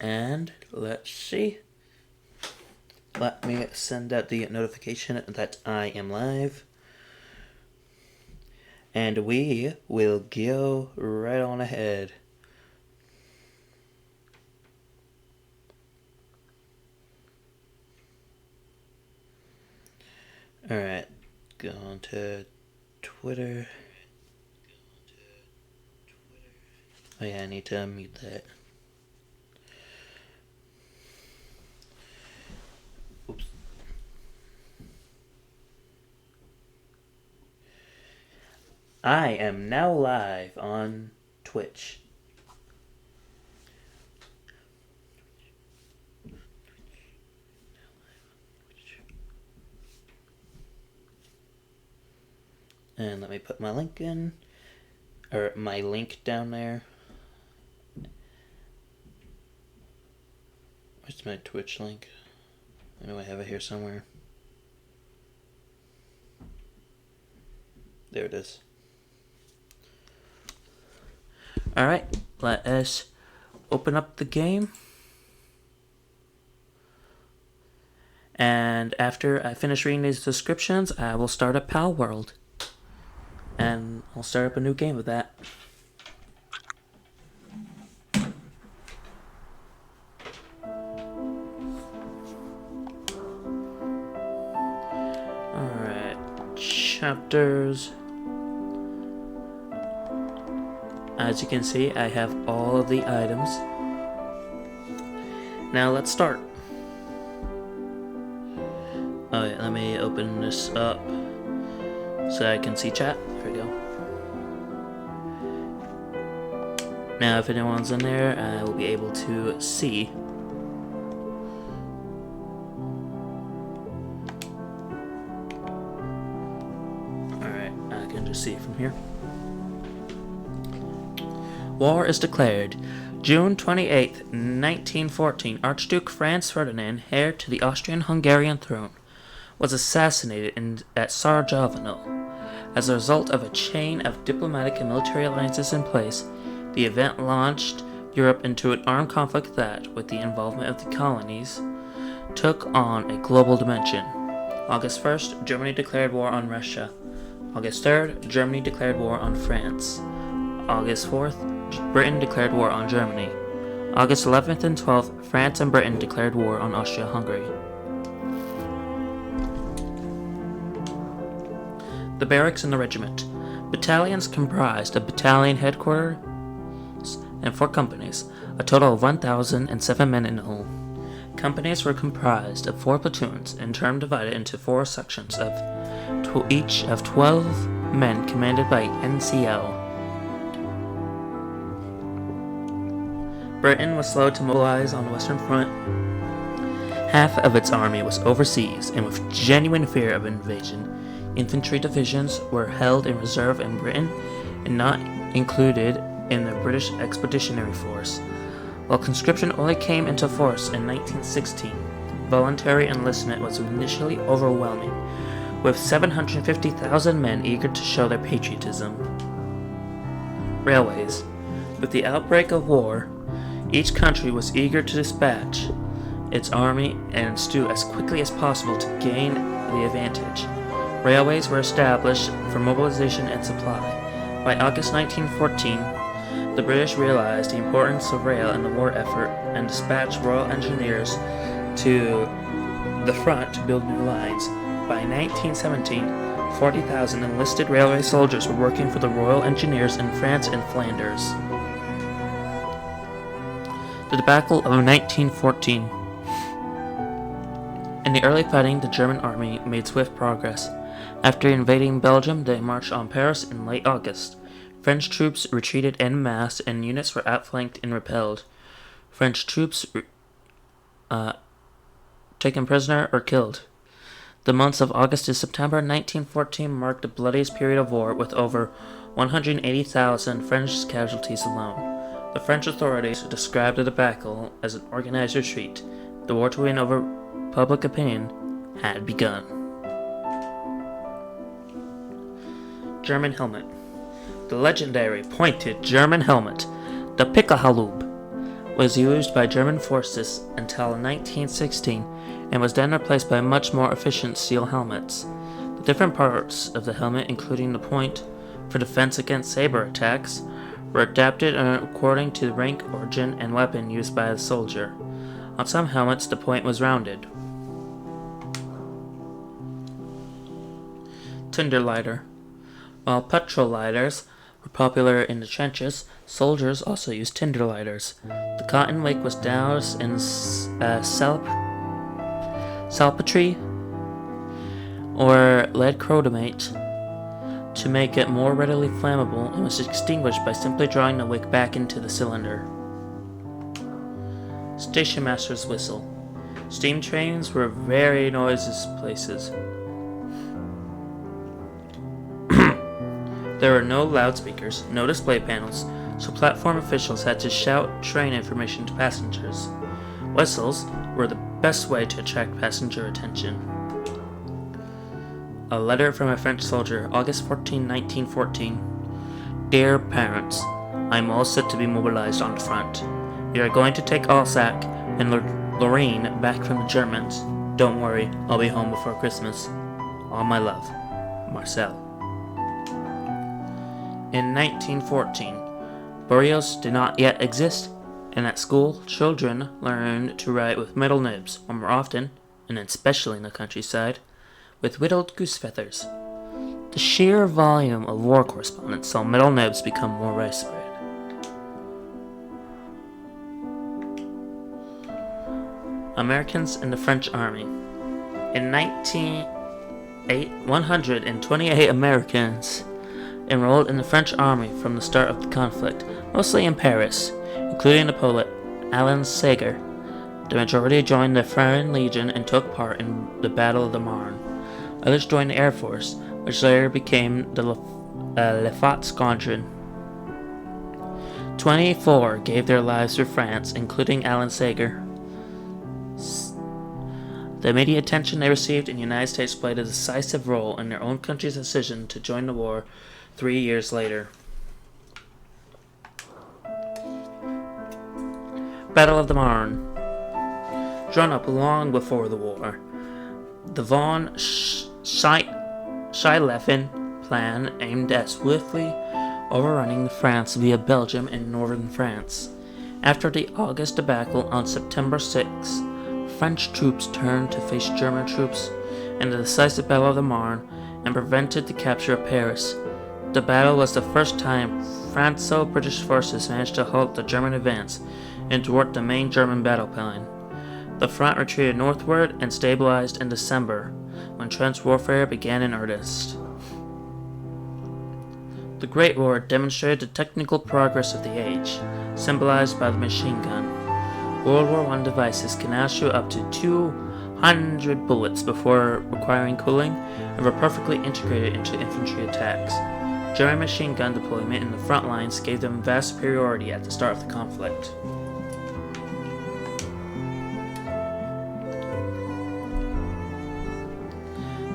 And let's see. Let me send out the notification that I am live. And we will go right on ahead. Alright, go on to Twitter. Oh yeah, I need to unmute that. Oops. I am now live on Twitch. And let me put my link in, or my link down there. Where's my Twitch link? I know I have it here somewhere. There it is. Alright, let us open up the game. And after I finish reading these descriptions, I will start up Pal World. And I'll start up a new game with that. Alright, chapters. As you can see, I have all of the items. Now let's start. Alright, let me open this up so I can see chat. There we go. Now if anyone's in there, I will be able to see. Alright, I can just see it from here. War is declared. June 28th, 1914, Archduke Franz Ferdinand, heir to the Austrian-Hungarian throne, was assassinated at Sarajevo. As a result of a chain of diplomatic and military alliances in place, the event launched Europe into an armed conflict that, with the involvement of the colonies, took on a global dimension. August 1st, Germany declared war on Russia. August 3rd, Germany declared war on France. August 4th, Britain declared war on Germany. August 11th and 12th, France and Britain declared war on Austria-Hungary. The barracks and the regiment. Battalions comprised of battalion headquarters and 4 companies, a total of 1,007 men in all. Companies were comprised of 4 platoons, in turn divided into 4 sections of each of 12 men commanded by NCO. Britain was slow to mobilize on the Western Front. Half of its army was overseas, and with genuine fear of invasion, infantry divisions were held in reserve in Britain and not included in the British Expeditionary Force. While conscription only came into force in 1916, voluntary enlistment was initially overwhelming, with 750,000 men eager to show their patriotism. Railways. With the outbreak of war, each country was eager to dispatch its army and stew as quickly as possible to gain the advantage. Railways were established for mobilization and supply. By August 1914, the British realized the importance of rail in the war effort and dispatched Royal Engineers to the front to build new lines. By 1917, 40,000 enlisted railway soldiers were working for the Royal Engineers in France and Flanders. The debacle of 1914. In the early fighting, the German army made swift progress. After invading Belgium, they marched on Paris in late August. French troops retreated en masse, and units were outflanked and repelled. French troops taken prisoner or killed. The months of August to September 1914 marked the bloodiest period of war, with over 180,000 French casualties alone. The French authorities described the debacle as an organized retreat. The war to win over public opinion had begun. German helmet. The legendary pointed German helmet, the Pickelhaube, was used by German forces until 1916 and was then replaced by much more efficient steel helmets. The different parts of the helmet, including the point for defense against saber attacks, were adapted according to the rank, origin, and weapon used by the soldier. On some helmets, the point was rounded. Tinder lighter. While petrol lighters were popular in the trenches, soldiers also used tinder lighters. The cotton wick was doused in salpetry or lead chromate to make it more readily flammable, and was extinguished by simply drawing the wick back into the cylinder. Station master's whistle. Steam trains were very noisious places. There were no loudspeakers, no display panels, so platform officials had to shout train information to passengers. Whistles were the best way to attract passenger attention. A letter from a French soldier, August 14, 1914. Dear parents, I am all set to be mobilized on the front. We are going to take Alsace and Lorraine back from the Germans. Don't worry, I'll be home before Christmas. All my love, Marcel. In 1914, Barrios did not yet exist, and at school, children learned to write with middle nibs, or more often, and especially in the countryside, with whittled goose feathers. The sheer volume of war correspondence saw middle nibs become more widespread. Americans in the French Army. In 128 Americans enrolled in the French Army from the start of the conflict, mostly in Paris, including the poet Alain Sager. The majority joined the Foreign Legion and took part in the Battle of the Marne. Others joined the Air Force, which later became the Lafayette Squadron. 24 gave their lives for France, including Alain Sager. The media attention they received in the United States played a decisive role in their own country's decision to join the war 3 years later. Battle of the Marne. Drawn up long before the war, the von Schlieffen plan aimed at swiftly overrunning France via Belgium and northern France. After the August debacle on September 6, French troops turned to face German troops in the decisive Battle of the Marne and prevented the capture of Paris. The battle was the first time Franco-British forces managed to halt the German advance and thwart the main German battle plan. The front retreated northward and stabilized in December, when trench warfare began in earnest. The Great War demonstrated the technical progress of the age, symbolized by the machine gun. World War I devices can now shoot up to 200 bullets before requiring cooling and were perfectly integrated into infantry attacks. German machine gun deployment in the front lines gave them vast superiority at the start of the conflict.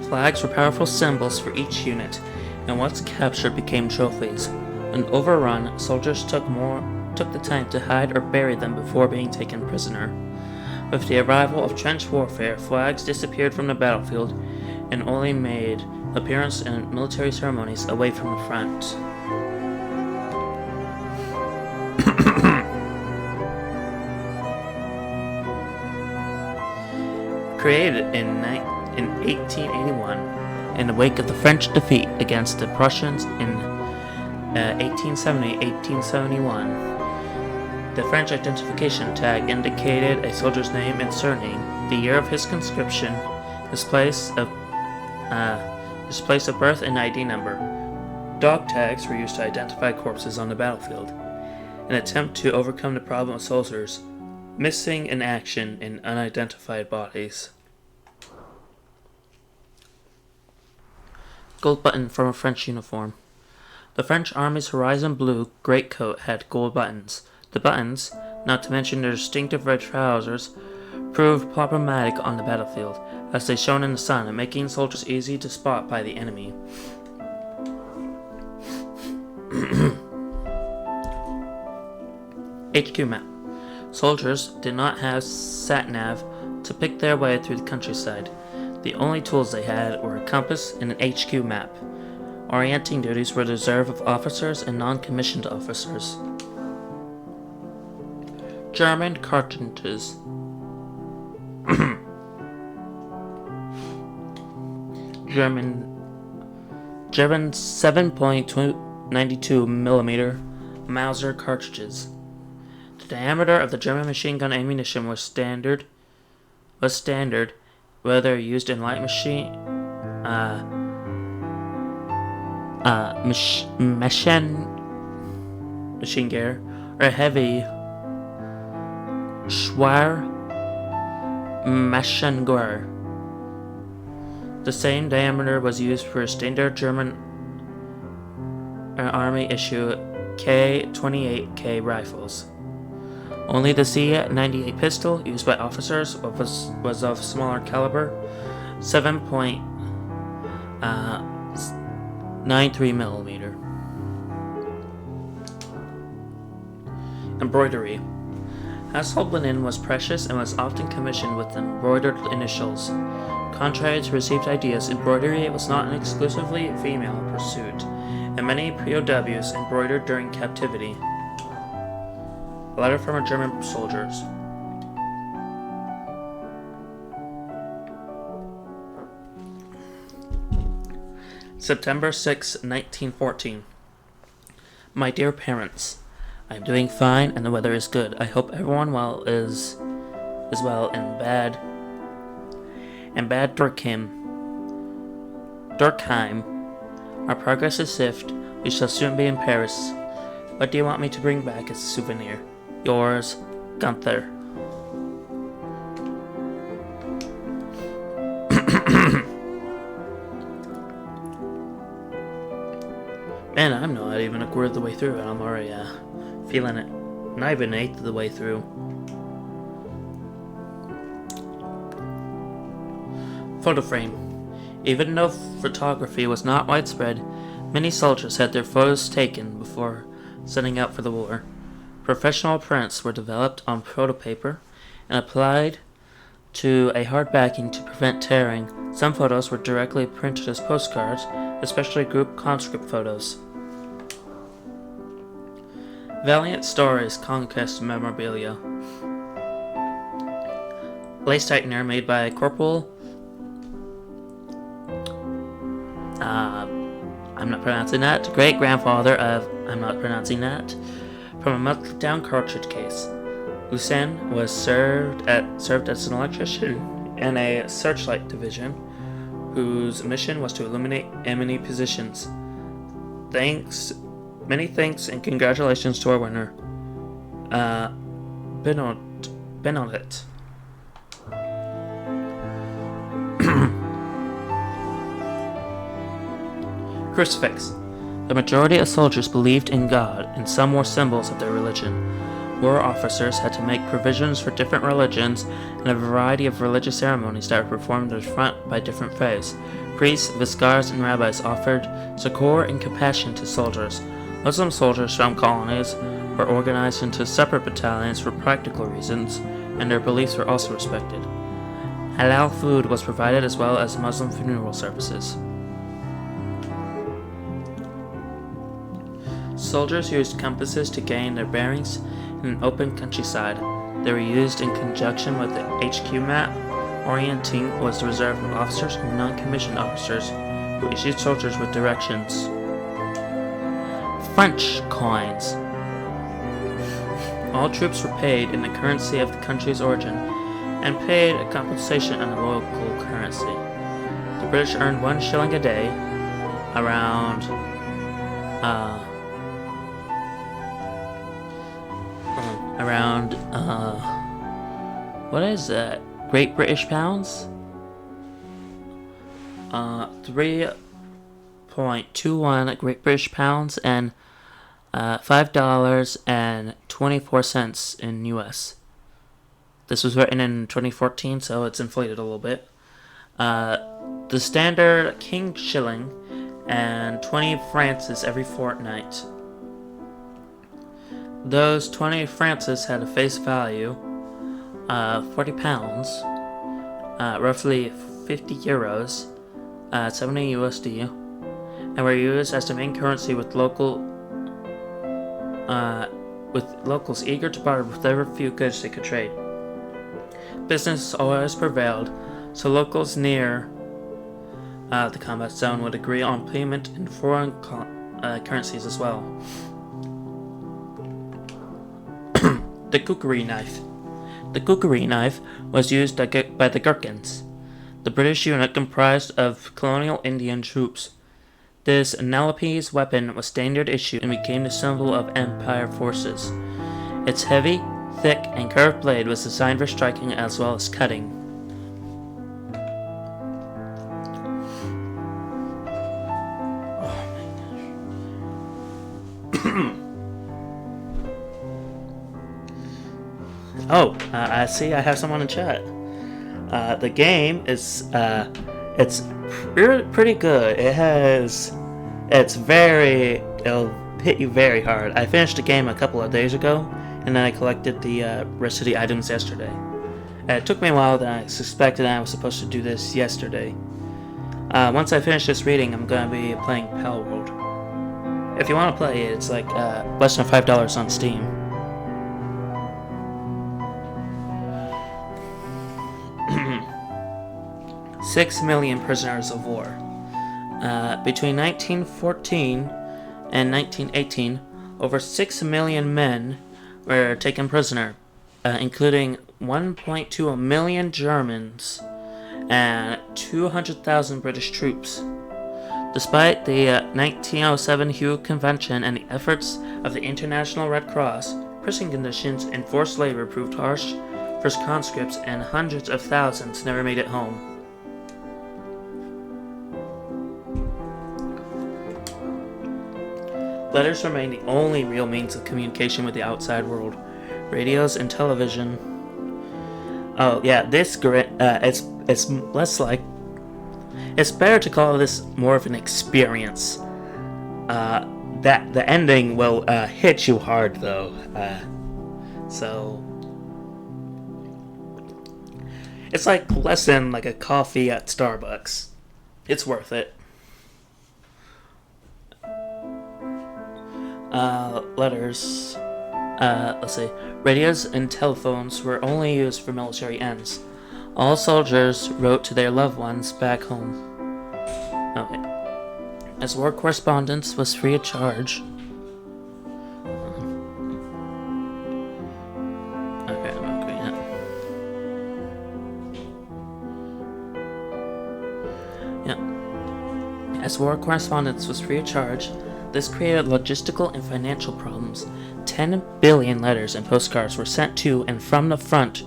Flags were powerful symbols for each unit, and once captured became trophies. When overrun, soldiers took the time to hide or bury them before being taken prisoner. With the arrival of trench warfare, flags disappeared from the battlefield and only made appearance in military ceremonies away from the front. Created in 1881, in the wake of the French defeat against the Prussians in 1870-1871, the French identification tag indicated a soldier's name and surname, the year of his conscription, his place of birth, and ID number. Dog tags were used to identify corpses on the battlefield, an attempt to overcome the problem of soldiers missing in action in unidentified bodies. Gold button from a French uniform. The French Army's horizon blue greatcoat had gold buttons. The buttons, not to mention their distinctive red trousers, proved problematic on the battlefield, as they shone in the sun, making soldiers easy to spot by the enemy. HQ map. Soldiers did not have sat-nav to pick their way through the countryside. The only tools they had were a compass and an HQ map. Orienting duties were the reserve of officers and non-commissioned officers. German cartridges. German 7.92 millimeter Mauser cartridges. The diameter of the German machine gun ammunition was standard, whether used in light machine gear or heavy Schwer Maschinengewehr. The same diameter was used for standard German Army issue K-28K rifles. Only the C-98 pistol used by officers was of smaller caliber, 7.93 millimeter. Embroidery. Household linen was precious and was often commissioned with embroidered initials. Contrary to received ideas, embroidery was not an exclusively female pursuit, and many POWs embroidered during captivity. A letter from our German soldiers. September 6, 1914. My dear parents, I am doing fine and the weather is good. I hope everyone is well in bad Durkheim. Our progress is swift. We shall soon be in Paris. What do you want me to bring back as a souvenir? Yours, Gunther. Man, I'm not even a quarter of the way through and I'm already feeling it. Not even an eighth of the way through. Photo frame. Even though photography was not widespread, many soldiers had their photos taken before setting out for the war. Professional prints were developed on photo paper and applied to a hard backing to prevent tearing. Some photos were directly printed as postcards, especially group conscript photos. Valiant Stories Conquest Memorabilia. Lace tightener made by Corporal I'm not pronouncing that. Great-grandfather of I'm not pronouncing that. From a melted-down cartridge case. Lucien was served as an electrician in a searchlight division, whose mission was to illuminate enemy positions. Many thanks and congratulations to our winner, Benoit. Crucifix. The majority of soldiers believed in God, and some were symbols of their religion. War officers had to make provisions for different religions and a variety of religious ceremonies that were performed at the front by different faiths. Priests, viskars, and rabbis offered succor and compassion to soldiers. Muslim soldiers from colonies were organized into separate battalions for practical reasons, and their beliefs were also respected. Halal food was provided as well as Muslim funeral services. Soldiers used compasses to gain their bearings in an open countryside. They were used in conjunction with the HQ map. Orienting was the reserve of officers and non-commissioned officers who issued soldiers with directions. French coins. All troops were paid in the currency of the country's origin and paid a compensation in the local currency. The British earned 1 shilling a day, around what is that? Great British pounds? 3.21 Great British pounds and $5.24 in US. This was written in 2014, so it's inflated a little bit. The standard King shilling and 20 francs every fortnight. those 20 francs had a face value of 40 pounds, roughly 50 euros, 70 USD, and were used as the main currency with locals eager to barter with whatever few goods they could trade. Business always prevailed, so locals near the combat zone would agree on payment in foreign currencies as well. The kukri knife. The kukri knife was used by the Gherkins, the British unit comprised of colonial Indian troops. This Nalapese weapon was standard issue and became the symbol of Empire forces. Its heavy, thick, and curved blade was designed for striking as well as cutting. I see I have someone in chat. The game is, it's pretty good. It'll hit you very hard. I finished the game a couple of days ago, and then I collected the rest of the items yesterday. It took me a while than I suspected, and I was supposed to do this yesterday. Once I finish this reading, I'm going to be playing Pal World. If you want to play it, it's like less than $5 on Steam. Six million prisoners of war. Between 1914 and 1918, over 6 million men were taken prisoner, including 1.2 million Germans and 200,000 British troops. Despite the 1907 Hague Convention and the efforts of the International Red Cross, prison conditions and forced labor proved harsh for conscripts, and hundreds of thousands never made it home. Letters remain the only real means of communication with the outside world. Radios and television. Oh yeah, it's less like. It's better to call this more of an experience. That the ending will hit you hard though. So it's like less than like a coffee at Starbucks. It's worth it. Letters. Let's see. Radios and telephones were only used for military ends. All soldiers wrote to their loved ones back home. Okay. As war correspondence was free of charge. Okay, I'm not going yet. Yeah. As war correspondence was free of charge, this created logistical and financial problems. 10 billion letters and postcards were sent to and from the front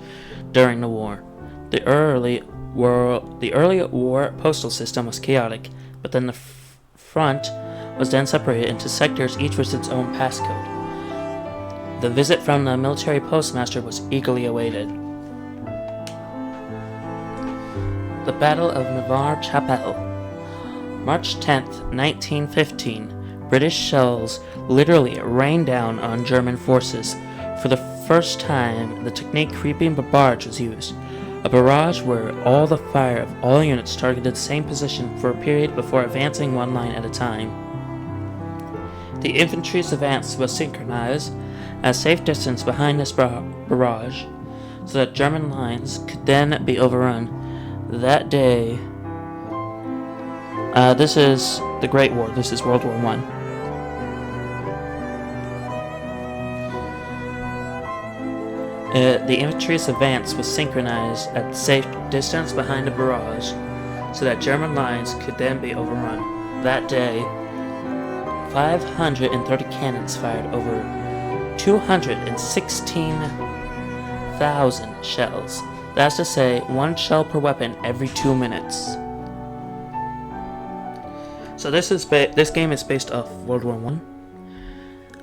during the war. The early war postal system was chaotic, but then the front was then separated into sectors, each with its own passcode. The visit from the military postmaster was eagerly awaited. The Battle of Navarre-Chapelle. March 10th, 1915. British shells literally rained down on German forces. For the first time, the technique creeping barrage was used. A barrage where all the fire of all units targeted the same position for a period before advancing one line at a time. The infantry's advance was synchronized at a safe distance behind this barrage, so that German lines could then be overrun. That day, this is the Great War. This is World War I. The infantry's advance was synchronized at safe distance behind the barrage, so that German lines could then be overrun. That day, 530 cannons fired over 216,000 shells. That's to say, one shell per weapon every 2 minutes. So this game is based off World War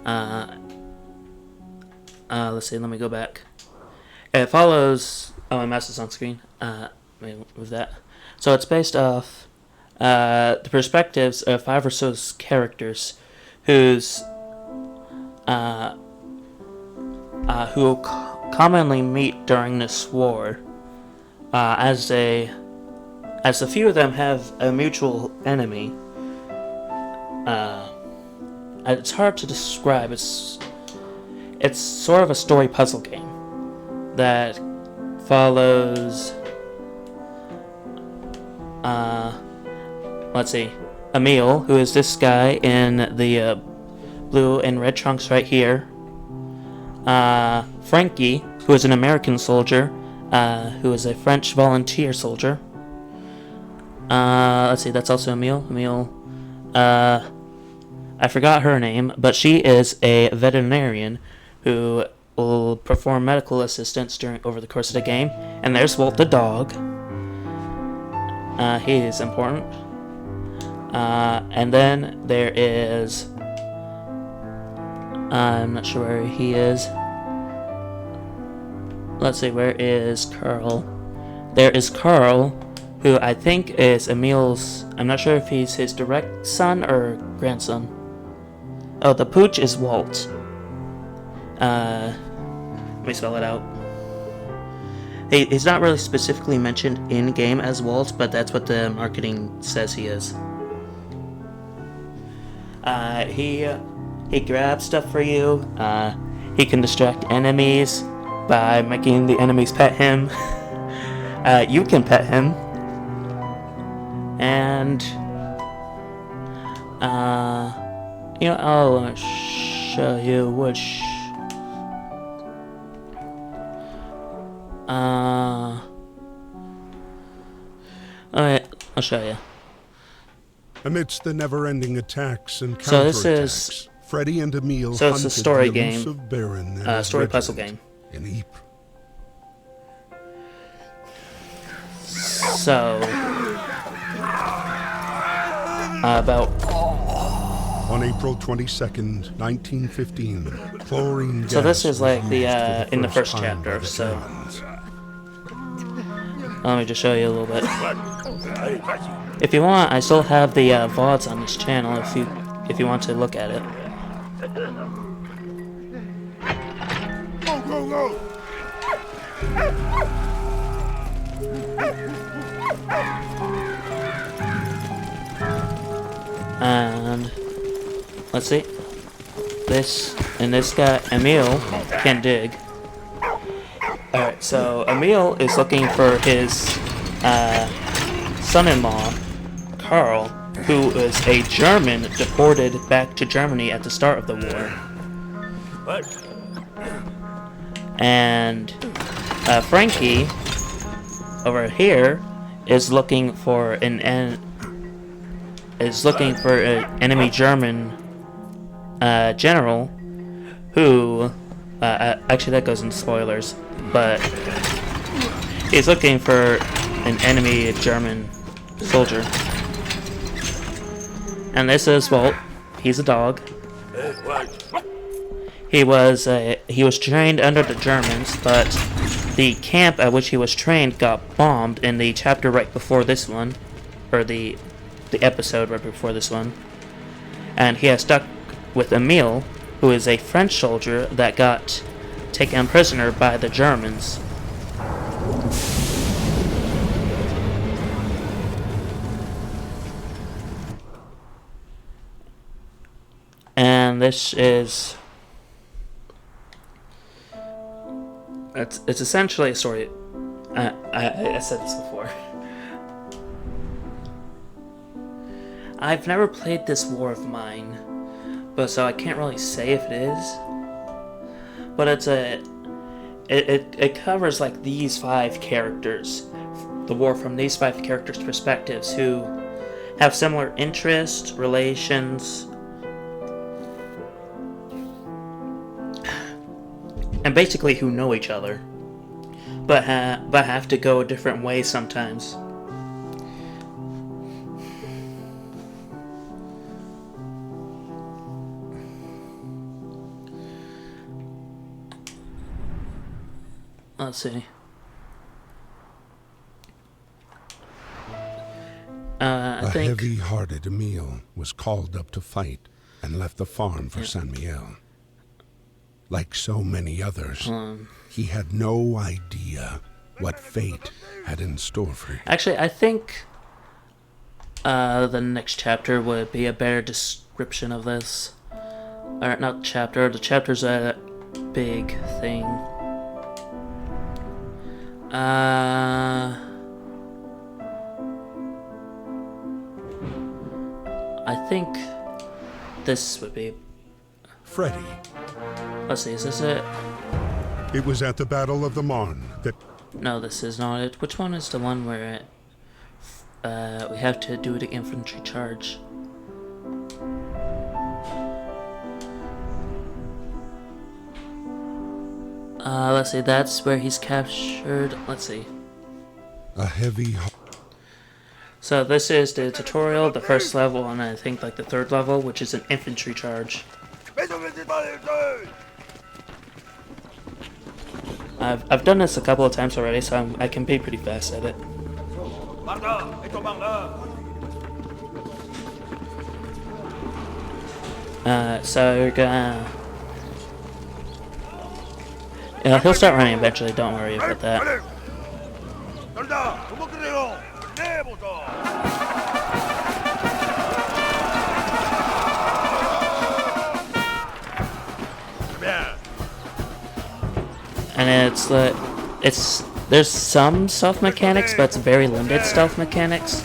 I. Let's see. Let me go back. It follows. Oh, my mouse is on screen. Let me move that. So it's based off the perspectives of 5 or so characters whose who commonly meet during this war, as a few of them have a mutual enemy. It's hard to describe. It's sort of a story puzzle game that follows. Let's see, Emil, who is this guy in the blue and red trunks right here. Frankie, who is an American soldier, who is a French volunteer soldier. Let's see, that's also Emil. I forgot her name, but she is a veterinarian who will perform medical assistance over the course of the game. And there's Walt the dog. He is important. And then there is... I'm not sure where he is. Let's see, where is Carl? There is Carl, who I think is Emil's... I'm not sure if he's his direct son or grandson. Oh, the pooch is Walt. Let me spell it out. He's not really specifically mentioned in-game as Walt, but that's what the marketing says he is. He grabs stuff for you. He can distract enemies by making the enemies pet him. You can pet him. And, I'll show you which... Alright, I'll show you. Amidst the never-ending attacks and So this counterattacks, is... Freddy and Emil So it's a story the game. elusive Baron and his Story puzzle regiment game. in Ypres. So... about... On April 22nd, 1915, chlorine gas So this is like was the, used for in the first time chapter, by the so... Germans. Let me just show you a little bit. If you want, I still have the VODs on this channel if you want to look at it. Go, go, go! And let's see. This guy Emil can dig. Alright, so Emil is looking for his son-in-law, Carl, who is a German deported back to Germany at the start of the war. And Frankie, over here, is looking for an enemy German general who... actually, that goes into spoilers, but he's looking for an enemy German soldier. And this is Walt. He's a dog. He was trained under the Germans, but the camp at which he was trained got bombed in the chapter right before this one, or the episode right before this one. And he has stuck with Emil, who is a French soldier that got taken prisoner by the Germans. And this is... It's essentially a story... I said this before. I've never played this War of Mine, but so I can't really say if it is. But it covers like these 5 characters, the war from these 5 characters' perspectives, who have similar interests, relations, and basically who know each other, but have to go different ways sometimes. Let's see. I think... A heavy-hearted Emil was called up to fight and left the farm for Saint Mihiel. Like so many others, he had no idea what fate had in store for him. Actually, I think the next chapter would be a better description of this. Or not chapter. The chapter's a big thing. I think this would be. Freddy. Let's see, is this it? It was at the Battle of the Marne that... No, this is not it. Which one is the one where we have to do the infantry charge? Let's see, that's where he's captured. Let's see. A heavy... So this is the tutorial, the first level, and I think like the third level, which is an infantry charge. I've done this a couple of times already, so I can be pretty fast at it. So you're gonna... Yeah, he'll start running eventually, don't worry about that. And there's some stealth mechanics, but it's very limited stealth mechanics.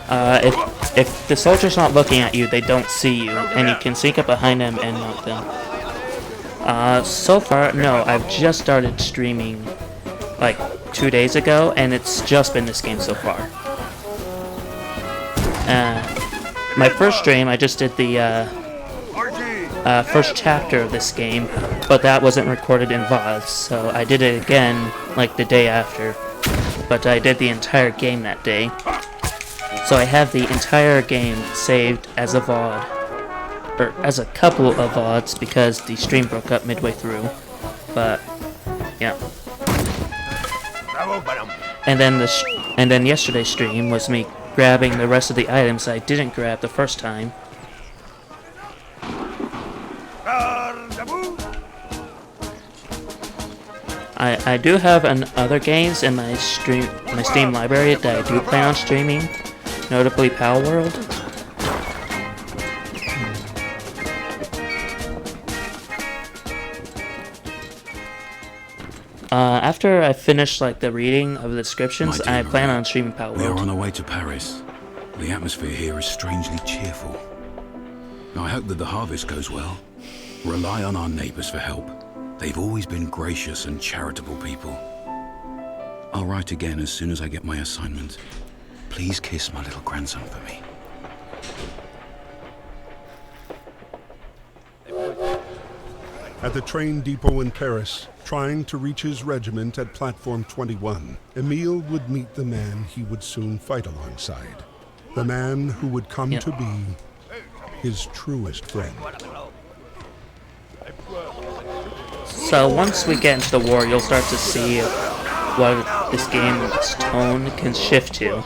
If the soldier's not looking at you, they don't see you, and you can sneak up behind them and knock them. So far, no, I've just started streaming like 2 days ago, and it's just been this game so far. My first stream, I just did the first chapter of this game, but that wasn't recorded in VOD, so I did it again like the day after, but I did the entire game that day. So I have the entire game saved as a VOD, or as a couple of VODs, because the stream broke up midway through, but yeah. And then yesterday's stream was me grabbing the rest of the items I didn't grab the first time. I do have other games in my Steam library that I do plan on streaming, notably Pal World. After I finish like the reading of the descriptions, I plan on streaming Pal World. We are on our way to Paris. The atmosphere here is strangely cheerful. I hope that the harvest goes well. Rely on our neighbors for help. They've always been gracious and charitable people. I'll write again as soon as I get my assignment. Please kiss my little grandson for me. At the train depot in Paris, trying to reach his regiment at Platform 21, Emile would meet the man he would soon fight alongside. The man who would come to be his truest friend. So once we get into the war, you'll start to see what this game's tone can shift to.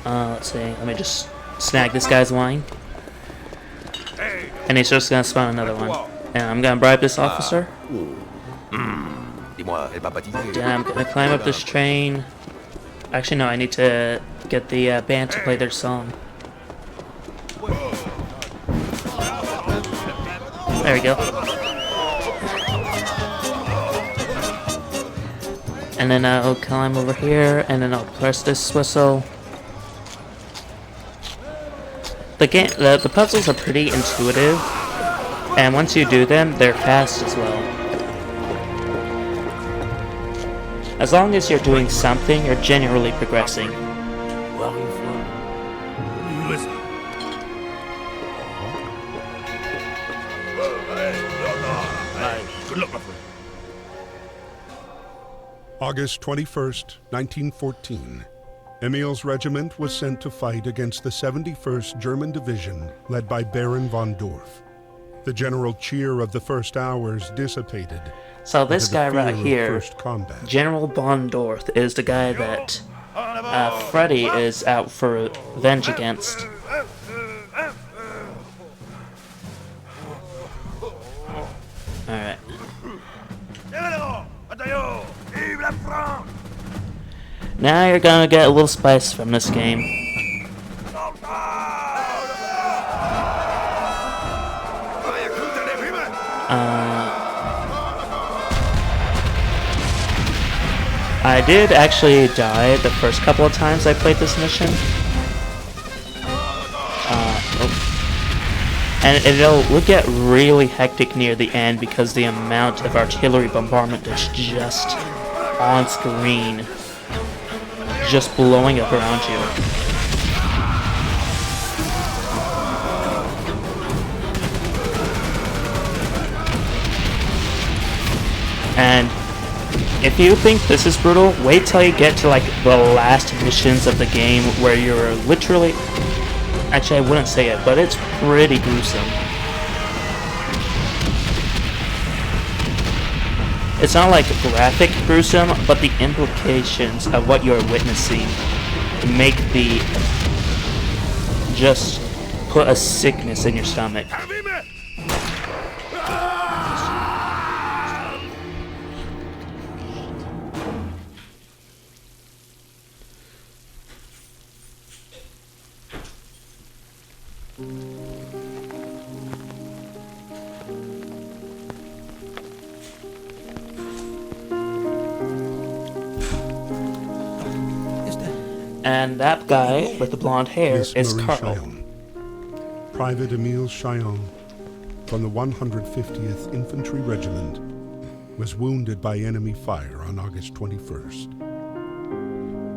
Let's see, let me just snag this guy's wine. And he's just gonna spawn another one. And I'm gonna bribe this officer. Yeah, I'm gonna climb up this train. Actually, no, I need to get the band to play their song. There we go. And then I'll climb over here, and then I'll press this whistle. The puzzles are pretty intuitive, and once you do them, they're fast as well. As long as you're doing something, you're generally progressing. August 21st, 1914. Emile's regiment was sent to fight against the 71st German Division, led by Baron von Dorf. The general cheer of the first hours dissipated. So this guy right here, combat. General von Dorf, is the guy that Freddy is out for revenge against. Alright. Now you're gonna get a little spice from this game. I did actually die the first couple of times I played this mission. And it'll get really hectic near the end because the amount of artillery bombardment that's just on screen, just blowing up around you. And if you think this is brutal, wait till you get to like the last missions of the game where you're literally... Actually, I wouldn't say it, but it's pretty gruesome. It's not like graphic gruesome, but the implications of what you're witnessing make the... just put a sickness in your stomach. And that guy with the blonde hair Miss is Marie Carl. Cheyenne. Private Emile Cheyenne from the 150th Infantry Regiment was wounded by enemy fire on August 21st.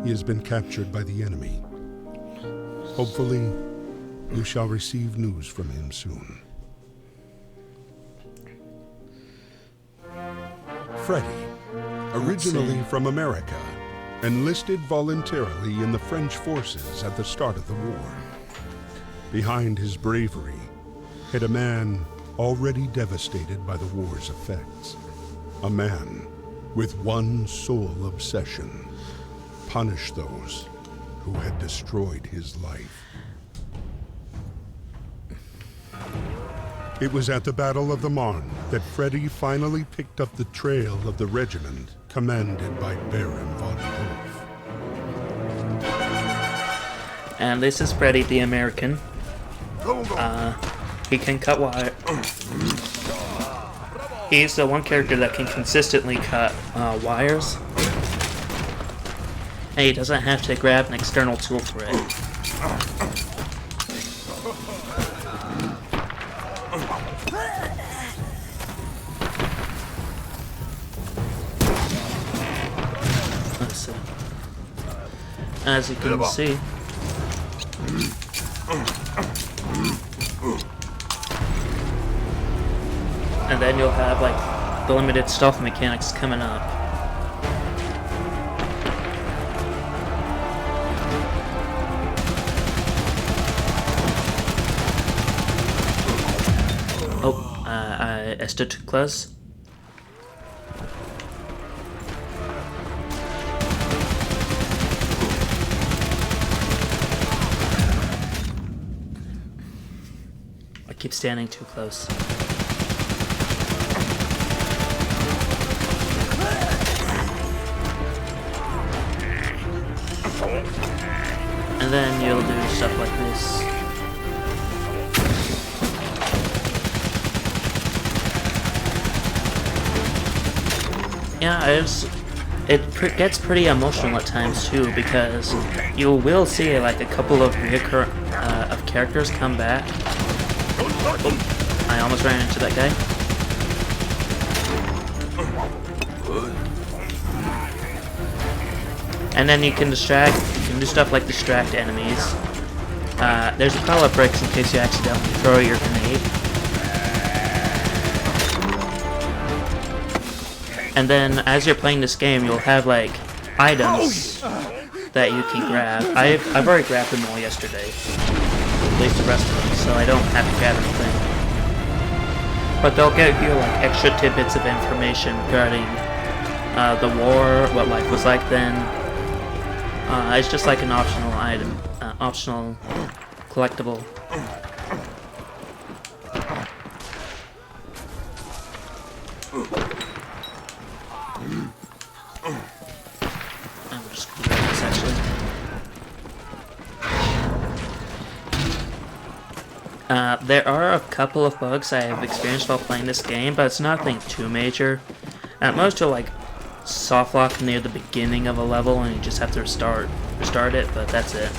He has been captured by the enemy. Hopefully, you shall receive news from him soon. Freddy, originally from America, enlisted voluntarily in the French forces at the start of the war. Behind his bravery hid a man already devastated by the war's effects. A man with one sole obsession: punish those who had destroyed his life. It was at the Battle of the Marne that Freddy finally picked up the trail of the regiment commanded by Baron von Hof. And this is Freddy the American. He can cut wire. He's the one character that can consistently cut wires. And he doesn't have to grab an external tool for it. Let's see. As you can see. And then you'll have like the limited stealth mechanics coming up. Oh, I stood too close. I keep standing too close. And then you'll do stuff like this. Yeah, it gets pretty emotional at times too, because you will see like a couple of of characters come back. Oh, I almost ran into that guy. And then you can do stuff like distract enemies. There's a couple of bricks in case you accidentally throw your grenade. And then as you're playing this game, you'll have like items that you can grab. I've already grabbed them all yesterday, at least the rest of them, so I don't have to grab anything. But they'll give you like extra tidbits of information regarding the war, what life was like then. It's just like an optional item, optional collectible. I'm just gonna grab this actually. There are a couple of bugs I have experienced while playing this game, but it's nothing too major. At most you'll like soft lock near the beginning of a level and you just have to restart it, but that's it.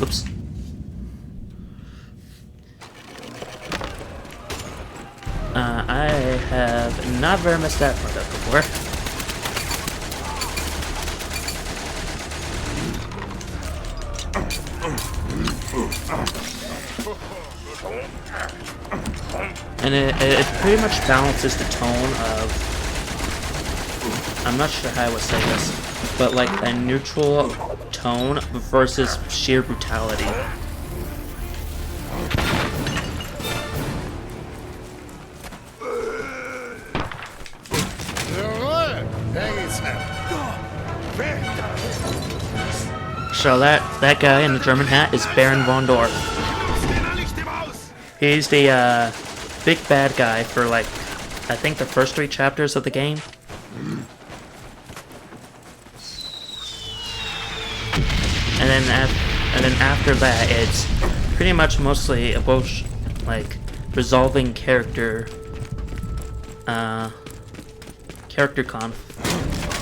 Oops. I have not very messed that part up before. And it pretty much balances the tone of, I'm not sure how I would say this, but like a neutral tone versus sheer brutality. So that guy in the German hat is Baron von Dorf. He's the big bad guy for like, I think the first 3 chapters of the game. And then after that, it's pretty much mostly about like resolving character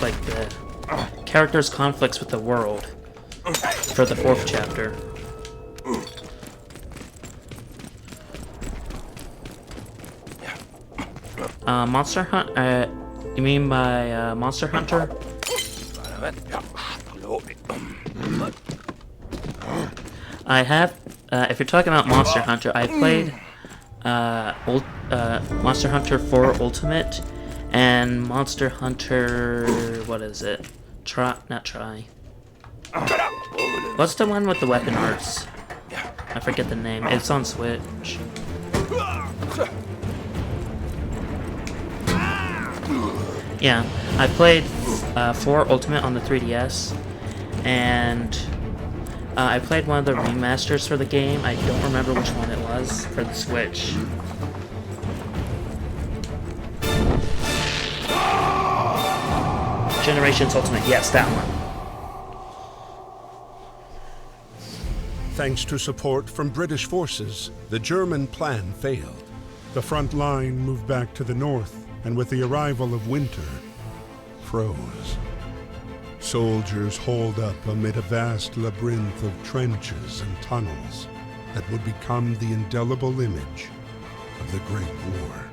like the character's conflicts with the world for the 4th chapter. Monster Hunt? You mean by Monster Hunter? I have. If you're talking about Monster Hunter, I played Monster Hunter 4 Ultimate and Monster Hunter. What is it? Not try. What's the one with the weapon arts? I forget the name. It's on Switch. Yeah, I played 4 Ultimate on the 3DS, and I played one of the remasters for the game. I don't remember which one it was for the Switch. Generations Ultimate, yes, that one. Thanks to support from British forces, the German plan failed. The front line moved back to the north, and with the arrival of winter, froze. Soldiers holed up amid a vast labyrinth of trenches and tunnels that would become the indelible image of the Great War.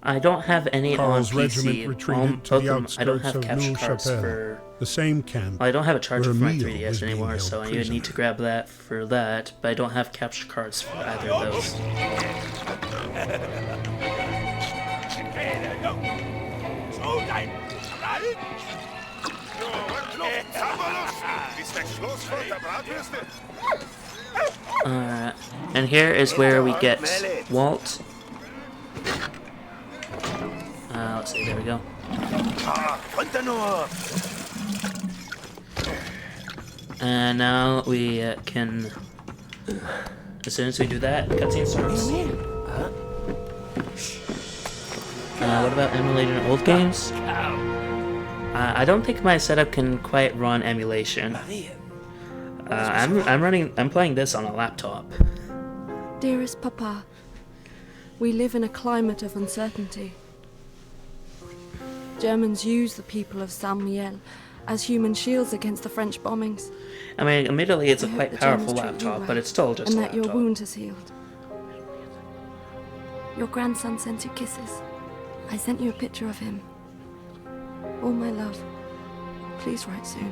I don't have any Karl's on regiment PC. retreated to the I outskirts don't have of capture cards Neuchâtel, for. the same camp Well, I don't have a charger where for my Emil 3DS was being anymore, held so I would prisoner. need to grab that for that. But I don't have capture cards for either of those. And here is where we get Walt. Let's see, there we go. And now we can, as soon as we do that, cutscene starts. What about emulating old games? I don't think my setup can quite run emulation. I'm playing this on a laptop. Dearest Papa, we live in a climate of uncertainty. Germans use the people of Saint-Mihiel as human shields against the French bombings. I mean, admittedly, it's a I hope quite the powerful Germans treat you laptop, well, but it's still just and a that your laptop. wound has healed. Your grandson sent you kisses. I sent you a picture of him. All my love. Please write soon.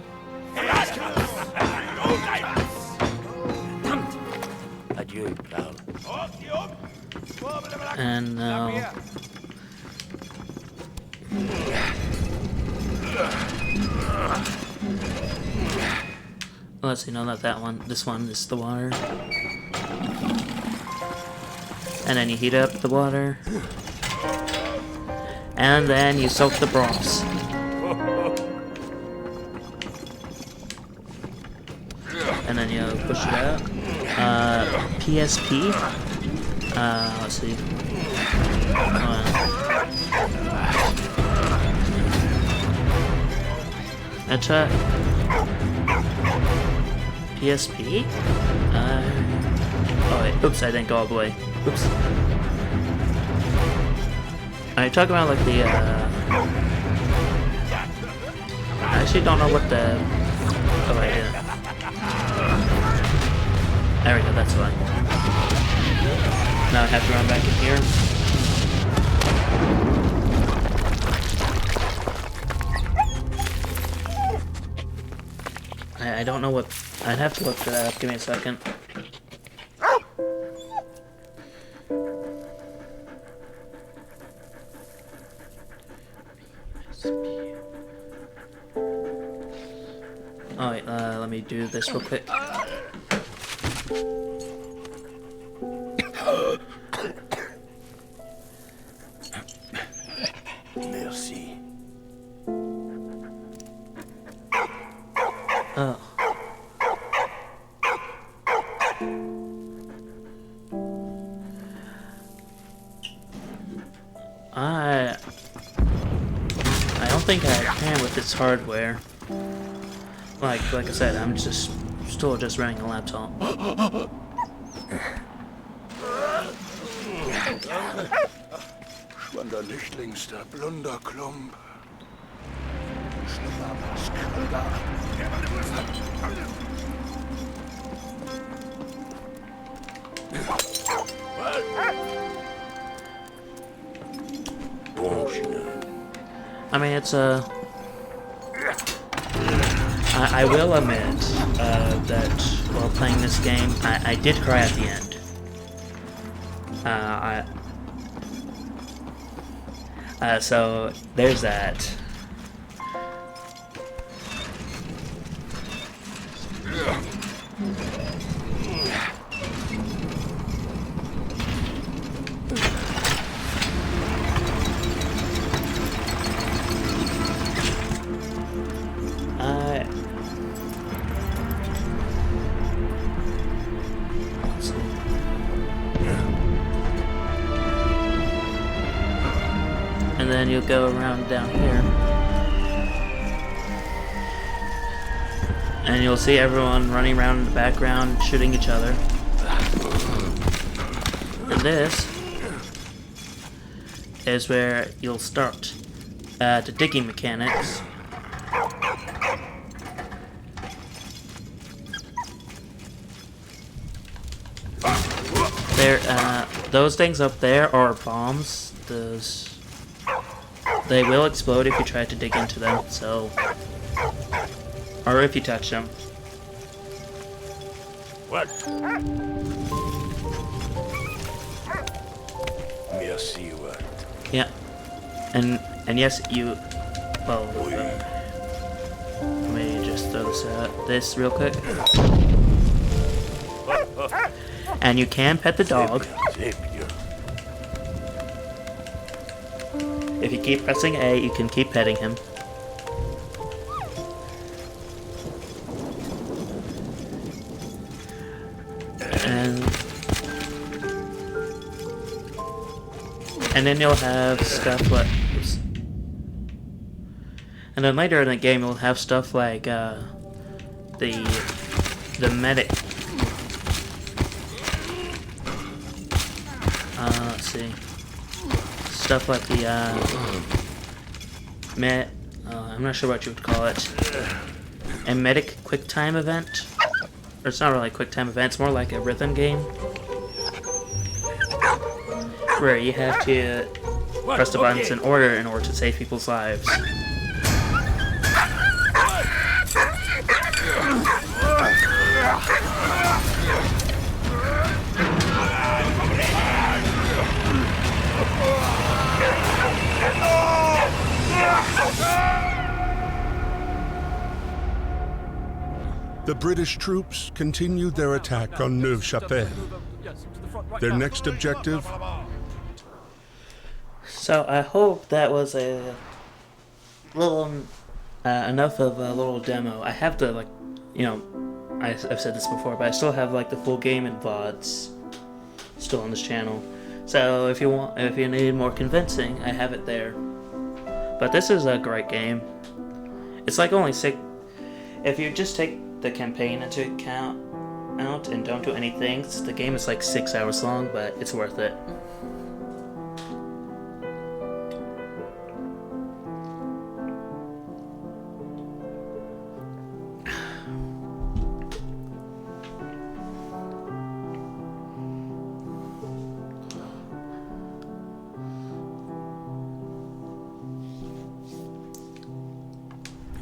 Adieu, Karl. And now... Let's see, no, not that one. This one is the water. And then you heat up the water. And then you soak the broths. And then you push it out. PSP. Let's see. Attack. PSP? Oh wait, oops, I didn't go all the way. Oops. Are you talking about like the, I actually don't know what the, oh wait, yeah. There we go, that's fine. Now I have to run back in here. I don't know what... I'd have to look for that up. Give me a second. Oh wait, let me do this real quick. Merci. Oh. I don't think I can with this hardware. Like I said, I'm still just running a laptop. Schwander Lichtlingster, blunder Klump. I mean, it's I will admit that while playing this game, I did cry at the end. So there's that. And then you'll go around down here. And you'll see everyone running around in the background, shooting each other. And this is where you'll start the digging mechanics. There, those things up there are bombs. They will explode if you try to dig into them, so... Or if you touch them. What? Merci, what? Yeah. And yes, you... Well, let me just throw this real quick. And you can pet the dog. If you keep pressing A, you can keep petting him. And then you'll have stuff like... Oops. And then later in the game, you'll have stuff like the medic. Let's see. Stuff like the I'm not sure what you would call it. A medic quick time event. Or it's not really a quick time event. It's more like a rhythm game, where you have to press the buttons in order to save people's lives. The British troops continued their attack on Neuve-Chapelle. Their next objective? So I hope that was a little enough of a little demo. I have to, like, you know, I've said this before, but I still have like the full game in VODs. still on this channel. So if you need more convincing, I have it there. But this is a great game. It's like only 6. If you just take the campaign into account and don't do anything, the game is like 6 hours long, but it's worth it.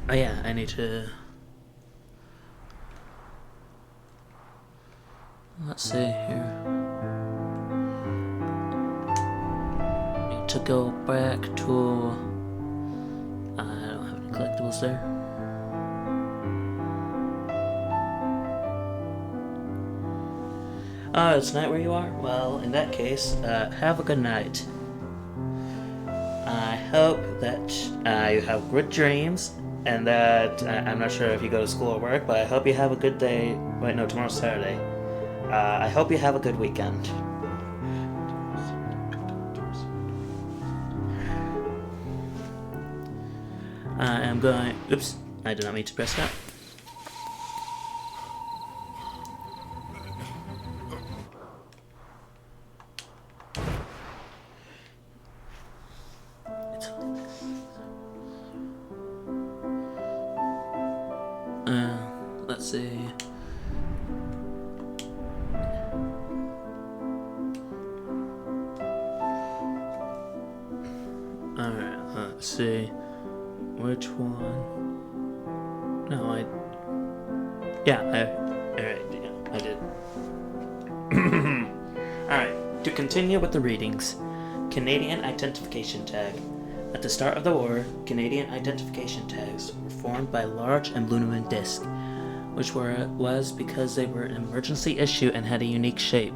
Oh yeah, I need to... Let's see here. Need to go back to... I don't have any collectibles there. Oh, it's night where you are? Well, in that case, have a good night. I hope that you have good dreams. And that, I'm not sure if you go to school or work, but I hope you have a good day. Wait, no, tomorrow's Saturday. I hope you have a good weekend. I am going... Oops, I did not mean to press that. Let's see. Alright, let's see. Which one? No, alright, yeah, I did. Alright, to continue with the readings. Canadian Identification Tag. At the start of the war, Canadian identification tags were formed by a large and luminous disc, which was because they were an emergency issue and had a unique shape.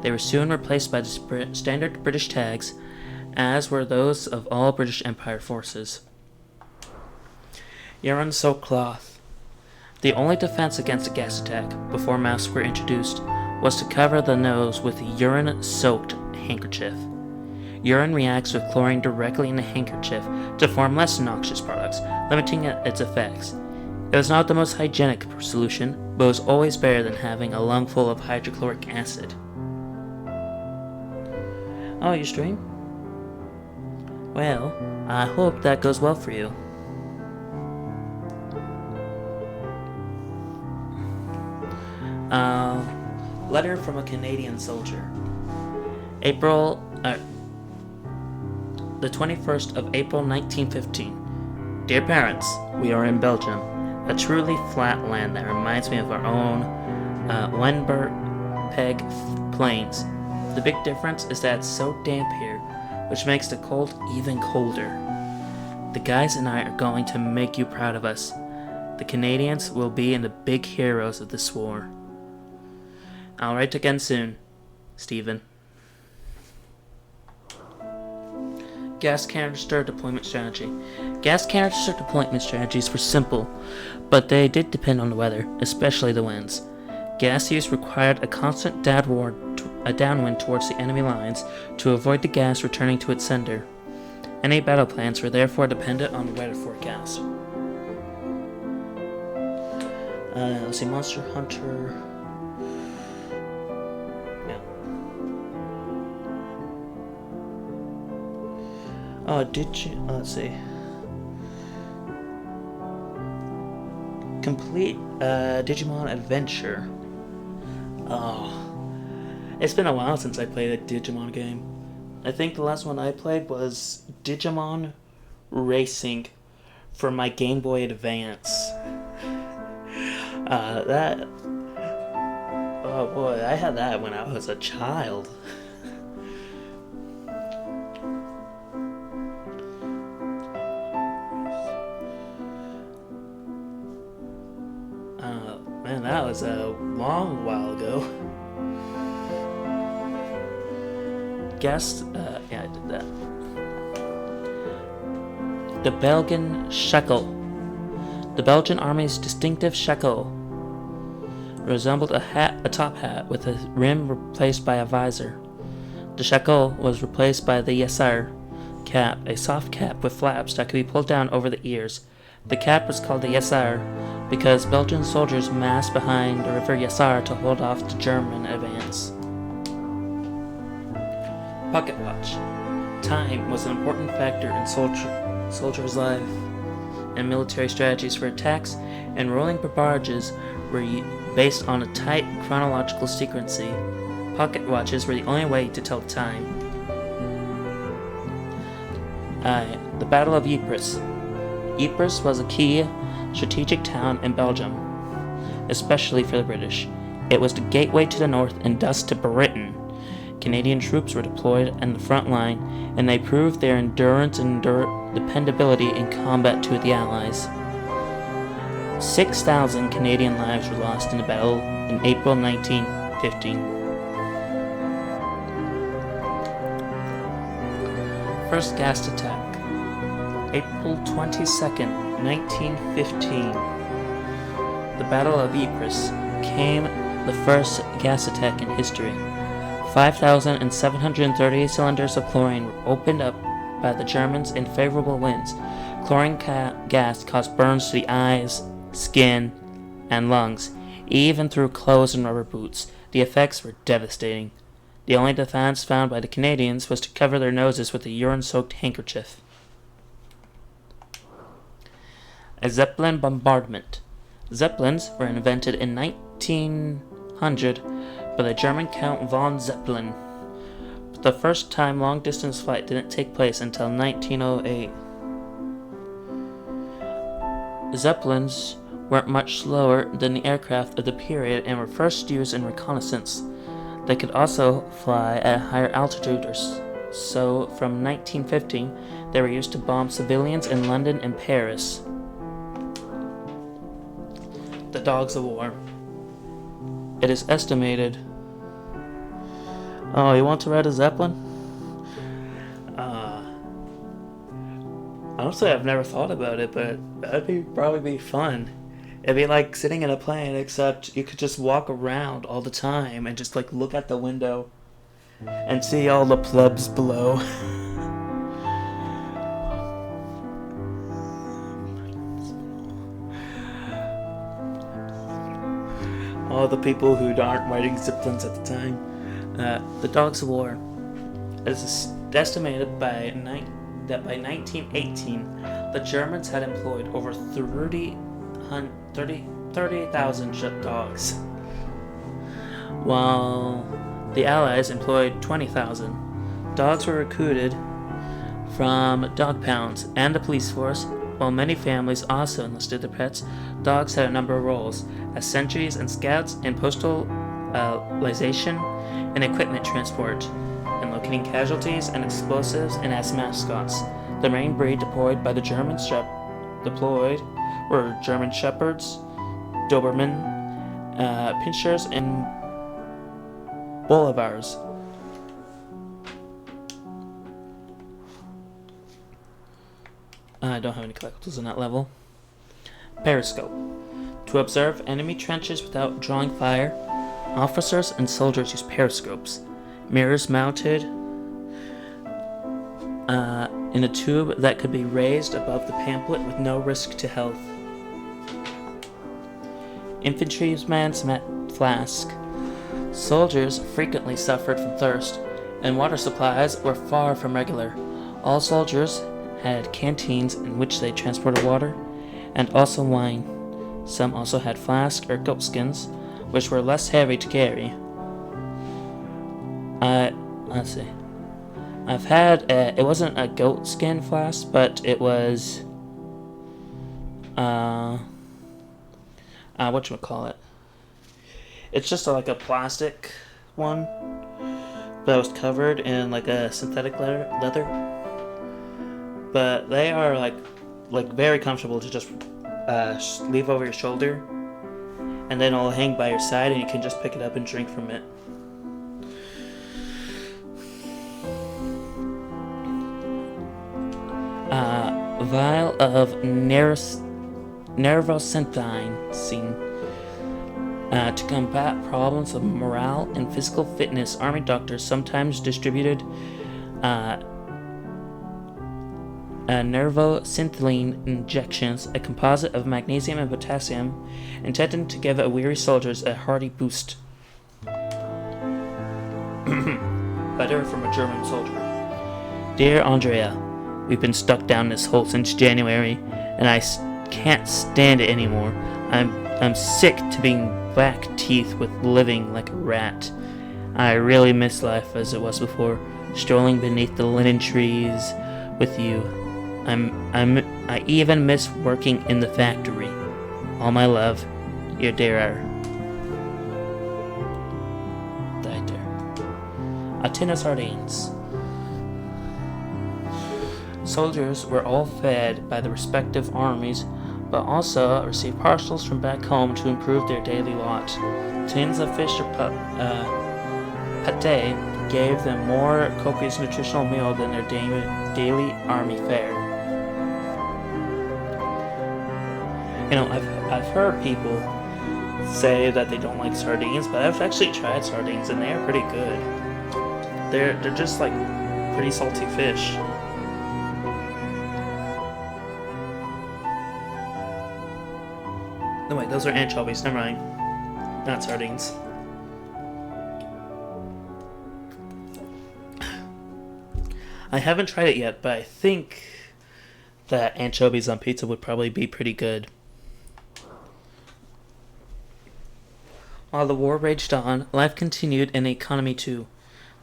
They were soon replaced by the standard British tags, as were those of all British Empire forces. Urine soaked cloth. The only defense against a gas attack, before masks were introduced, was to cover the nose with a urine-soaked handkerchief. Urine reacts with chlorine directly in the handkerchief to form less noxious products, limiting its effects. It was not the most hygienic solution, but was always better than having a lung full of hydrochloric acid. Oh, you stream? Well, I hope that goes well for you. Letter from a Canadian soldier. The 21st of April 1915. Dear parents, we are in Belgium, a truly flat land that reminds me of our own Winnipeg plains. The big difference is that it's so damp here, which makes the cold even colder. The guys and I are going to make you proud of us. The Canadians will be the big heroes of this war. I'll write again soon, Stephen. Gas canister deployment strategy. Gas canister deployment strategies were simple, but they did depend on the weather, especially the winds. Gas use required a constant downwind towards the enemy lines to avoid the gas returning to its sender. Any battle plans were therefore dependent on the weather forecast. Let's see, Monster Hunter. Oh, let's see. Complete Digimon Adventure. Oh, it's been a while since I played a Digimon game. I think the last one I played was Digimon Racing for my Game Boy Advance. Oh boy, I had that when I was a child. Man, that was a long while ago. Yeah, I did that. The Belgian shekel. The Belgian army's distinctive shekel resembled a top hat with a rim replaced by a visor. The shekel was replaced by the yasar cap, a soft cap with flaps that could be pulled down over the ears. The cap was called the yasar because Belgian soldiers massed behind the river Yasar to hold off the German advance. Pocket watch. Time was an important factor in soldiers' life, and military strategies for attacks and rolling barrages were based on a tight chronological sequencing. Pocket watches were the only way to tell time. The Battle of Ypres. Ypres was a key strategic town in Belgium, especially for the British. It was the gateway to the north and thus to Britain. Canadian troops were deployed in the front line, and they proved their endurance and dependability in combat to the Allies. 6,000 Canadian lives were lost in the battle in April 1915. First gas attack. April 22nd, 1915. The Battle of Ypres became the first gas attack in history. 5,730 cylinders of chlorine were opened up by the Germans in favorable winds. Chlorine gas caused burns to the eyes, skin, and lungs, even through clothes and rubber boots. The effects were devastating. The only defense found by the Canadians was to cover their noses with a urine-soaked handkerchief. A Zeppelin bombardment. Zeppelins were invented in 1900 by the German Count von Zeppelin, but the first time long-distance flight didn't take place until 1908. Zeppelins weren't much slower than the aircraft of the period and were first used in reconnaissance. They could also fly at a higher altitude, so from 1915 they were used to bomb civilians in London and Paris. The Dogs of War. It is estimated. Oh, you want to ride a Zeppelin? Honestly, I've never thought about it, but that'd probably be fun. It'd be like sitting in a plane, except you could just walk around all the time and just like look out the window and see all the plebs below. All the people who aren't riding Zeppelins at the time. The Dogs of War. It is estimated that by 1918, the Germans had employed over 30,000 dogs, while the Allies employed 20,000. Dogs were recruited from dog pounds and the police force, while many families also enlisted their pets. Dogs had a number of roles, as sentries and scouts in postalization and equipment transport, in locating casualties and explosives, and as mascots. The main breed deployed by the Germans were German Shepherds, Doberman, Pinschers, and Bolivars. I don't have any collectibles in that level. Periscope. To observe enemy trenches without drawing fire, officers and soldiers use periscopes, mirrors mounted in a tube that could be raised above the pamphlet with no risk to health. Infantryman's flask. Soldiers frequently suffered from thirst, and water supplies were far from regular. All soldiers had canteens in which they transported water, and also wine. Some also had flasks or goatskins, which were less heavy to carry. Let's see. I've had it wasn't a goatskin flask, but it was whatchamacallit. It's just like a plastic one, but it was covered in like a synthetic leather. But they are like very comfortable to just leave over your shoulder, and then it'll hang by your side, and you can just pick it up and drink from it. Vial of nervosentine. To combat problems of morale and physical fitness, Army doctors sometimes distributed nervosynthylene injections, a composite of magnesium and potassium, intended to give weary soldiers a hearty boost. Letter from a German soldier. Dear Andrea, we've been stuck down this hole since January, and I can't stand it anymore. I'm sick to being black teeth with living like a rat. I really miss life as it was before, strolling beneath the linen trees with you. I even miss working in the factory. All my love, your dear. A tin of sardines. Soldiers were all fed by the respective armies, but also received parcels from back home to improve their daily lot. Tins of fish or pate gave them more copious nutritional meal than their daily army fare. You know, I've heard people say that they don't like sardines, but I've actually tried sardines and they are pretty good. They're just like pretty salty fish. No wait, those are anchovies, never mind. Not sardines. I haven't tried it yet, but I think that anchovies on pizza would probably be pretty good. While the war raged on, life continued and the economy too.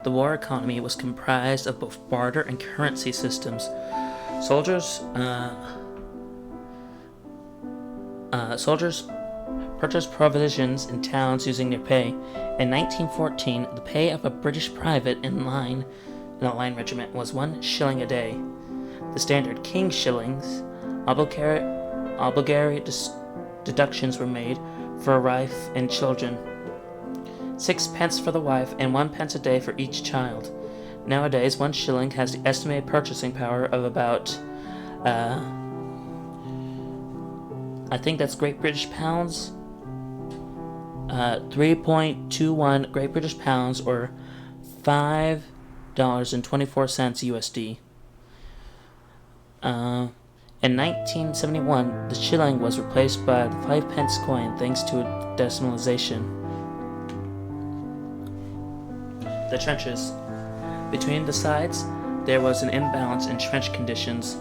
The war economy was comprised of both barter and currency systems. Soldiers purchased provisions in towns using their pay. In 1914, the pay of a British private in a line regiment was 1 shilling a day. The standard King shillings, obligatory deductions were made for a wife and children. 6 pence for the wife and 1 pence a day for each child. Nowadays, 1 shilling has the estimated purchasing power of about, I think that's Great British pounds, 3.21 Great British pounds, or $5.24 USD. In 1971, the shilling was replaced by the 5 pence coin thanks to decimalization. The trenches. Between the sides, there was an imbalance in trench conditions.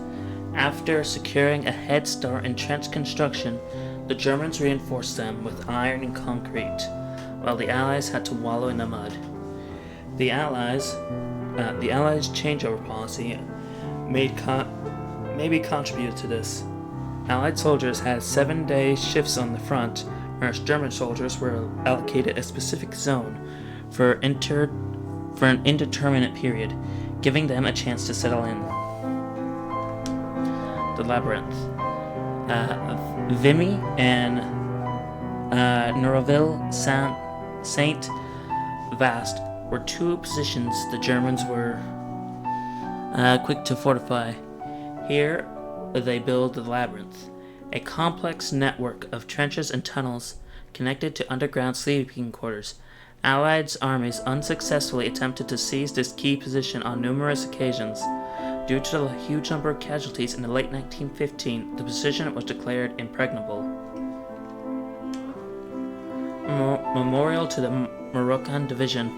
After securing a head start in trench construction, the Germans reinforced them with iron and concrete, while the Allies had to wallow in the mud. The Allies' changeover policy maybe contributed to this. Allied soldiers had 7-day shifts on the front, whereas German soldiers were allocated a specific zone for an indeterminate period, giving them a chance to settle in. The Labyrinth. Vimy and Neuville-Saint Vaast were 2 positions the Germans were quick to fortify. Here they built the Labyrinth, a complex network of trenches and tunnels connected to underground sleeping quarters. Allied armies unsuccessfully attempted to seize this key position on numerous occasions. Due to the huge number of casualties in the late 1915, the position was declared impregnable. Memorial to the Moroccan Division.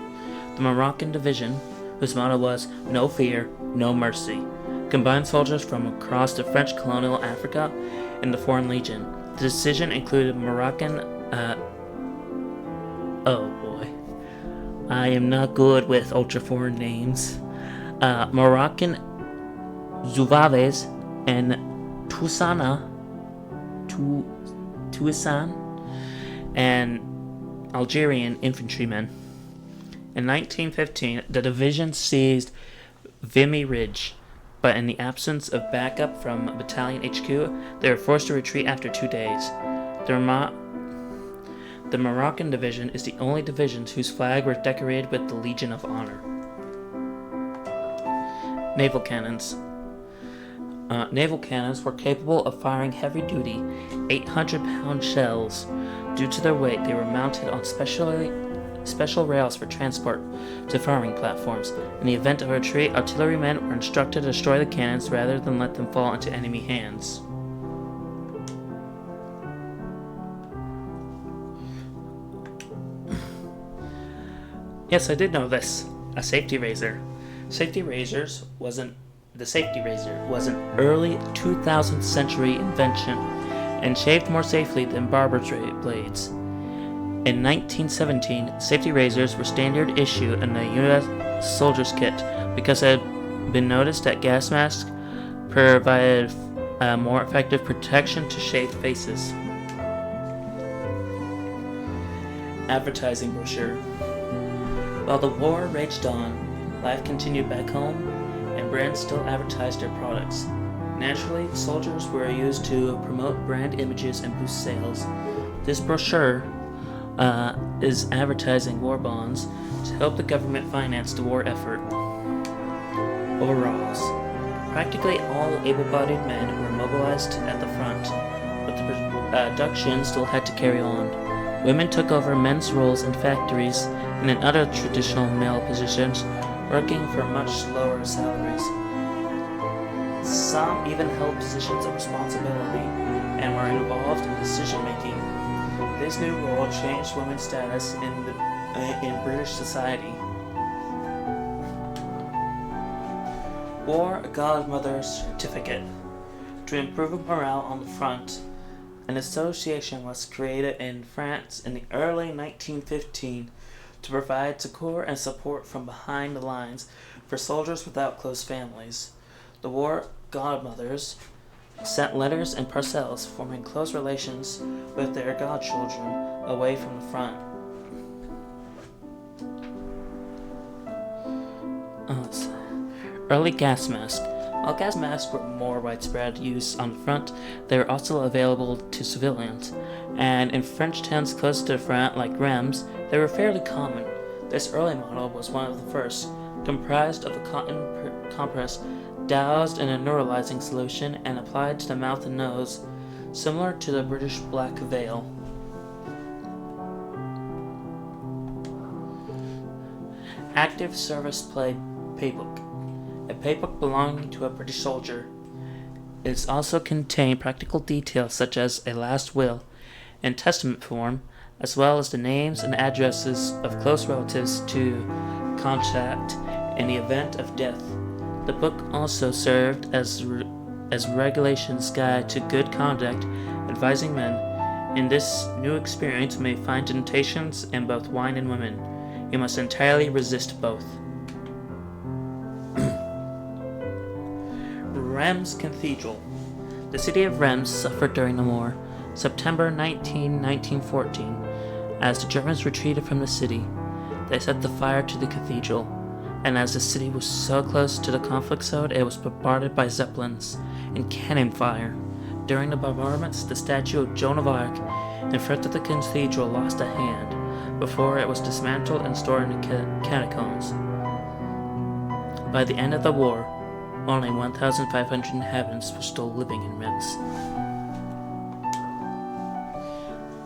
The Moroccan Division, whose motto was "No Fear, No Mercy," combined soldiers from across the French colonial Africa and the Foreign Legion. The decision included Moroccan oh boy, I am not good with ultra-foreign names. Moroccan Zouaves and Toussaint and Algerian infantrymen. In 1915, the division seized Vimy Ridge, but in the absence of backup from Battalion HQ, they were forced to retreat after 2 days. The Moroccan Division is the only division whose flag was decorated with the Legion of Honor. Naval cannons. Naval cannons were capable of firing heavy-duty 800-pound shells Due to their weight, they were mounted on special rails for transport to farming platforms. In the event of a retreat, artillerymen were instructed to destroy the cannons rather than let them fall into enemy hands. Yes, I did know this. A safety razor. The safety razor was an early 2000th century invention and shaved more safely than barber blades. In 1917, safety razors were standard issue in the U.S. soldier's kit because it had been noticed that gas masks provided more effective protection to shaved faces. Advertising brochure. While the war raged on, life continued back home, and brands still advertised their products. Naturally, soldiers were used to promote brand images and boost sales. This brochure is advertising war bonds to help the government finance the war effort. Overalls. Practically all able-bodied men were mobilized at the front, but the production still had to carry on. Women took over men's roles in factories and in other traditional male positions, working for much lower salaries. Some even held positions of responsibility and were involved in decision-making. This new role changed women's status in British society. War Godmother Certificate. To improve morale on the front, an association was created in France in the early 1915 to provide succor and support from behind the lines for soldiers without close families. The war godmothers sent letters and parcels forming close relations with their godchildren away from the front. Early gas masks. While gas masks were more widespread use on the front, they were also available to civilians, and in French towns close to the front, like Reims, they were fairly common. This early model was one of the first, comprised of a cotton compress doused in a neuralizing solution and applied to the mouth and nose, similar to the British black veil. Active Service Play Paybook. A paybook belonging to a British soldier. It also contained practical details such as a last will and testament form, as well as the names and addresses of close relatives to contact in the event of death. The book also served as regulations guide to good conduct, advising men in this new experience may find temptations in both wine and women. You must entirely resist both. Reims Cathedral. The city of Reims suffered during the war. September 1914, as the Germans retreated from the city, they set the fire to the cathedral, and as the city was so close to the conflict zone, it was bombarded by zeppelins and cannon fire. During the bombardments, the statue of Joan of Arc in front of the cathedral lost a hand before it was dismantled and stored in the catacombs. By the end of the war, only 1,500 inhabitants were still living in Reims.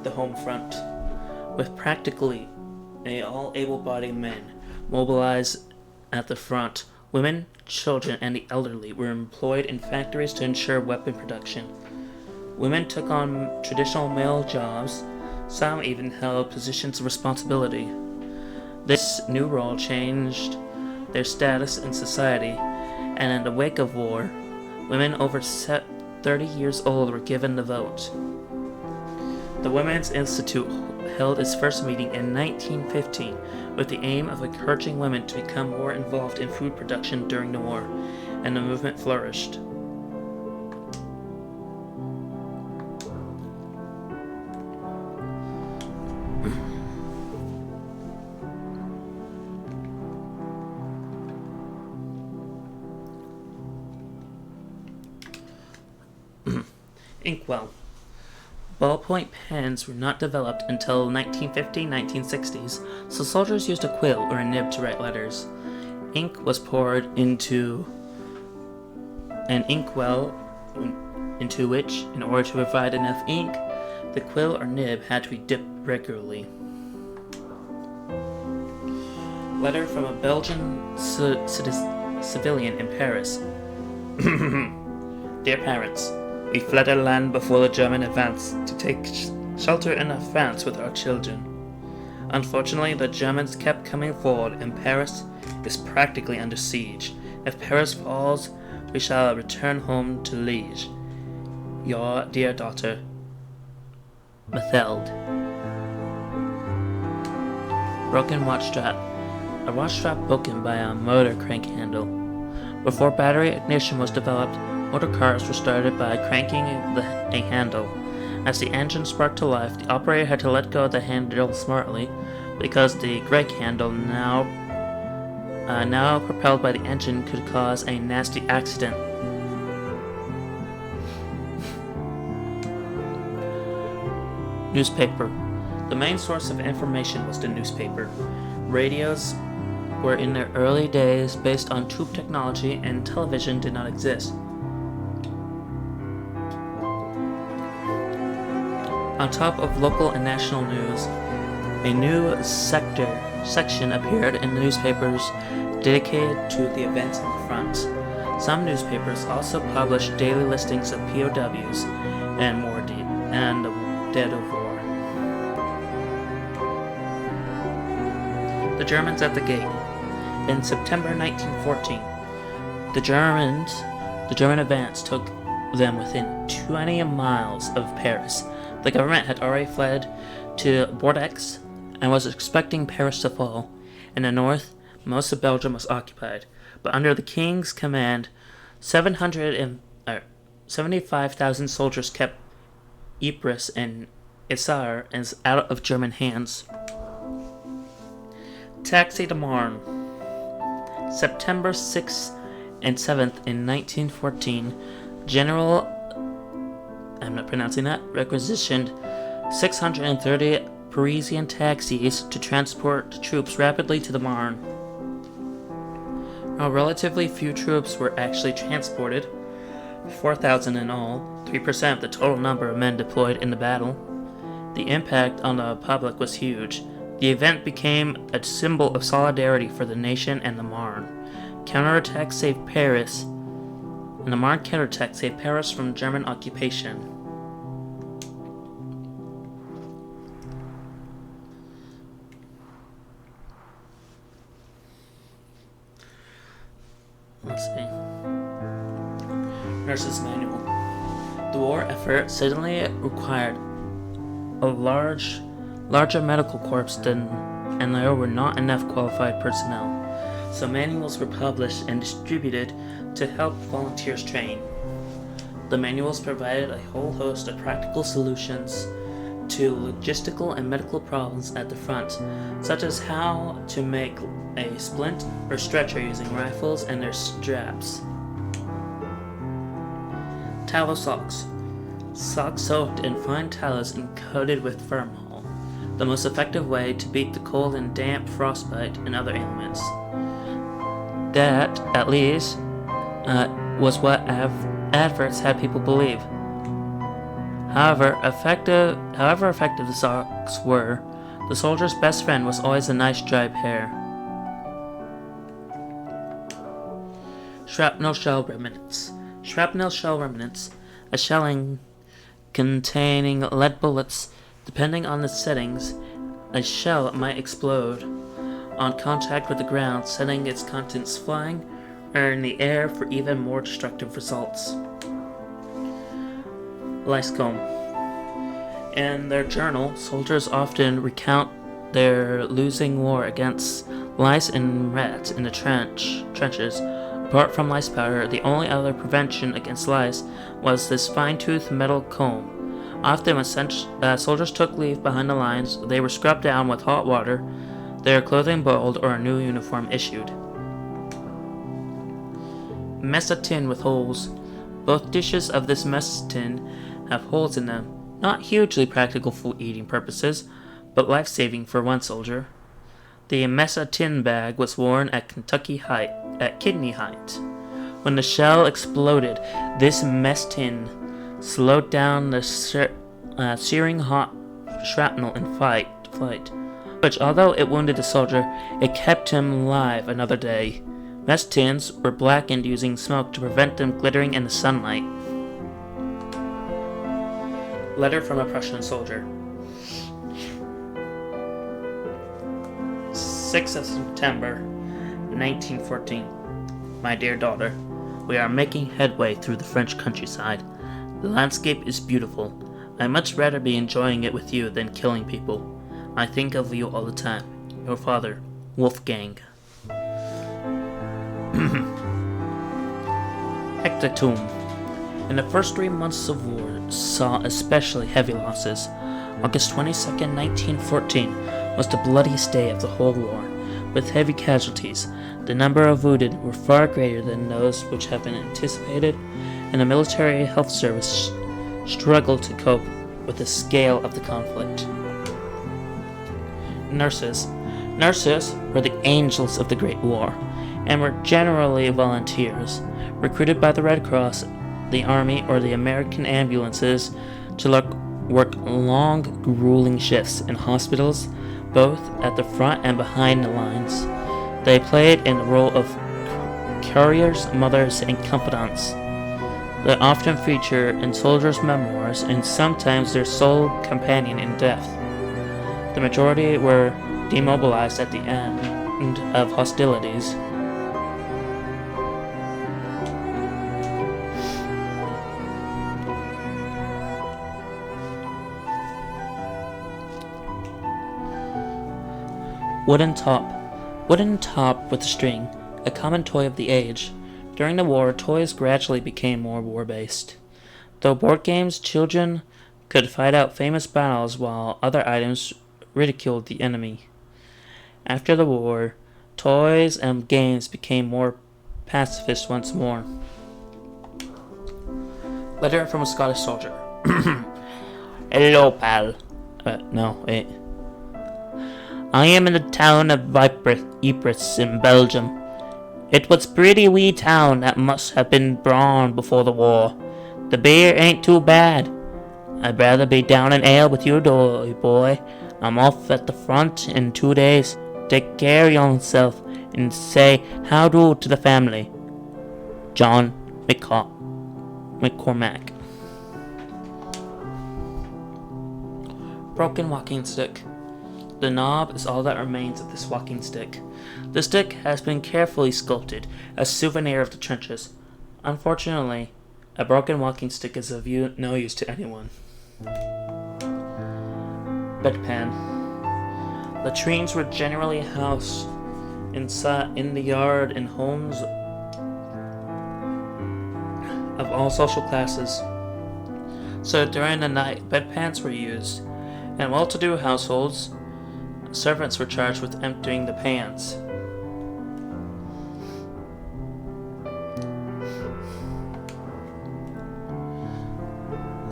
The home front. With practically all able-bodied men mobilized at the front, women, children, and the elderly were employed in factories to ensure weapon production. Women took on traditional male jobs. Some even held positions of responsibility. This new role changed their status in society, and in the wake of war, women over 30 years old were given the vote. The Women's Institute held its first meeting in 1915 with the aim of encouraging women to become more involved in food production during the war, and the movement flourished. Inkwell. Ballpoint pens were not developed until 1950-1960s, so soldiers used a quill or a nib to write letters. Ink was poured into an inkwell into which, in order to provide enough ink The quill or nib had to be dipped regularly. Letter from a Belgian civilian in Paris. Dear parents, we fled our land before the German advance to take shelter in France with our children. Unfortunately, the Germans kept coming forward, and Paris is practically under siege. If Paris falls, we shall return home to Liege. Your dear daughter, Mathilde. Broken watch strap. A watch strap broken by a motor crank handle. Before battery ignition was developed, motor cars were started by cranking a handle. As the engine sparked to life, the operator had to let go of the handle smartly, because the brake handle, now propelled by the engine, could cause a nasty accident. Newspaper. The main source of information was the newspaper. Radios were in their early days based on tube technology, and television did not exist. On top of local and national news, a new section appeared in the newspapers dedicated to the events on the front. Some newspapers also published daily listings of POWs and the dead of war. The Germans at the gate. In September 1914, the German advance took them within 20 miles of Paris. The government had already fled to Bordeaux and was expecting Paris to fall. In the north, most of Belgium was occupied, but under the king's command, 75,000 soldiers kept Ypres and Isère out of German hands. Taxi to Marne. September 6th and 7th in 1914, General, I'm not pronouncing that, requisitioned 630 Parisian taxis to transport the troops rapidly to the Marne. While relatively few troops were actually transported, 4,000 in all, 3% of the total number of men deployed in the battle, the impact on the public was huge. The event became a symbol of solidarity for the nation and the Marne. Counterattack saved Paris, and the Marne counterattack saved Paris from German occupation. Let's see. Nurse's Manual. The war effort suddenly required a larger medical corps and there were not enough qualified personnel, so manuals were published and distributed to help volunteers train. The manuals provided a whole host of practical solutions to logistical and medical problems at the front, such as how to make a splint or stretcher using rifles and their straps. Tallow socks. Socks soaked in fine tallows and coated with formol, the most effective way to beat the cold and damp, frostbite, and other ailments. That, at least, was what adverts had people believe. However effective the socks were, the soldier's best friend was always a nice dry pair. Shrapnel shell remnants. Shrapnel shell remnants, a shelling containing lead bullets. Depending on the settings, a shell might explode on contact with the ground, sending its contents flying or in the air for even more destructive results. Lyscombe. In their journal, soldiers often recount their losing war against lice and rats in the trenches. Apart from lice powder, the only other prevention against lice was this fine-toothed metal comb. Often when soldiers took leave behind the lines, they were scrubbed down with hot water, their clothing boiled, or a new uniform issued. Mess of tin with holes. Both dishes of this mess tin have holes in them. Not hugely practical for eating purposes, but life-saving for one soldier. The mesa tin bag was worn at kidney height. When the shell exploded, this mess tin slowed down the searing hot shrapnel in flight, which, although it wounded the soldier, it kept him alive another day. Mess tins were blackened using smoke to prevent them glittering in the sunlight. Letter from a Prussian soldier. 6th of September, 1914. My dear daughter, we are making headway through the French countryside. The landscape is beautiful. I'd much rather be enjoying it with you than killing people. I think of you all the time. Your father, Wolfgang. Hectatomb. In the first 3 months of war saw especially heavy losses. August 22nd, 1914 was the bloodiest day of the whole war, with heavy casualties. The number of wounded were far greater than those which had been anticipated, and the military health service struggled to cope with the scale of the conflict. Nurses. Nurses were the angels of the Great War, and were generally volunteers, recruited by the Red Cross, the Army, or the American ambulances to work long, grueling shifts in hospitals, both at the front and behind the lines. They played in the role of couriers, mothers, and confidants. They often feature in soldiers' memoirs and sometimes their sole companion in death. The majority were demobilized at the end of hostilities. Wooden top with a string, a common toy of the age. During the war, toys gradually became more war-based. Though board games, children could fight out famous battles while other items ridiculed the enemy. After the war, toys and games became more pacifist once more. Letter from a Scottish soldier. Hello, pal. No, wait. I am in the town of Ypres in Belgium. It was a pretty wee town that must have been brawn before the war. The beer ain't too bad. I'd rather be down in ale with you, boy. I'm off at the front in 2 days. Take care of yourself and say how-do to the family. John McCormack. Broken walking stick. The knob is all that remains of this walking stick. The stick has been carefully sculpted, a souvenir of the trenches. Unfortunately, a broken walking stick is of no use to anyone. Bedpan. Latrines were generally housed in the yard in homes of all social classes. So during the night, bedpans were used. In well-to-do households, servants were charged with emptying the pans.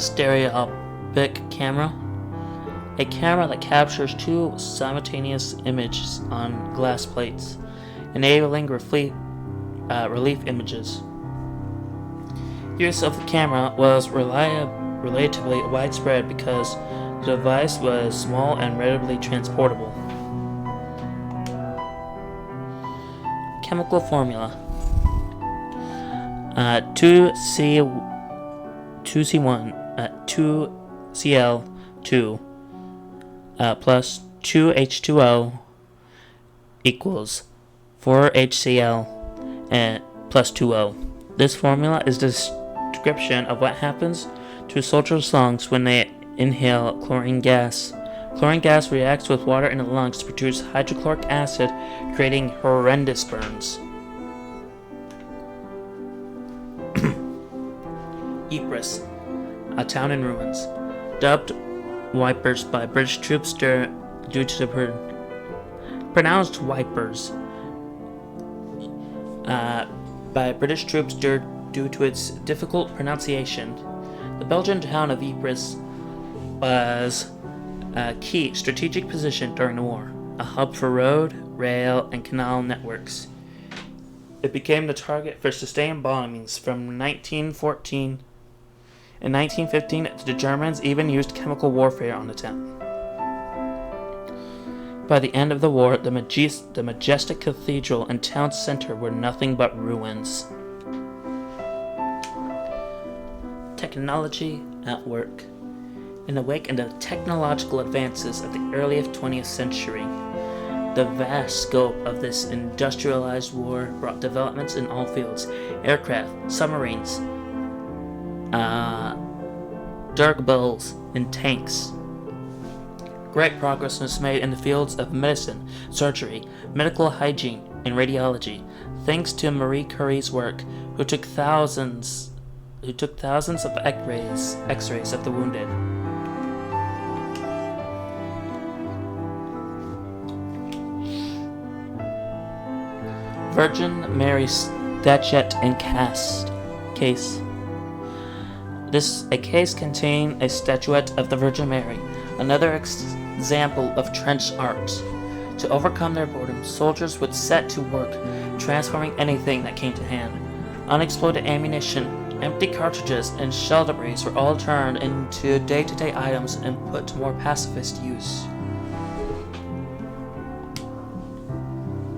Stereoscopic camera. A camera that captures two simultaneous images on glass plates, enabling relief images. Use of the camera was relatively widespread because the device was small and readily transportable. Chemical formula. 2Cl2 plus 2H2O equals 4HCl and plus 2O. This formula is the description of what happens to soldiers' lungs when they inhale chlorine gas. Chlorine gas reacts with water in the lungs to produce hydrochloric acid, creating horrendous burns. Ypres, a town in ruins, dubbed Wipers by British troops due to the pronounced Wipers by British troops due to its difficult pronunciation. The Belgian town of Ypres was a key strategic position during the war, a hub for road, rail, and canal networks. It became the target for sustained bombings from 1914 In 1915, the Germans even used chemical warfare on the town. By the end of the war, the majestic cathedral and town center were nothing but ruins. Technology at work. In the wake of the technological advances of the early 20th century, the vast scope of this industrialized war brought developments in all fields: aircraft, submarines, dirigibles, and tanks. Great progress was made in the fields of medicine, surgery, medical hygiene, and radiology, thanks to Marie Curie's work, who took thousands of X-rays of the wounded. Virgin Mary statuette and case. A case contained a statuette of the Virgin Mary, another example of trench art. To overcome their boredom, soldiers would set to work transforming anything that came to hand. Unexploded ammunition, empty cartridges, and shell debris were all turned into day-to-day items and put to more pacifist use.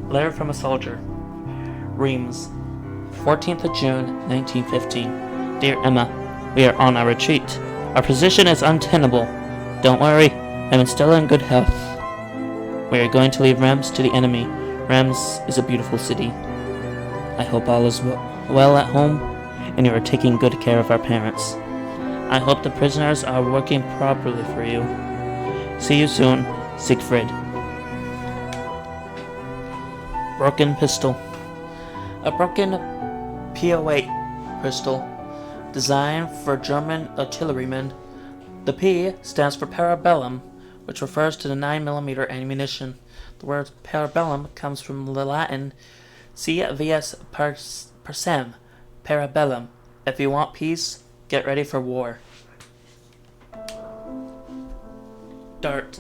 Letter from a soldier. Reims, 14th of June, 1915. Dear Emma, we are on our retreat. Our position is untenable. Don't worry, I'm still in good health. We are going to leave Reims to the enemy. Reims is a beautiful city. I hope all is well at home, and you are taking good care of our parents. I hope the prisoners are working properly for you. See you soon, Siegfried. Broken pistol. A broken P08 pistol, designed for German artillerymen. The P stands for parabellum, which refers to the 9mm ammunition. The word parabellum comes from the Latin "si vis pacem, parabellum." If you want peace, get ready for war. Dart.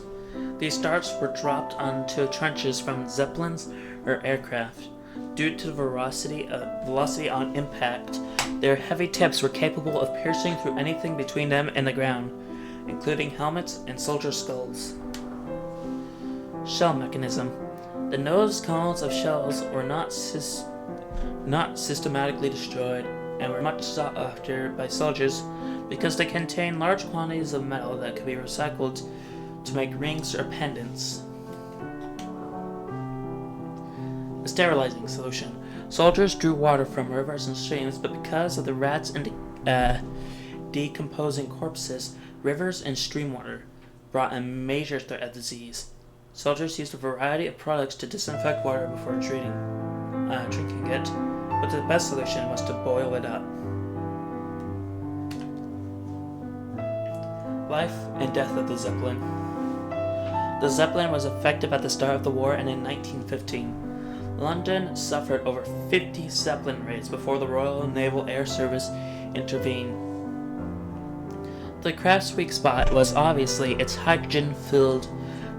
These darts were dropped onto trenches from zeppelins or aircraft. Due to the velocity on impact, their heavy tips were capable of piercing through anything between them and the ground, including helmets and soldiers' skulls. Shell mechanism. The nose cones of shells were not systematically destroyed and were much sought after by soldiers because they contained large quantities of metal that could be recycled to make rings or pendants. A sterilizing solution. Soldiers drew water from rivers and streams, but because of the rats and decomposing corpses, rivers and stream water brought a major threat of disease. Soldiers used a variety of products to disinfect water before drinking it, but the best solution was to boil it up. Life and death of the Zeppelin. The Zeppelin was effective at the start of the war, and in 1915, London suffered over 50 Zeppelin raids before the Royal Naval Air Service intervened. The craft's weak spot was obviously its hydrogen-filled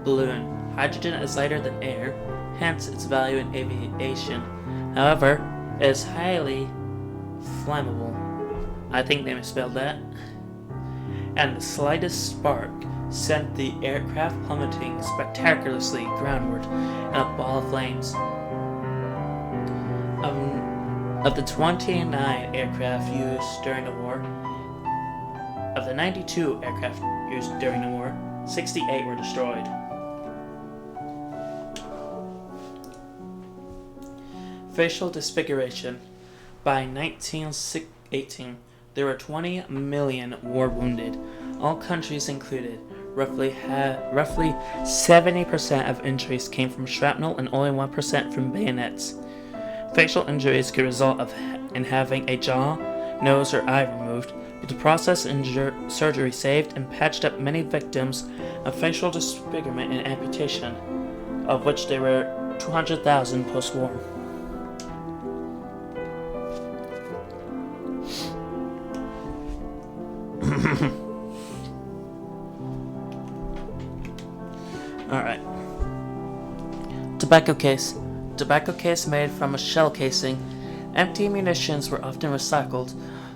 balloon. Hydrogen is lighter than air, hence its value in aviation. However, it is highly flammable. I think they misspelled that. And the slightest spark sent the aircraft plummeting spectacularly groundward in a ball of flames. Of the 29 aircraft used during the war, of the 92 aircraft used during the war, 68 were destroyed. Facial disfiguration. By 1918, there were 20 million war wounded, all countries included. Roughly 70% of injuries came from shrapnel and only 1% from bayonets. Facial injuries could result in having a jaw, nose, or eye removed, but the process and surgery saved and patched up many victims of facial disfigurement and amputation, of which there were 200,000 post-war. Alright. Tobacco case. Tobacco case made from a shell casing. Empty munitions were often recycled.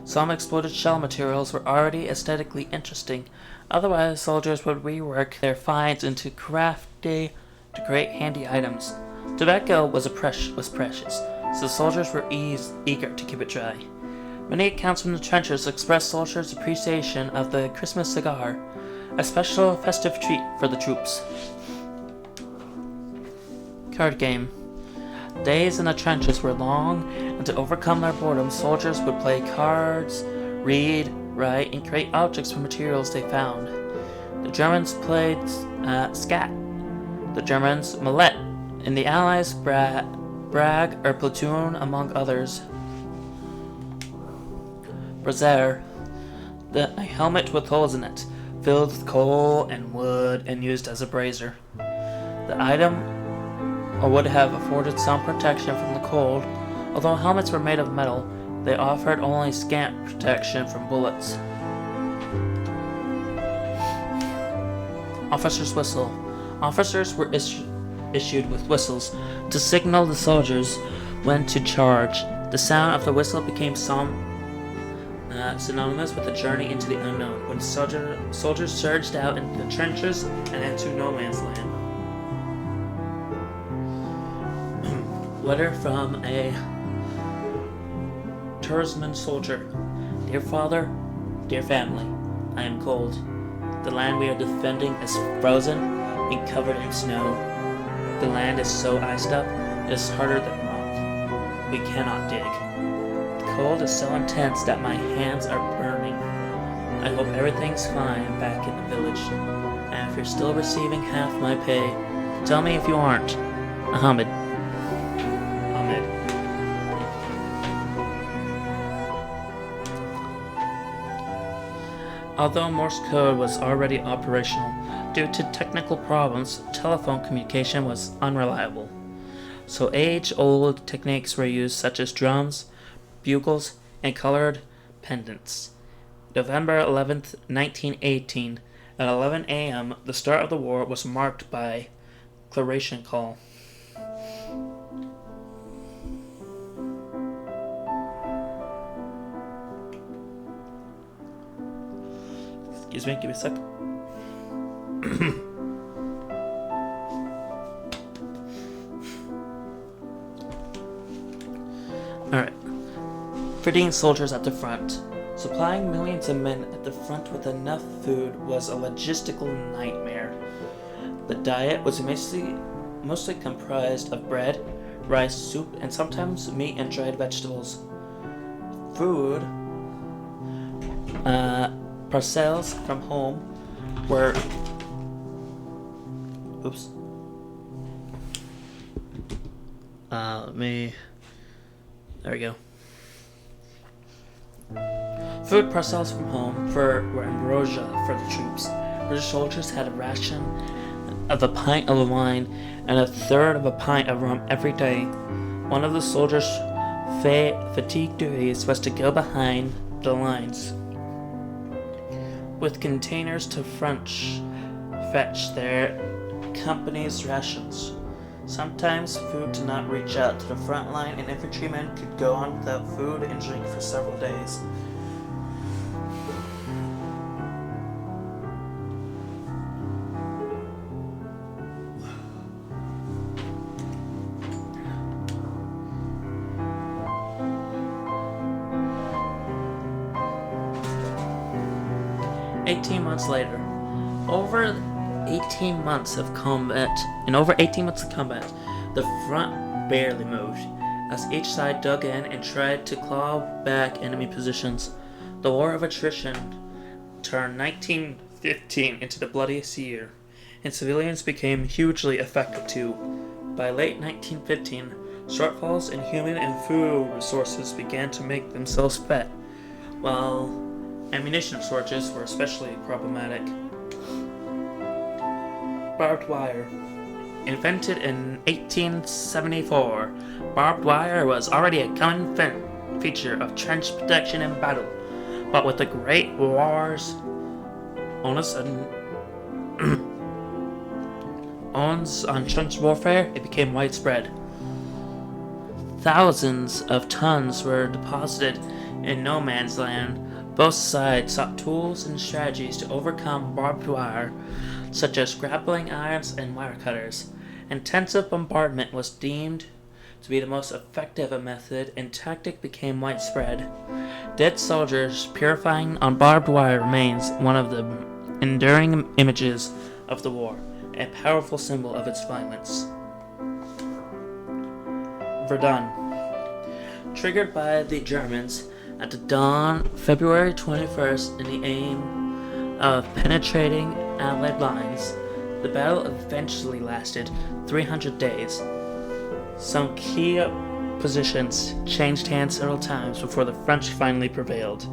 Some exploded shell materials were already aesthetically interesting, otherwise soldiers would rework their finds into crafty to great handy items. Tobacco was precious, so soldiers were eager to keep it dry. Many accounts from the trenches express soldiers' appreciation of the Christmas cigar, a special festive treat for the troops. Card game. Days in the trenches were long, and to overcome their boredom, soldiers would play cards, read, write, and create objects from materials they found. The Germans played skat, the Germans millet, and the Allies brag or platoon, among others. Brazier, a helmet with holes in it, filled with coal and wood and used as a brazier. The item would have afforded some protection from the cold. Although helmets were made of metal, they offered only scant protection from bullets. Officer's whistle. Officers were issued with whistles to signal the soldiers when to charge. The sound of the whistle became synonymous with a journey into the unknown, when soldiers surged out into the trenches and into no man's land. Letter from a Tursman soldier. Dear father, dear family, I am cold. The land we are defending is frozen and covered in snow. The land is so iced up, it is harder than rock. We cannot dig. The cold is so intense that my hands are burning. I hope everything's fine back in the village. And if you're still receiving half my pay, tell me if you aren't. Ahmed. Although Morse code was already operational, due to technical problems, telephone communication was unreliable. So age-old techniques were used, such as drums, bugles, and colored pendants. November 11th, 1918, at 11 a.m., the start of the war was marked by Claration Call. Excuse me, give me a sec. Alright. 15 soldiers at the front. Supplying millions of men at the front with enough food was a logistical nightmare. The diet was mostly comprised of bread, rice, soup, and sometimes meat and dried vegetables. Food, parcels from home were there we go. Food parcels from home were ambrosia for the troops. British soldiers had a ration of a pint of wine and a third of a pint of rum every day. One of the soldiers' fatigue duties was to go behind the lines with containers to fetch their company's rations. Sometimes food did not reach out to the front line, and infantrymen could go on without food and drink for several days. Over 18 months of combat, the front barely moved, as each side dug in and tried to claw back enemy positions. The war of attrition turned 1915 into the bloodiest year, and civilians became hugely affected too. By late 1915, shortfalls in human and food resources began to make themselves felt, while ammunition shortages were especially problematic. Barbed wire. Invented in 1874, barbed wire was already a common feature of trench protection in battle, but with the Great Wars on trench warfare, it became widespread. Thousands of tons were deposited In no man's land, both sides sought tools and strategies to overcome barbed wire, such as grappling irons and wire cutters. Intensive bombardment was deemed to be the most effective method, and tactic became widespread. Dead soldiers purifying on barbed wire remains one of the enduring images of the war, a powerful symbol of its violence. Verdun. Triggered by the Germans at the dawn, February 21st, in the aim of penetrating Allied lines, the battle eventually lasted 300 days. Some key positions changed hands several times before the French finally prevailed.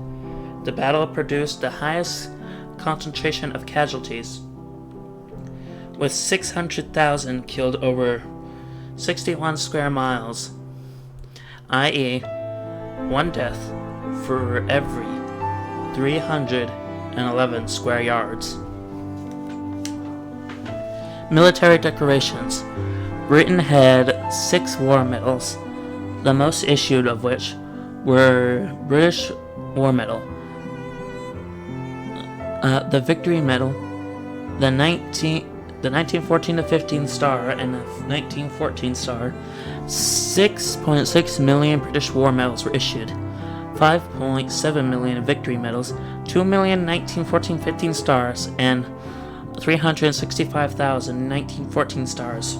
The battle produced the highest concentration of casualties, with 600,000 killed over 61 square miles, i.e., one death for every 311 square yards. Military decorations. Britain had 6 war medals, the most issued of which were British War Medal, the Victory Medal, the 1914-15 Star, and the 1914 Star. 6.6 million British War Medals were issued, 5.7 million Victory Medals, 2 million 1914-15 Stars, and 365,000 1914 Stars.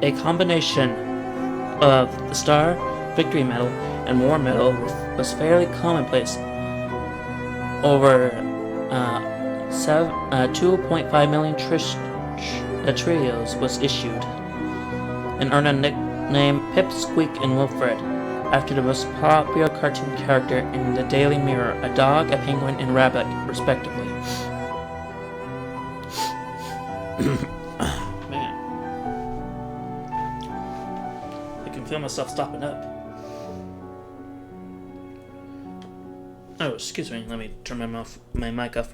A combination of the Star, Victory Medal, and War Medal was fairly commonplace. Over 2.5 million trios was issued, and earned a nickname Pipsqueak and Wilfred, after the most popular cartoon character in the Daily Mirror, a dog, a penguin, and rabbit, respectively. Man. I can feel myself stopping up. Oh, excuse me. Let me turn my mic off.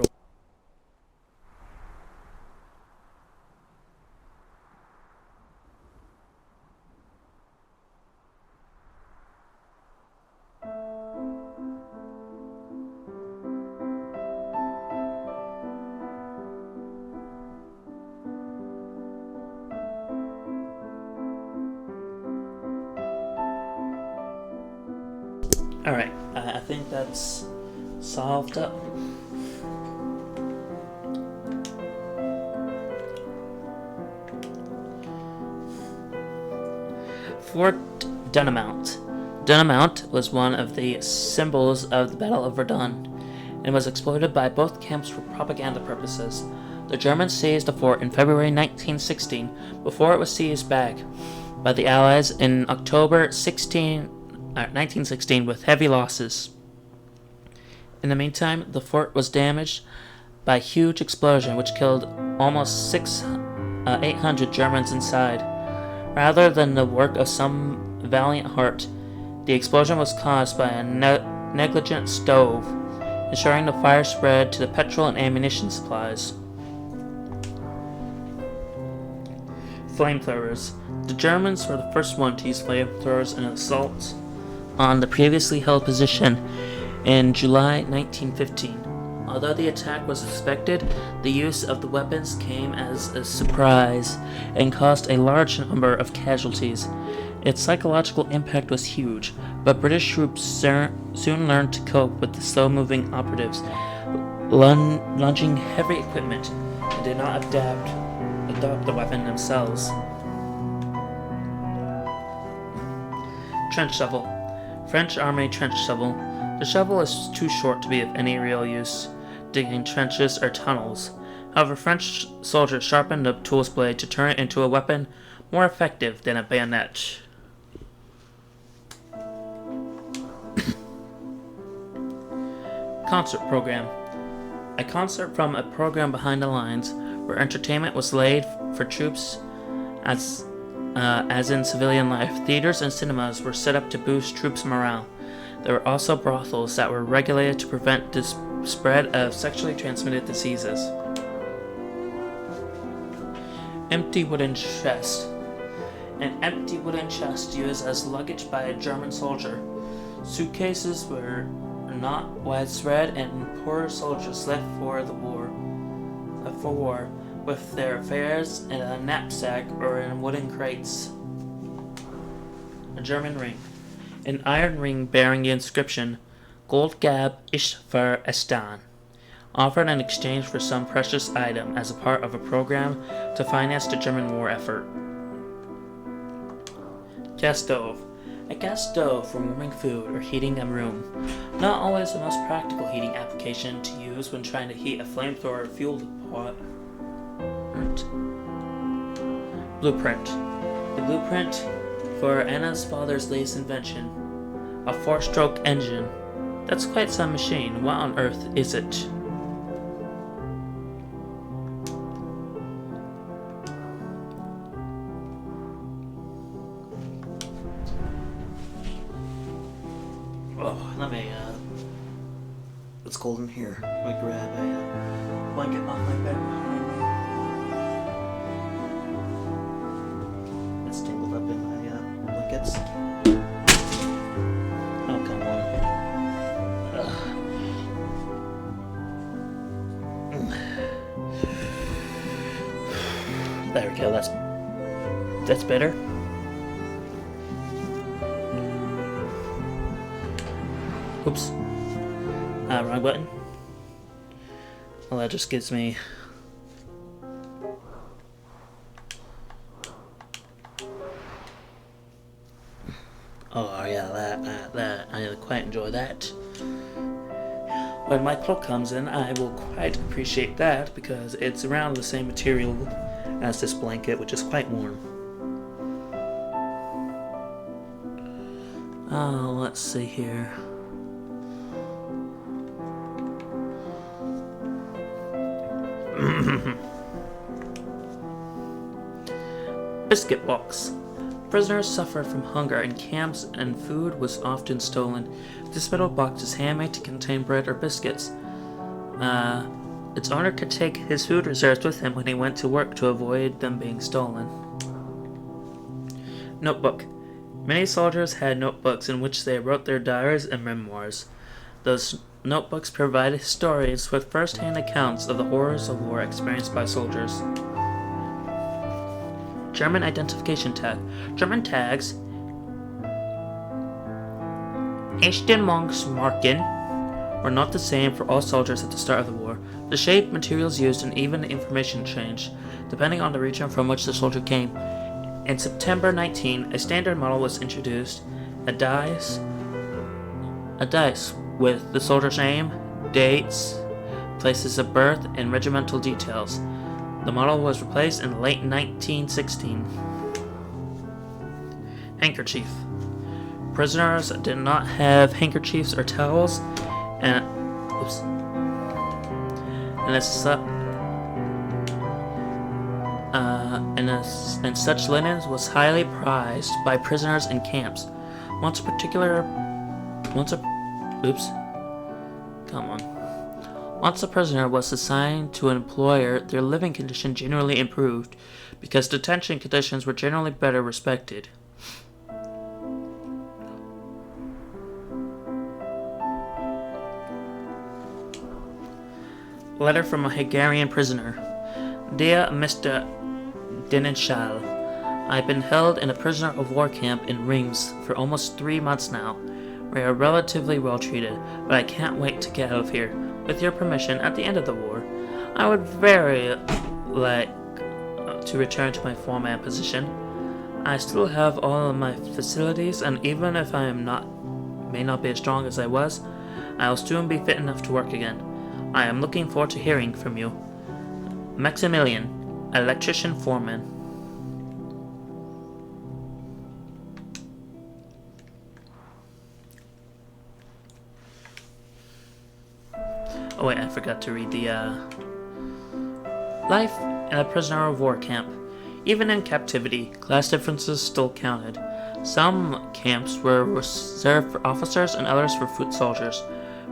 Alright, I think that's solved up. Fort Dunamount. Dunamount was one of the symbols of the Battle of Verdun and was exploited by both camps for propaganda purposes. The Germans seized the fort in February 1916 before it was seized back by the Allies in October 1916 with heavy losses. In the meantime, the fort was damaged by a huge explosion which killed almost 800 Germans inside. Rather than the work of some valiant heart, the explosion was caused by a negligent stove, ensuring the fire spread to the petrol and ammunition supplies. Flamethrowers. The Germans were the first one to use flamethrowers in an assault on the previously held position in July 1915. Although the attack was expected, the use of the weapons came as a surprise and caused a large number of casualties. Its psychological impact was huge, but British troops soon learned to cope with the slow-moving operatives, lunging heavy equipment, and did not adopt the weapon themselves. Trench shovel. French Army trench shovel. The shovel is too short to be of any real use, digging trenches or tunnels. However, French soldiers sharpened the tool's blade to turn it into a weapon more effective than a bayonet. Concert program. A concert from a program behind the lines, where entertainment was laid for troops as in civilian life. Theaters and cinemas were set up to boost troops' morale. There were also brothels that were regulated to prevent the spread of sexually transmitted diseases. Empty wooden chest. An empty wooden chest used as luggage by a German soldier. Suitcases were not widespread, and poorer soldiers left for war with their affairs in a knapsack or in wooden crates. A German ring. An iron ring bearing the inscription Gold Gab Ish für Estan, offered in exchange for some precious item as a part of a program to finance the German war effort. Gas stove. A gas stove for warming food or heating a room. Not always the most practical heating application to use when trying to heat a flamethrower or fuel pot. Blueprint. The blueprint for Anna's father's latest invention. A 4-stroke engine. That's quite some machine. What on earth is it? Oh, let me, it's cold in here. Let me grab a blanket off my bed behind me. It's tangled up in my blankets. Oh, come on. There we go, that's better. Oops. Wrong button. Well, that just gives me... Oh, yeah, that. I quite enjoy that. When my cloak comes in, I will quite appreciate that, because it's around the same material as this blanket, which is quite warm. Oh, let's see here. Biscuit box. Prisoners suffered from hunger in camps and food was often stolen. This metal box is handmade to contain bread or biscuits. Its owner could take his food reserves with him when he went to work to avoid them being stolen. Notebook. Many soldiers had notebooks in which they wrote their diaries and memoirs. Those notebooks provide historians with first-hand accounts of the horrors of war experienced by soldiers. German identification tag. German tags Marken were not the same for all soldiers at the start of the war. The shape, materials used, and even the information changed, depending on the region from which the soldier came. In September 19, a standard model was introduced, a dice with the soldier's name, dates, places of birth, and regimental details. The model was replaced in late 1916. Handkerchief. Prisoners did not have handkerchiefs or towels, and such linens was highly prized by prisoners in camps. Once a prisoner was assigned to an employer, their living condition generally improved, because detention conditions were generally better respected. Letter from a Hungarian prisoner. Dear Mr. Denenschall, I've been held in a prisoner of war camp in Reims for almost 3 months now. We are relatively well treated, but I can't wait to get out of here. With your permission, at the end of the war, I would very like to return to my former position. I still have all of my facilities, and even if I may not be as strong as I was, I will soon be fit enough to work again. I am looking forward to hearing from you. Maximilian, electrician foreman. Oh wait, I forgot to read the life in a prisoner of war camp. Even in captivity, class differences still counted. Some camps were reserved for officers and others for foot soldiers.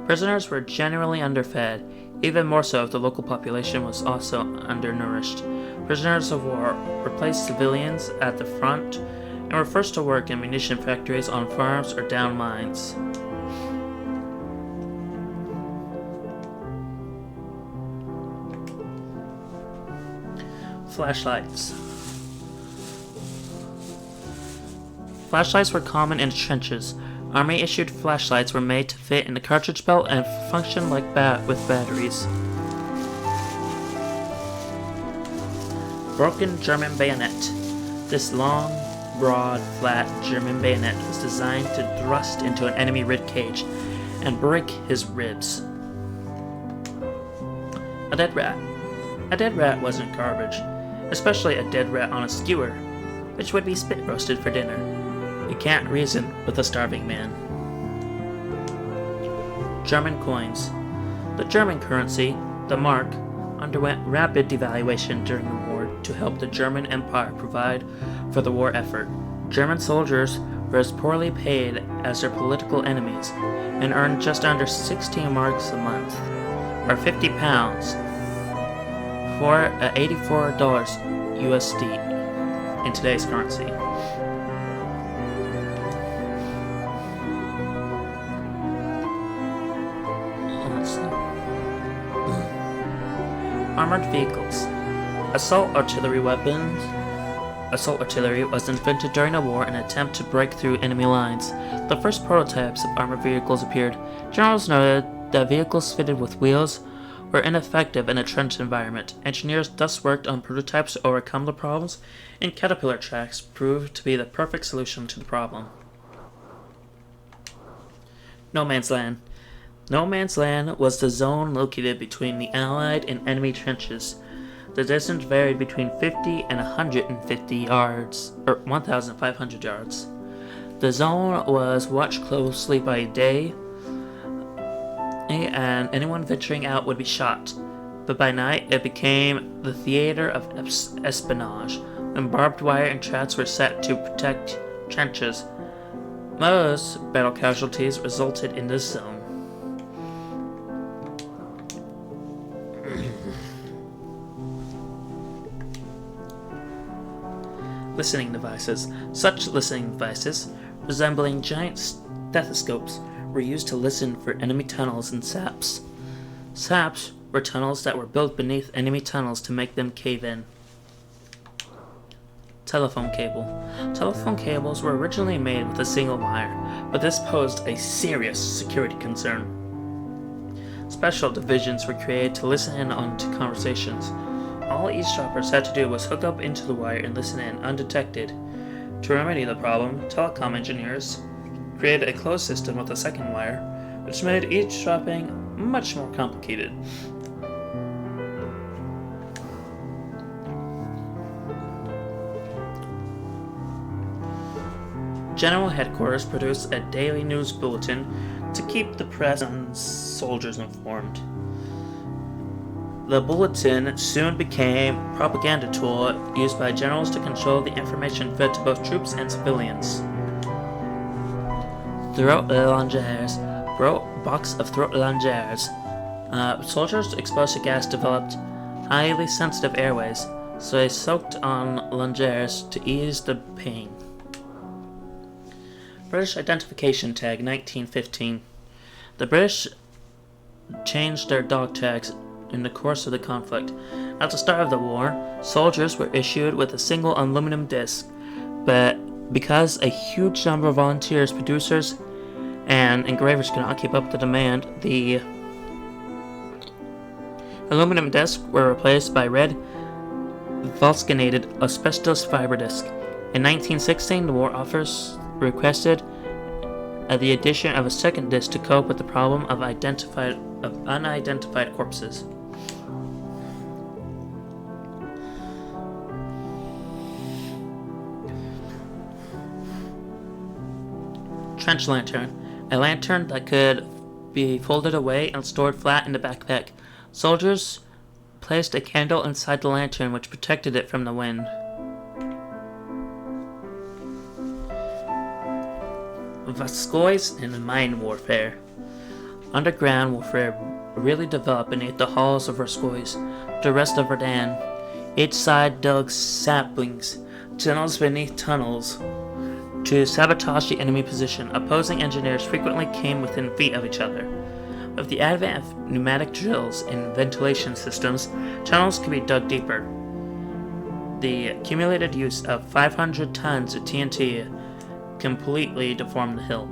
Prisoners were generally underfed, even more so if the local population was also undernourished. Prisoners of war replaced civilians at the front and were first to work in munition factories, on farms, or down mines. Flashlights. Flashlights were common in trenches. Army-issued flashlights were made to fit in the cartridge belt and function like with batteries. Broken German bayonet. This long, broad, flat German bayonet was designed to thrust into an enemy rib cage and break his ribs. A dead rat. A dead rat wasn't garbage, especially a dead rat on a skewer, which would be spit roasted for dinner. You can't reason with a starving man. German coins. The German currency, the mark, underwent rapid devaluation during the war to help the German Empire provide for the war effort. German soldiers were as poorly paid as their political enemies and earned just under 16 marks a month, or 50 pounds, for $84 USD in today's currency. Armored vehicles. Assault artillery weapons. Assault artillery was invented during the war in an attempt to break through enemy lines. The first prototypes of armored vehicles appeared. Generals noted that vehicles fitted with wheels were ineffective in a trench environment. Engineers thus worked on prototypes to overcome the problems, and caterpillar tracks proved to be the perfect solution to the problem. No Man's Land. No Man's Land was the zone located between the Allied and enemy trenches. The distance varied between 50 and 150 yards, or 1,500 yards. The zone was watched closely by day, and anyone venturing out would be shot. But by night, it became the theater of espionage, when barbed wire and traps were set to protect trenches. Most battle casualties resulted in this zone. Listening devices. Such listening devices, resembling giant stethoscopes, were used to listen for enemy tunnels and saps. Saps were tunnels that were built beneath enemy tunnels to make them cave in. Telephone cable. Telephone cables were originally made with a single wire, but this posed a serious security concern. Special divisions were created to listen in on conversations. All eavesdroppers had to do was hook up into the wire and listen in undetected. To remedy the problem, telecom engineers created a closed system with a second wire, which made eavesdropping much more complicated. General Headquarters produced a daily news bulletin to keep the press and soldiers informed. The bulletin soon became a propaganda tool used by generals to control the information fed to both troops and civilians. Throat lingeres. Box of throat lingeres. Soldiers exposed to gas developed highly sensitive airways, so they soaked on lingeres to ease the pain. British Identification Tag, 1915. The British changed their dog tags in the course of the conflict. At the start of the war, soldiers were issued with a single aluminum disc, but because a huge number of volunteers, producers, and engravers could not keep up with the demand, the aluminum discs were replaced by red vulcanated asbestos fiber disc. In 1916, the war officers requested the addition of a second disc to cope with the problem of unidentified corpses. Trench lantern. A lantern that could be folded away and stored flat in the backpack. Soldiers placed a candle inside the lantern which protected it from the wind. Vascois and mine warfare. Underground warfare really developed beneath the halls of Vascois, the rest of Verdun. Each side dug saplings, tunnels beneath tunnels, to sabotage the enemy position. Opposing engineers frequently came within feet of each other. With the advent of pneumatic drills and ventilation systems, tunnels could be dug deeper. The accumulated use of 500 tons of TNT completely deformed the hill.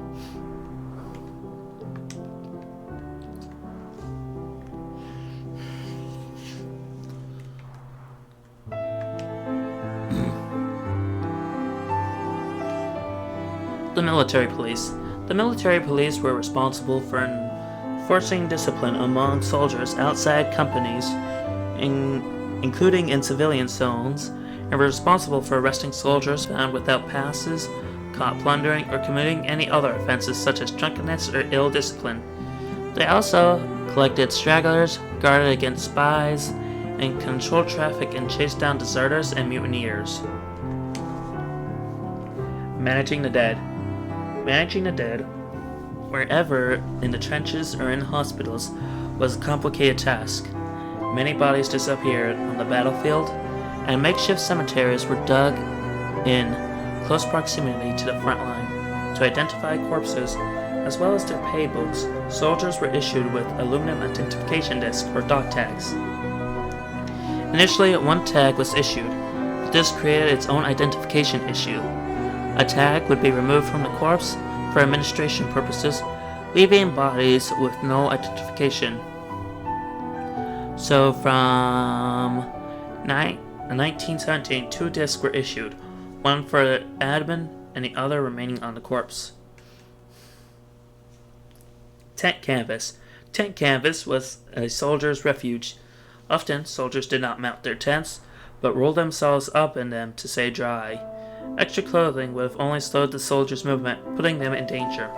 The military police. The military police were responsible for enforcing discipline among soldiers outside companies, including in civilian zones, and were responsible for arresting soldiers found without passes, caught plundering, or committing any other offenses such as drunkenness or ill discipline. They also collected stragglers, guarded against spies, and controlled traffic and chased down deserters and mutineers. Managing the dead. Managing the dead, wherever in the trenches or in hospitals, was a complicated task. Many bodies disappeared on the battlefield, and makeshift cemeteries were dug in close proximity to the front line. To identify corpses, as well as their pay books, soldiers were issued with aluminum identification discs or dog tags. Initially, one tag was issued, but this created its own identification issue. A tag would be removed from the corpse for administration purposes, leaving bodies with no identification. So from 1917, 2 discs were issued, one for the admin and the other remaining on the corpse. Tent canvas. Tent canvas was a soldier's refuge. Often, soldiers did not mount their tents, but rolled themselves up in them to stay dry. Extra clothing would have only slowed the soldiers' movement, putting them in danger.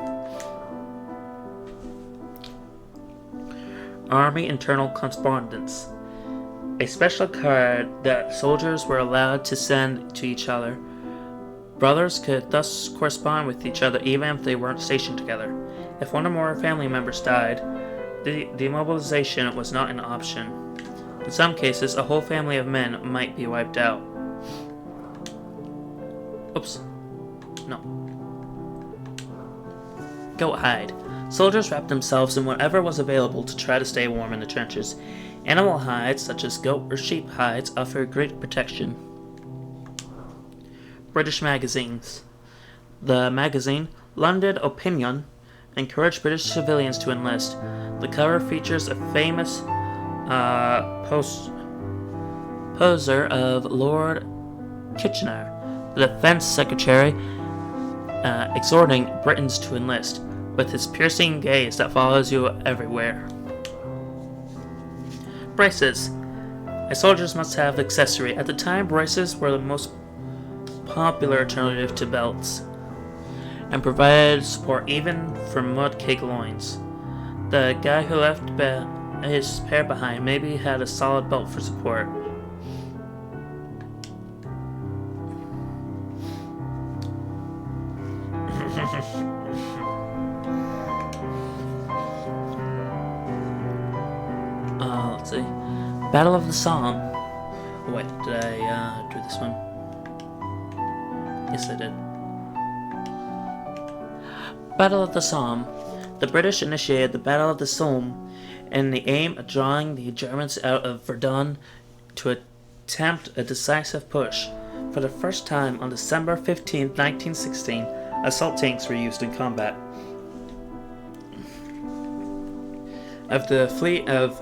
Army internal correspondence. A special card that soldiers were allowed to send to each other. Brothers could thus correspond with each other even if they weren't stationed together. If one or more family members died, demobilization was not an option. In some cases, a whole family of men might be wiped out. Oops. No. Goat hide. Soldiers wrapped themselves in whatever was available to try to stay warm in the trenches. Animal hides, such as goat or sheep hides, offer great protection. British magazines. The magazine, London Opinion, encouraged British civilians to enlist. The cover features a famous poser of Lord Kitchener, the Defense Secretary, exhorting Britons to enlist, with his piercing gaze that follows you everywhere. Braces. A soldiers must have accessory. At the time, braces were the most popular alternative to belts, and provided support even for mud-caked loins. The guy who left his pair behind maybe had a solid belt for support. Let's see. Battle of the Somme. Oh, wait, did I do this one? Yes, I did. Battle of the Somme. The British initiated the Battle of the Somme in the aim of drawing the Germans out of Verdun to attempt a decisive push. For the first time on December 15, 1916, assault tanks were used in combat. Of the fleet of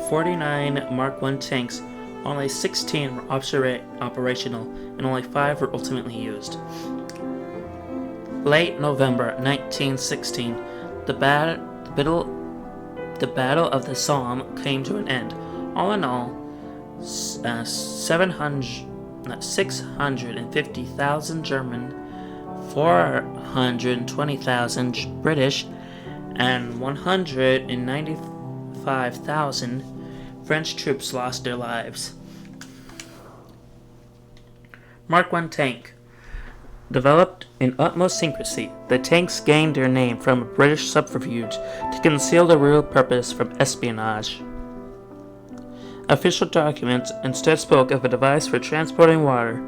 49 Mark I tanks, only 16 were operational, and only 5 were ultimately used. Late November 1916, the Battle of the Somme came to an end. All in all, 650,000 German, 420,000 British, and 195,000 French troops lost their lives. Mark I tank. Developed in utmost secrecy, the tanks gained their name from a British subterfuge to conceal their real purpose from espionage. Official documents instead spoke of a device for transporting water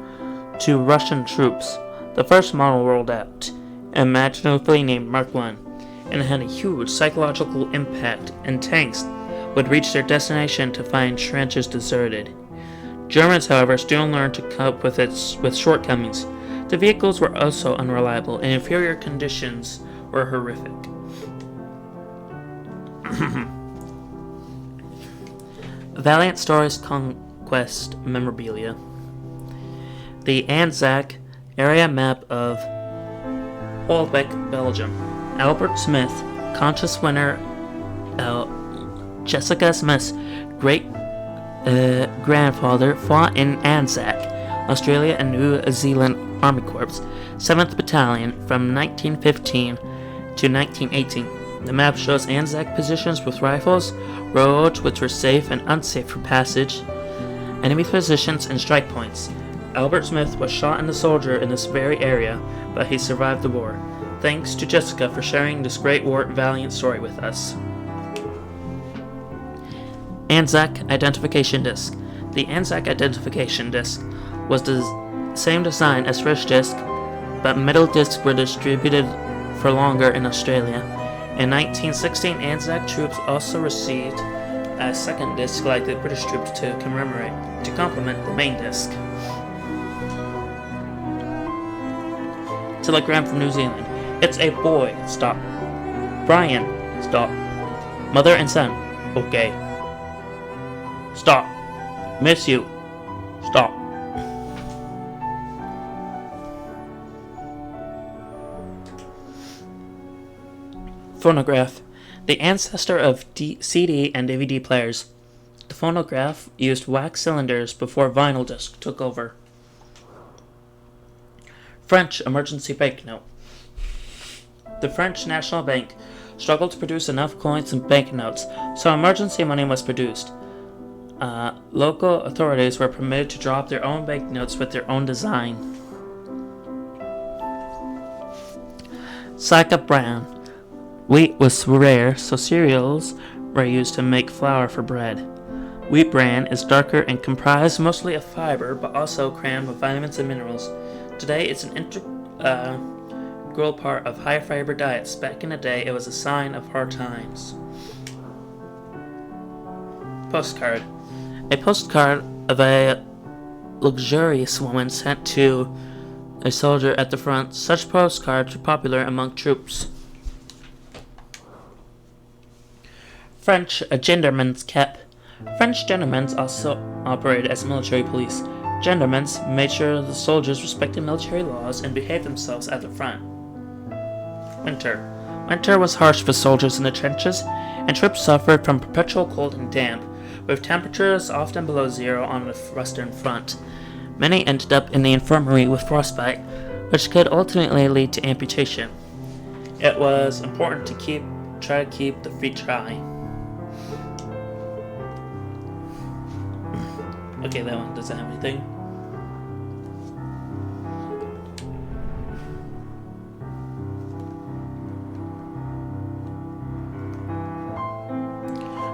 to Russian troops. The first model rolled out, imaginatively named Mark I, and had a huge psychological impact, and tanks would reach their destination to find trenches deserted. Germans, however, soon learned to cope with shortcomings. The vehicles were also unreliable, and inferior conditions were horrific. Valiant Stories Conquest Memorabilia. The Anzac area map of Holbeck, Belgium. Albert Smith, contest winner Jessica Smith's great grandfather, fought in Anzac, Australia and New Zealand Army Corps, 7th Battalion from 1915 to 1918. The map shows Anzac positions with rifles, roads which were safe and unsafe for passage, enemy positions, and strike points. Albert Smith was shot and a soldier in this very area, but he survived the war. Thanks to Jessica for sharing this great war Valiant story with us. Anzac Identification Disc. The Anzac Identification Disc was the same design as British Disc, but metal discs were distributed for longer in Australia. In 1916, Anzac troops also received a second disc like the British troops to complement the main disc. Telegram from New Zealand. It's a boy. Stop. Brian. Stop. Mother and son. Okay. Stop. Miss you. Stop. Phonograph. The ancestor of CD and DVD players. The phonograph used wax cylinders before vinyl disc took over. French emergency banknote. The French National Bank struggled to produce enough coins and banknotes, so emergency money was produced. Local authorities were permitted to draw up their own banknotes with their own design. Sika bran. Wheat was rare, so cereals were used to make flour for bread. Wheat bran is darker and comprised mostly of fiber, but also crammed with vitamins and minerals. Today, it's an integral part of high-fiber diets. Back in the day, it was a sign of hard times. Postcard. A postcard of a luxurious woman sent to a soldier at the front. Such postcards were popular among troops. French gendarme's cap. French gendarmes also operated as military police. Gendarmes made sure the soldiers respected military laws and behaved themselves at the front. Winter. Winter was harsh for soldiers in the trenches, and troops suffered from perpetual cold and damp, with temperatures often below zero on the western front. Many ended up in the infirmary with frostbite, which could ultimately lead to amputation. It was important to try to keep the feet dry. Okay, that one doesn't have anything.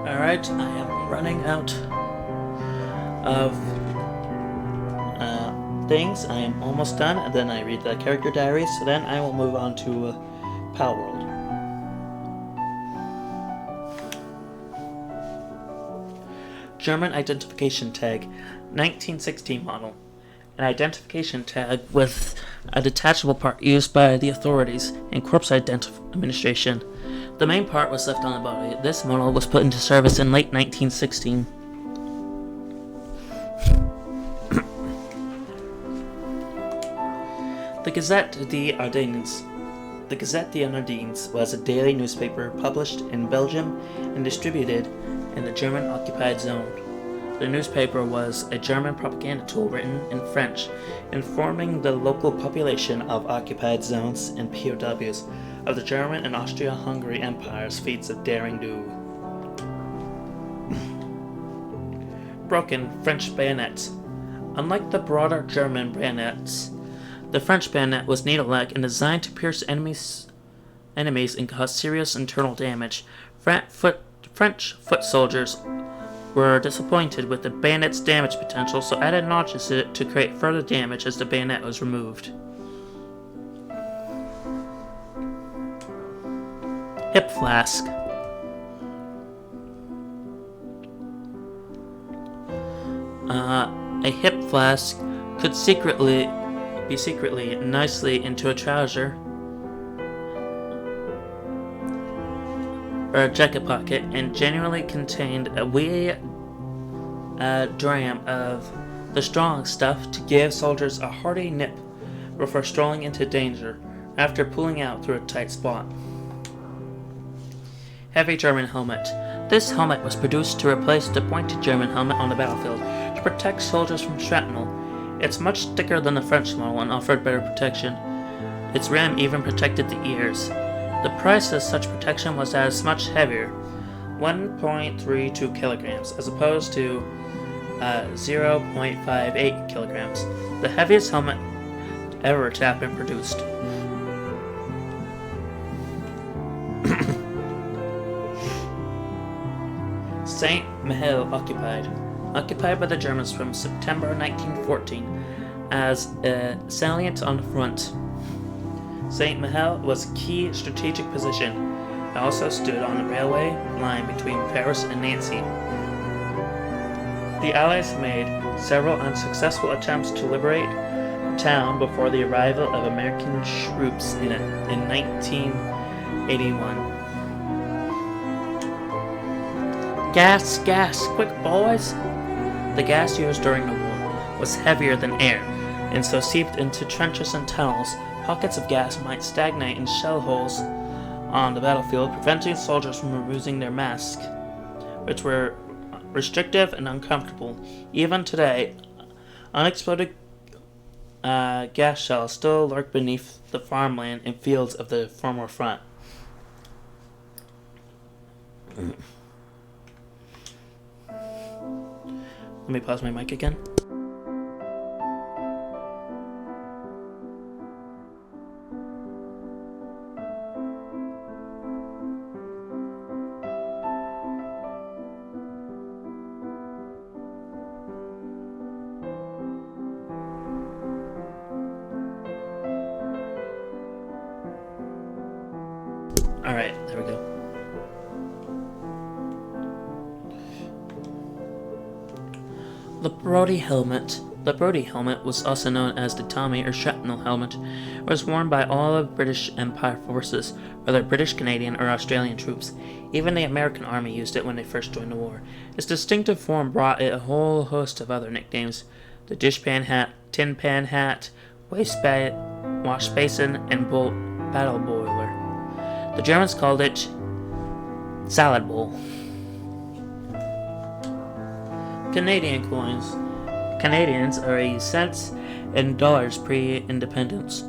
Alright, I am running out of things. I am almost done, and then I read the character diaries, so then I will move on to Pal World. German identification tag, 1916 model. An identification tag with a detachable part used by the authorities in Corps Administration. The main part was left on the body. This model was put into service in late 1916. The Gazette des Ardennes. The Gazette des Ardennes was a daily newspaper published in Belgium and distributed in the German-occupied zone. The newspaper was a German propaganda tool written in French, informing the local population of occupied zones and POWs of the German and Austria-Hungary Empire's feats of daring do. Broken French bayonets. Unlike the broader German bayonets, the French bayonet was needle-like and designed to pierce enemies and cause serious internal damage. French foot soldiers were disappointed with the bayonet's damage potential, so added notches to create further damage as the bayonet was removed. Hip flask. A hip flask could be secretly nicely into a trouser or a jacket pocket, and generally contained a wee dram of the strong stuff to give soldiers a hearty nip before strolling into danger after pulling out through a tight spot. Heavy German helmet. This helmet was produced to replace the pointed German helmet on the battlefield to protect soldiers from shrapnel. It's much thicker than the French model and offered better protection. Its rim even protected the ears. The price of such protection was as much heavier, 1.32 kilograms, as opposed to 0.58 kilograms, the heaviest helmet ever to have been produced. St. Mihiel occupied by the Germans from September 1914 as a salient on the front. St. Mihiel was a key strategic position. It also stood on the railway line between Paris and Nancy. The Allies made several unsuccessful attempts to liberate the town before the arrival of American troops in 1981. Gas, quick boys! The gas used during the war was heavier than air, and so seeped into trenches and tunnels. Pockets of gas might stagnate in shell holes on the battlefield, preventing soldiers from removing their masks, which were restrictive and uncomfortable. Even today, unexploded gas shells still lurk beneath the farmland and fields of the former front. Let me pause my mic again. Alright, there we go. The Brody helmet. The Brody helmet was also known as the Tommy or shrapnel helmet. It was worn by all of British Empire forces, whether British, Canadian, or Australian troops. Even the American Army used it when they first joined the war. Its distinctive form brought it a whole host of other nicknames: the dishpan hat, tin pan hat, wash basin, and battle boiler. The Germans called it salad bowl. Canadian coins. Canadians are used cents and dollars pre-independence.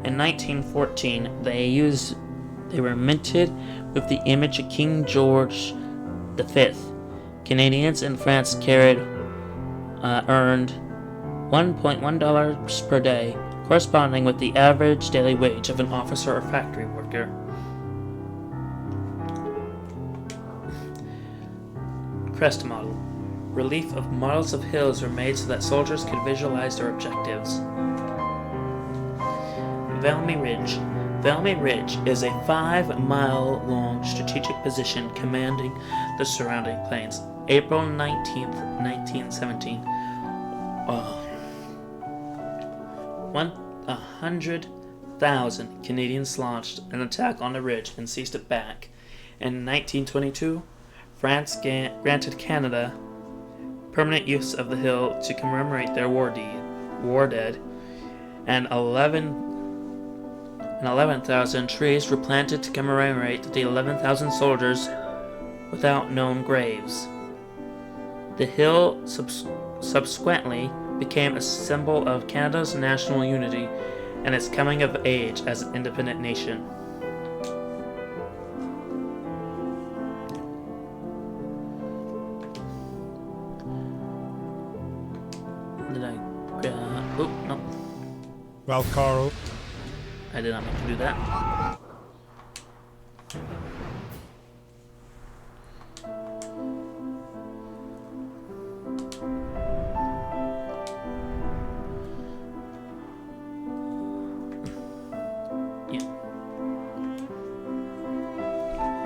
In 1914, they were minted with the image of King George V. Canadians in France earned $1.1 per day, corresponding with the average daily wage of an officer or factory worker. Crest model. Relief of models of hills were made so that soldiers could visualize their objectives. Valmy Ridge. Valmy Ridge is a 5-mile-long strategic position commanding the surrounding plains. April 19th, 1917. 100,000 Canadians launched an attack on the ridge and seized it back. In 1922, France granted Canada permanent use of the hill to commemorate their war dead, and 11,000 trees were planted to commemorate the 11,000 soldiers without known graves. The hill subsequently became a symbol of Canada's national unity and its coming of age as an independent nation. No. Valcaro. I did not mean to do that.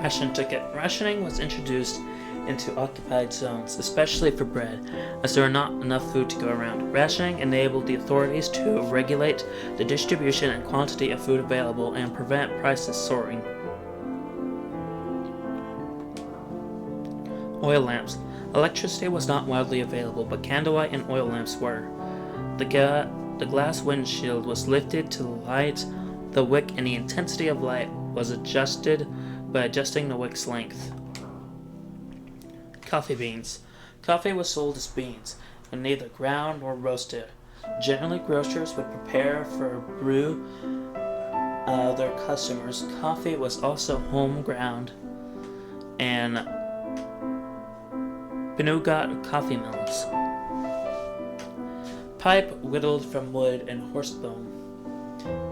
Ration ticket. Rationing was introduced into occupied zones, especially for bread, as there were not enough food to go around. Rationing enabled the authorities to regulate the distribution and quantity of food available and prevent prices soaring. Oil lamps. Electricity was not widely available, but candlelight and oil lamps were. The glass windshield was lifted to light the wick, and the intensity of light was adjusted by adjusting the wick's length. Coffee beans. Coffee was sold as beans, and neither ground nor roasted. Generally, grocers would prepare for brew their customers. Coffee was also home ground, and Benugot coffee mills. Pipe whittled from wood and horse bone.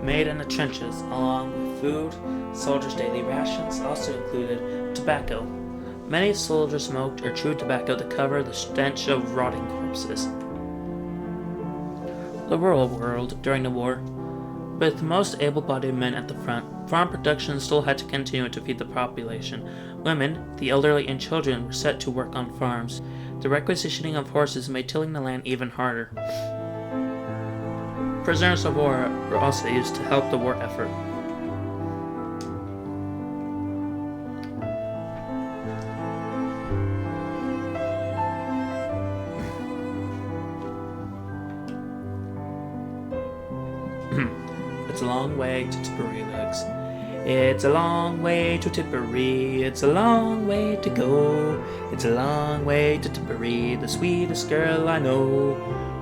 Made in the trenches, along with food. Soldiers' daily rations also included tobacco. Many soldiers smoked or chewed tobacco to cover the stench of rotting corpses. The rural world during the war. With most able-bodied men at the front, farm production still had to continue to feed the population. Women, the elderly, and children were set to work on farms. The requisitioning of horses made tilling the land even harder. Prisoners of war were also used to help the war effort. It's a long way to Tipperary, legs. It's a long way to Tipperary, it's a long way to go. It's a long way to Tipperary, the sweetest girl I know.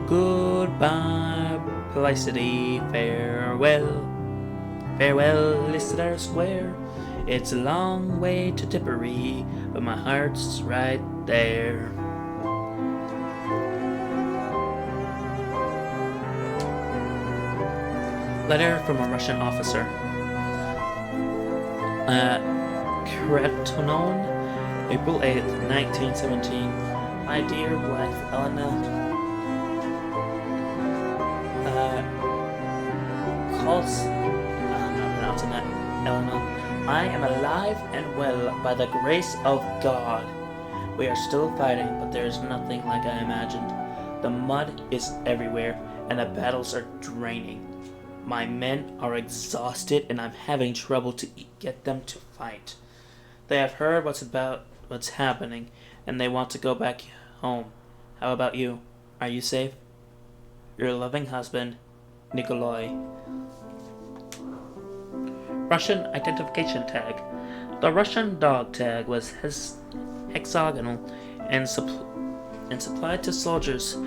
Goodbye, Felicity, farewell. Farewell, Lister Square. It's a long way to Tipperary, but my heart's right there. Letter from a Russian officer. Kretonon, April 8th, 1917. My dear wife, Elena. Calls. I'm not pronouncing that. Elena. I am alive and well by the grace of God. We are still fighting, but there is nothing like I imagined. The mud is everywhere, and the battles are draining. My men are exhausted, and I'm having trouble to get them to fight. They have heard what's happening, and they want to go back home. How about you? Are you safe? Your loving husband, Nikolai. Russian identification tag. The Russian dog tag was hexagonal and supplied to soldiers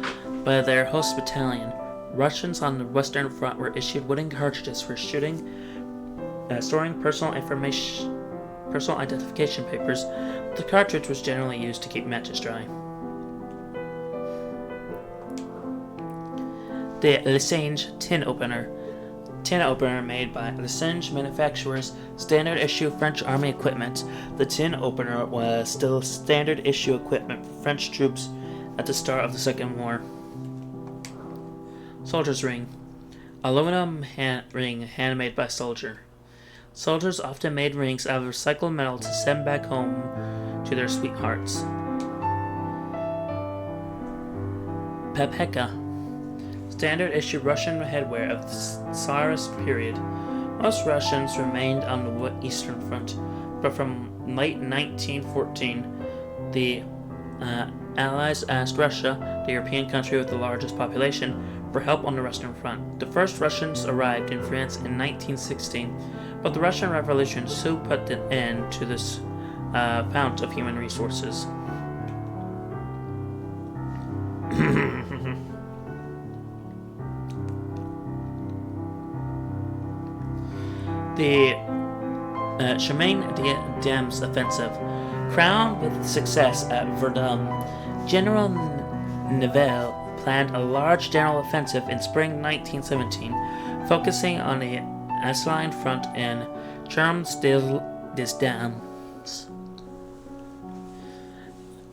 by their host battalion. Russians on the Western Front were issued wooden cartridges for storing personal identification papers. The cartridge was generally used to keep matches dry. The Lessange tin opener. Tin opener made by Lessange manufacturers, standard issue French army equipment. The tin opener was still standard issue equipment for French troops at the start of the Second War. Soldier's ring. Aluminum ring handmade by soldier. Soldiers often made rings out of recycled metal to send back home to their sweethearts. Pepeka. Standard issue Russian headwear of the Tsarist period. Most Russians remained on the Eastern Front, but from late 1914, the Allies asked Russia, the European country with the largest population, for help on the Western Front. The first Russians arrived in France in 1916, but the Russian Revolution soon put an end to this fount of human resources. The Chemin des Dames offensive. Crowned with success at Verdun, General Nivelle planned a large general offensive in spring 1917, focusing on the Alsace front and Charmes des Dames.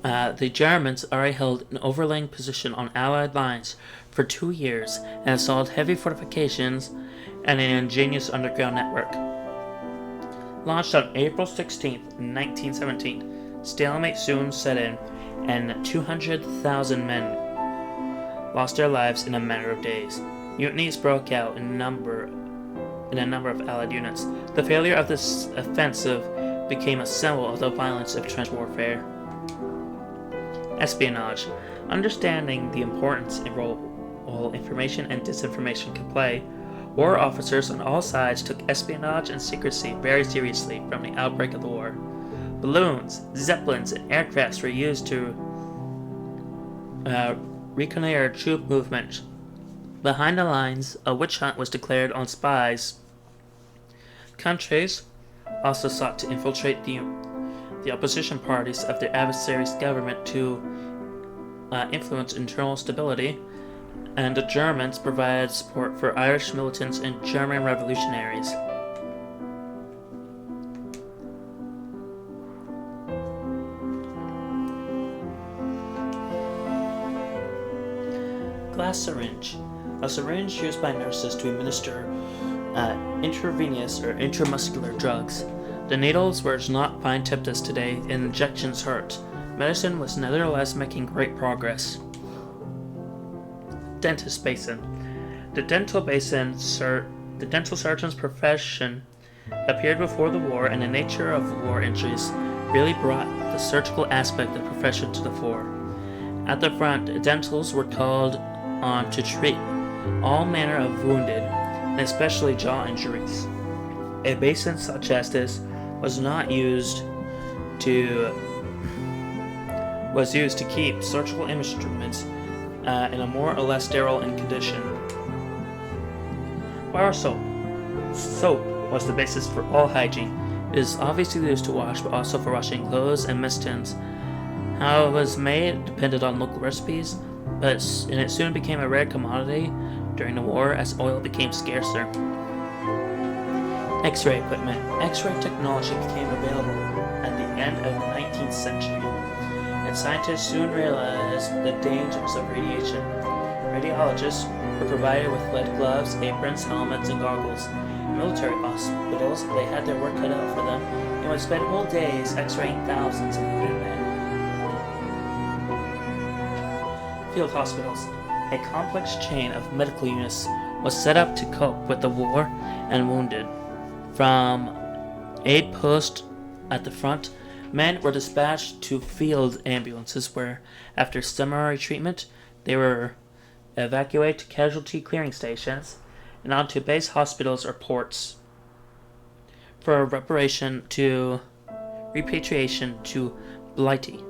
The Germans already held an overlaying position on Allied lines for 2 years and installed heavy fortifications and an ingenious underground network. Launched on April 16, 1917, stalemate soon set in, and 200,000 men lost their lives in a matter of days. Mutinies broke out in a number of Allied units. The failure of this offensive became a symbol of the violence of trench warfare. Espionage. Understanding the importance and role information and disinformation could play, war officers on all sides took espionage and secrecy very seriously from the outbreak of the war. Balloons, zeppelins, and aircrafts were used to reconnoiter troop movement. Behind the lines, a witch hunt was declared on spies. Countries also sought to infiltrate the opposition parties of their adversaries' government to influence internal stability, and the Germans provided support for Irish militants and German revolutionaries. Glass syringe. A syringe used by nurses to administer intravenous or intramuscular drugs. The needles were not fine-tipped as today, and injections hurt. Medicine was nevertheless making great progress. Dentist basin. The dental surgeon's profession appeared before the war, and the nature of war injuries really brought the surgical aspect of the profession to the fore. At the front, dentals were called on to treat all manner of wounded, and especially jaw injuries. A basin such as this was used to keep surgical instruments in a more or less sterile condition. Bar soap. Soap was the basis for all hygiene. It is obviously used to wash, but also for washing clothes and mist tins. How it was made depended on local recipes, and it soon became a rare commodity during the war as oil became scarcer. X-ray equipment. X-ray technology became available at the end of the 19th century, and scientists soon realized the dangers of radiation. Radiologists were provided with lead gloves, aprons, helmets, and goggles. In military hospitals, they had their work cut out for them and would spend whole days x-raying thousands of wounded men. Field hospitals. A complex chain of medical units was set up to cope with the war and wounded. From aid post at the front, men were dispatched to field ambulances where, after summary treatment, they were evacuated to casualty clearing stations and onto base hospitals or ports for repatriation to Blighty.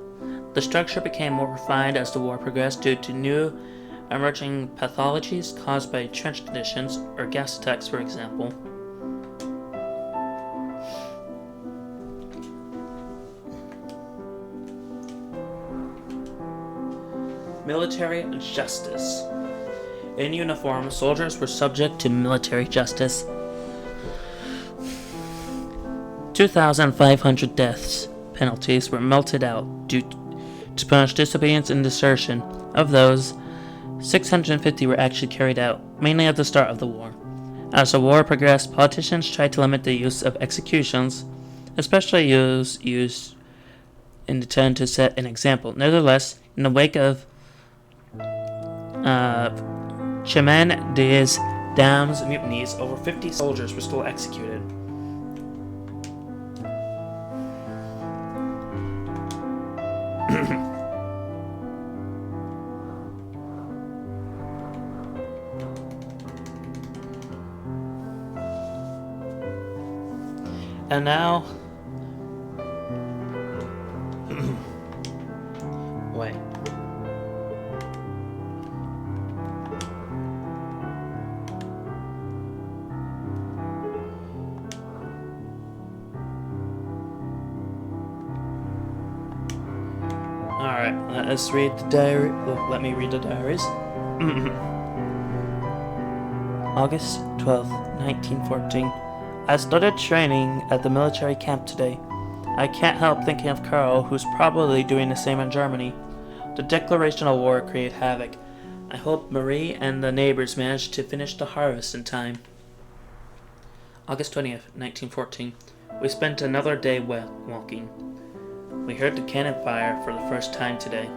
The structure became more refined as the war progressed due to new emerging pathologies caused by trench conditions or gas attacks, for example. Military justice. In uniform, soldiers were subject to military justice. 2,500 deaths penalties were meted out due to punish disobedience and desertion. Of those, 650 were actually carried out, mainly at the start of the war. As the war progressed, politicians tried to limit the use of executions, especially used in the attempt to set an example. Nevertheless, in the wake of Chemin des Dames mutinies, over 50 soldiers were still executed. And now, wait. Alright, let's read the diary. Let me read the diaries. August 12th, 1914. I started training at the military camp today. I can't help thinking of Carl, who's probably doing the same in Germany. The declaration of war created havoc. I hope Marie and the neighbors manage to finish the harvest in time. August 20th, 1914. We spent another day walking. We heard the cannon fire for the first time today.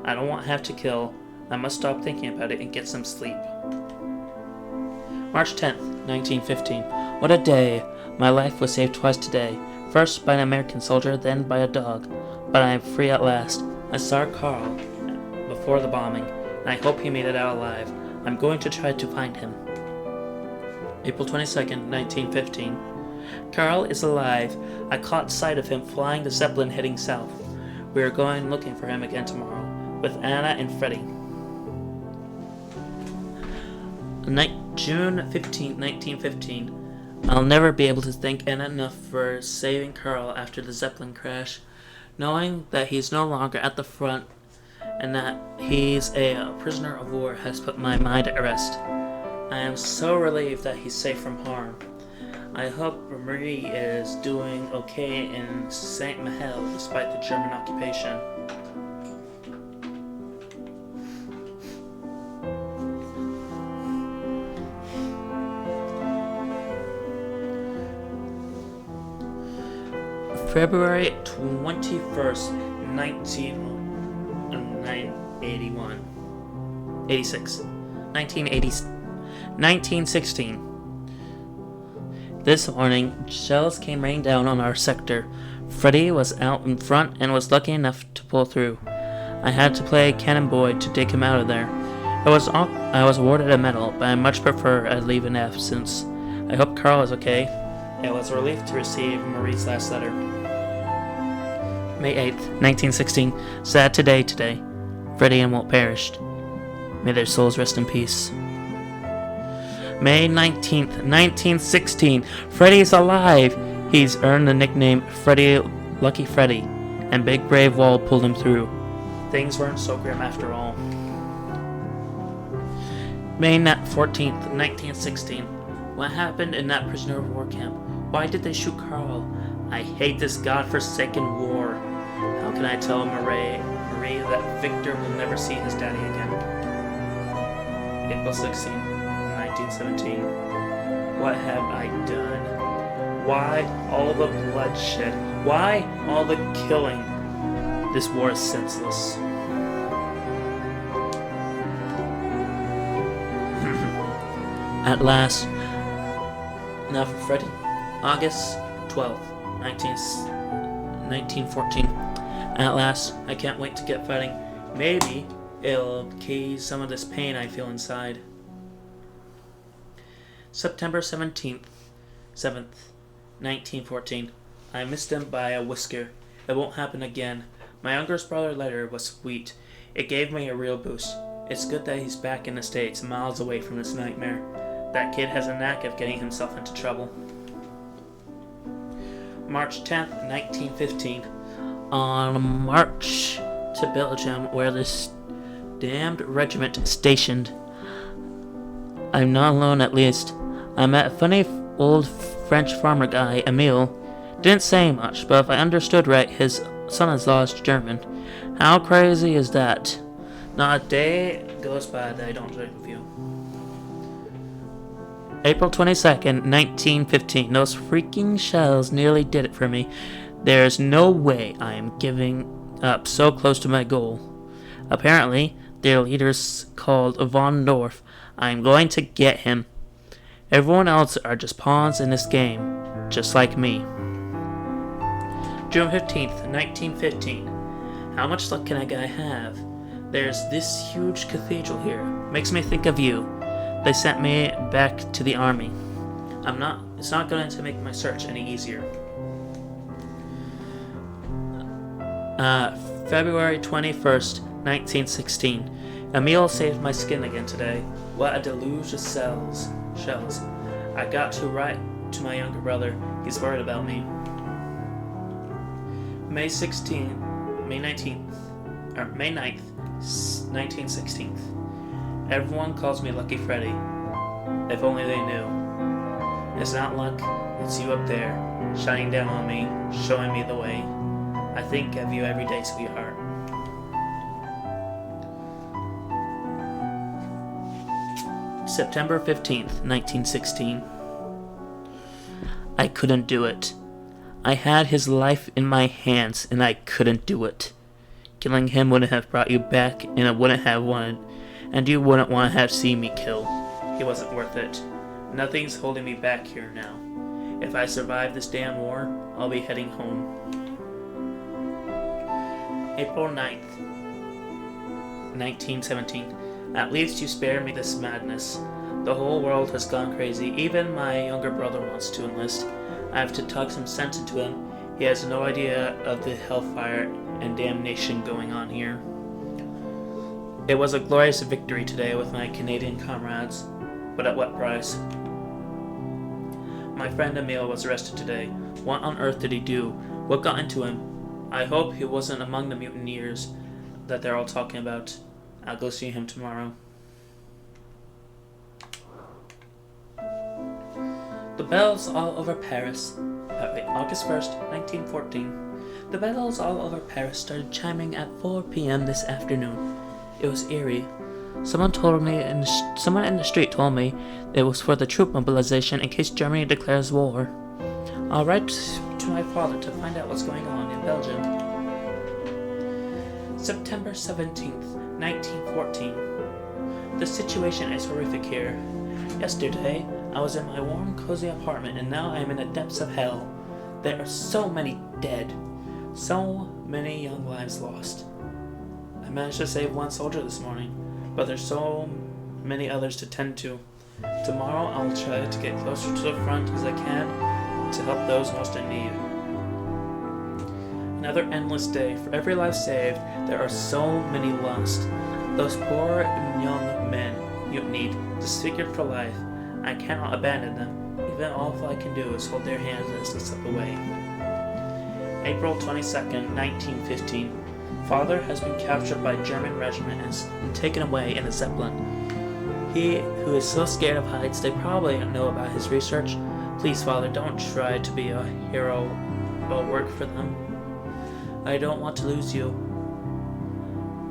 I don't want to have to kill. I must stop thinking about it and get some sleep. March 10th, 1915. What a day! My life was saved twice today. First by an American soldier, then by a dog. But I am free at last. I saw Carl before the bombing, and I hope he made it out alive. I'm going to try to find him. April 22nd, 1915. Carl is alive. I caught sight of him flying the Zeppelin heading south. We are going looking for him again tomorrow, with Anna and Freddie. June 15, 1915. I'll never be able to thank Anna enough for saving Carl after the Zeppelin crash. Knowing that he's no longer at the front and that he's a prisoner of war has put my mind at rest. I am so relieved that he's safe from harm. I hope Marie is doing okay in Saint Mihiel despite the German occupation. February 21st, 1916. This morning, shells came raining down on our sector. Freddie was out in front and was lucky enough to pull through. I had to play cannon boy to dig him out of there. I was awarded a medal, but I much prefer a leave in absence. I hope Carl is okay. It was a relief to receive Marie's last letter. May 8th, 1916. Sad today. Freddie and Walt perished. May their souls rest in peace. May 19th, 1916. Freddie is alive. He's earned the nickname Lucky Freddie, and Big Brave Walt pulled him through. Things weren't so grim after all. May 14th, 1916. What happened in that prisoner of war camp? Why did they shoot Carl? I hate this godforsaken war. How can I tell Marie that Victor will never see his daddy again? April 16th, 1917. What have I done? Why all the bloodshed? Why all the killing? This war is senseless. At last. Now for Freddie. August 12th, 1914. At last, I can't wait to get fighting. Maybe it'll ease some of this pain I feel inside. September 7th, 1914. I missed him by a whisker. It won't happen again. My youngest brother letter was sweet. It gave me a real boost. It's good that he's back in the States, miles away from this nightmare. That kid has a knack of getting himself into trouble. March 10th, 1915. On a march to Belgium, where this damned regiment is stationed. I'm not alone, at least. I met a funny old French farmer guy, Emile. Didn't say much, but if I understood right, his son-in-law is German. How crazy is that? Not a day goes by that I don't drink with you. April 22nd, 1915. Those freaking shells nearly did it for me. There's no way I am giving up so close to my goal. Apparently, their leader's called Von Dorf. I'm going to get him. Everyone else are just pawns in this game, just like me. June 15th, 1915. How much luck can a guy have? There's this huge cathedral here. Makes me think of you. They sent me back to the army. It's not going to make my search any easier. February 21st, 1916. Emile saved my skin again today. What a deluge of shells. I got to write to my younger brother. He's worried about me. May 9th, 1916. Everyone calls me Lucky Freddie. If only they knew. It's not luck, it's you up there, shining down on me, showing me the way. I think of you every day, sweetheart. September 15th, 1916. I couldn't do it. I had his life in my hands, and I couldn't do it. Killing him wouldn't have brought you back, and I wouldn't have wanted, and you wouldn't want to have seen me kill. He wasn't worth it. Nothing's holding me back here now. If I survive this damn war, I'll be heading home. April 9th, 1917. At least you spared me this madness. The whole world has gone crazy. Even my younger brother wants to enlist. I have to talk some sense into him. He has no idea of the hellfire and damnation going on here. It was a glorious victory today with my Canadian comrades, but at what price? My friend Emil was arrested today. What on earth did he do? What got into him? I hope he wasn't among the mutineers that they're all talking about. I'll go see him tomorrow. The bells all over Paris. August 1st, 1914. The bells all over Paris started chiming at 4 p.m. this afternoon. It was eerie. Someone in the street told me it was for the troop mobilization in case Germany declares war. I'll write to my father to find out what's going on in Belgium. September 17th, 1914. The situation is horrific here. Yesterday, I was in my warm, cozy apartment, and now I am in the depths of hell. There are so many dead. So many young lives lost. I managed to save one soldier this morning, but there's so many others to tend to. Tomorrow I'll try to get closer to the front as I can to help those most in need. Another endless day. For every life saved, there are so many lost. Those poor young men mutinied, disfigured for life. I cannot abandon them. Even all I can do is hold their hands as they slip away. April 22nd, 1915. Father has been captured by a German regiment and taken away in a Zeppelin. He who is so scared of heights, they probably don't know about his research. Please, Father, don't try to be a hero or work for them. I don't want to lose you.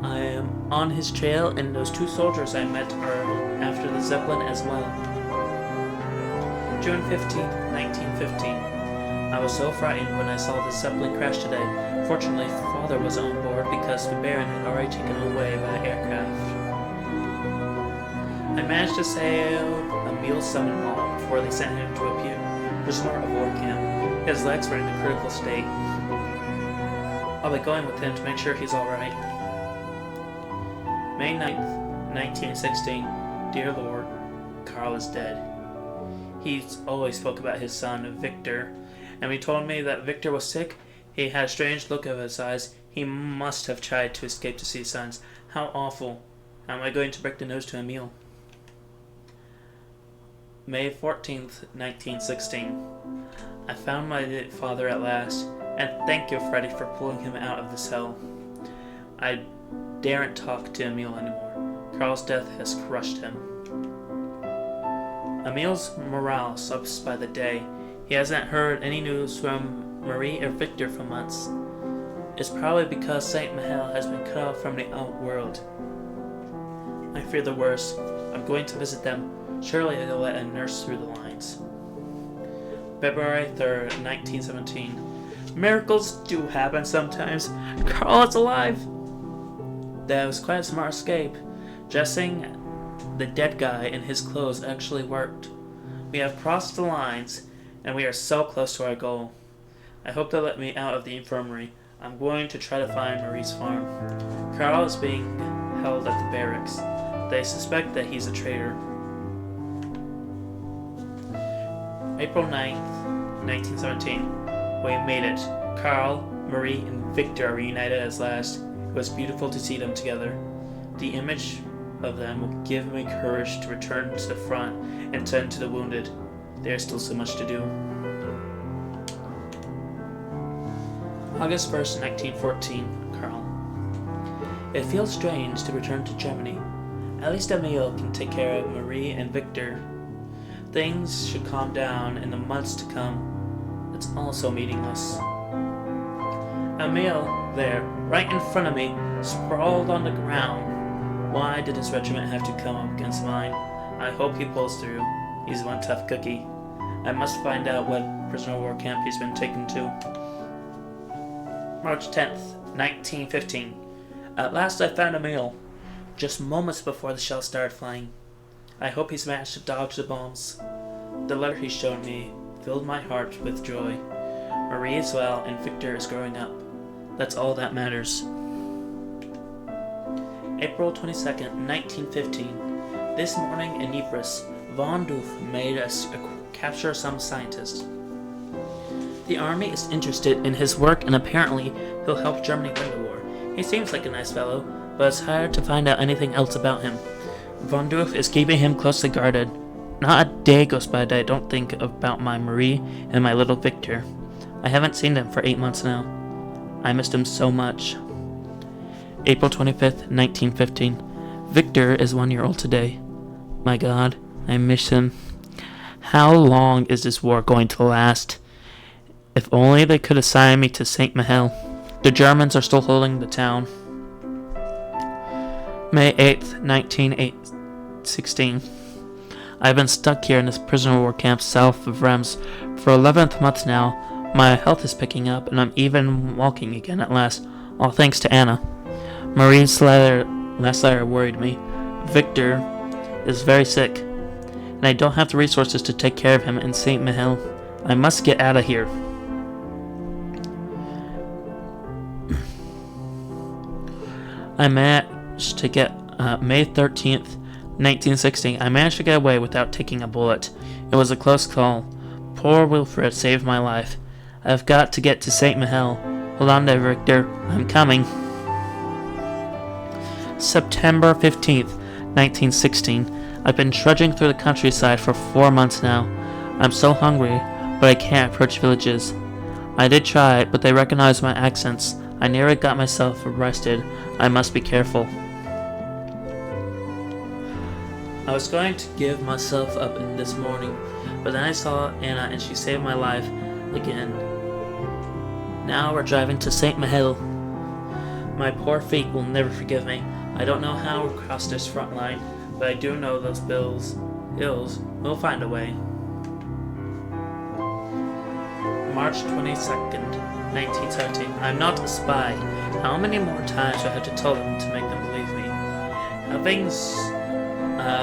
I am on his trail, and those two soldiers I met are after the Zeppelin as well. June 15th, 1915. I was so frightened when I saw the Zeppelin crash today. Fortunately, Father was on board because the Baron had already taken him away by aircraft. I managed to save Emil's son-in-law before they sent him to a prisoner of war camp. His legs were in a critical state. I'll be going with him to make sure he's alright. May 9th, 1916. Dear Lord, Carl is dead. He always spoke about his son, Victor, and he told me that Victor was sick. He had a strange look of his eyes. He must have tried to escape to see his sons. How awful. How am I going to break the news to Emil? May 14th, 1916. I found my father at last, and thank you, Freddy, for pulling him out of this hell. I daren't talk to Emil anymore. Carl's death has crushed him. Emil's morale suffers by the day. He hasn't heard any news from Marie or Victor for months. It's probably because Saint Mihiel has been cut off from the outworld. I fear the worst. I'm going to visit them. Surely they'll let a nurse through the lines. February 3rd, 1917. Miracles do happen sometimes. Carl is alive! That was quite a smart escape. Dressing the dead guy in his clothes actually worked. We have crossed the lines, and we are so close to our goal. I hope they'll let me out of the infirmary. I'm going to try to find Marie's farm. Carl is being held at the barracks. They suspect that he's a traitor. April 9th, 1917. We made it. Carl, Marie, and Victor are reunited at last. It was beautiful to see them together. The image of them will give me courage to return to the front and tend to the wounded. There's still so much to do. August 1st, 1914. Carl. It feels strange to return to Germany. At least Emil can take care of Marie and Victor. Things should calm down in the months to come. It's all so meaningless. Emil, there, right in front of me, sprawled on the ground. Why did his regiment have to come up against mine? I hope he pulls through. He's one tough cookie. I must find out what prisoner of war camp he's been taken to. March 10th, 1915. At last I found Emil, just moments before the shells started flying. I hope he's managed to dodge the bombs. The letter he showed me filled my heart with joy. Marie is well and Victor is growing up. That's all that matters. April 22nd, 1915. This morning in Ypres, Von Doof made us capture some scientist. The army is interested in his work and apparently he'll help Germany win the war. He seems like a nice fellow, but it's hard to find out anything else about him. Von Doof is keeping him closely guarded. Not a day goes by that I don't think about my Marie and my little Victor. I haven't seen them for 8 months now. I missed him so much. April 25th, 1915. Victor is 1 year old today. My God, I miss him. How long is this war going to last? If only they could assign me to St. Mihiel. The Germans are still holding the town. May 8th, 1916. I've been stuck here in this prisoner of war camp south of Reims for 11th month now. My health is picking up and I'm even walking again at last, all thanks to Anna. Marie's last letter worried me. Victor is very sick, and I don't have the resources to take care of him in St. Mihiel. I must get out of here. I managed to get May 13th, 1916. I managed to get away without taking a bullet. It was a close call. Poor Wilfred saved my life. I've got to get to St. Mihiel. Hold on there, Victor. I'm coming. September 15th, 1916. I've been trudging through the countryside for 4 months now. I'm so hungry, but I can't approach villages. I did try, but they recognized my accents. I nearly got myself arrested. I must be careful. I was going to give myself up this morning, but then I saw Anna and she saved my life again. Now we're driving to St. Mihiel. My poor feet will never forgive me. I don't know how we'll cross this front line, but I do know those hills will find a way. March 22nd, 1917. I'm not a spy. How many more times do I have to tell them to make them believe me? Having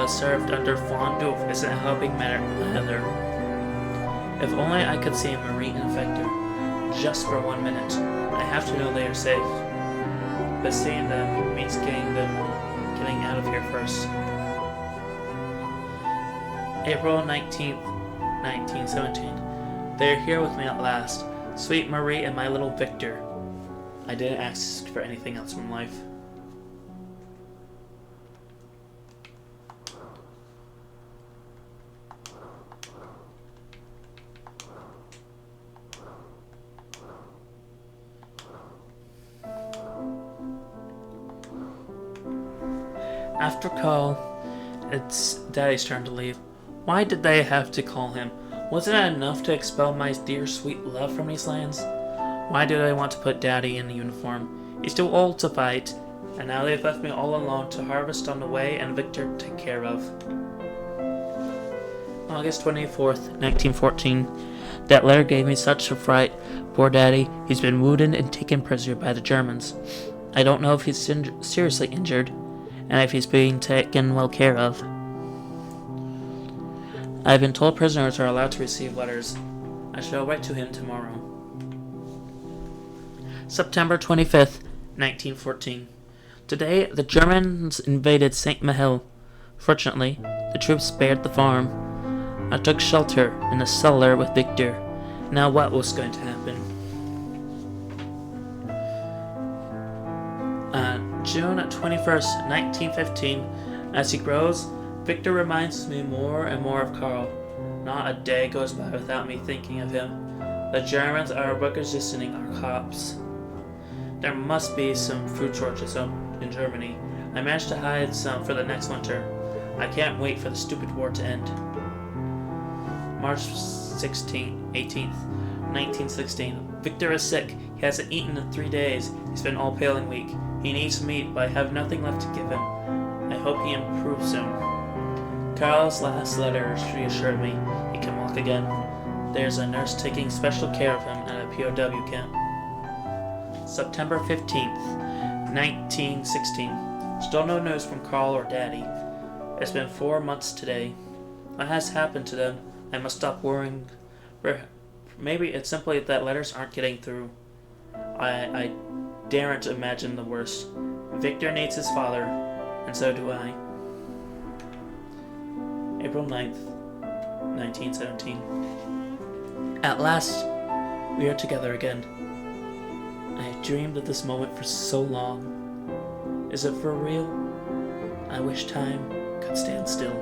served under Von Doof isn't helping matter either. If only I could see Marie and Victor just for 1 minute. I have to know they are safe. But seeing them means getting out of here first. April 19th, 1917. They're here with me at last. Sweet Marie and my little Victor. I didn't ask for anything else from life. After call, it's Daddy's turn to leave. Why did they have to call him? Wasn't it enough to expel my dear sweet love from these lands? Why do they want to put Daddy in the uniform? He's too old to fight, and now they've left me all alone to harvest on the way and Victor to take care of. August 24th, 1914. That letter gave me such a fright. Poor Daddy, he's been wounded and taken prisoner by the Germans. I don't know if he's seriously injured, and if he's being taken well care of. I've been told prisoners are allowed to receive letters. I shall write to him tomorrow. September 25th, 1914. Today, the Germans invaded St. Mihiel. Fortunately, the troops spared the farm. I took shelter in the cellar with Victor. Now what was going to happen? June 21st, 1915. As he grows, Victor reminds me more and more of Carl. Not a day goes by without me thinking of him. The Germans are requisitioning our crops. There must be some food shortages in Germany. I managed to hide some for the next winter. I can't wait for the stupid war to end. March 18th, 1916. Victor is sick. He hasn't eaten in 3 days. He's been all pale and weak. He needs meat, but I have nothing left to give him. I hope he improves soon. Carl's last letter reassured me. He can walk again. There's a nurse taking special care of him at a POW camp. September 15th, 1916. Still no news from Carl or Daddy. It's been 4 months today. What has happened to them? I must stop worrying. Maybe it's simply that letters aren't getting through. I daren't imagine the worst. Victor needs his father, and so do I. April 9th, 1917. At last, we are together again. I have dreamed of this moment for so long. Is it for real? I wish time could stand still.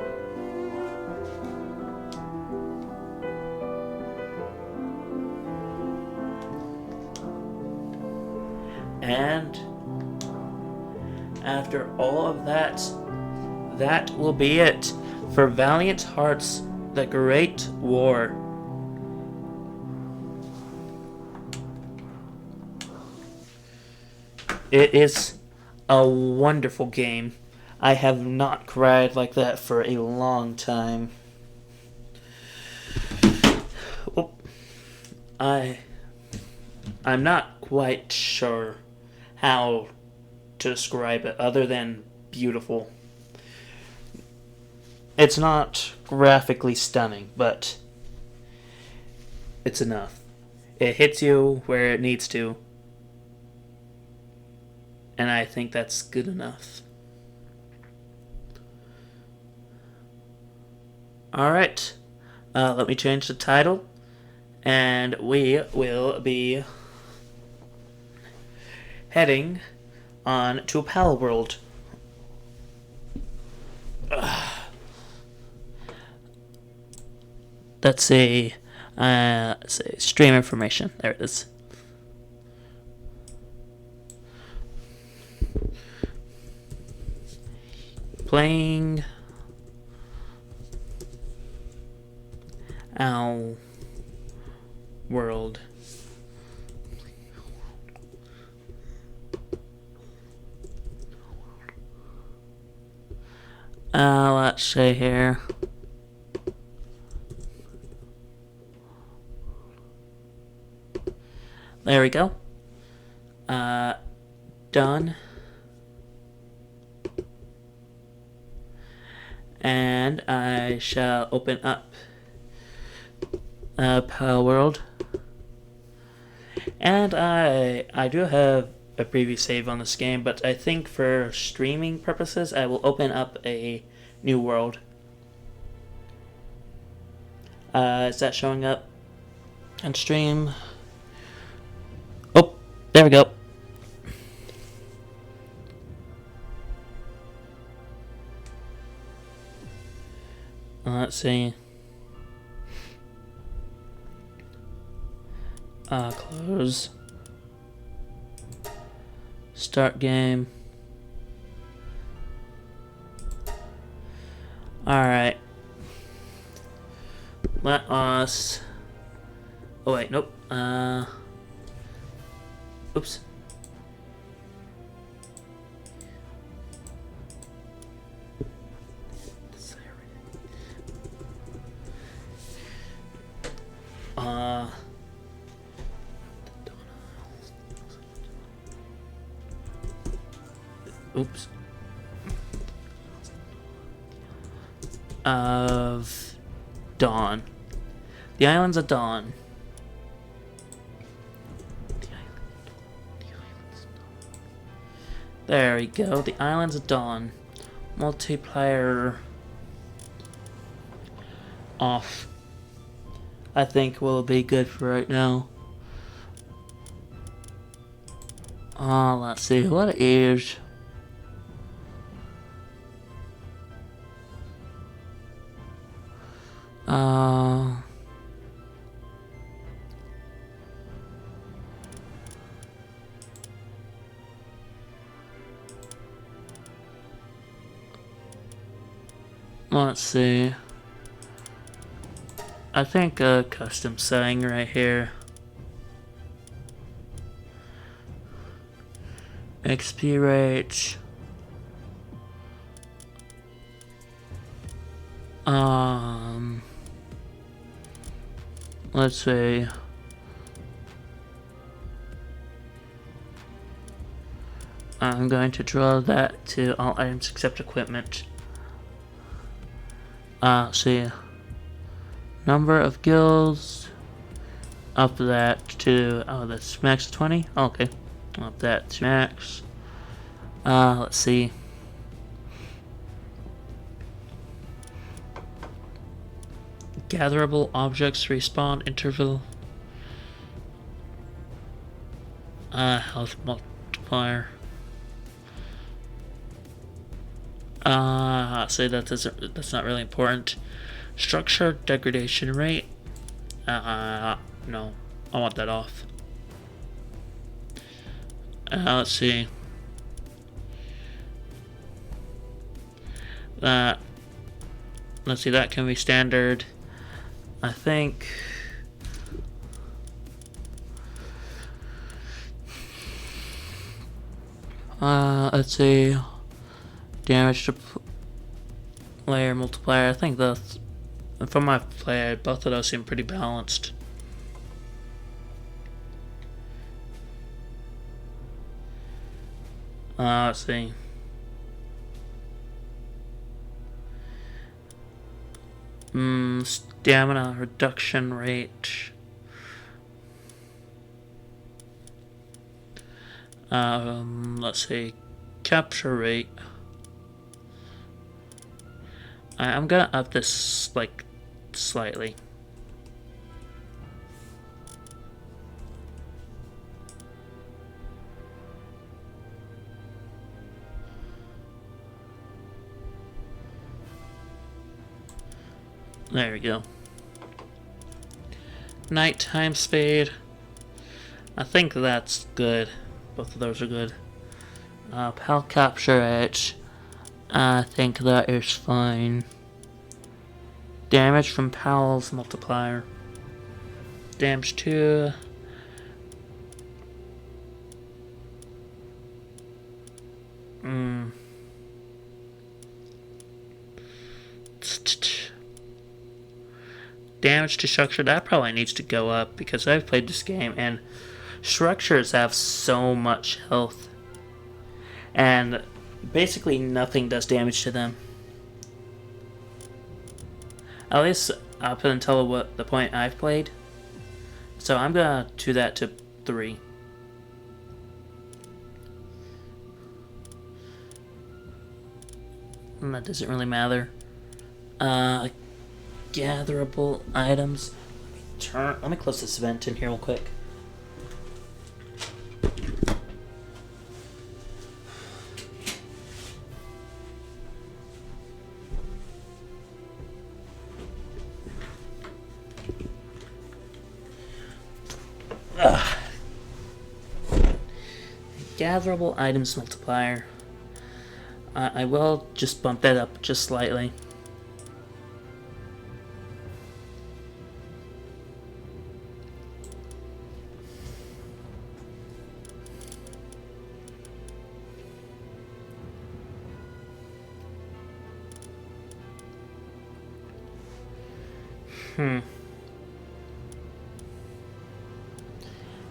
And after all of that, that will be it for Valiant Hearts, The Great War. It is a wonderful game. I have not cried like that for a long time. Oh, I'm not quite sure how to describe it other than beautiful. It's not graphically stunning, but it's enough. It hits you where it needs to, and I think that's good enough. Alright, let me change the title, and we will be heading on to Pal World. Let's see, stream information. There it is. Playing our world. Let's see here. There we go. Done. And I shall open up Pal World. And I do have a previous save on this game, but I think for streaming purposes, I will open up a new world. Is that showing up on stream? Oh, there we go. Let's see. Close. Start game. Alright. Let us... Oh wait, nope. Oops. Oops. Of Dawn. The Islands of Dawn. There we go. The Islands of Dawn. Multiplayer off. I think will be good for right now. Let's see. What is... Let's see. I think a custom setting right here. XP rate. let's see. I'm going to draw that to all items except equipment. Let's see. Number of guilds. Up that to, oh, that's max 20? Okay. Up that to max. Let's see. Gatherable objects respawn interval. Health multiplier. Say that's not really important. Structure degradation rate. No, I want that off. Let's see. Let's see, that can be standard. I think. Let's see. Damage to player multiplier. I think that's, from my play, both of those seem pretty balanced. Let's see. Stamina reduction rate. Let's see. Capture rate. I'm gonna up this like slightly. There we go. Nighttime speed. I think that's good. Both of those are good. Pal capture edge. I think that is fine. Damage from pals multiplier. Damage to. Damage to structure, that probably needs to go up because I've played this game and structures have so much health and basically nothing does damage to them. At least up until the point I've played. So I'm gonna do that to 3. And that doesn't really matter. Gatherable items. Let me close this vent in here real quick. Gatherable items multiplier. I will just bump that up just slightly.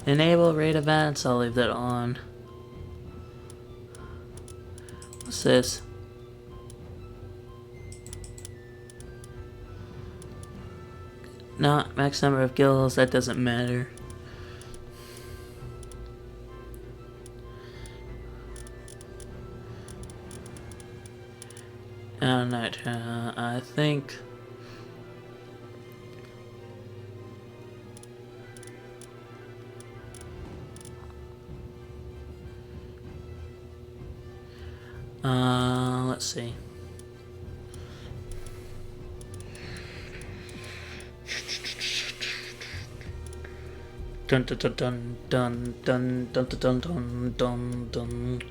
Enable raid events, I'll leave that on. What's this? Not max number of guilds, that doesn't matter. Night, I think. Let's see. Dun dun dun dun dun dun dun dun dun dun.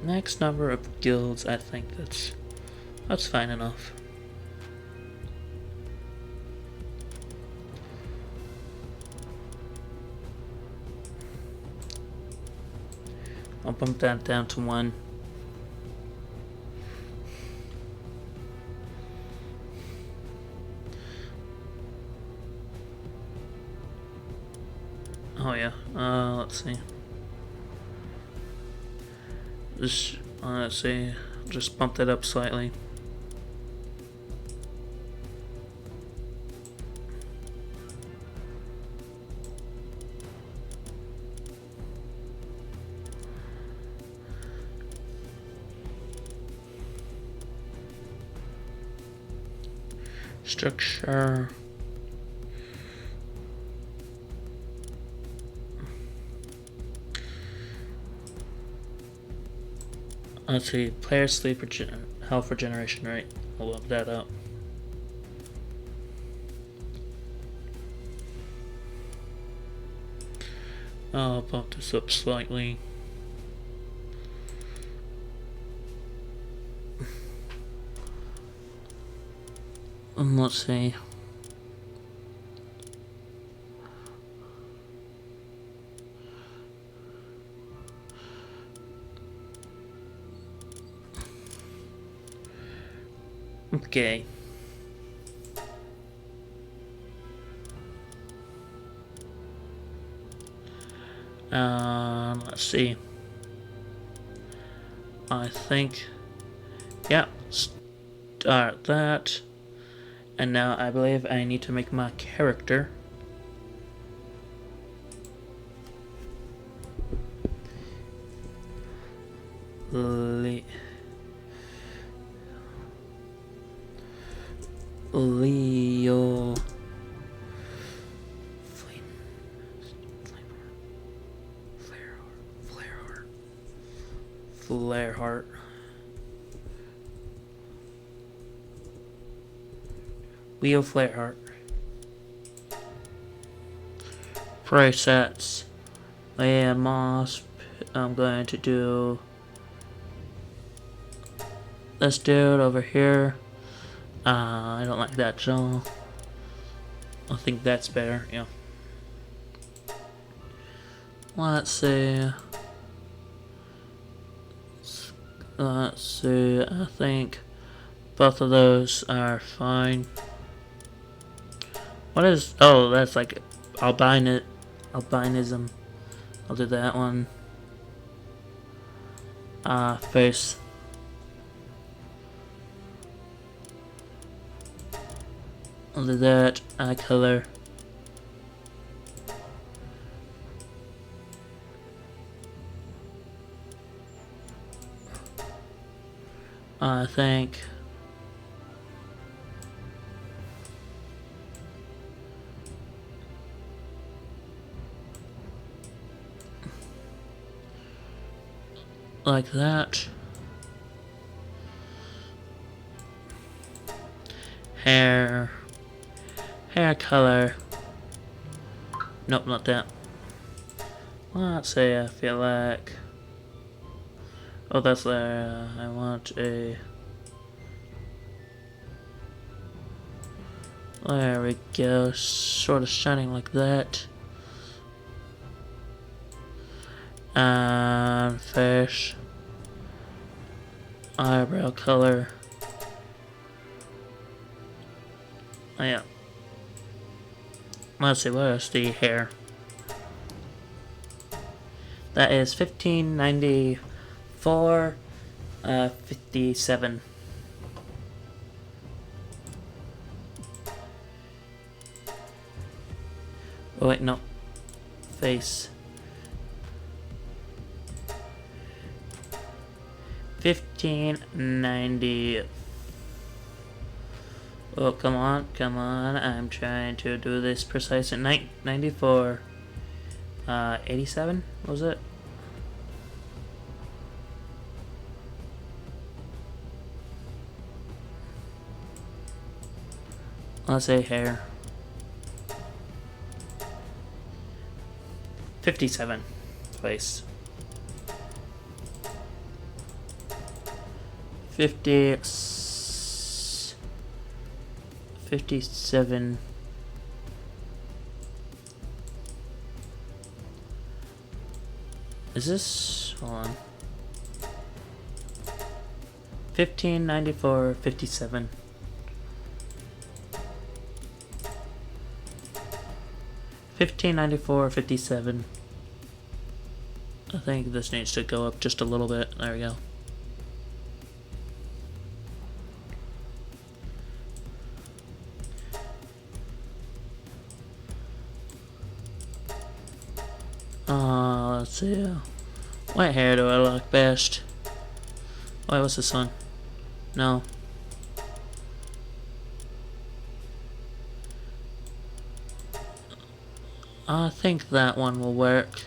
Next number of guilds, I think that's fine enough. I'll bump that down to 1. Oh yeah. Let's see. Let's see. Just bump that up slightly. Structure. Let's see. Player sleep health regeneration rate. I'll look that up. I'll bump this up slightly. And let's see. Okay. Let's see. I think, yeah, start that. And now I believe I need to make my character. Leo Flareheart. Leo Flareheart. Presets. And Moss. I'm going to do this dude over here. I don't like that jaw. I think that's better, yeah. Let's see. I think both of those are fine. What is, oh, that's like albinism. I'll do that one. Face. I'll do that. Eye color. I think like that. Hair color. Nope, not that. Let's say I feel like, oh, that's there. I want a, there we go, sort of shining like that. And face, eyebrow color. Oh yeah. Let's see, what is the hair? That is 1594, 57. Oh wait, no. Face. 1590. Oh, come on. I'm trying to do this precise at 94. 87, was it? Let's say hair. 57 place. 57. Is this, hold on. 1594, 57. 57. 1594.57. I think this needs to go up just a little bit. There we go. Let's see. What hair do I like best? Wait, what's this one? No. I think that one will work.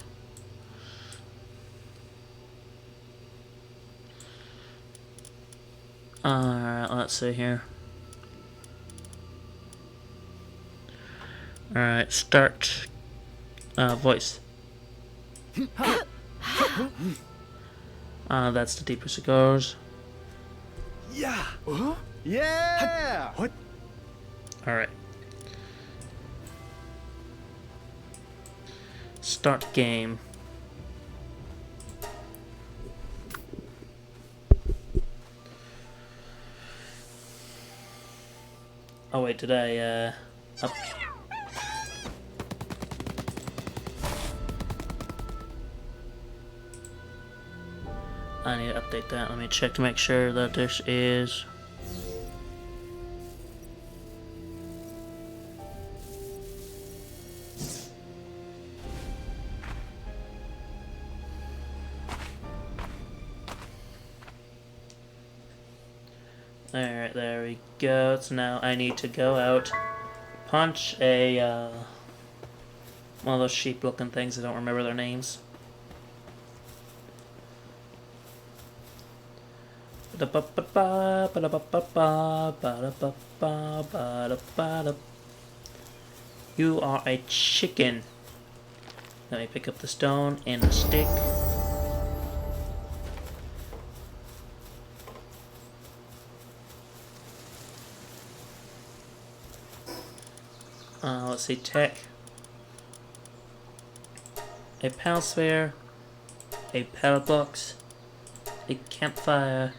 Alright, let's see here. Alright, start voice. That's the deepest it goes. Yeah. Yeah. What? Alright. Start game. Oh wait, did I up? I need to update that. Let me check to make sure that this is. Alright, there we go. So now I need to go out, punch a one of those sheep looking things. I don't remember their names. You are a chicken. Let me pick up the stone and the stick. Let's see, tech. A pal sphere, a pallet box, a campfire,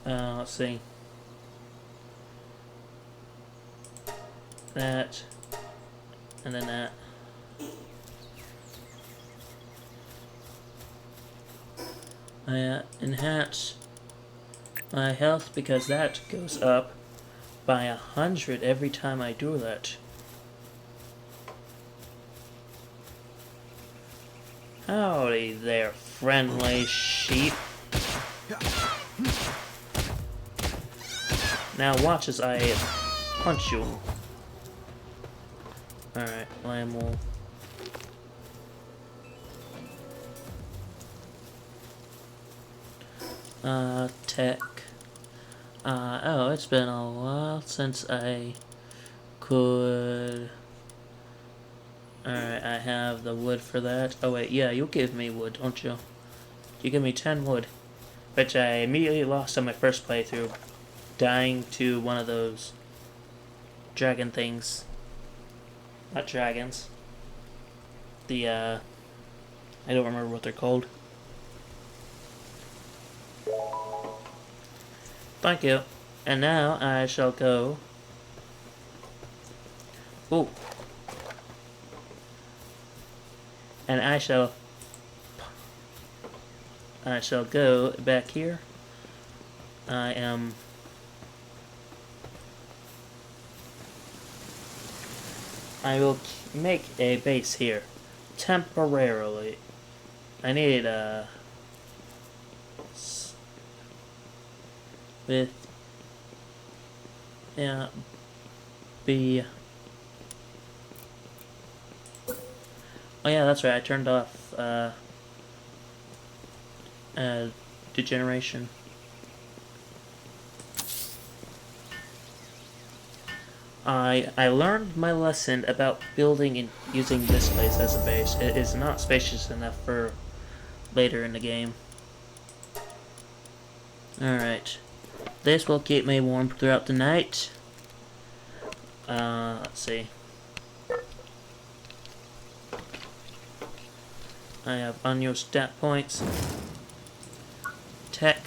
let's see, that, and then that. I enhance my health because that goes up by 100 every time I do that. Howdy there, friendly sheep. Now watch as I punch you. Alright, lamb wool. Tech. Oh, it's been a while since I could... Alright, I have the wood for that. Oh wait, yeah, you'll give me wood, don't you? You give me 10 wood. Which I immediately lost on my first playthrough. Dying to one of those dragon things. Not dragons. The, I don't remember what they're called. Thank you. And now I shall go. Ooh. And I shall go back here. I will make a base here temporarily. I need with B. Oh yeah, that's right. I turned off degeneration. I learned my lesson about building and using this place as a base. It is not spacious enough for later in the game. Alright. This will keep me warm throughout the night. Let's see. I have unused stat points. Tech.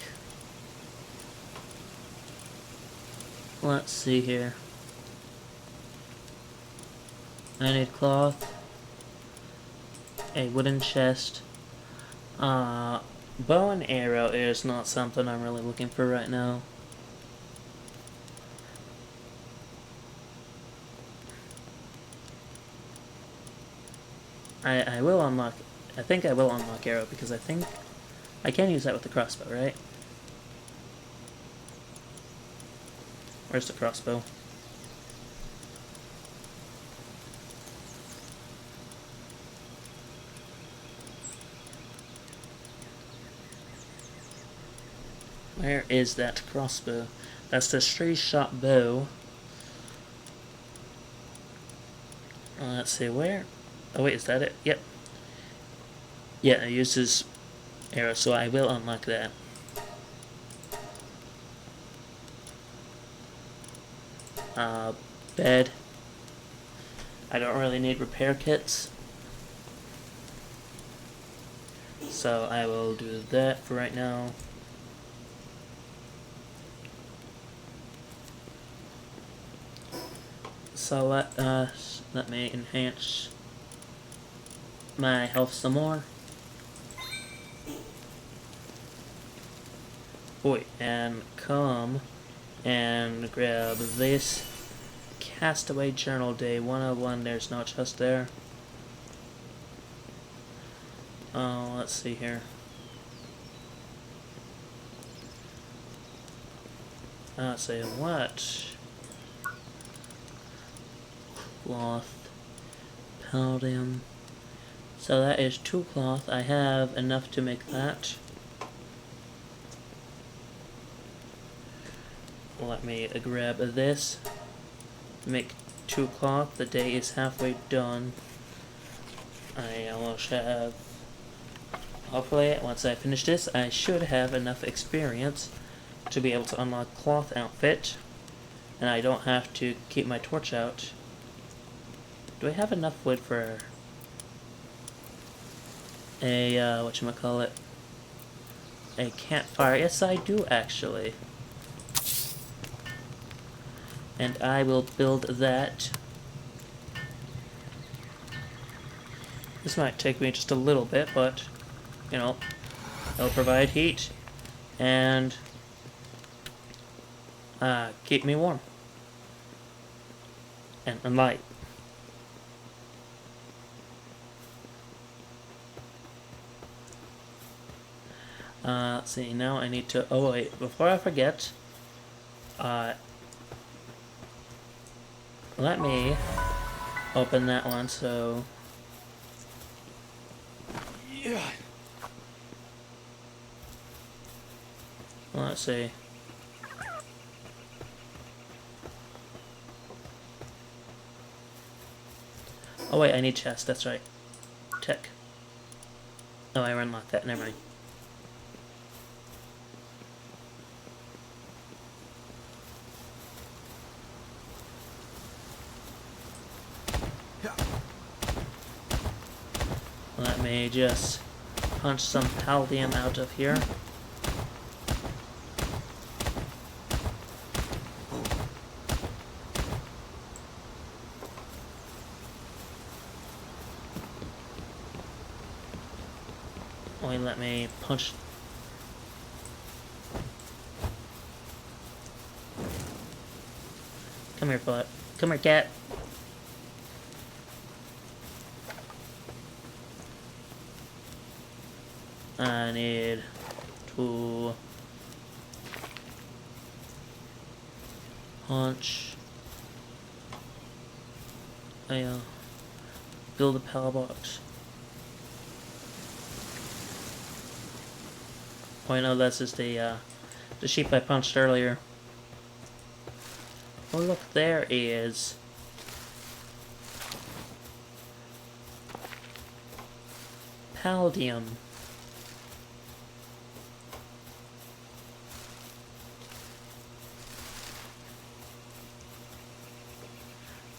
Let's see here. I need cloth. A wooden chest. Bow and arrow is not something I'm really looking for right now. I will unlock... I think I will unlock arrow because I think I can use that with the crossbow, right? Where's the crossbow? Where is that crossbow? That's the straight-shot bow. Let's see, where? Oh wait, is that it? Yep. Yeah, it uses arrow, so I will unlock that. Bed. I don't really need repair kits. So I will do that for right now. So let me enhance my health some more. Boy, and come and grab this Castaway Journal Day 101. There's no chest there. Oh, let's see here. Let's see what. Cloth, palladium. So that is 2 cloth. I have enough to make that. Let me grab this. Make 2 cloth. The day is halfway done. I almost have. Hopefully, once I finish this, I should have enough experience to be able to unlock cloth outfit, and I don't have to keep my torch out. Do I have enough wood for a, whatchamacallit? A campfire? Yes, I do, actually. And I will build that. This might take me just a little bit, but, you know, it'll provide heat and keep me warm and light. Let's see, now I need to, oh wait, before I forget, let me open that one, so, Yeah. let's see. Oh wait, I need chest, that's right. Tech. Oh, I unlocked that, never mind. Let me just punch some palladium out of here. Wait, let me punch. Come here, butt. Come here, cat. I need to punch. Build a power box. Oh, I know that's just the sheep I punched earlier. Oh, look, there is palladium.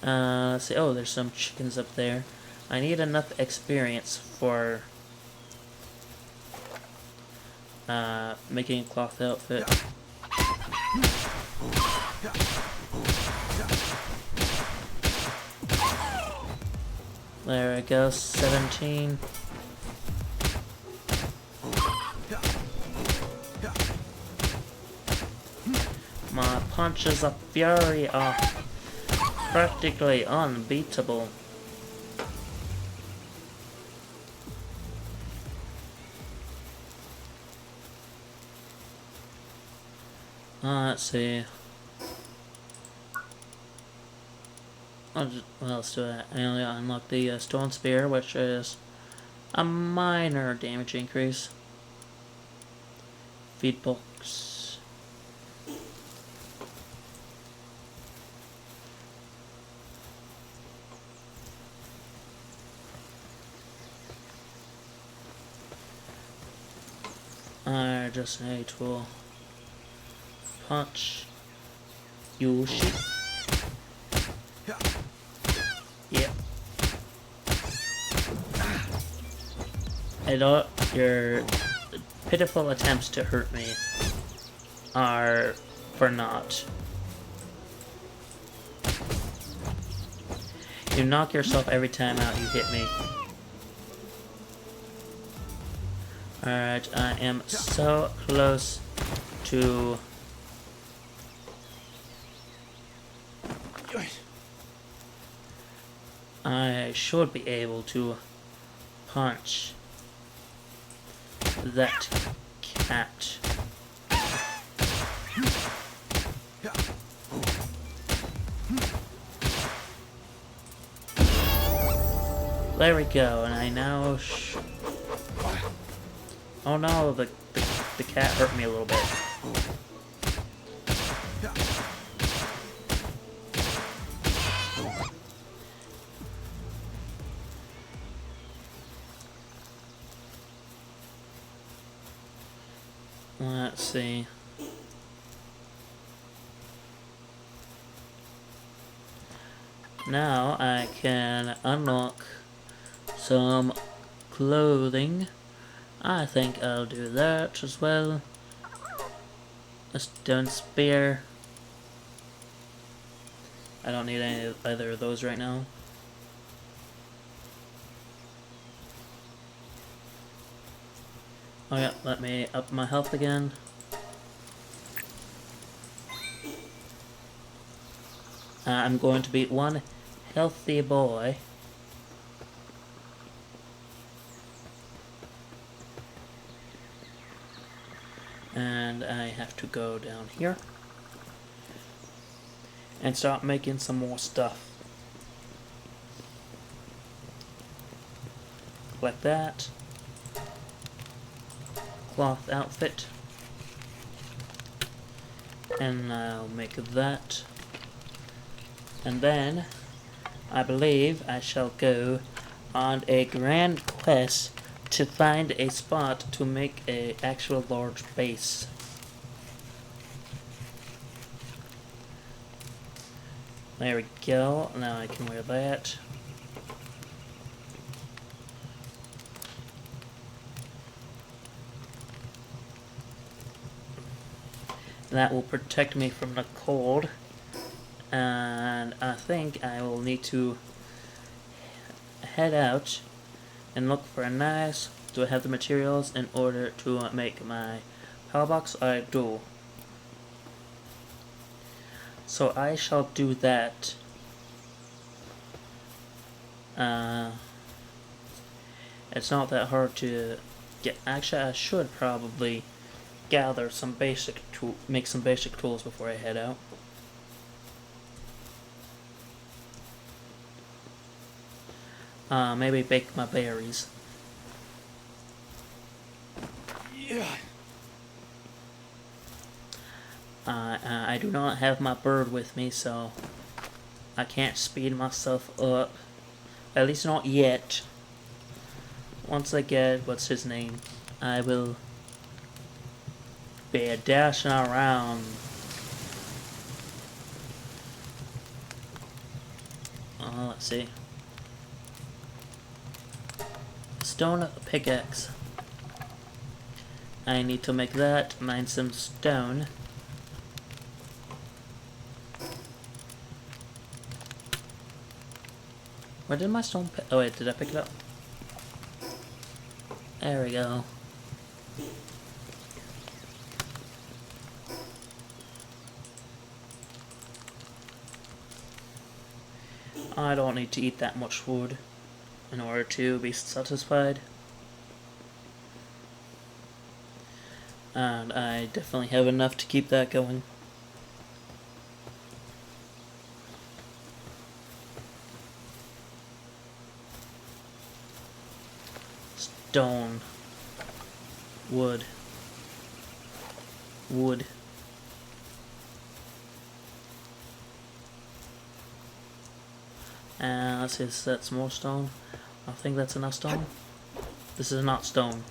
Let's see. Oh, there's some chickens up there. I need enough experience for making a cloth outfit. There we go, 17. My punches of fury are practically unbeatable. Let's see. Well, let's do it. I only unlock the Stone Spear, which is a minor damage increase. Feed box. I just need to punch Yoshi. Yep. Your pitiful attempts to hurt me are for naught. You knock yourself every time out you hit me. Alright, I am so close to... I should be able to punch that cat. There we go, and I now oh no, the cat hurt me a little bit. Let's see. Now I can unlock some clothing. I think I'll do that as well. A stone spear. I don't need either of those right now. Oh yeah, let me up my health again. I'm going to beat one healthy boy. And I have to go down here and start making some more stuff. Like that. Cloth outfit. And I'll make that. And then I believe I shall go on a grand quest to find a spot to make a actual large base. There we go. Now I can wear that. That will protect me from the cold. And I think I will need to head out and look for a nice... Do I have the materials in order to make my power box? I do. So I shall do that. It's not that hard to get. Actually, I should probably gather some basic make some basic tools before I head out. Maybe bake my berries. Yeah. I do not have my bird with me, so I can't speed myself up. At least not yet. Once I get, what's his name, I will be dashing around. Let's see. Stone pickaxe. I need to make that, mine some stone. Where did my stone oh wait, did I pick it up? There we go. I don't need to eat that much wood in order to be satisfied. And I definitely have enough to keep that going. Stone. Wood. Wood. And let's see, that's more stone. I think that's enough stone. This is not stone.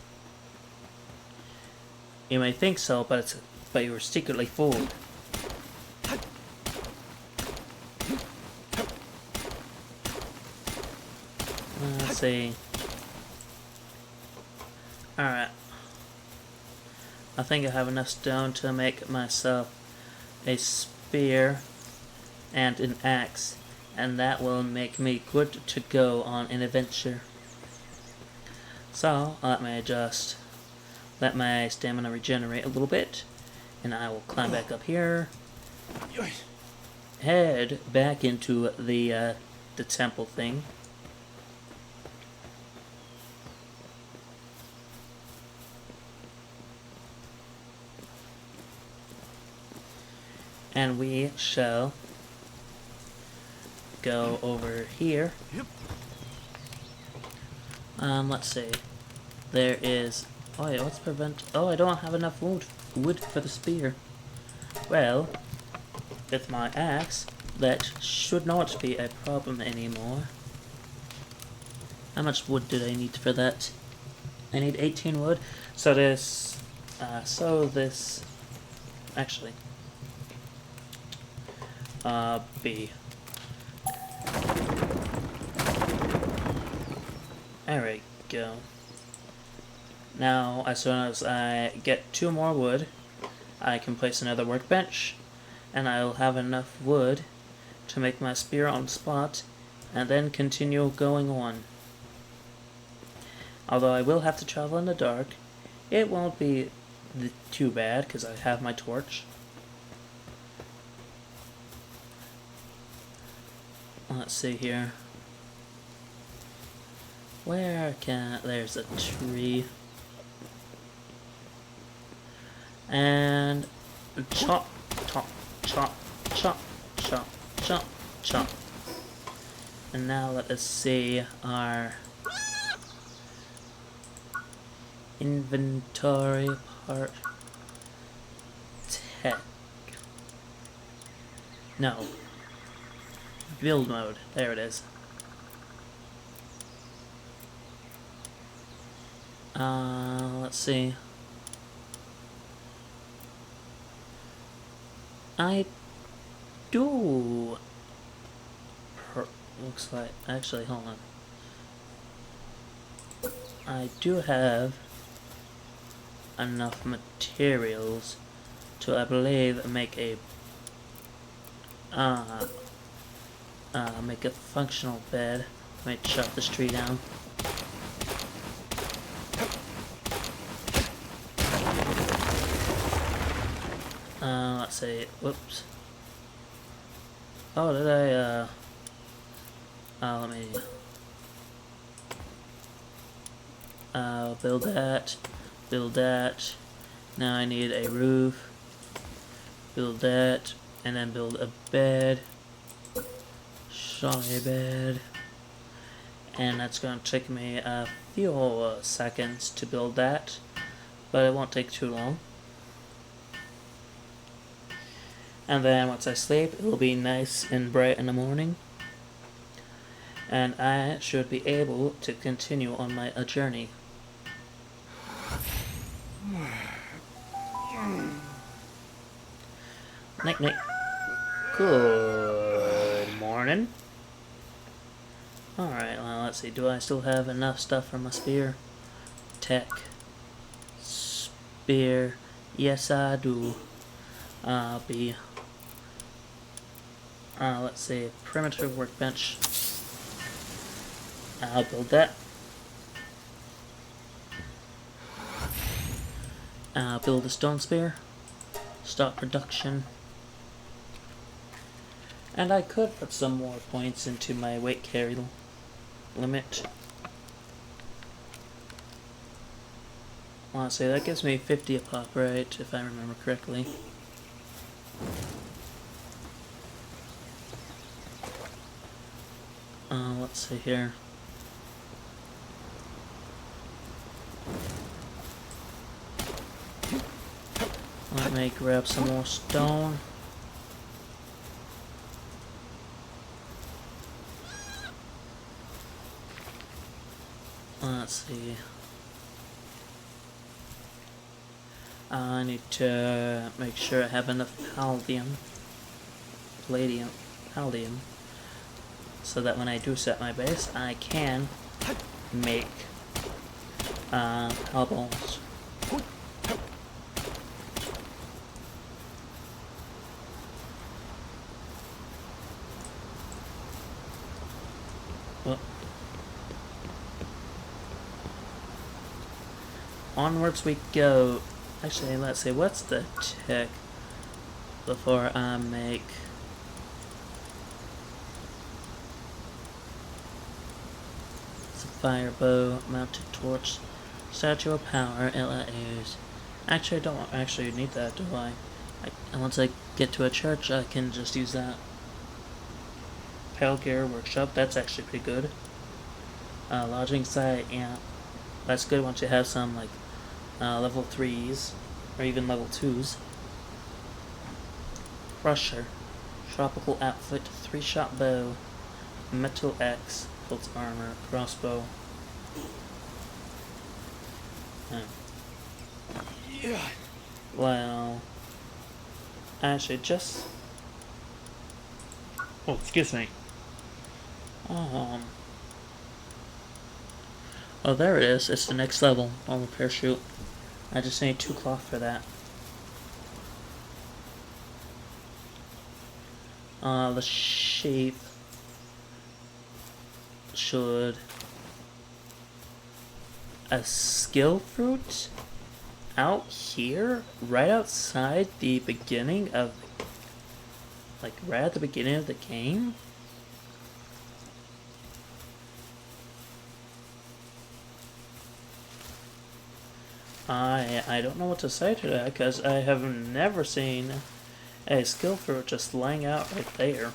You may think so, but you were secretly fooled. Let's see. Alright. I think I have enough stone to make myself a spear and an axe, and that will make me good to go on an adventure. So, let me just let my stamina regenerate a little bit, and I will climb back up here, head back into the temple thing. And we shall go over here. Let's see. There is. Oh yeah, what's prevent? Oh, I don't have enough wood for the spear. Well, with my axe, that should not be a problem anymore. How much wood did I need for that? I need 18 wood. So this, actually, B. There we go. Now, as soon as I get 2 more wood, I can place another workbench, and I'll have enough wood to make my spear on the spot, and then continue going on. Although I will have to travel in the dark, it won't be too bad, because I have my torch. Let's see here. Where can... There's a tree. And... Chop, chop, chop, chop, chop, chop, chop. And now let us see our... inventory part. Tech. No. Build mode. There it is. Let's see. I do. Looks like. Actually, hold on. I do have enough materials to, I believe, make a functional bed. Let me chop this tree down. Let's see. Whoops. Oh, did I? Let me. Build that. Build that. Now I need a roof. Build that, and then build a bed. Sorry, bed. And that's going to take me a few seconds to build that, but it won't take too long. And then once I sleep, it'll be nice and bright in the morning, and I should be able to continue on my journey. Nick, Nick. Good morning. Alright, well, let's see. Do I still have enough stuff for my spear? Tech. Spear. spear. Yes, I do. I'll be, let's see, primitive workbench. I'll build that. I'll build a stone spear. Start production. And I could put some more points into my weight carry limit. Honestly, that gives me 50 a pop, right? If I remember correctly. Let's see here. Let me grab some more stone. Let's see. I need to make sure I have enough palladium, so that when I do set my base, I can make pallballs. Well, onwards we go. Actually, let's see, what's the tick before I make... It's a fire bow, mounted torch, statue of power, LAs. Actually, I don't actually need that, do I? Once I get to a church, I can just use that. Pale Gear Workshop, that's actually pretty good. Lodging site, yeah, that's good once you have some, like, level 3s, or even level 2s. Crusher, tropical outfit, 3-shot bow, metal axe, hilt armor, crossbow. Yeah. Well, actually, just... Oh, excuse me. Oh, there it is. It's the next level. Normal parachute. I just need 2 cloth for that. The sheep should... A skill fruit out here, right outside the beginning of, like right at the beginning of the game. I don't know what to say to that, because I have never seen a skill fruit just laying out right there.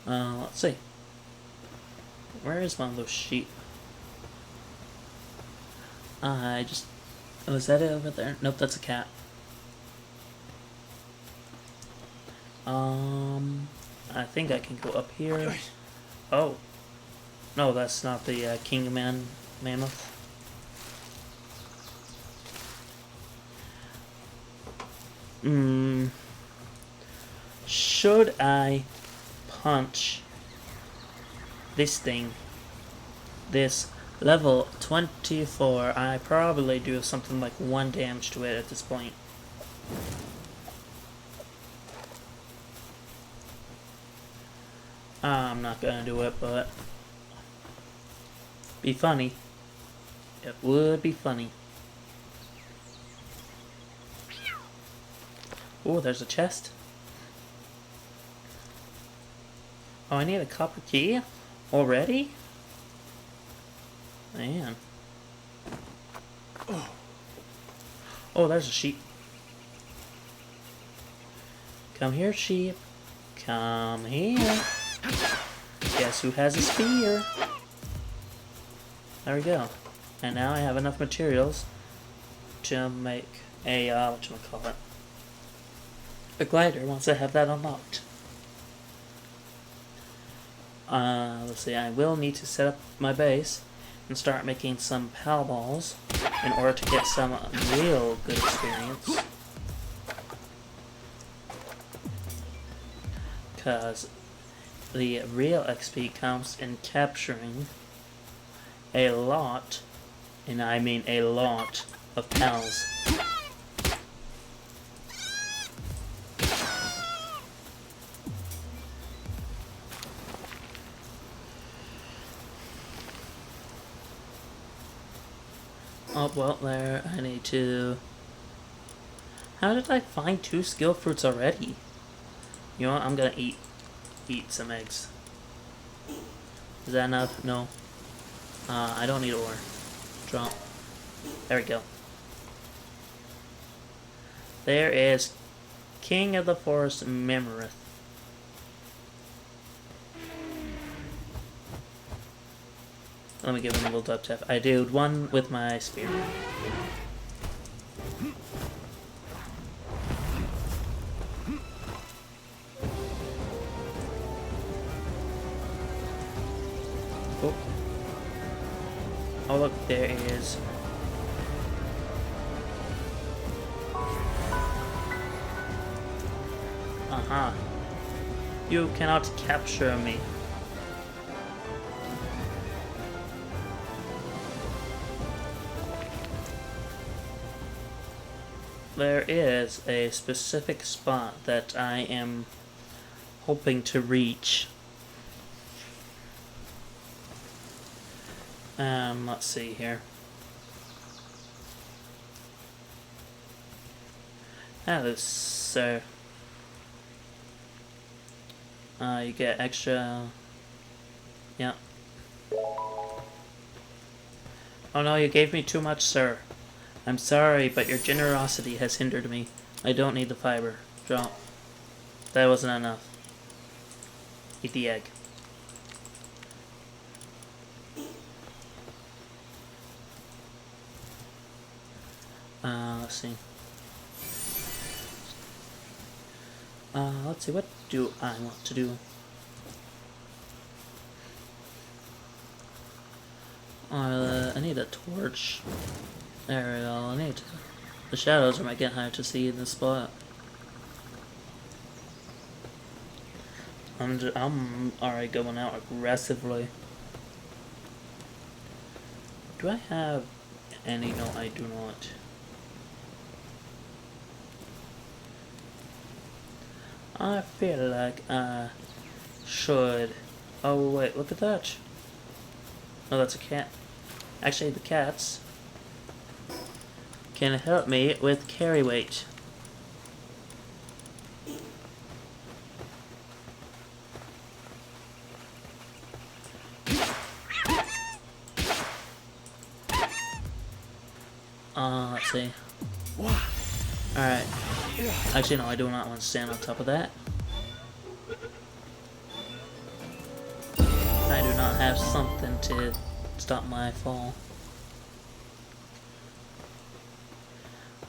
Let's see. Where is one of those sheep? Oh, is that it over there? Nope, that's a cat. I think I can go up here. Oh. No, that's not the King Mammoth. Should I punch this thing? This level 24, I probably do something like 1 damage to it at this point. I'm not gonna do it, but be funny. It would be funny. Oh, there's a chest. Oh, I need a copper key already? Man. Oh, there's a sheep. Come here, sheep. Come here. Guess who has a spear? There we go. And now I have enough materials to make a, whatchamacallit, a glider once I have that unlocked. Let's see, I will need to set up my base and start making some pal balls in order to get some real good experience. Because the real XP comes in capturing a lot And I mean a lot of pals. Oh, well, there, I need to... How did I find 2 skill fruits already? You know what, I'm gonna eat some eggs. Is that enough? No. I don't need ore. Drop. There we go. There is King of the Forest Memoryth. Let me give him a little dub tap. I did one with my spear. Oh. Oh look, there is. Aha. You cannot capture me. There is a specific spot that I am hoping to reach. Let's see here. Hello, sir. You get extra... Yeah. Oh no, you gave me too much, sir. I'm sorry, but your generosity has hindered me. I don't need the fiber. Drop. That wasn't enough. Eat the egg. Let's see. Let's see, what do I want to do? I need a torch. There we go, I need to... The shadows are getting hard to see in this spot. I'm already going out aggressively. Do I have any? No, I do not. I feel like I should... Oh wait, look at that. Oh, that's a cat. Actually, the cats can help me with carry weight. Let's see. Alright. Actually, no, I do not want to stand on top of that. I do not have something to stop my fall.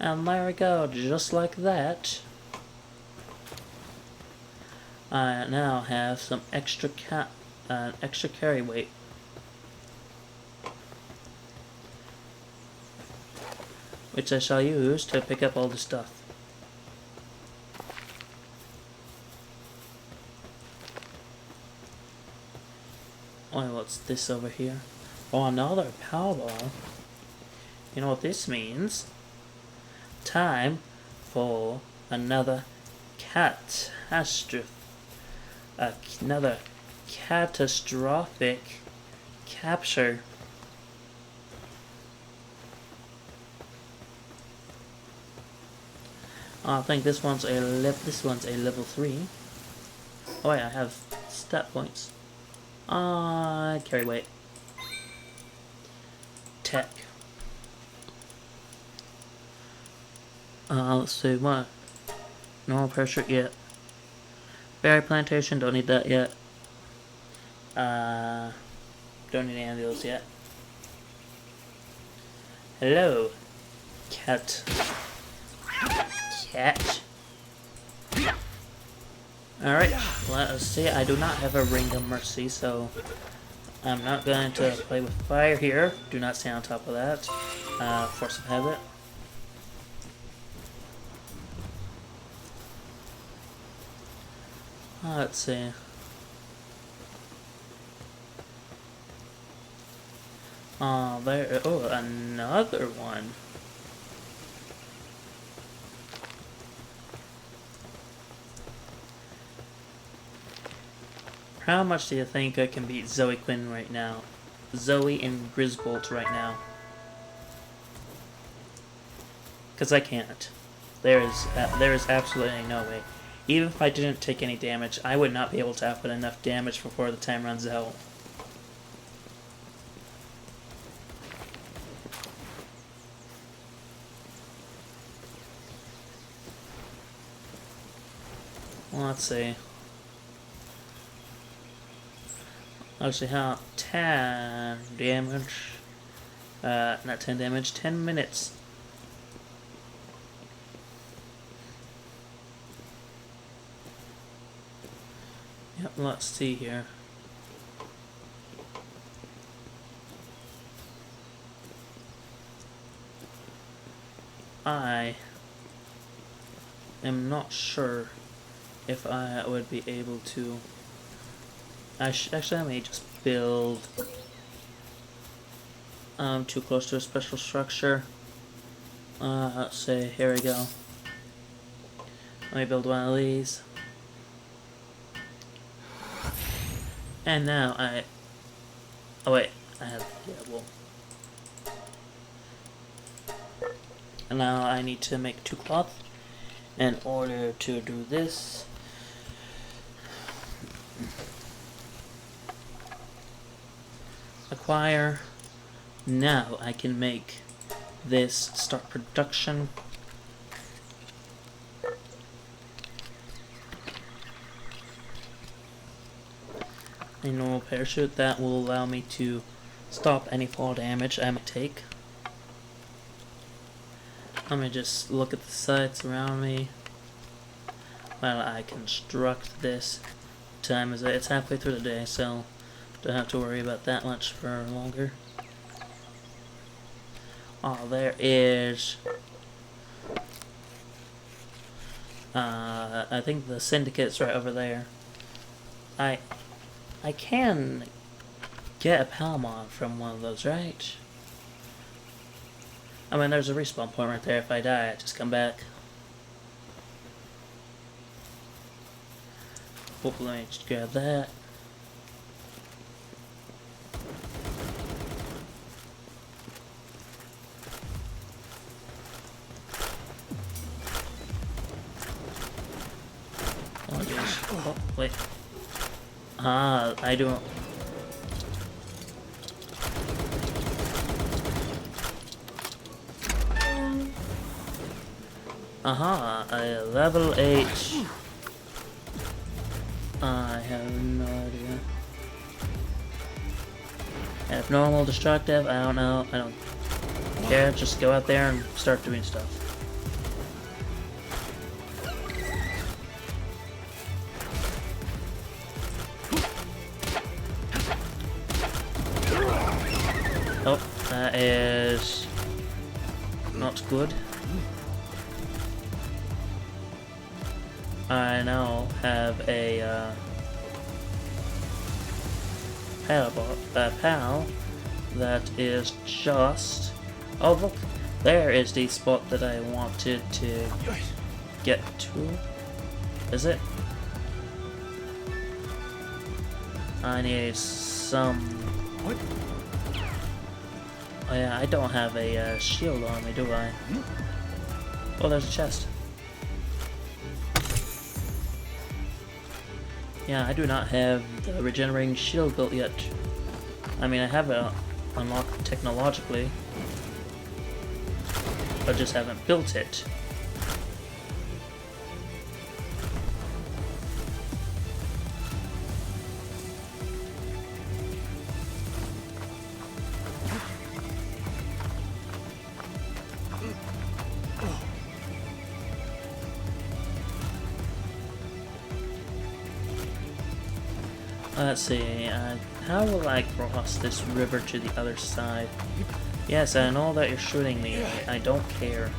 And there we go, just like that. I now have some extra carry weight. Which I shall use to pick up all the stuff. Oh, what's this over here? Oh, another power ball. You know what this means? Time for another catastrophe. Another catastrophic capture. I think this one's a level 3. Oh yeah, I have stat points. Carry weight. Tech. Let's see what. No pressure yet. Berry plantation, don't need that yet. Don't need any of those yet. Hello, cat. Cat. Alright, let us see. I do not have a Ring of Mercy, so I'm not going to play with fire here. Do not stay on top of that. Force of Habit. Let's see. There. Oh, another one. How much do you think I can beat Zoe Quinn right now? Zoe and Griswold right now? Because I can't. There is absolutely no way. Even if I didn't take any damage, I would not be able to output enough damage before the time runs out. Well, let's see. Actually, how 10 damage? Not 10 damage. 10 minutes. Yep. Let's see here. I am not sure if I would be able to. Actually, I may just build too close to a special structure. Let's say, here we go. Let me build one of these. And now oh wait, I have, yeah, well. And now I need to make 2 cloth in order to do this. Acquire. Now I can make this start production. A normal parachute that will allow me to stop any fall damage I might take. Let me just look at the sites around me while I construct this. Time is it's halfway through the day, so don't have to worry about that much for longer. Oh, there is. I think the syndicate's right over there. I can get a Palmon from one of those, right? I mean, there's a respawn point right there. If I die, I just come back. Hopefully, let me just grab that. Oh, geez. Oh, wait. Ah, I don't. Aha, a level 8. I have no idea. And if normal, destructive, I don't know. I don't care. Just go out there and start doing stuff. Oh, that is not good. I now have a pal that is just. Oh look, there is the spot that I wanted to get to. Is it? I need some. What? Oh yeah, I don't have a shield on me, do I? Oh, there's a chest. Yeah, I do not have the regenerating shield built yet. I mean, I have it unlocked technologically, but just haven't built it. Let's see, how will I cross this river to the other side? Yes, I know that you're shooting me. I don't care.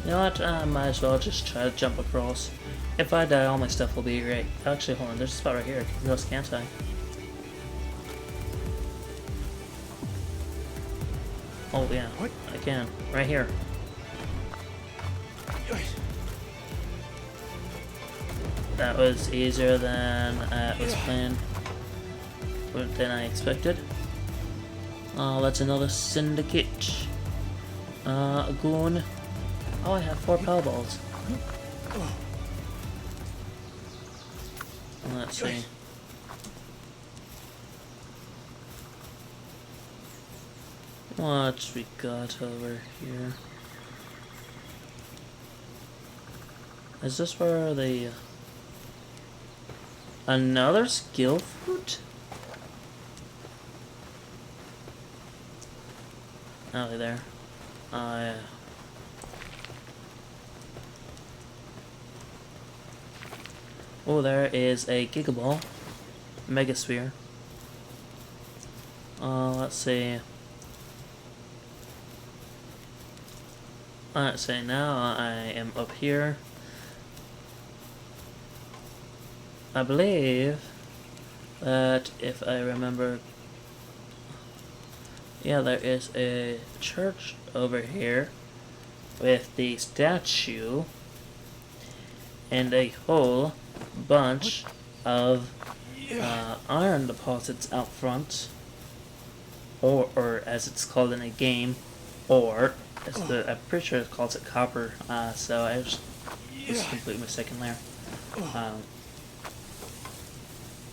You know what? I might as well just try to jump across. If I die, all my stuff will be great. Actually, hold on. There's a spot right here. I can cross, can't I? Oh, yeah. I can. Right here. That was easier than it was planned. Than I expected. Oh, that's another syndicate. A goon. Oh, I have 4 Poweballs. Let's see. What we got over here? Is this where the... Another skill fruit? Oh, there. Yeah. Oh, there is a Gigaball. Megasphere. Let's see. Let's see, now I am up here. I believe that if I remember... Yeah, there is a church over here with the statue and a whole bunch of iron deposits out front, or as it's called in a game, or as I'm pretty sure it calls it copper. So I was completely mistaken there.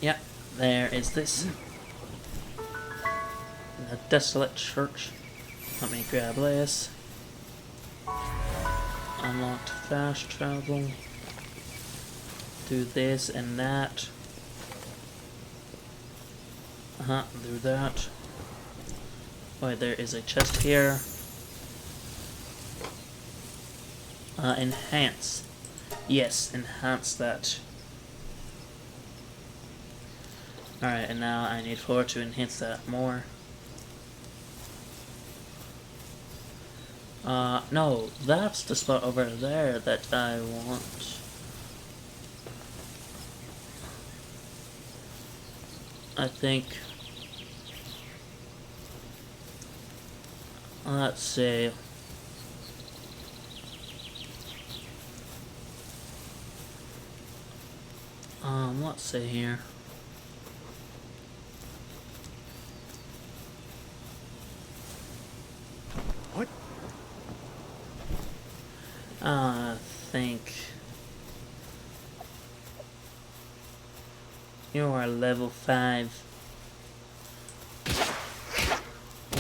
Yeah, there is this. A desolate church. Let me grab this. Unlocked fast travel. Do this and that. Do that. Wait, there is a chest here. Enhance. Yes, enhance that. Alright, and now I need floor to enhance that more. No, that's the spot over there that I want. I think... Let's see. Let's see here. What? I think you are level 5.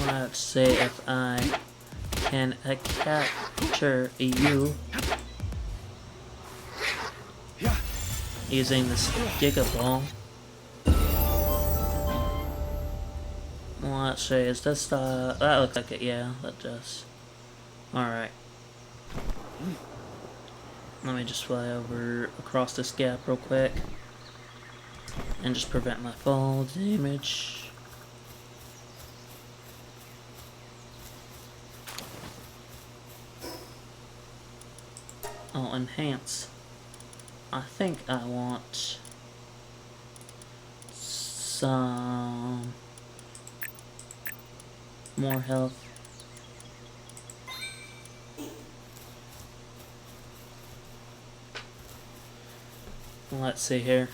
Let's see if I can capture you using this Gigaball. Let's see, is this that looks like it, yeah, that does. Alright. Let me just fly over across this gap real quick and just prevent my fall damage. Oh, enhance. I think I want some more health. Let's see here.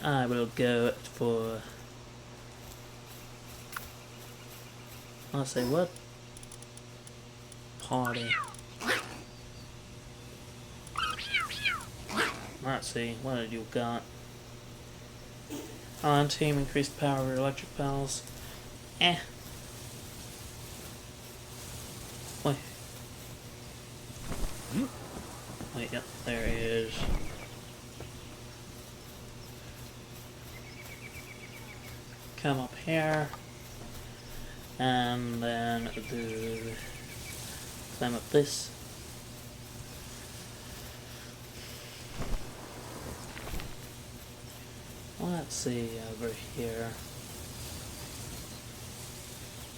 I will go for... Let's see, what? Party. Let's see, what have you got? On team, increased power of electric pals. Wait. Wait, yep, there is. Come up here. And then climb up this. Let's see over here.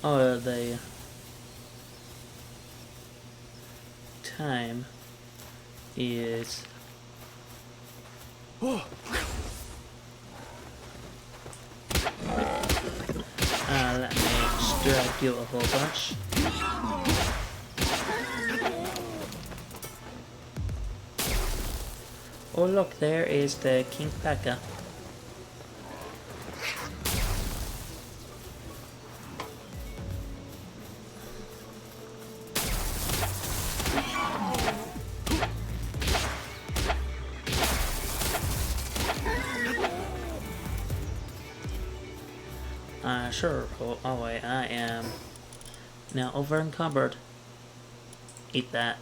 Oh, they... time is let me distract you a whole bunch. Oh look, there is the King Pekka. Sure. Oh wait, I am now over encumbered. Eat that.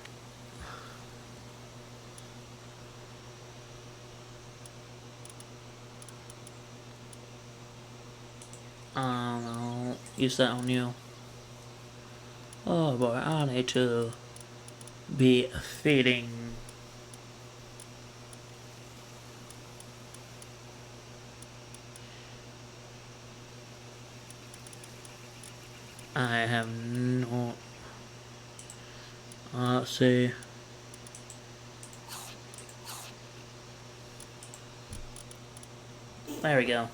I'll use that on you. Oh boy, I need to be feeding. I have no. Let's see. There we go.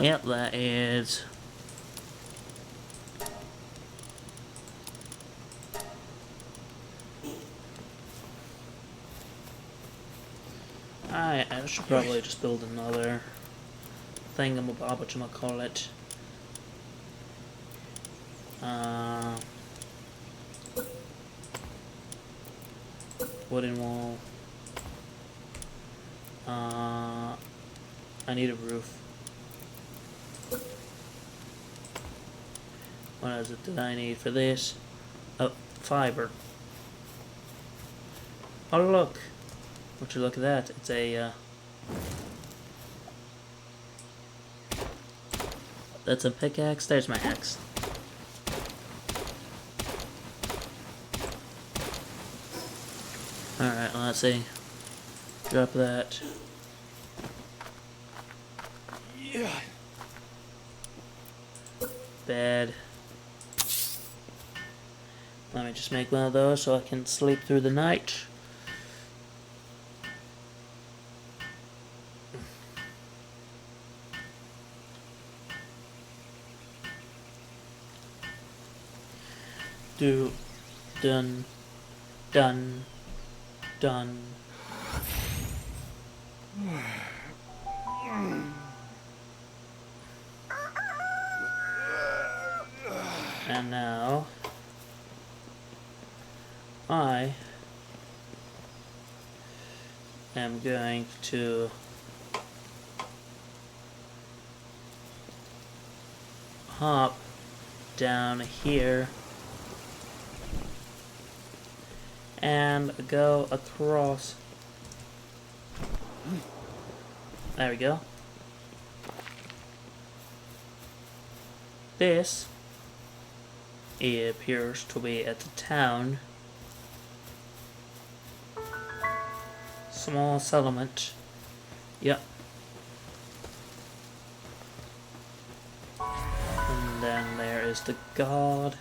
Yep, that is. I should probably just build another thingamabob, whatchamacallit. Wooden wall. I need a roof. What is it that I need for this? Oh, fiber. Oh look! Would you look at that? It's a that's a pickaxe. There's my axe. Alright, let's see. Drop that. Yeah. Bed. Let me just make one of those so I can sleep through the night. Done. And now I am going to hop down here and go across. There we go. This appears to be at the town. Small settlement. Yep. And then there is the god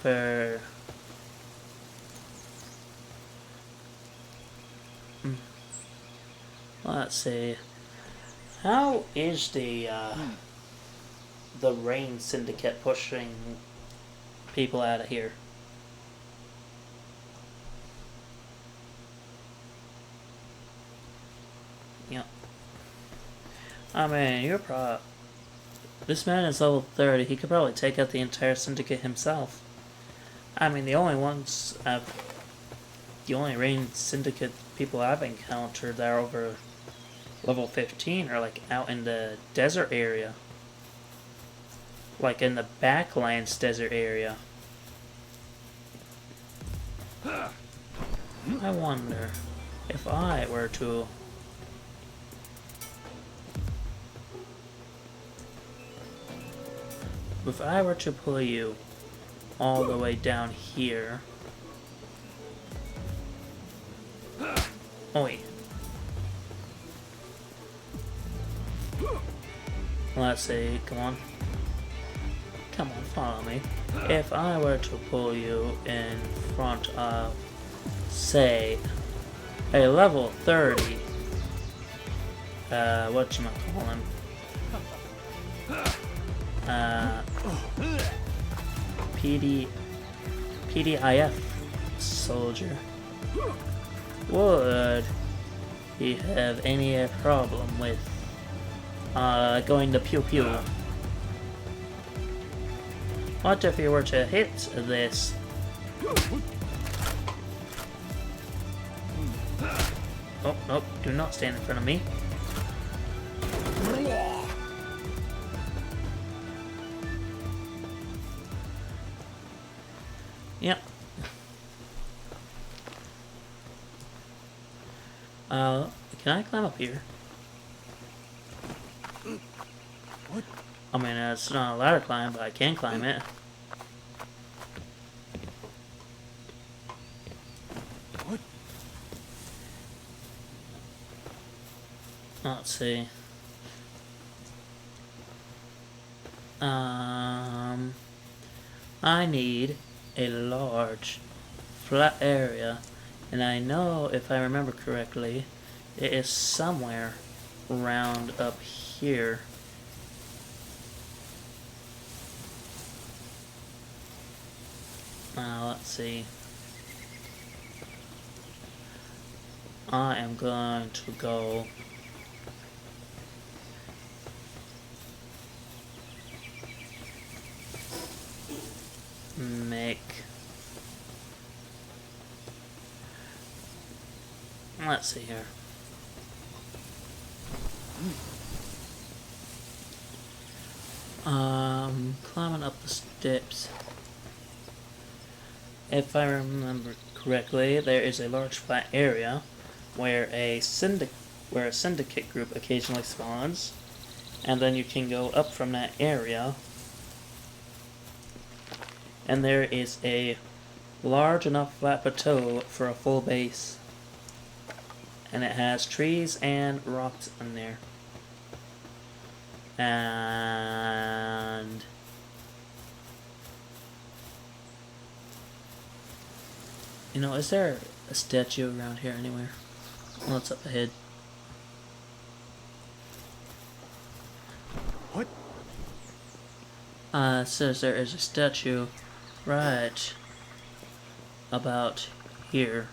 for let's see. How is the Rain Syndicate pushing people out of here? Yep. I mean, you're probably... This man is level 30. He could probably take out the entire Syndicate himself. I mean, the only Rain Syndicate people I've encountered that are over level 15 are like out in the desert area. Like in the Backlands desert area. I wonder if I were to... If I were to pull you all the way down here... Oh wait. Let's see, come on. Come on, follow me. If I were to pull you in front of, say, a level 30, whatchamacallin', PDIF soldier, would he have any problem with going to pew pew? What if you were to hit this? Oh, nope, do not stand in front of me. Yep. Can I climb up here? What? I mean, it's not a ladder climb, but I can climb it. What? Let's see. I need a large flat area, and I know, if I remember correctly, it is somewhere around up here. Let's see. I am going to go make, let's see here. Climbing up the steps. If I remember correctly, there is a large flat area where a syndicate group occasionally spawns, and then you can go up from that area, and there is a large enough flat plateau for a full base, and it has trees and rocks in there. And you know, is there a statue around here anywhere? Well, it's up ahead. What? It says there is a statue right about here.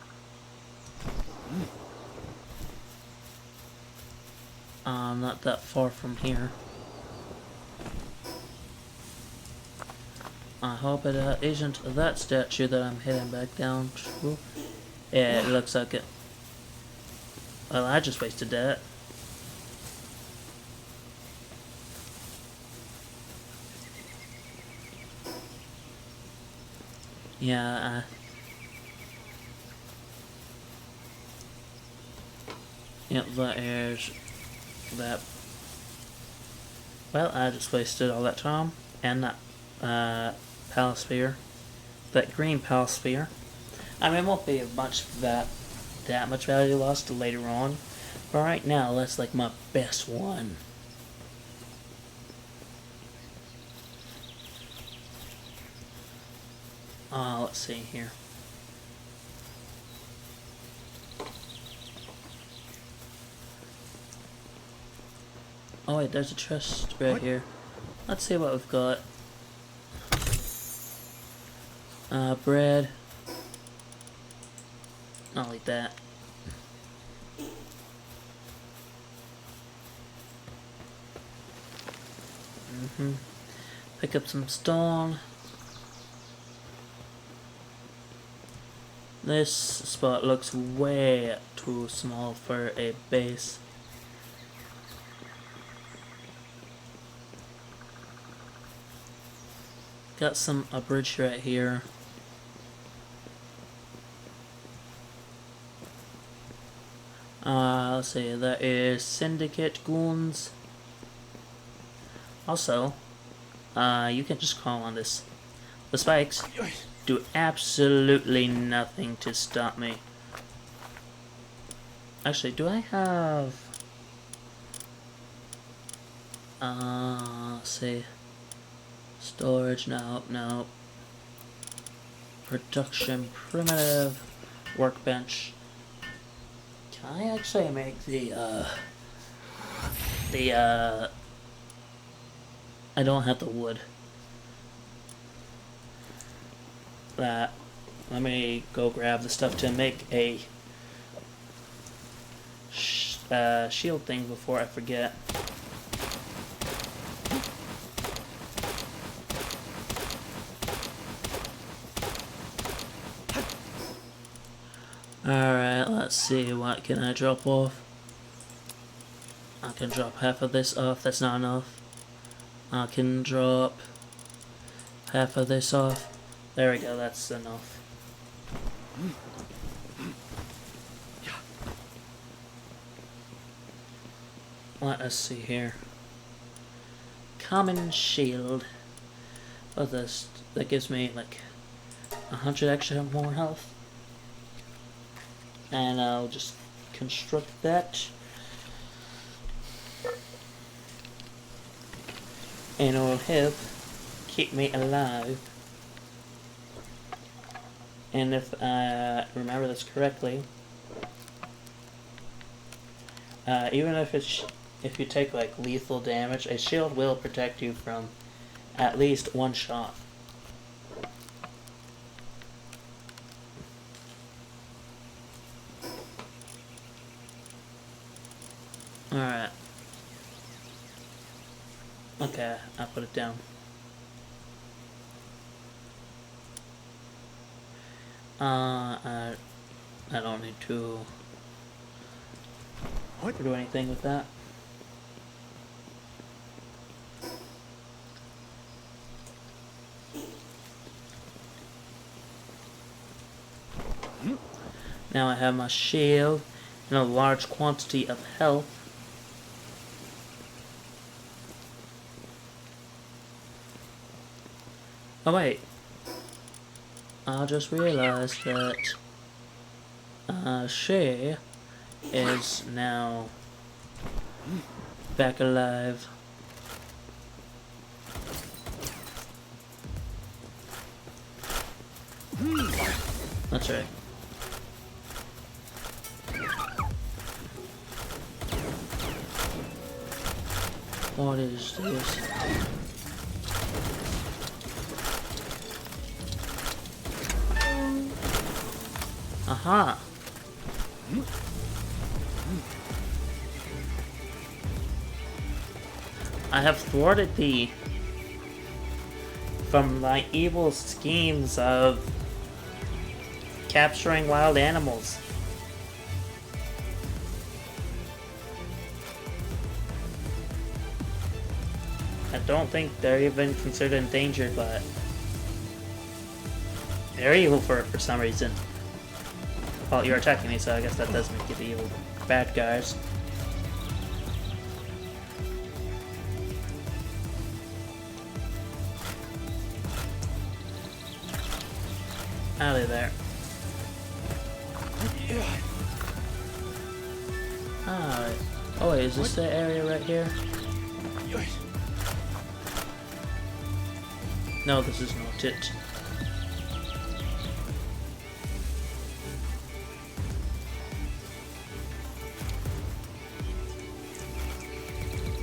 Not that far from here. I hope it isn't that statue that I'm heading back down to. Yeah, it looks like it. Well, I just wasted that. Yeah, yep, that is that. Well, I just wasted all that time and that palasphere, that green palasphere. I mean, it won't be much that much value lost later on, but right now that's like my best one. Let's see here. Oh wait, there's a chest right here. Let's see what we've got. Bread. I'll eat that. Pick up some stone. This spot looks way too small for a base. Got a bridge right here. Let's see, that is Syndicate Goons. Also, you can just call on this. The spikes do absolutely nothing to stop me. Actually, do I have... Let's see. Storage, no. Production, primitive, workbench. Can I actually make I don't have the wood. Let me go grab the stuff to make a shield thing before I forget. Alright, let's see, what can I drop off? I can drop half of this off, that's not enough. I can drop half of this off. There we go, that's enough. Let us see here. Common shield. What's this? That gives me like 100 extra more health. And I'll just construct that. And it'll help keep me alive. And if I remember this correctly, even if you take like lethal damage, a shield will protect you from at least one shot. Alright. Okay, I'll put it down. I don't need to do anything with that. Now I have my shield and a large quantity of health. Oh wait, I just realized that she is now back alive. That's right. What is this? Aha! I have thwarted thee from thy evil schemes of capturing wild animals. I don't think they're even considered endangered, but they're evil for some reason. Well, you're attacking me, so I guess that does make you the evil bad guys. Out of there. Alright. Oh wait, is this the area right here? No, this is not it.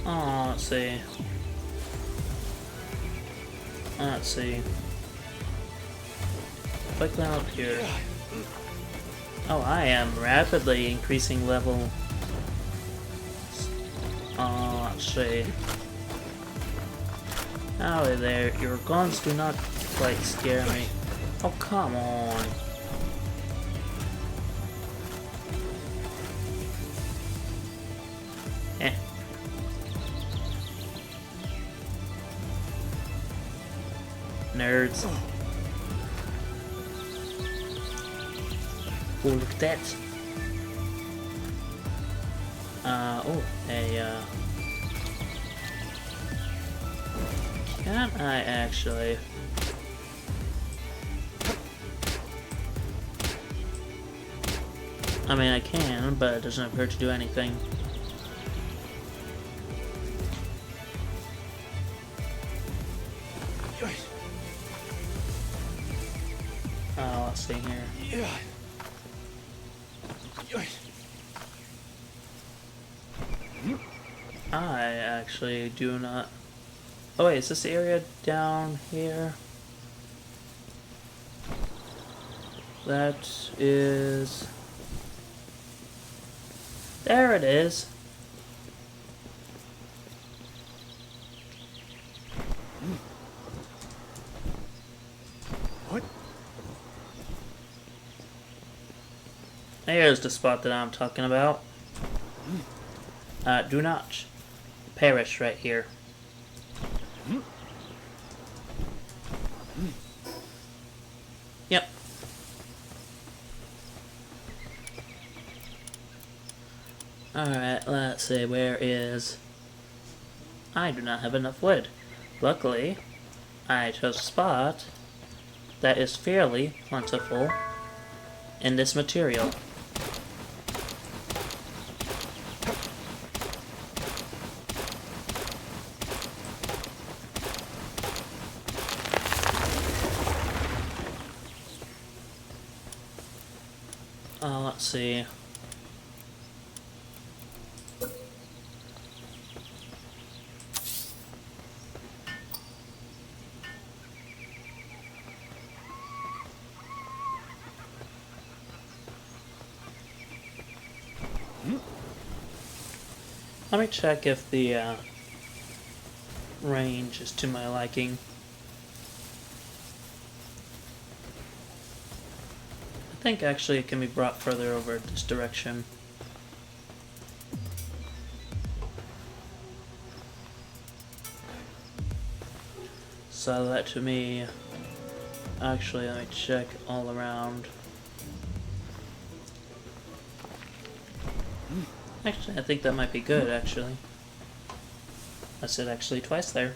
Oh, let's see. Let's see. Click down up here. Oh, I am rapidly increasing level. Oh, let's see. Howdy there. Your guns do not quite scare me. Oh, come on. Eh. Nerds. Oh, look at that. Oh, can I actually... I mean, I can, but it doesn't appear to do anything. Let's see here. Yeah. I actually do not... Oh wait, is this the area down here? That is... There it is. What? Here's the spot that I'm talking about. Do not perish right here. Yep. Alright, let's see, where is... I do not have enough wood. Luckily, I chose a spot that is fairly plentiful in this material. Let's see. Let me check if the range is to my liking. I think actually it can be brought further over this direction. So that to me, actually let me check all around. Actually, I think that might be good, actually. I said actually twice there.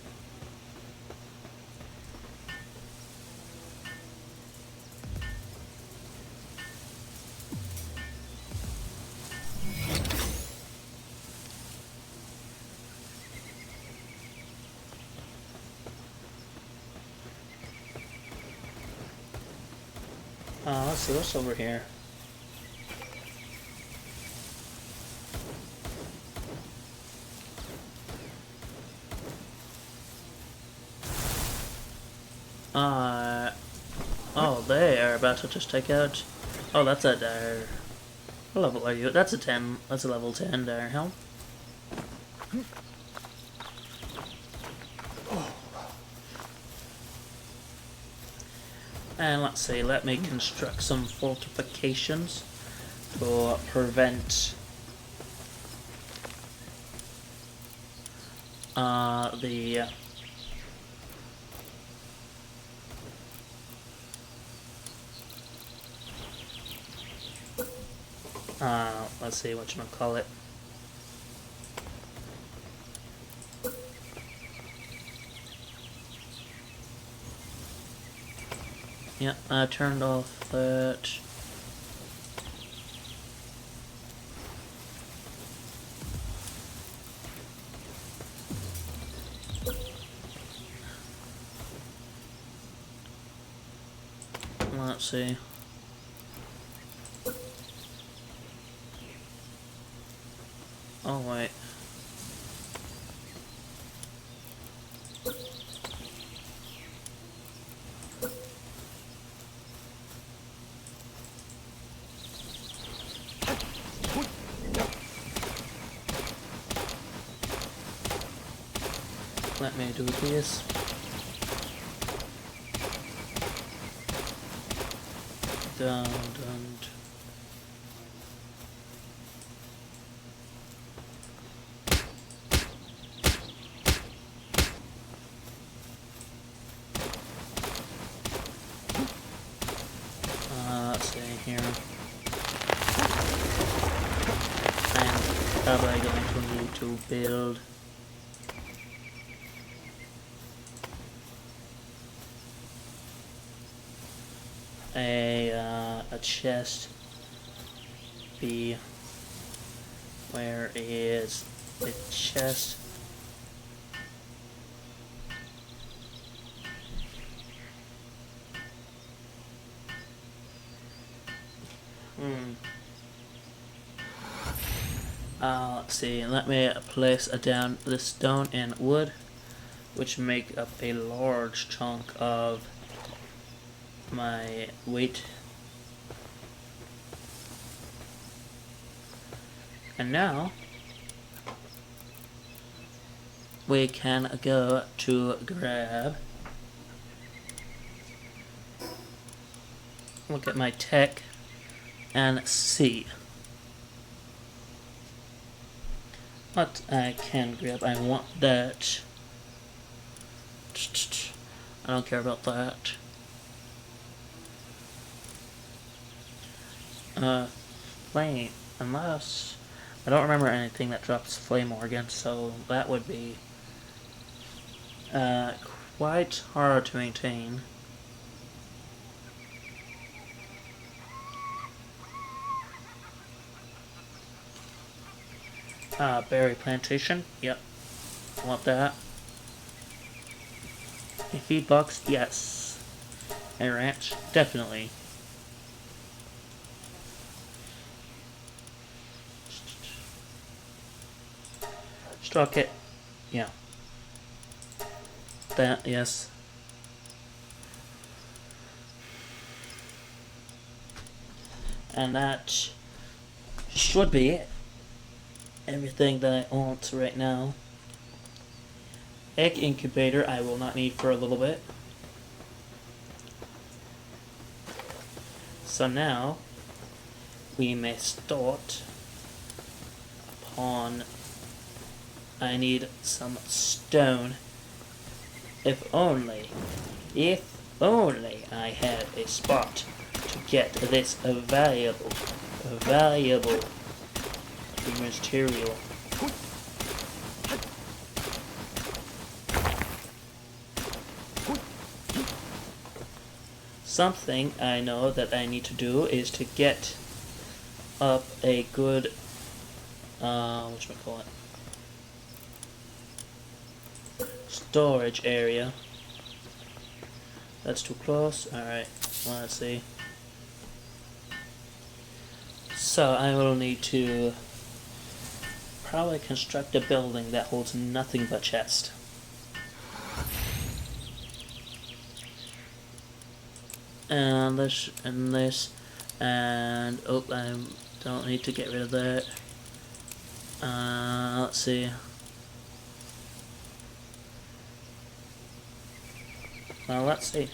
Let's see what's over here. Oh, they are about to just take out. Oh, that's a dire. What level are you? That's a 10. That's a level 10 dire helm. And let's see, let me construct some fortifications to prevent the let's see what you gonna call it. Yeah, I turned off that. Let's see. Oh wait. Let me do this. Dun, dun. Let's see here. I'm probably going to need to build a chest. Where is the chest? Let's see, let me place down the stone and wood, which make up a large chunk of my weight. And now we can go to grab, look at my tech and see what I can grab. I want that. I don't care about that. Flame, unless I don't remember anything that drops flame organ, so that would be quite hard to maintain. Berry plantation, yep, want that. A feed box, yes. A ranch, definitely. Straw kit, yeah. That, yes. And that should be it. Everything that I want right now. Egg incubator I will not need for a little bit. So now we may start upon, I need some stone. If only I had a spot to get this valuable material. Something I know that I need to do is to get up a good, whatchamacallit, storage area. That's too close. Alright, let's see. So I will need to probably construct a building that holds nothing but chest. And this, and this, and oh, I don't need to get rid of that. Let's see. Well, let's see.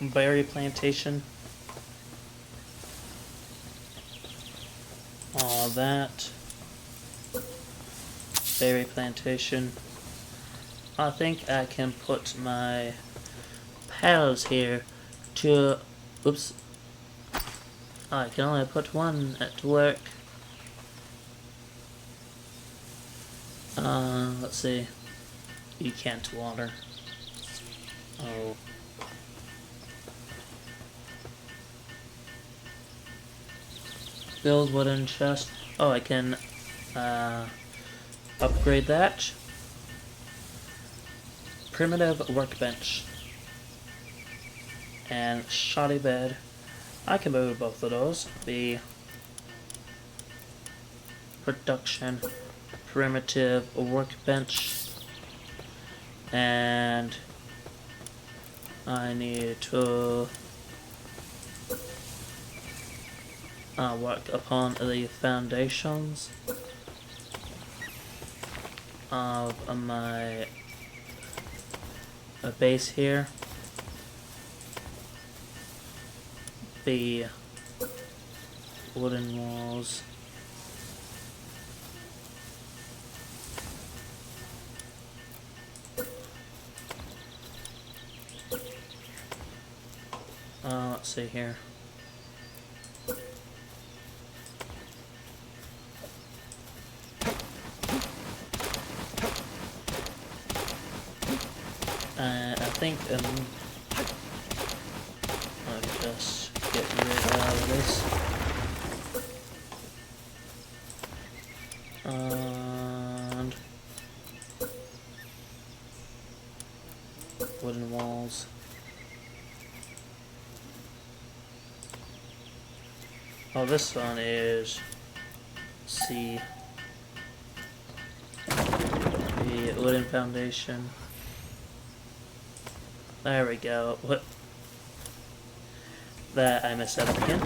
Berry plantation. All that. Berry plantation. I think I can put my pals here to, oops, I can only put one at work. Let's see, you can't water. Oh. Build wooden chest. Oh, I can upgrade that. Primitive workbench. And shoddy bed. I can move both of those. The production primitive workbench, and I need to work upon the foundations of my base here. The wooden walls. Let's see here. I think let me just get rid of this. And wooden walls. Oh, this one is see. The wooden foundation. There we go. What? That I messed that up again.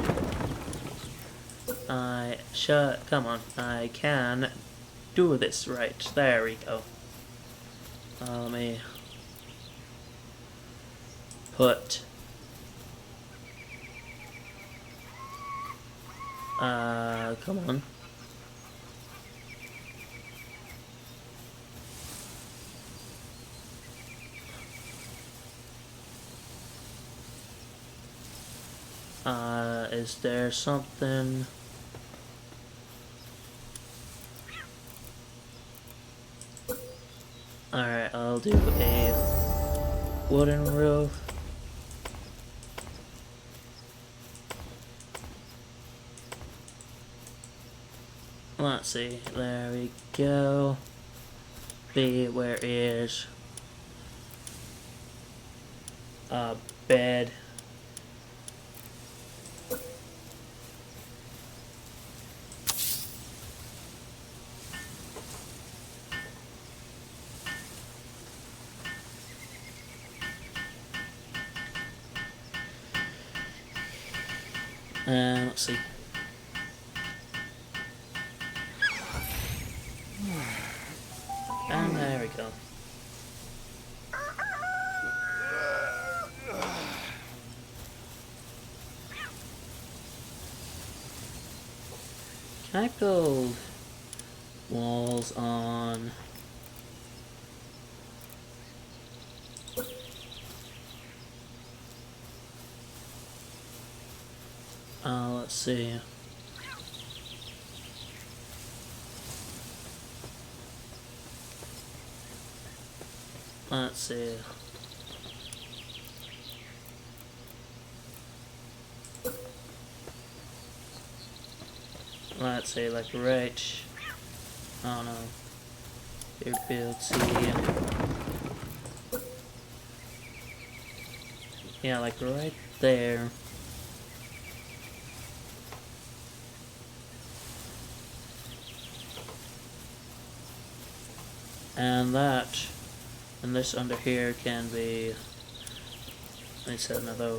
Come on. I can do this right. There we go. Let me put come on. Is there something? Alright, I'll do a wooden roof. Let's see, there we go. Where is a bed? Let's see. And there we go. Can I build walls on? Let's see. Let's see. Let's say like right. I don't know. Here build C. Yeah, like right there. And that, and this under here can be, let me set another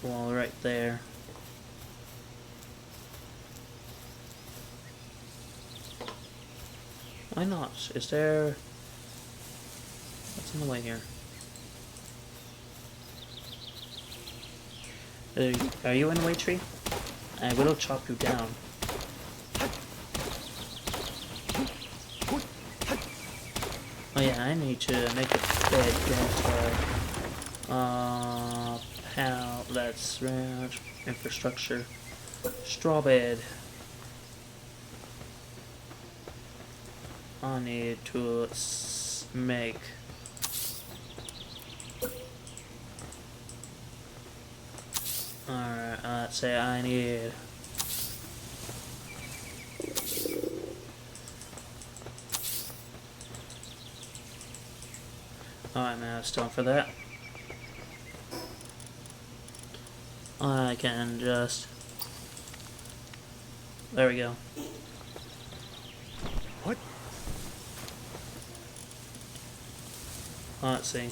wall right there. Why not? Is there, what's in the way here? Are you in the way, tree? I will chop you down. Oh yeah, I need to make a bed that, that's infrastructure. Straw bed. I need to make alright, let's say I need alright, man, it's time for that. I can just there we go. What? Let's see.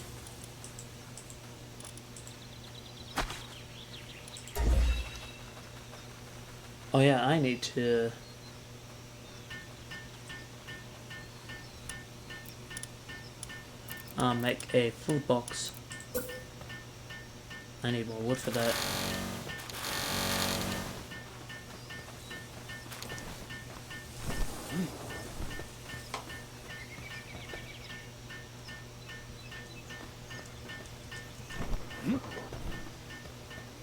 Oh yeah, I need to make a food box. I need more wood for that.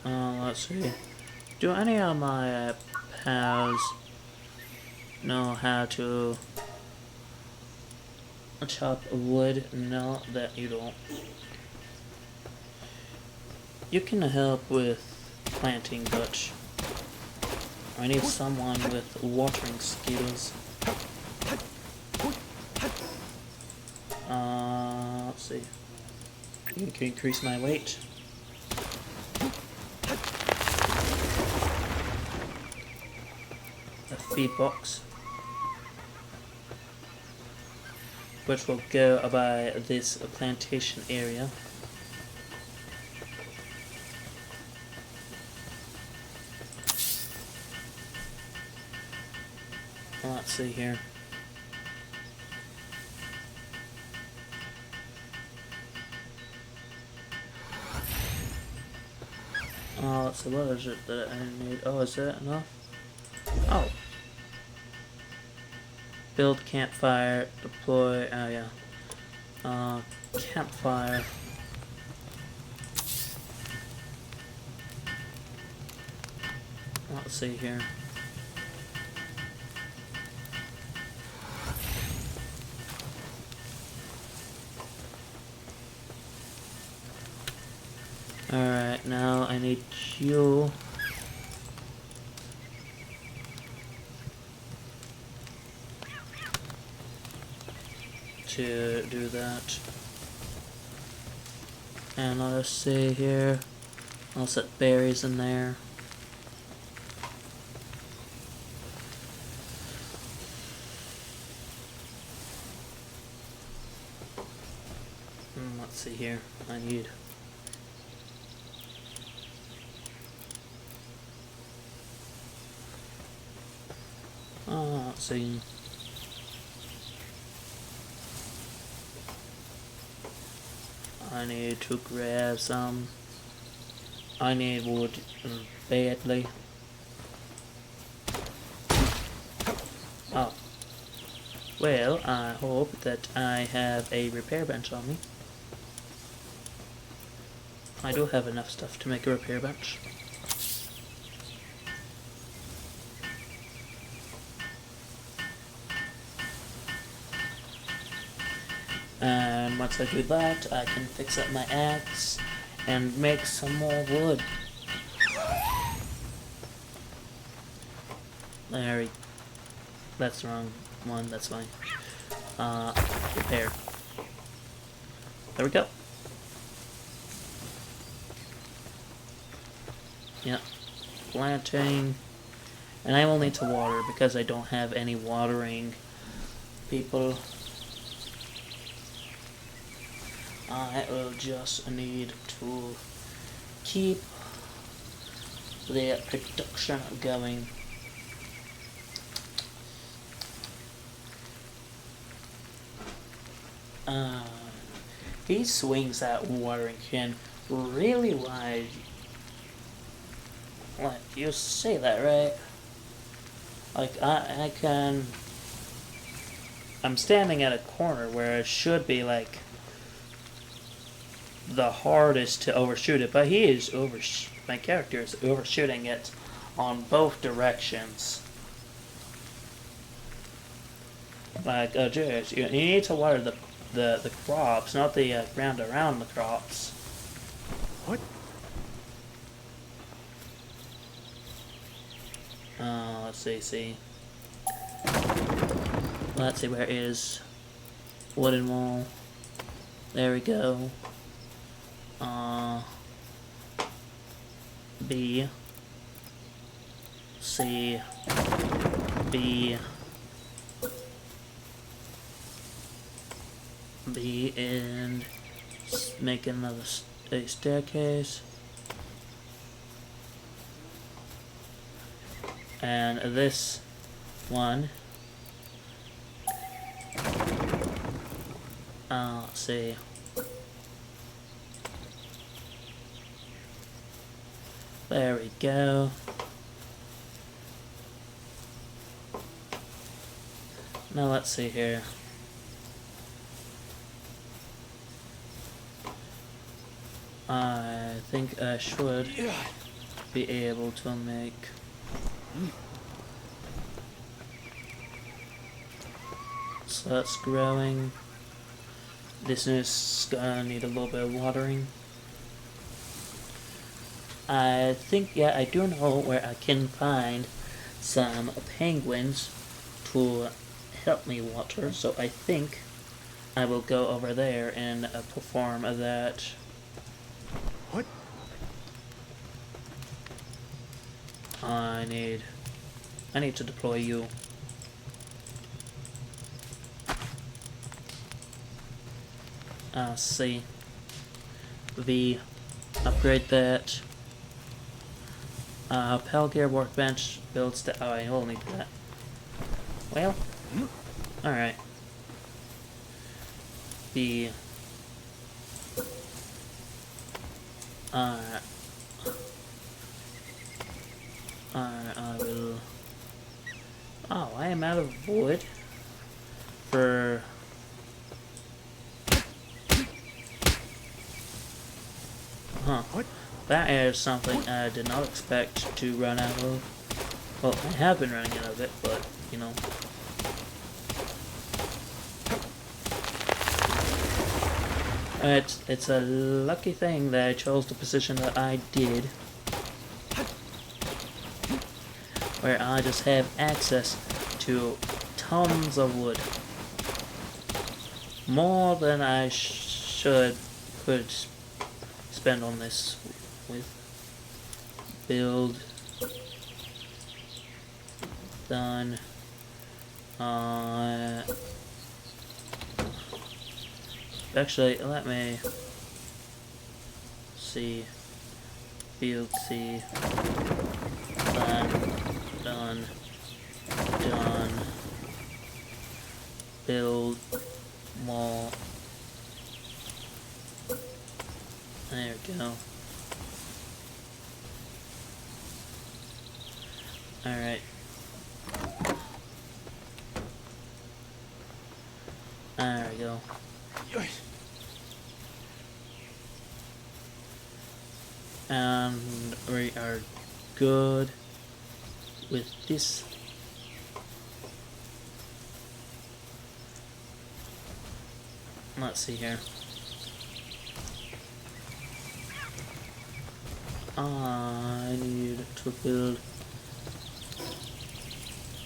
Let's see. Do any of my pals know how to chop wood? No, that you don't. You can help with planting, but I need someone with watering skills. Let's see. You can increase my weight. A feed box. which will go by this plantation area. Let's see here. Oh, let's see, what is it that I need? Oh, is that enough? Oh. Build campfire, deploy, oh yeah. Campfire. Let's see here. Alright, now I need you to do that. And let us see here. I'll set berries in there. Let's see here. I need let's see. I need to grab some. I need wood badly. Oh. Well, I hope that I have a repair bench on me. I do have enough stuff to make a repair bench. And once I do that, I can fix up my axe and make some more wood. That's the wrong one, that's fine. Repair. There we go. Yep. Planting. And I will need to water because I don't have any watering people. I will just need to keep the production going. He swings that watering can really wide. Like, you say that, right? Like, I can... I'm standing at a corner where it should be, like, the hardest to overshoot it, but he is my character is overshooting it on both directions. Like, just, you need to water the crops, not the ground around the crops. What? Let's see. Let's see, where is wooden wall? There we go. B, C, B, B, and make another a staircase. And this one, let's see. There we go. Now let's see here. I think I should be able to make so that's growing. This is gonna need a little bit of watering. I think, yeah, I do know where I can find some penguins to help me water, so I think I will go over there and perform that. What? I need to deploy you. C. V. Upgrade that. Pelgear workbench builds the. Oh, I will need that. Well, alright. B. Alright. Alright, I will. Oh, I am out of wood for. Huh. What? That is something I did not expect to run out of. Well, I have been running out of it, but, you know. It's a lucky thing that I chose the position that I did. Where I just have access to tons of wood. More than I could spend on this with. Build. Done. Actually, let me see. Build C. Done. Build more. There we go. Alright. There we go. And we are good with this. Let's see here. I need to build.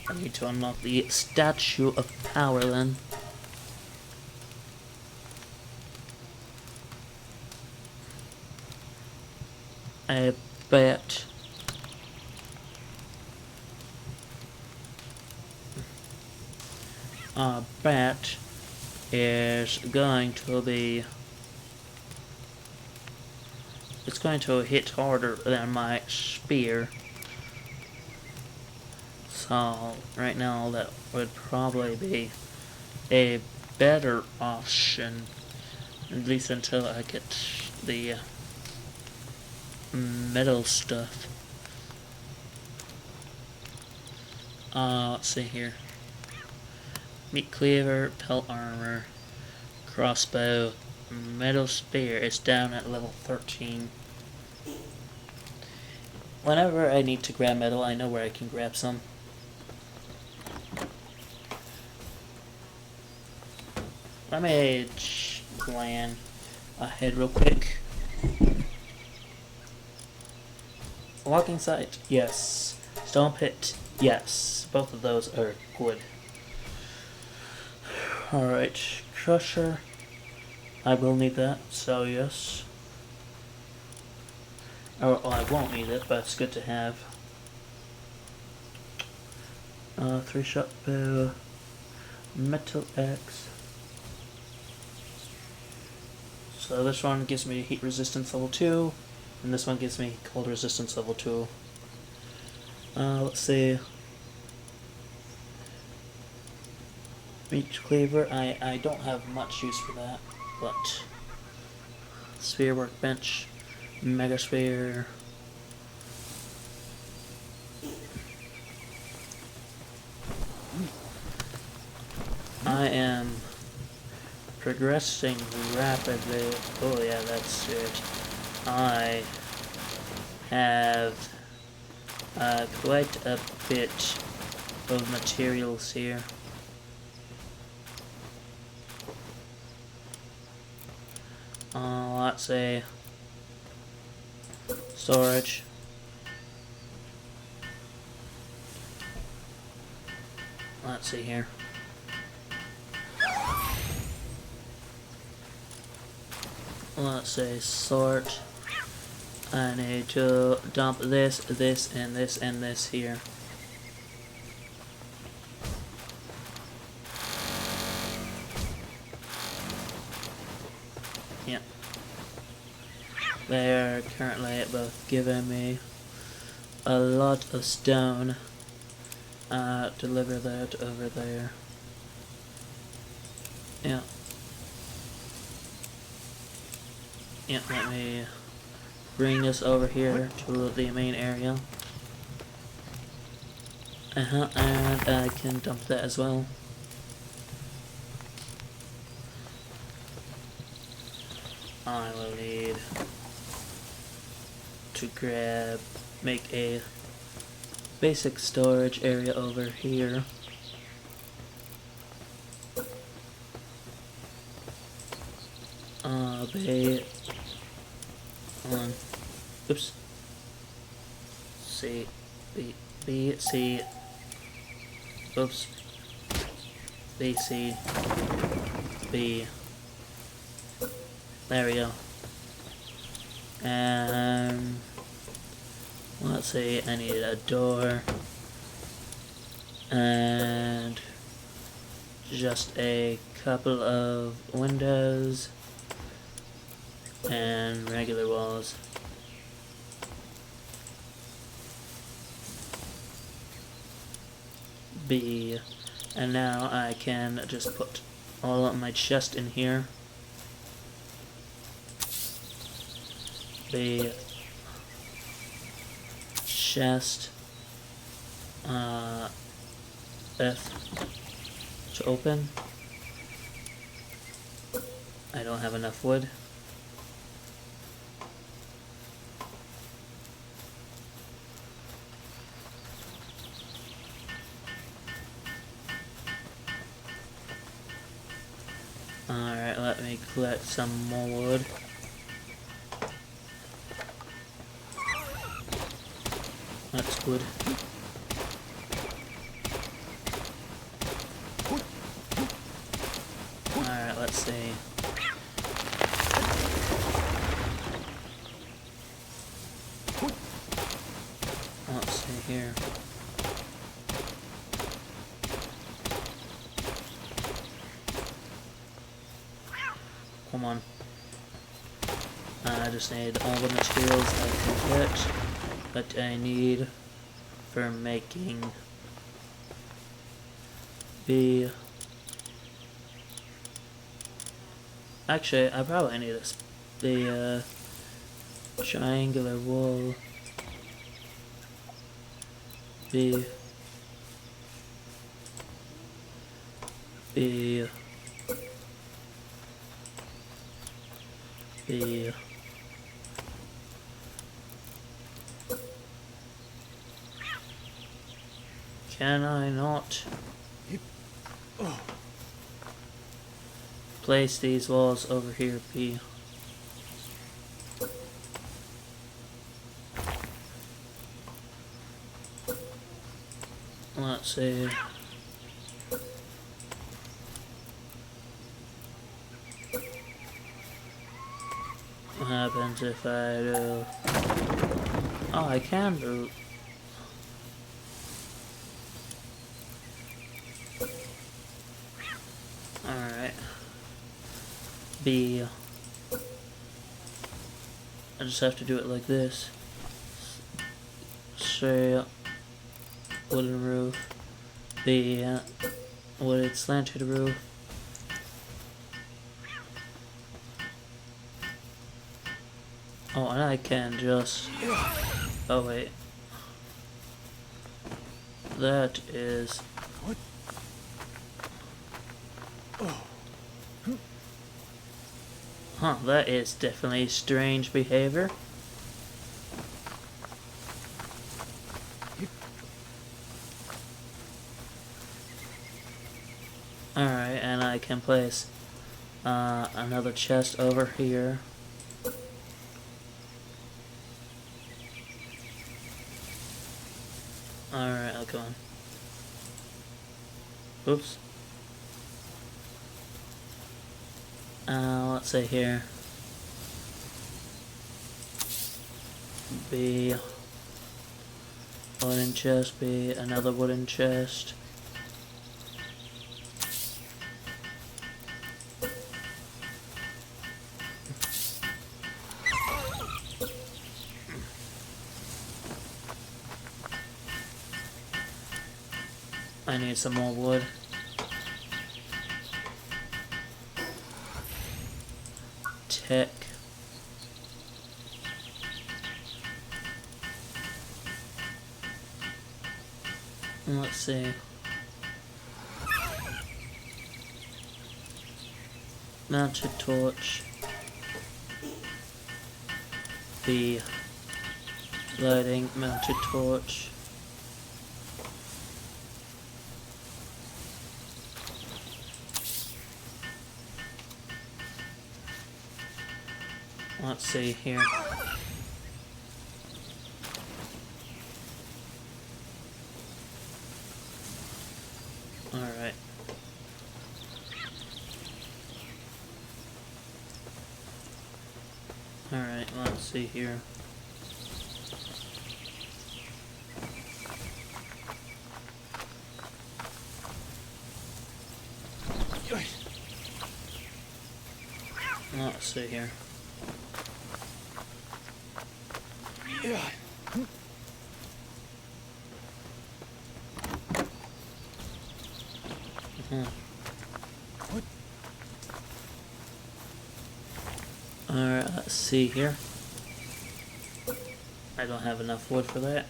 I need to unlock the Statue of Power then. I bet. Bet is going to be. It's going to hit harder than my spear. So right now that would probably be a better option, at least until I get the metal stuff. Let's see here. Meat cleaver, pelt armor, crossbow, metal spear is down at level 13. Whenever I need to grab metal, I know where I can grab some. Let me plan ahead real quick. Walking site, yes. Stone pit, yes. Both of those are good. Alright, crusher. I will need that, so yes. Oh, I won't need it, but it's good to have. 3-shot bow. Metal axe. So this one gives me heat resistance level 2, and this one gives me cold resistance level 2. Let's see. Meat cleaver, I don't have much use for that, but spear workbench, mega spear. I am progressing rapidly. Oh yeah, that's it. I have quite a bit of materials here. Let's say storage. Let's see here. Let's say sort. I need to dump this, this, and this, and this here. Yeah. They are currently both giving me a lot of stone. Deliver that over there. Yeah. Yeah, let me bring this over here to the main area. And I can dump that as well. I will need to make a basic storage area over here. Hold on. Oops. C, B, C. Oops. B, C, B. There we go. And let's see, I need a door and just a couple of windows and regular walls. B. And now I can just put all of my chest in here. The chest F to open. I don't have enough wood. Alright, let me collect some more wood. That's good. Alright, let's see. Let's see here. Come on. I just need all the materials I can get that I need for making the... Actually, I probably need the triangular wall. The Can I not place these walls over here, P? Let's see. What happens if I do? Oh, I can do. Alright. B. I just have to do it like this. Straight wooden roof. B. Wooded slanted roof. Oh, and I can just... Oh, wait. That is... What? Oh. Huh, that is definitely strange behavior. Alright, and I can place another chest over here. Alright, I'll go on. Oops. Let's see here. B. Wooden chest, B. Another wooden chest. I need some more wood. Tick. Let's see. Mounted torch. B. Lighting, mounted torch. Let's see here. Alright. Alright, let's see here. Let's see here. Alright, let's see here. I don't have enough wood for that.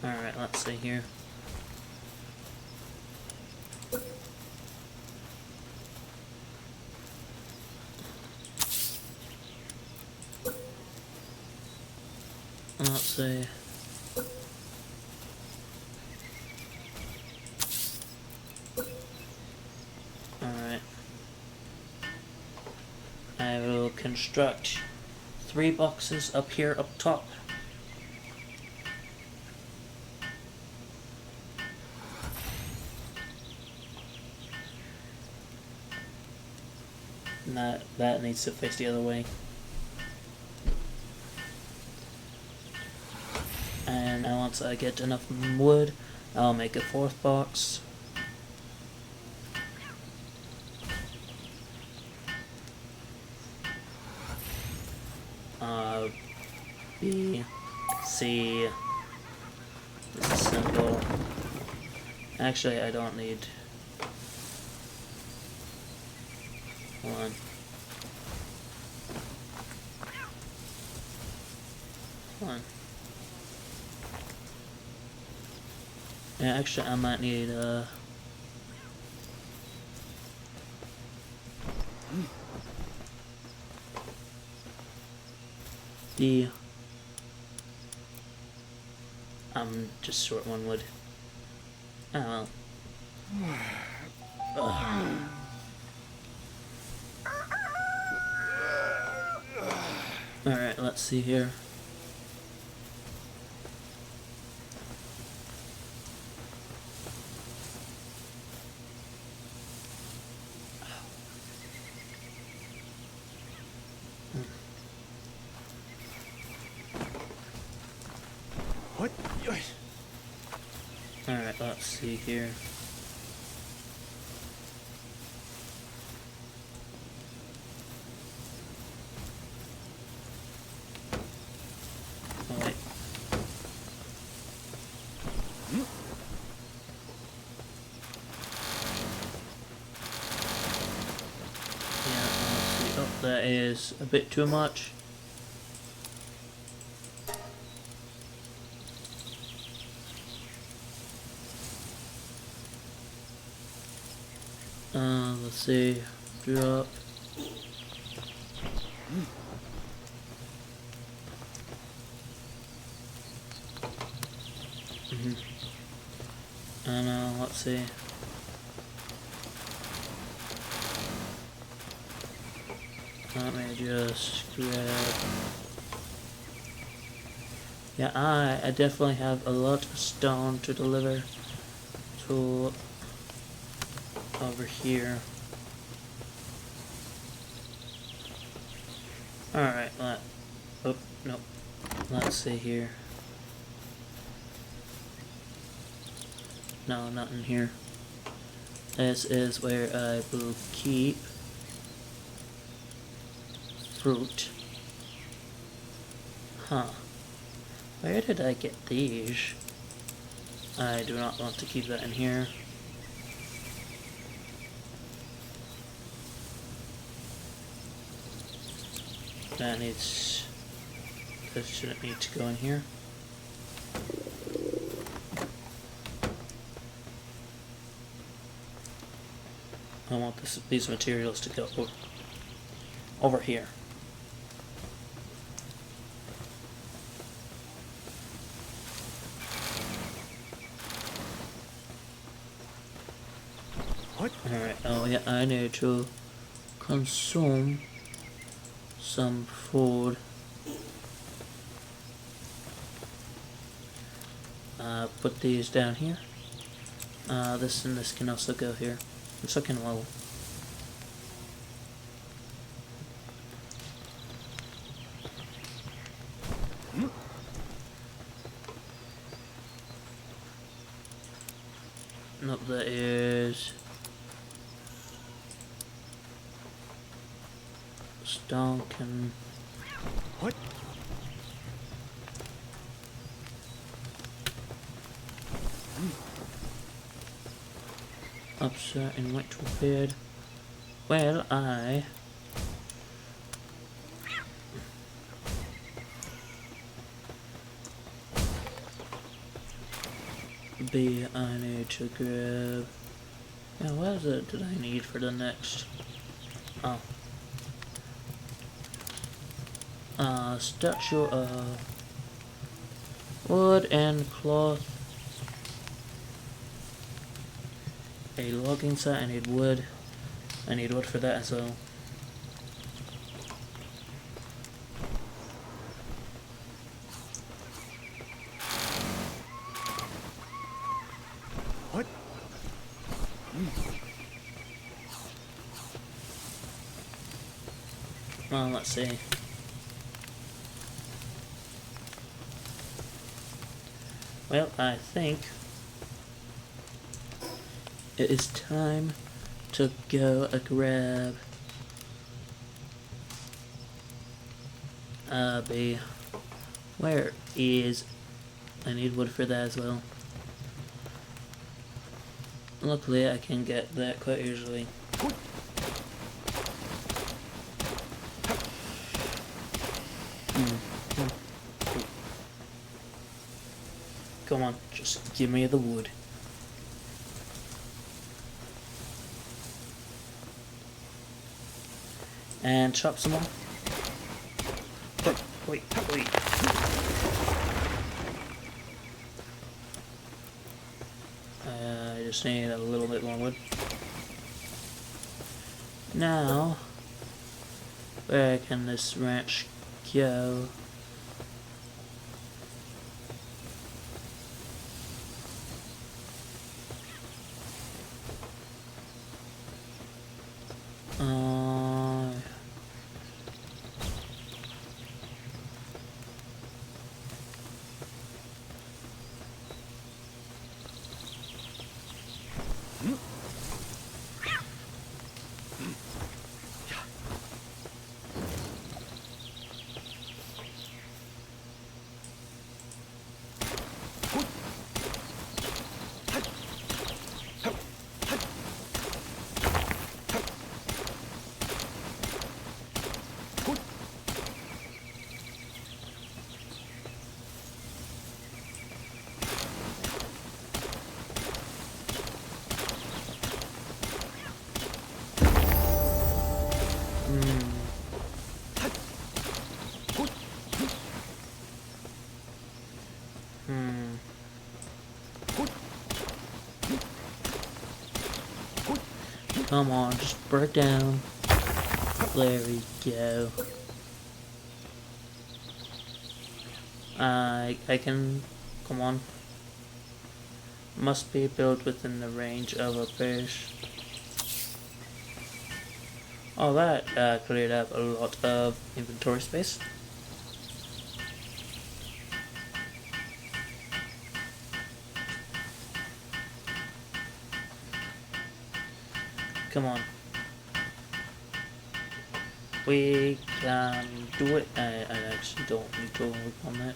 Alright, let's see here. Let's see. Alright. I will construct 3 boxes up here up top. That needs to face the other way. And once I get enough wood, I'll make a 4th box. B, C. This is simple. Actually, I don't need 1. Yeah, actually, I might need D. I'm just short 1 wood. Oh well. Alright, let's see here. What? Alright, let's see here. Oh, wait. Yeah, let's see. Oh, that is a bit too much. Let's see. Drop. And let's see. Let me just grab. Yeah, I definitely have a lot of stone to deliver to over here. Alright, oh, nope. Let's see here. No, not in here. This is where I will keep fruit. Huh. Where did I get these? I do not want to keep that in here. That needs... This shouldn't need to go in here. I want these materials to go over here. What? Alright, oh yeah, I need to consume some food. Put these down here. This and this can also go here. And so can level. Nope, that is stone can. What? Upset and went to bed. Well, I need to grab. Yeah, what is it that I need for the next? Oh. Statue of wood and cloth. A logging set. I need wood. I need wood for that as well. What? Well, let's see. Well, I think it is time to go grab where is I need wood for that as well. Luckily I can get that quite easily. Come on, just give me the wood. And chop some more. Wait. I just need a little bit more wood. Now, where can this ranch go? Come on, just break down. There we go. I can, come on. Must be built within the range of a fish. Oh, that cleared up a lot of inventory space. Come on. We can do it. I actually don't need to work on that.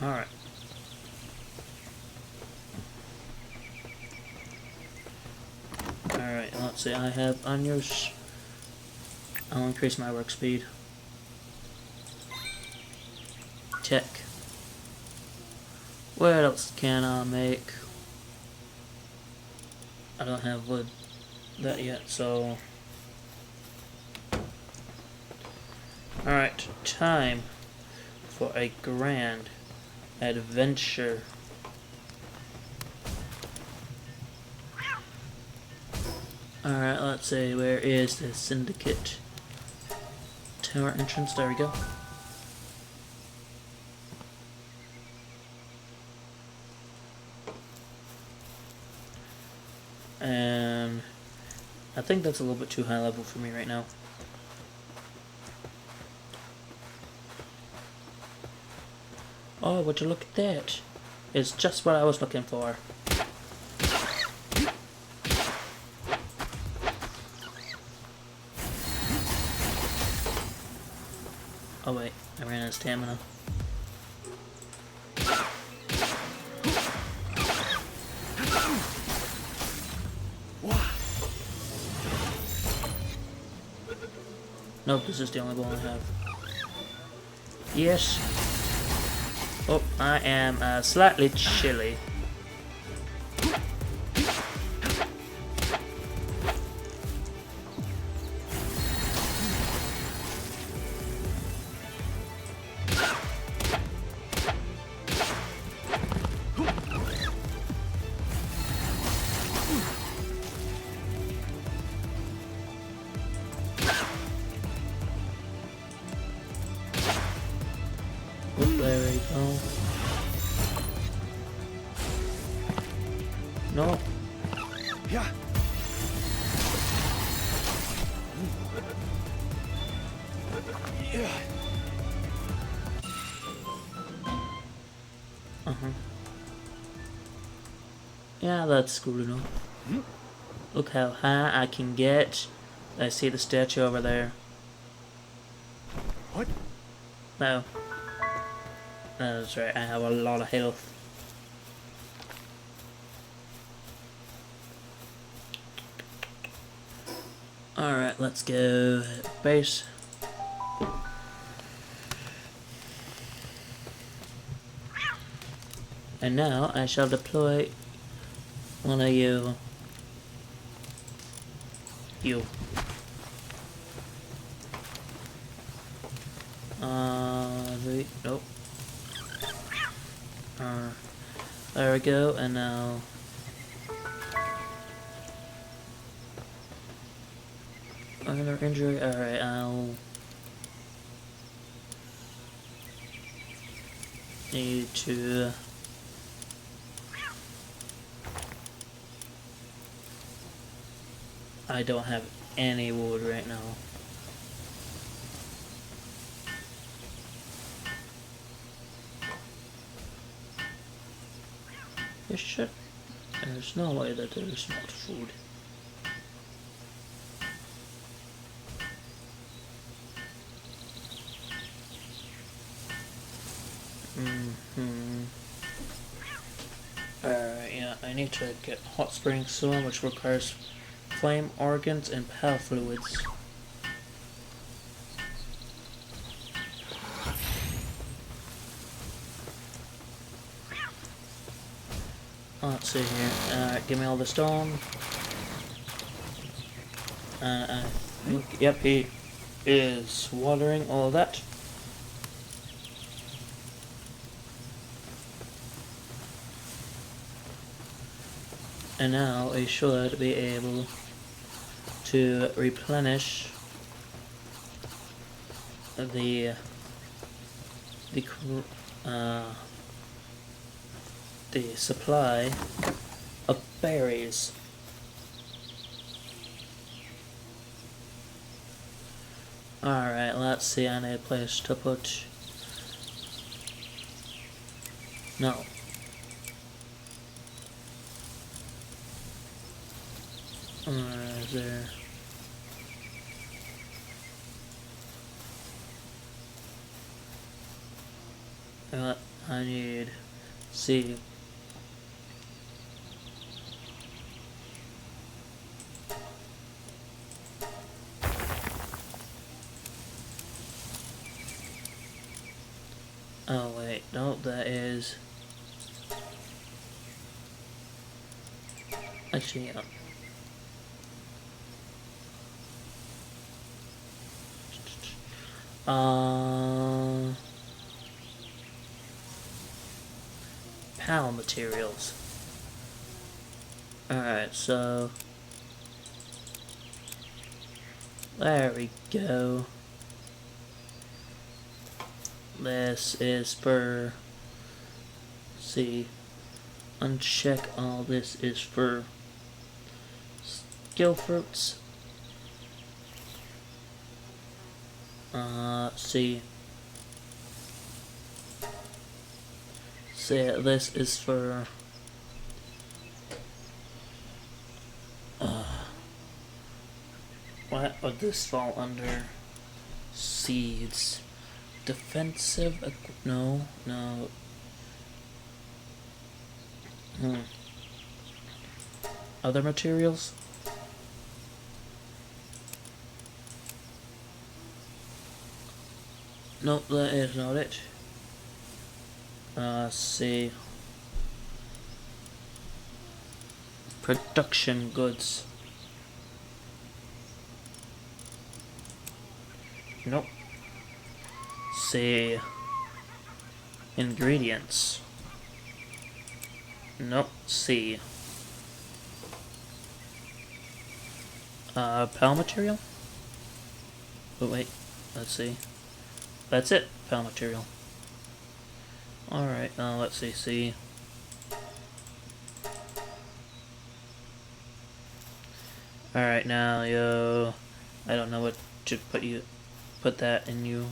Alright. Alright, let's see. I have unused. I'll increase my work speed. Check. What else can I make? I don't have wood that yet, so. Alright, time for a grand adventure. Alright, let's see, where is the syndicate tower entrance? There we go. And I think that's a little bit too high level for me right now. Oh, would you look at that? It's just what I was looking for. Oh wait, I ran out of stamina. Nope, this is the only one I have. Yes. Oh, I am slightly chilly. Oh, there we go. No. Yeah. Yeah. Yeah, that's good enough. Look how high I can get. I see the statue over there. What? No. That's right, I have a lot of health. Alright, let's go base. And now I shall deploy one of you. Nope. There we go, and now another injury. Alright, I'll need to I don't have any wood right now. There's no way that there is not food. Alright, yeah, I need to get hot spring soon, which requires flame organs and pal fluids. Let's see here. Alright, give me all the stone. I think, yep, he is watering all of that. And now we should be able to replenish the the supply of berries. Alright, let's see, I need a place to put... No. Is there... I need... See... Oh wait, no, that is... Actually, yeah. Panel materials. Alright, so... There we go. This is for... See. Uncheck all this is for... Skill fruits. See. See, this is for... What would this fall under? Seeds. Defensive... No, no. Other materials? Nope, that is not it. Let's see. Production goods. Nope. See. Ingredients. Nope. See. Pal material? Oh wait, let's see. That's it, pal material. Alright, let's see, see. Alright, now, yo... I don't know what to put that in you.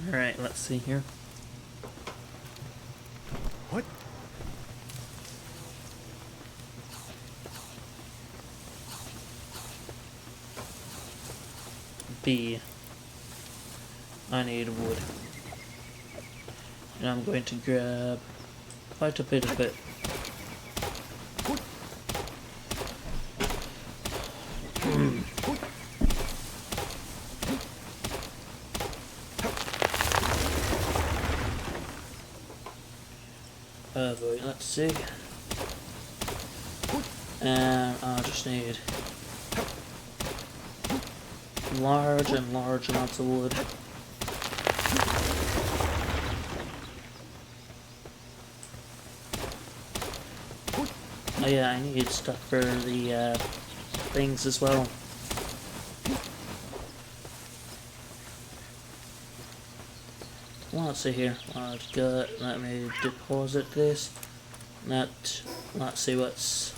Alright, let's see here. What? B. I need wood. And I'm going to grab quite a bit of it. Oh boy, let's see. And I just need large and large amounts of wood. Oh yeah, I need stuff for the things as well. Let's see here. Let me deposit this. Let's see what's.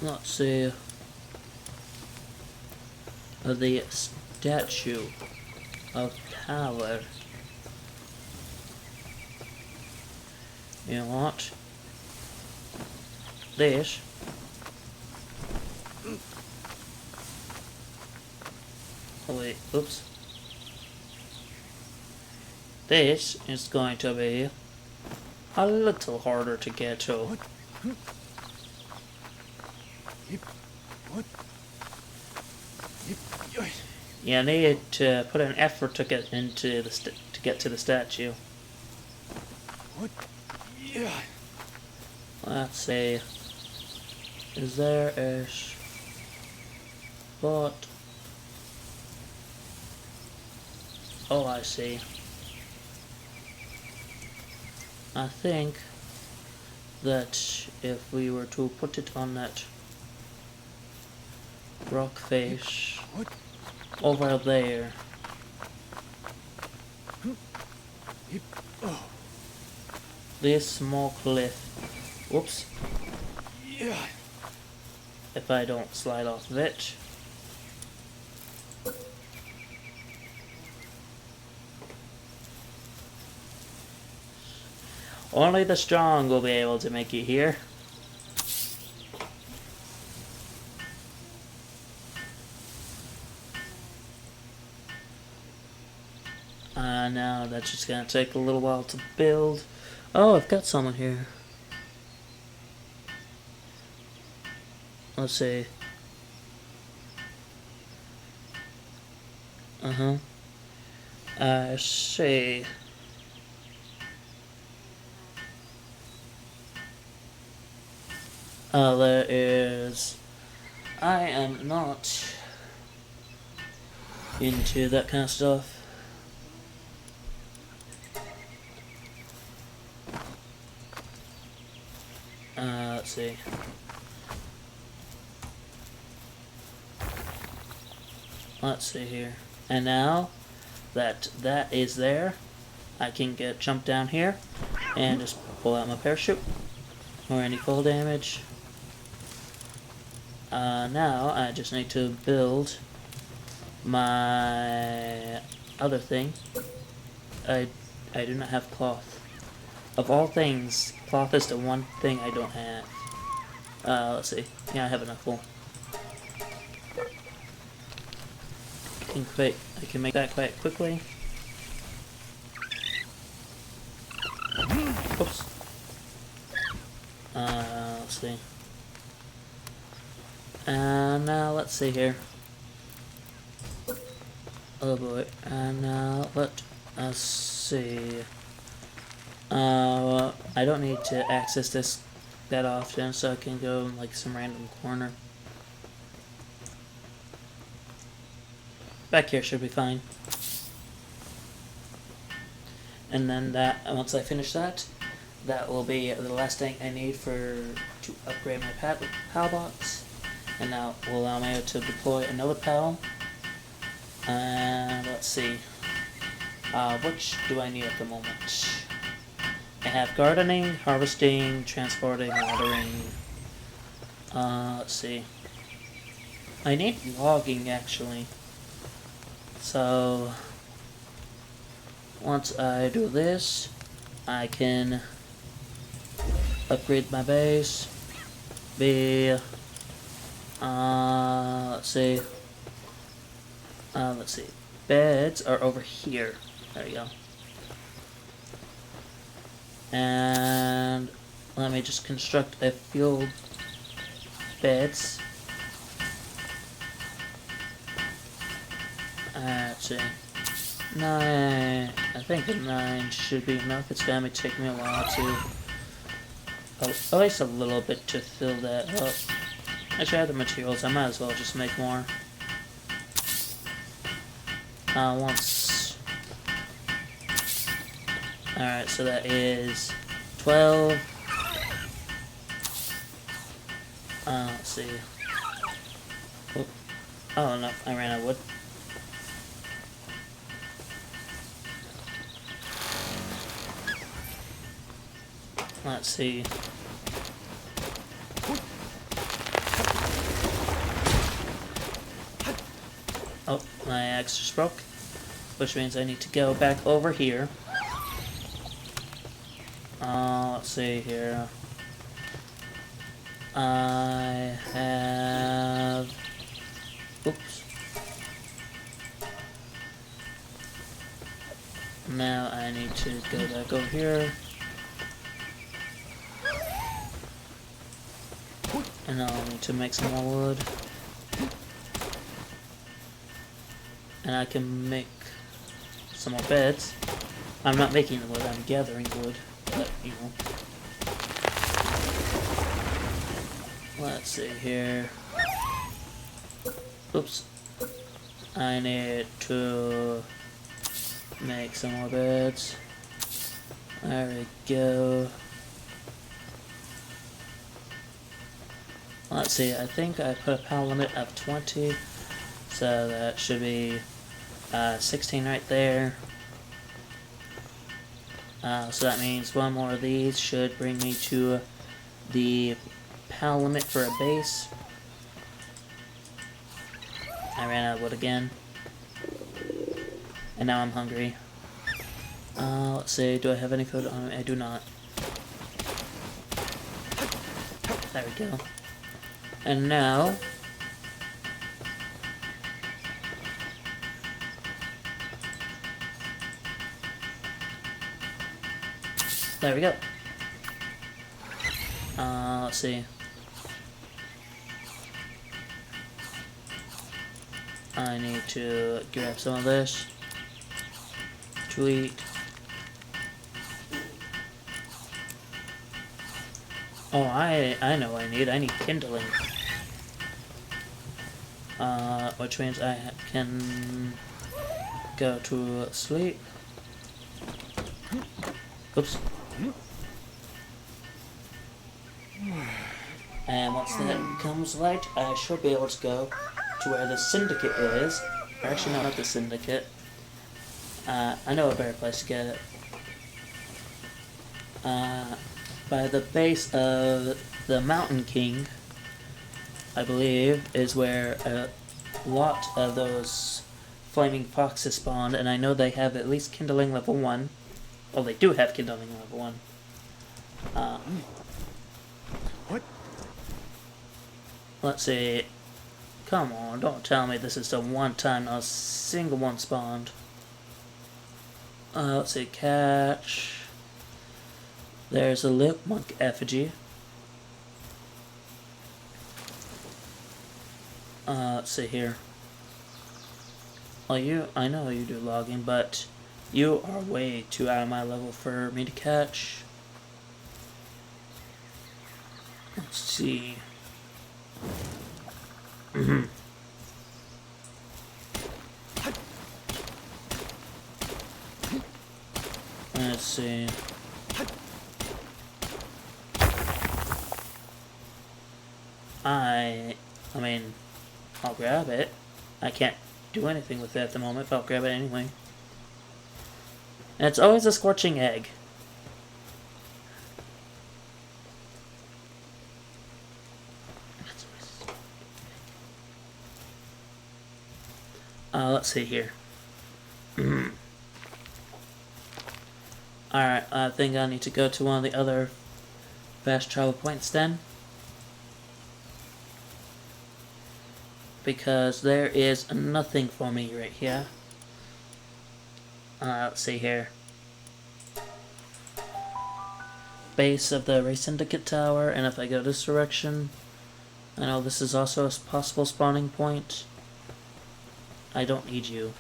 Let's see. The statue of power. You know what? This. Oh wait, oops. This is going to be a little harder to get to. What? You need to put an effort to get into the to get to the statue. What? Yeah. Let's see. Is there a spot? Oh, I see. I think that if we were to put it on that rockfish What? over there. Oh, This small cliff. Whoops. yeah. If I don't slide off of it. Only the strong will be able to make it here. Now that's just gonna take a little while to build. Oh, I've got someone here. Let's see. I see. There is. I am not into that kind of stuff. Let's see. Let's see here. And now that that is there, I can jump down here and just pull out my parachute or any fall damage. Now I just need to build my other thing. I do not have cloth. Of all things, cloth is the one thing I don't have. Let's see. Yeah, I have enough wool. I can make that quite quickly. Oops. Let's see. And now let's see here. Oh boy. And now let us see. I don't need to access this that often, so I can go in like some random corner. Back here should be fine. And then that, once I finish that, that will be the last thing I need to upgrade my PAL box. And now will allow me to deploy another PAL. And let's see. Which do I need at the moment? I have gardening, harvesting, transporting, watering. Let's see. I need logging actually. So once I do this, I can upgrade my base. Let's see. Let's see. Beds are over here. There you go. And let me just construct a few beds. Let's see. 9. I think 9 should be enough. It's gonna take me a while to. At least a little bit to fill that up. Actually, I have the materials. I might as well just make more. Once. Alright, so that is 12. Let's see. Oh no, I ran out of wood. Let's see. Oh, my axe just broke, which means I need to go back over here. Let's see here. I have. Oops. Now I need to go back over here. And I'll need to make some more wood. And I can make some more beds. I'm not making the wood, I'm gathering wood. But, you know. Let's see here. Oops. I need to make some more beds. There we go. Let's see, I think I put a power limit of 20, so that should be 16 right there. So that means one more of these should bring me to the power limit for a base. I ran out of wood again. And now I'm hungry. Let's see, do I have any food on me? I do not. There we go. And now... there we go. Let's see. I need to grab some of this to eat. Oh, I know what I need. I need kindling. Which means I can go to sleep. Oops. And once that comes light, I should be able to go to where the syndicate is. Or actually, no, not the syndicate. I know a better place to get it. By the base of the Mountain King, I believe, is where a lot of those flaming foxes spawned, and I know they have at least kindling level 1. Well, they do have kindling level 1. What? Let's see. Come on, don't tell me this is the one time not a single one spawned. Let's see, catch. There's a lip monk effigy. Let's see here. Well, I know you do logging, but you are way too out of my level for me to catch. Let's see. Let's see. I mean, I'll grab it. I can't do anything with it at the moment, but I'll grab it anyway. And it's always a scorching egg. Let's see here. Alright, I think I need to go to one of the other fast travel points then. Because there is nothing for me right here. Let's see here. Base of the Race Syndicate Tower, and if I go this direction, I know this is also a possible spawning point. I don't need you.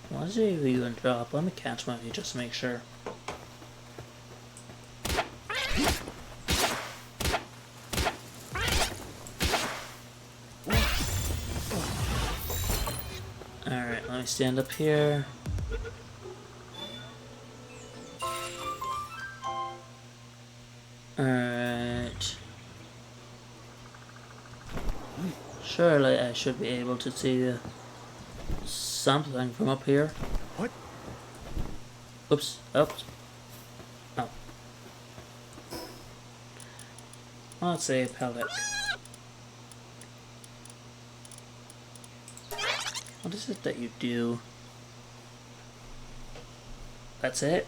Why is it you and drop? Let me catch one of you just to make sure. Alright, let me stand up here. Alright. Surely I should be able to see something from up here. What? Oops. Oops. Oh. Let's say a pellet. What is it that you do? That's it?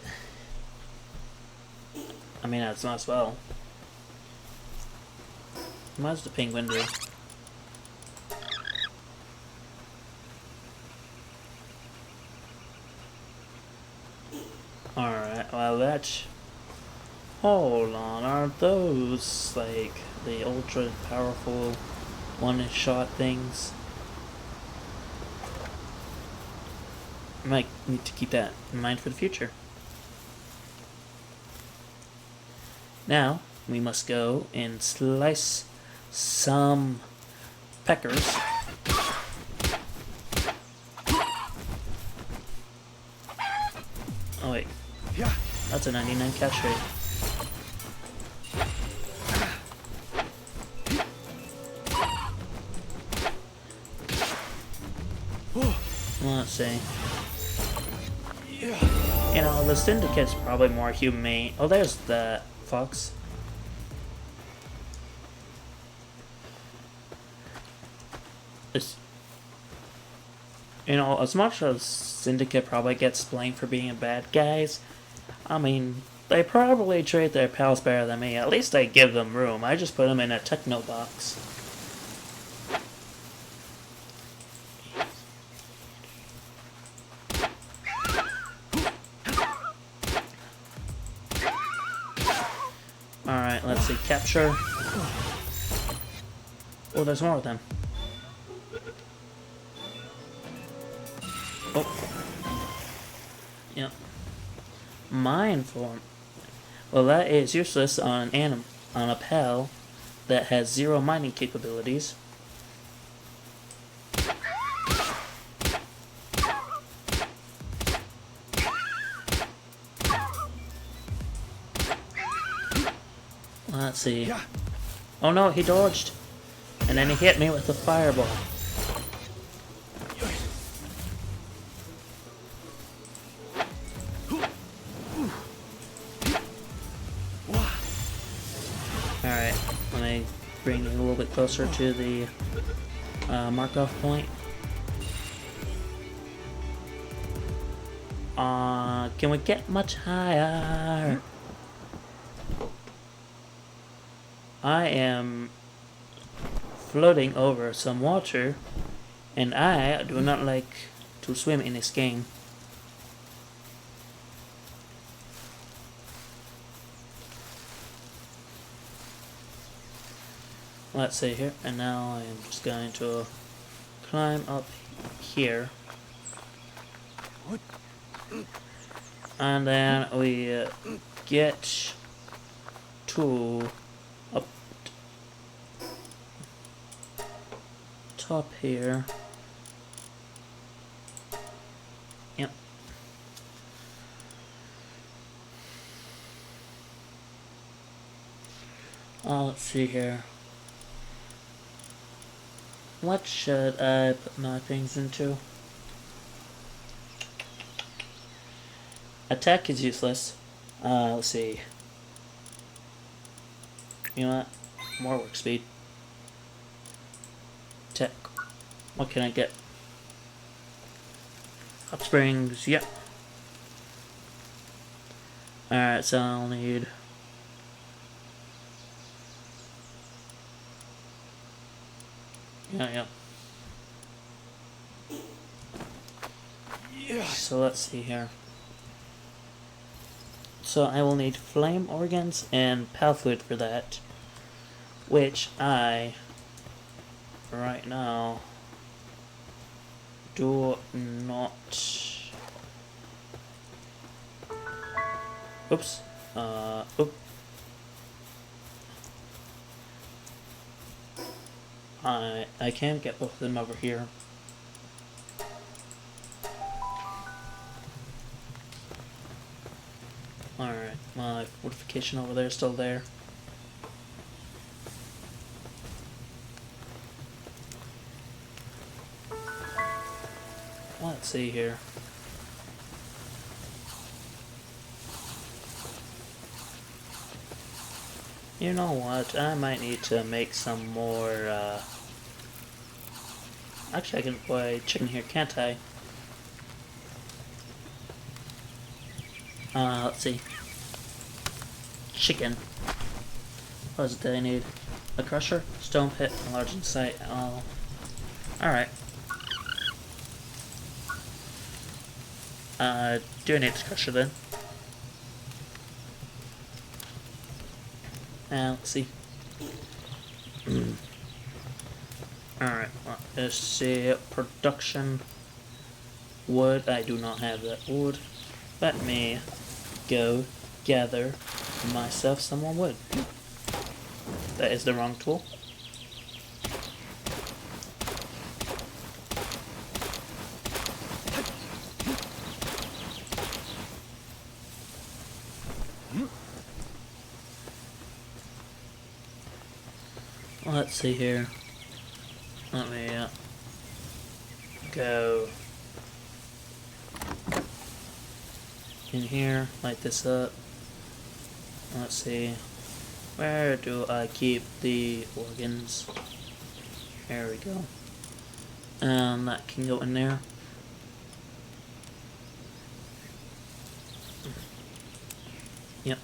I mean, that's not as well. What does the penguin do? Alright, well that's... Hold on, are those, like, the ultra powerful one-shot things? I might need to keep that in mind for the future. Now, we must go and slice some peckers. Oh wait, Yeah. that's a 99 catch rate. see. You know, the Syndicate's probably more humane. Oh, there's the fox. It's, you know, as much as Syndicate probably gets blamed for being bad guys, I mean, they probably treat their pals better than me. At least I give them room. I just put them in a techno box. Alright, let's see. Capture. Oh, there's more of them. Oh. Yep. Mind form. Well, that is useless on a pal that has 0 mining capabilities. Let's see. Oh no, he dodged. And then he hit me with the fireball. Alright, let me bring you a little bit closer to the mark-off point. Can we get much higher? I am floating over some water, and I do not like to swim in this game. Let's see here, and now I'm just going to climb up here. And then we get to up top here. Yep. Let's see here. What should I put my things into? Attack is useless. Let's see. You know what? More work speed. Tech. What can I get? Hot springs, yep. Alright, so I'll need... Yeah. So let's see here. So I will need flame organs and pal fluid for that, which I right now do not. Oops. Oop. I can't get both of them over here. Alright, my fortification over there is still there. Let's see here. You know what? I might need to make some more, Actually, I can play chicken here, can't I? Let's see. Chicken. What is it that I need? A crusher? Stone pit, enlarging site. Oh. Alright. Do I need a crusher then? Let's see. Alright, let's see. Production. Wood. I do not have that wood. Let me go gather myself some more wood. That is the wrong tool. Let's see here. Let me go in here, light this up. Let's see. Where do I keep the organs? There we go. And that can go in there. Yep.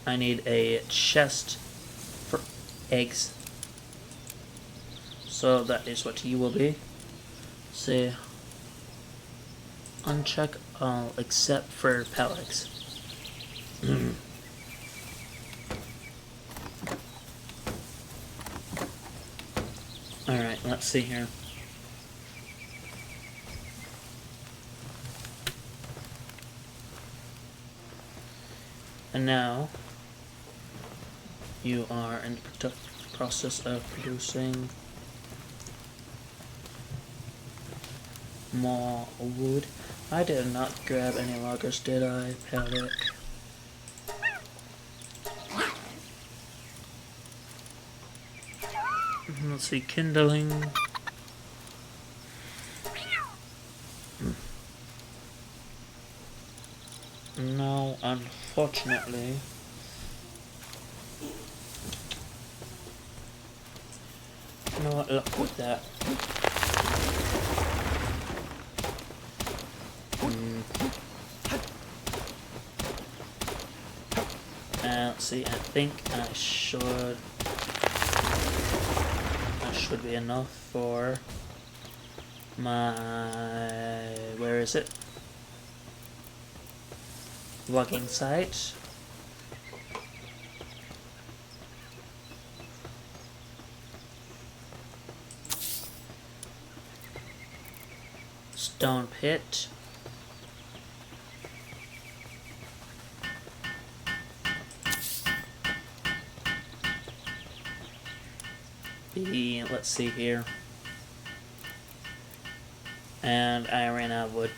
I need a chest for eggs. So that is what you will be. Say uncheck all except for pellets. Alright, let's see here. And now you are in the process of producing more wood. I did not grab any loggers, did I, Pellet? Let's see, kindling. No, unfortunately. You know what, luck with that. Let's see, I think that should be enough for my, where is it? Logging site. Stone pit. Let's see here. And I ran out of wood.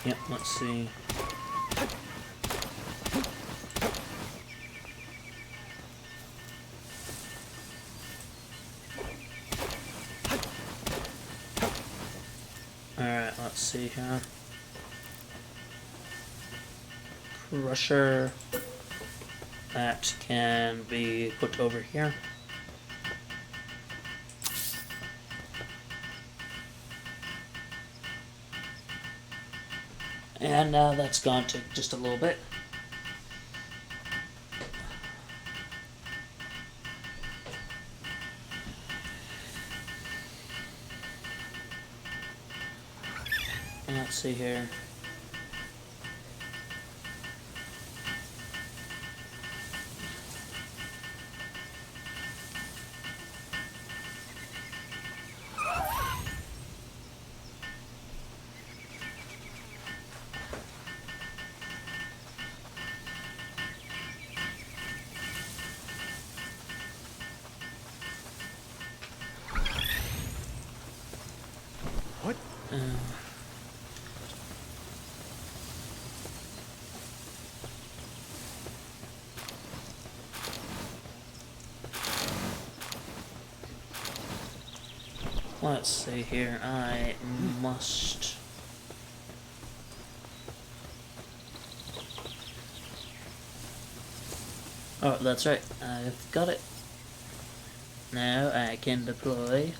Yep, let's see. Alright, let's see here. Crusher. That can be put over here. And that's gone to just a little bit. Let's see here. What? Let's see here. I must. Oh, that's right. I've got it. Now I can deploy.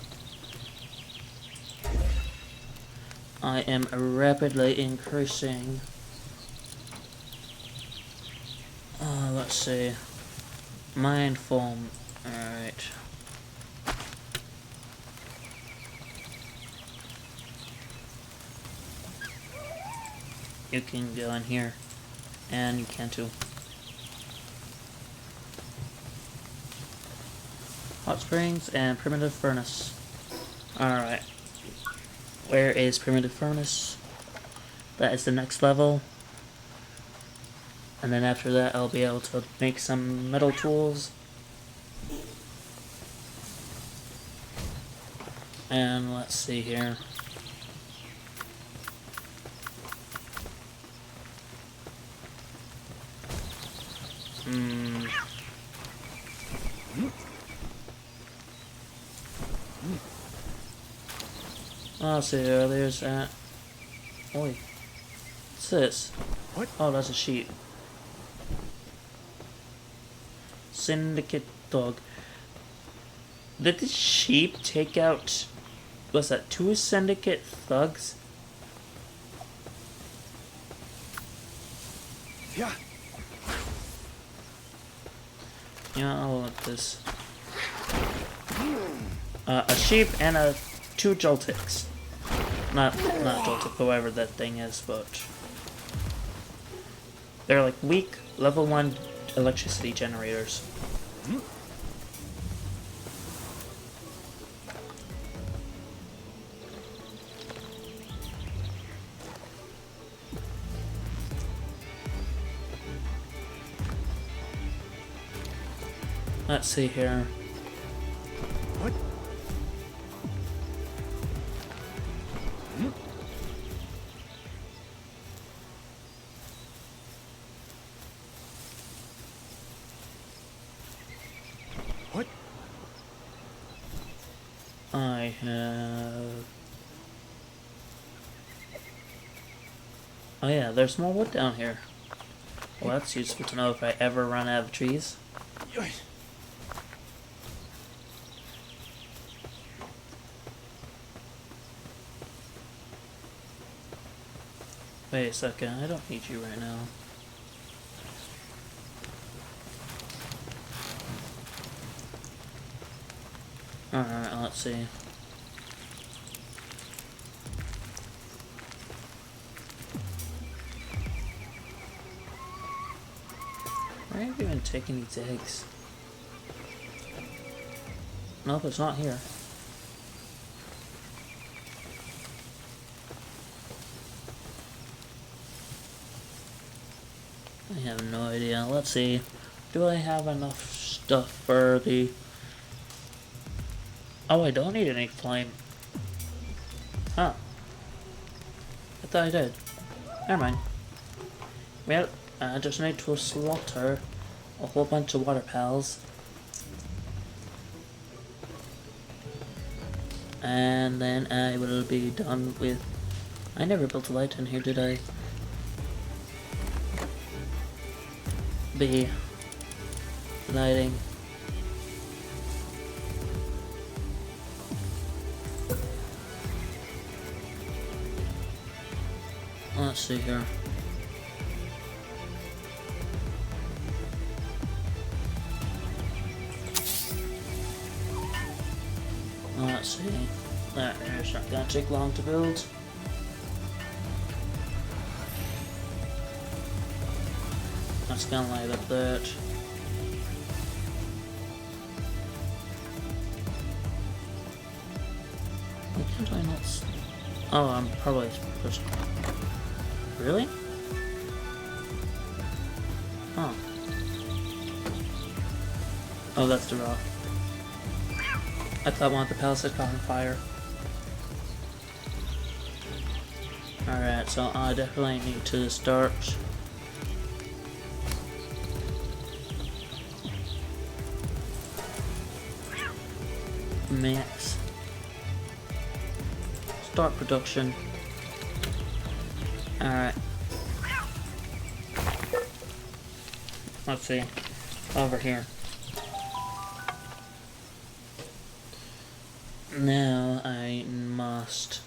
I am rapidly increasing. Let's see. Mind form. Alright. You can go in here. And you can too. Hot springs and primitive furnace. Alright. Where is primitive furnace? That is the next level. And then after that I'll be able to make some metal tools. And let's see here. I'll see here. There's that. Oi. What's this? What? Oh, that's a sheep. Syndicate dog. Did the sheep take out... Was that 2 syndicate thugs? Yeah. Yeah, I'll let this. A sheep and 2 Joltics. Not Joltic, whoever that thing is, but they're like weak level 1 electricity generators. Let's see here. What? What? I have... Oh yeah, there's more wood down here. Well, that's useful to know if I ever run out of trees. Yoy. Wait a second, I don't need you right now. Alright, let's see. Where have you been taking these eggs? Nope, it's not here. I have no idea. Let's see. Do I have enough stuff for the... Oh, I don't need any flame. Huh. I thought I did. Never mind. Well, I just need to slaughter a whole bunch of water pals. And then I will be done with... I never built a light in here, did I? Be lighting. Let's see here. Let's see. That there's not gonna take long to build. That's gonna light up that. Why can't I not oh, I'm probably supposed to... Really? Huh. Oh, that's the rock. I thought one of the palaces caught on fire. Alright, so I definitely need to start... Max. Start production. Alright. Let's see. Over here. Now I must...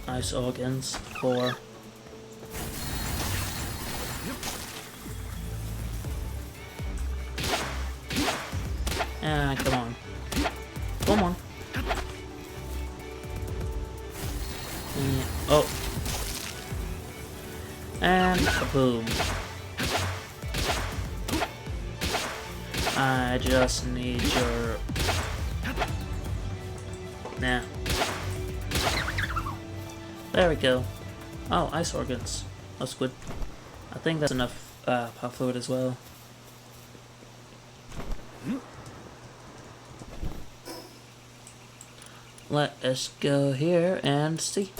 ice organs for... Ah, come on. Come on. Yeah. Oh. And kaboom. I just need your... Nah. There we go. Oh, ice organs. That's good. I think that's enough power fluid as well. Let us go here and see.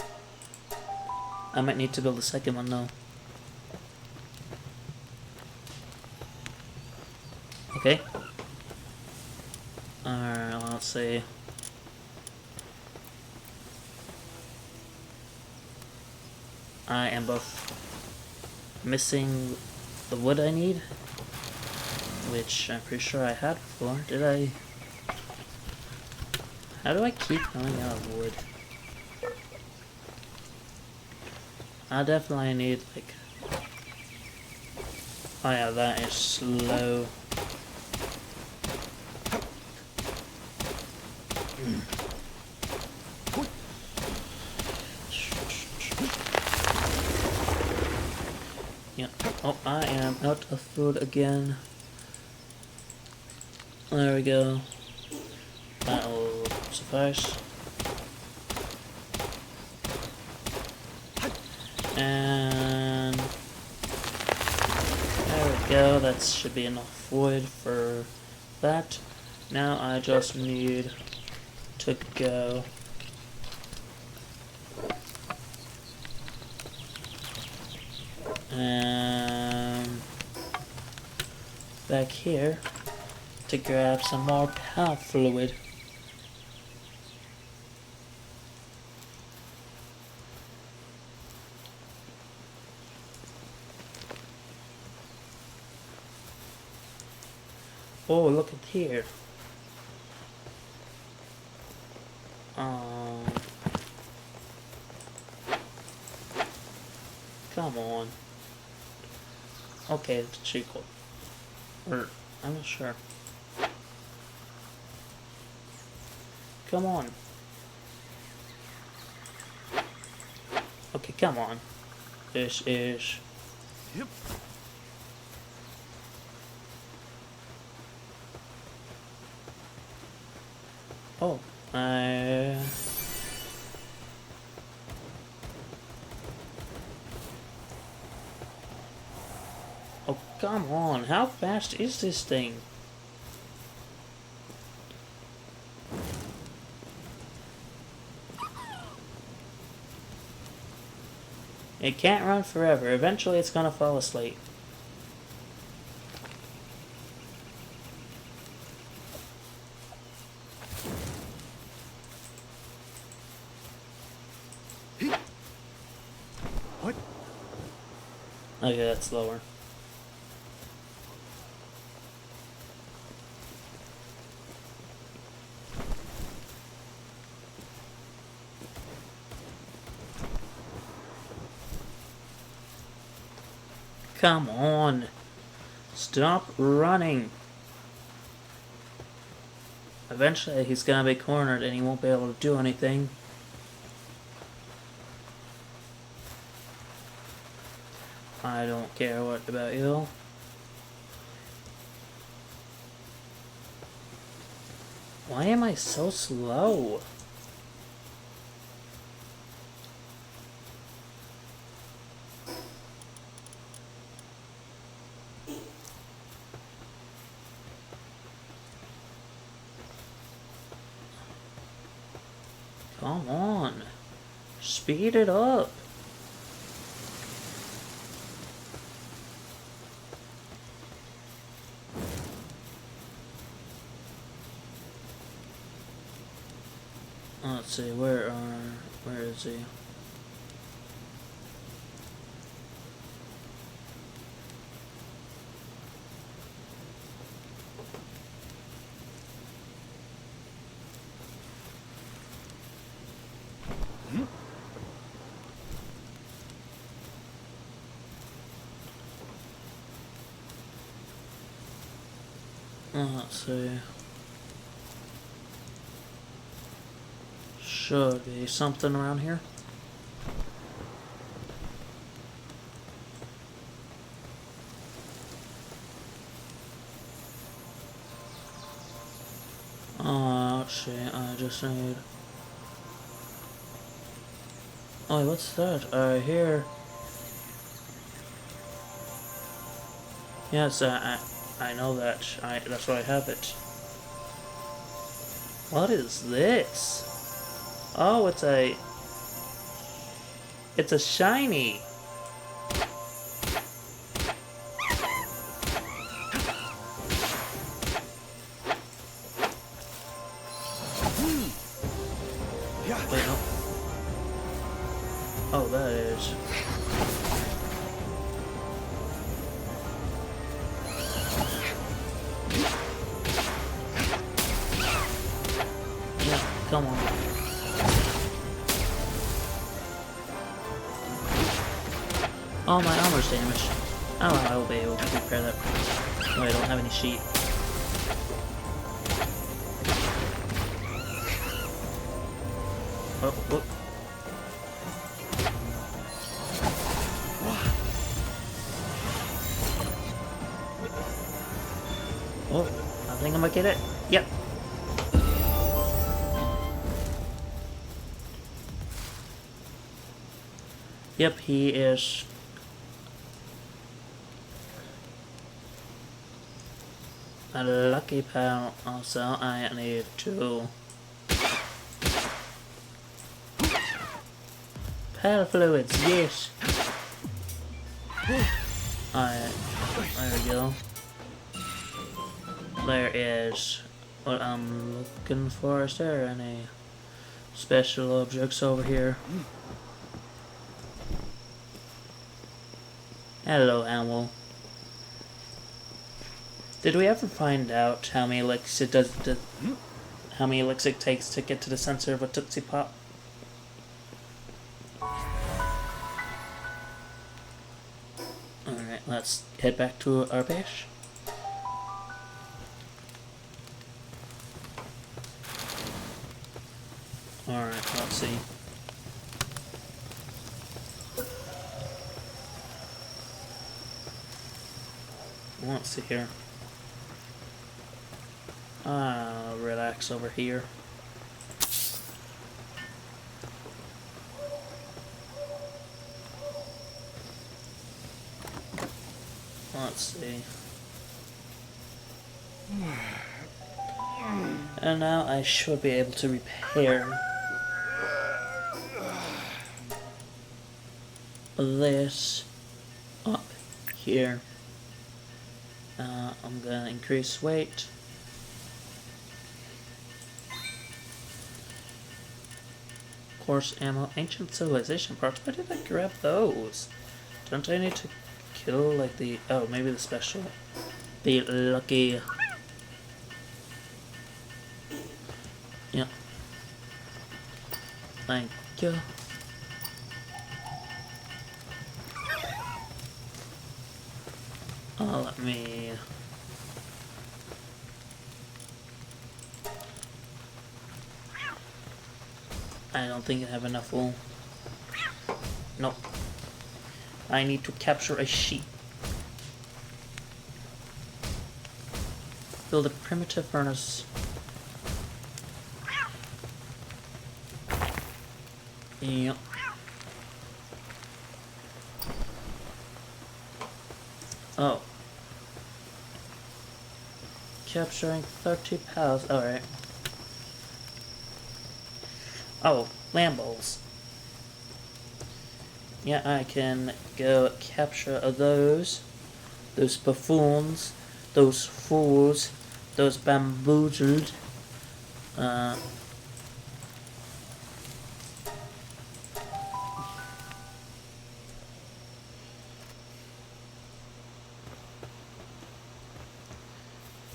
I might need to build a second one though. Okay. Alright, let's see. I am both missing the wood I need, which I'm pretty sure I had before. Did I? How do I keep running out of wood? I definitely need, like... Oh yeah, that is slow. Yep. Oh, I am out of food again. There we go. That'll suffice. And there we go. That should be enough wood for that. Now I just need to go back here to grab some more power fluid. Oh, look at here. Come on. Okay, it's Chico. Or, I'm not sure. Come on. Okay, come on. This is... Yep. Oh, oh, come on. How fast is this thing? It can't run forever. Eventually it's gonna fall asleep. What? Okay, that's slower. Come on. Stop running. Eventually he's gonna be cornered and he won't be able to do anything. I don't care what about you. Why am I so slow? Come on. Speed it up. Let's see, where is he? Let's see. Should be something around here. Oh, shit, I just need Oh, what's that? I hear. Yes, I know that. That's why I have it. What is this? Oh, it's a shiny. Wait, no. Oh, that is. Yeah, come on. Oh, my armor's damaged. Oh, well, I will be able to repair that. No, I don't have any sheep. Oh, whoop. Oh, I think I'm gonna get it. Yep. Yep, he is. A lucky pal. Also, I need to. Pal fluids, yes. Alright, there we go. There is what I'm looking for. Is there any special objects over here? Hello, animal. Did we ever find out how many licks it how many licks it takes to get to the center of a Tootsie Pop? Alright, let's head back to our base. Alright, let's see. Let's see here. Relax over here. Let's see. And now I should be able to repair this up here. I'm gonna increase weight. Course ammo, ancient civilization parts. Why did I grab those? Don't I need to kill like the maybe the special, the lucky. Yeah. Thank you. Let me. I don't think I have enough wool. Nope. I need to capture a sheep. Build a primitive furnace. Yep. Oh. Capturing 30 pounds. Alright. Oh, lamb balls. Yeah, I can go capture those. Those buffoons. Those fools. Those bamboozled.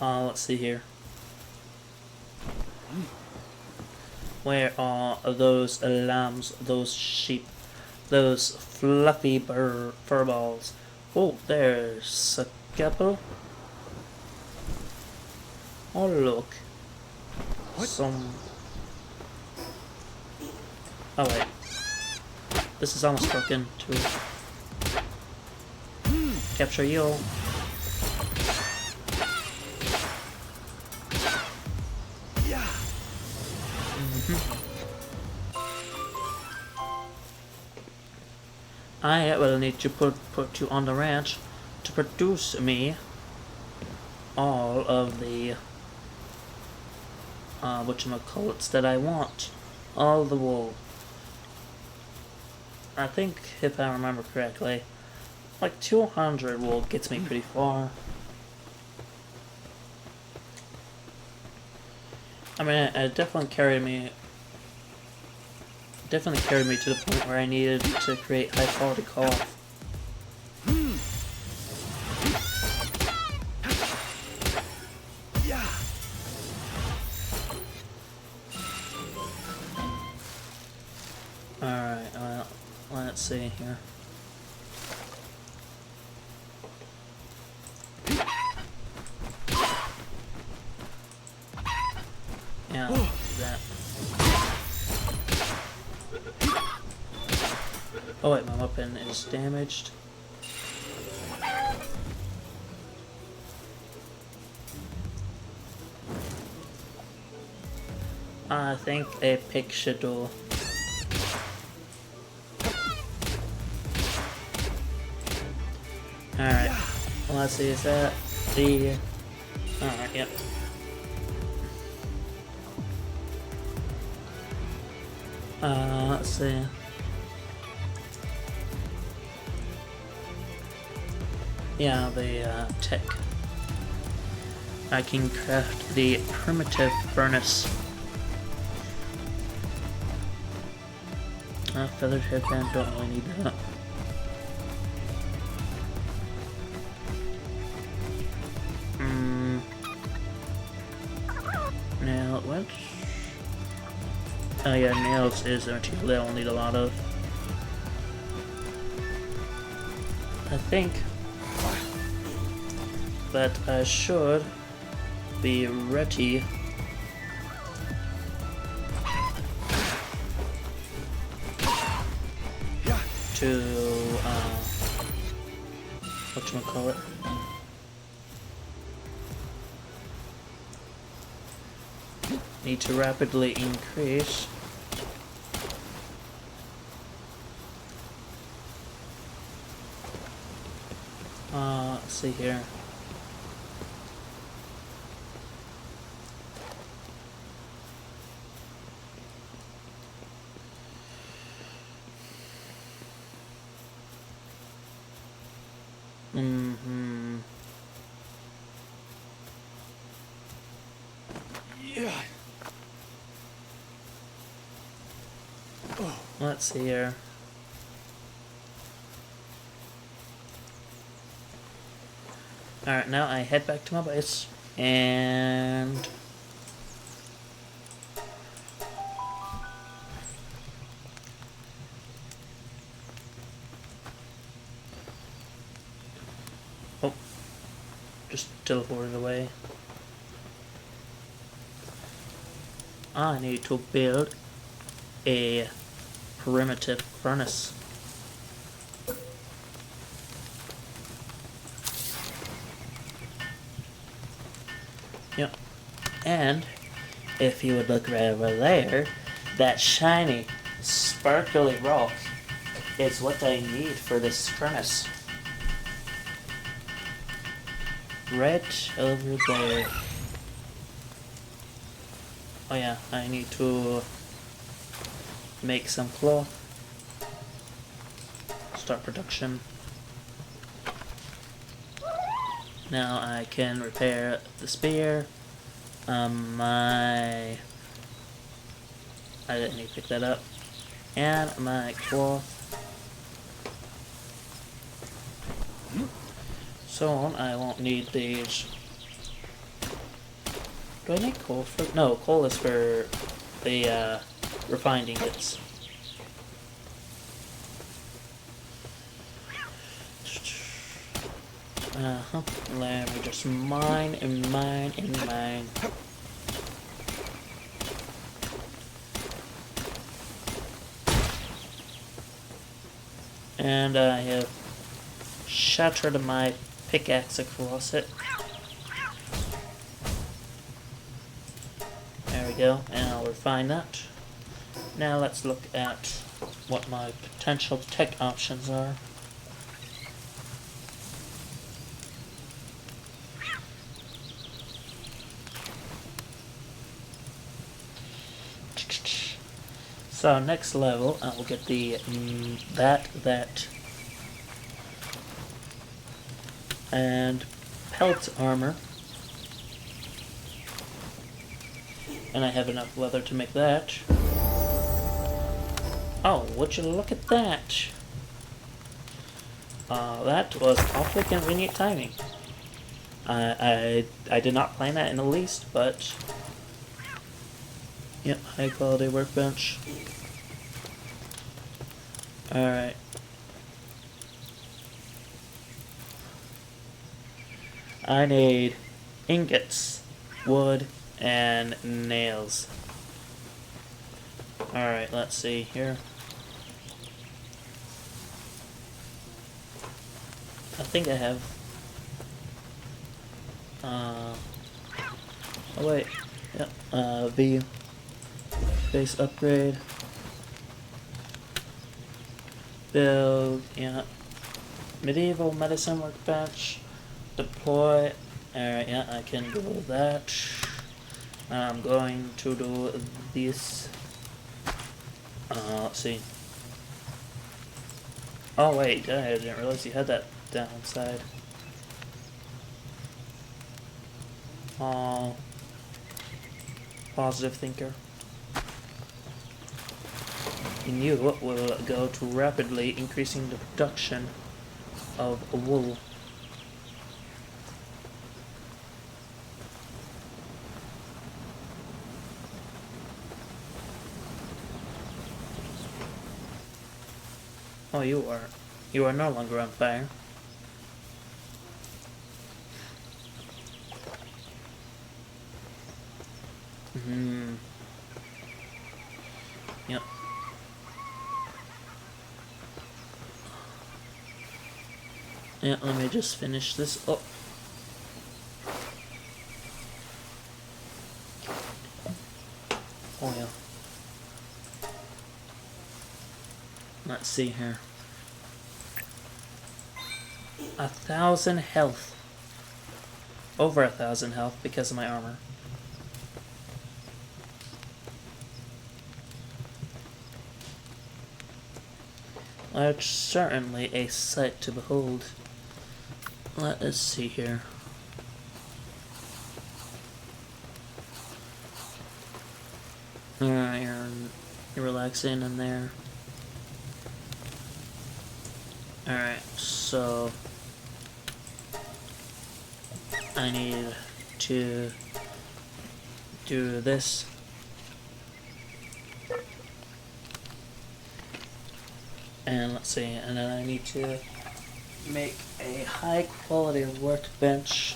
Let's see here. Where are those lambs, those sheep, those fluffy fur balls? Oh, there's a couple. Oh, look. Some. Oh, wait. This is almost broken, too. Capture you. I will need to put you on the ranch to produce me all of the whatchamacallits that I want. All the wool. I think, if I remember correctly, like 200 wool gets me pretty far. I mean, it definitely carried me to the point where I needed to create high quality cloth. Alright, well, let's see here. Yeah, that. Oh wait, my weapon is damaged. I think a pick should do. Alright, well, let's see, is that the... Alright, yep. Let's see. Yeah, the tech. I can craft the primitive furnace. Feathered hairband, don't really need that. Now, what? Oh yeah, nails is a material that I'll need a lot of. I think that I should be ready to whatchamacallit? Need to rapidly increase let's see here. Yeah. Let's see here. Alright, now I head back to my base and oh, just teleported away. I need to build a primitive furnace. Yep. And if you would look right over there, that shiny, sparkly rock is what I need for this furnace. Right over there. Oh yeah, I need to make some cloth. Start production. Now I can repair the spear. I didn't need to pick that up. And my cloth. Soon I won't need these. Do I need coal for? No, coal is for the refined ingots. Let me just mine and mine and mine. And I have shattered my pickaxe across it. There we go, and I'll refine that. Now let's look at what my potential tech options are. So next level, I will get the that, and pelt armor, and I have enough leather to make that. Oh, would you look at that? That was awfully convenient timing. I did not plan that in the least, but yep, high quality workbench. Alright. I need ingots, wood, and nails. Alright, let's see here. I think I have... oh wait. Yep, V. Base upgrade. Build, yeah. Medieval medicine workbench. Deploy. Alright, yeah, I can do that. I'm going to do this. Let's see. Oh wait, I didn't realize you had that downside. Positive thinker. And you will go to rapidly increasing the production of wool. Oh, you are no longer on fire. Yep. Yeah, let me just finish this up. Oh yeah. Let's see here. 1,000 health. Over 1,000 health because of my armor. That's certainly a sight to behold. Let us see here. Alright, you're relaxing in there. Alright, so I need to do this. And let's see, and then I need to make a high quality workbench.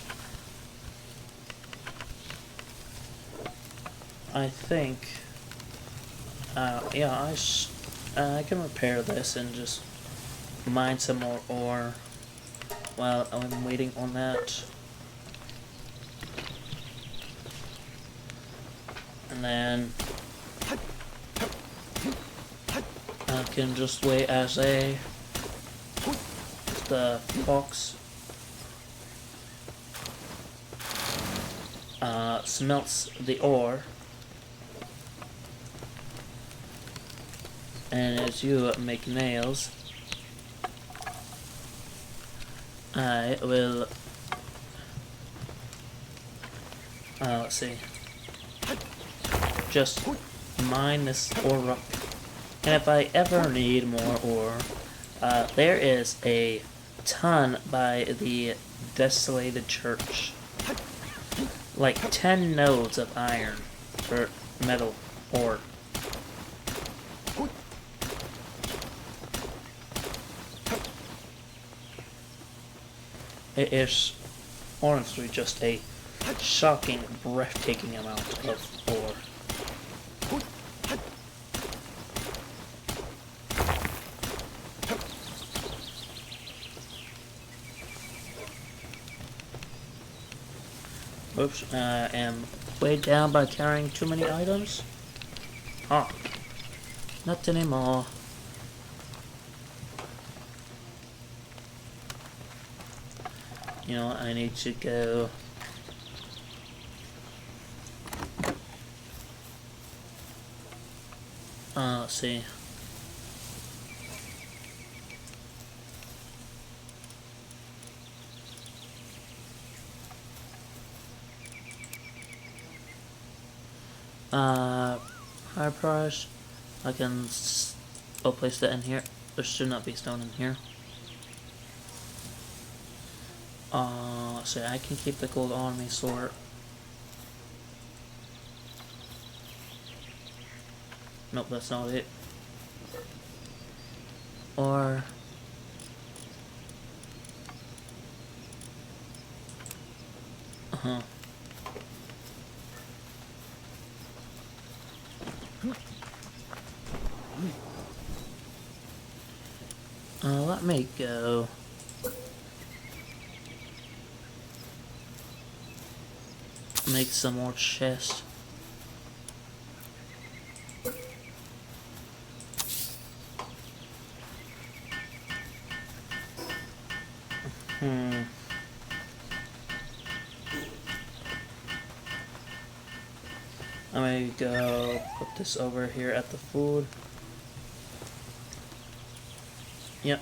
I think, yeah, I can repair this and just mine some more ore while I'm waiting on that. And then I can just wait as the fox smelts the ore, and as you make nails, I will let's see, just mine this ore rock. And if I ever need more ore, there is a ton by the desolated church. Like 10 nodes of iron for metal ore. It is honestly just a shocking, breathtaking amount of ore. Oops, I am weighed down by carrying too many items. Ah. Not anymore. You know what, I need to go. Let's see. High price. I can I'll place that in here. There should not be stone in here. So I can keep the gold army sword. Nope, that's not it. Or let me go. Make some more chests. I'm gonna go put this over here at the food. Yep.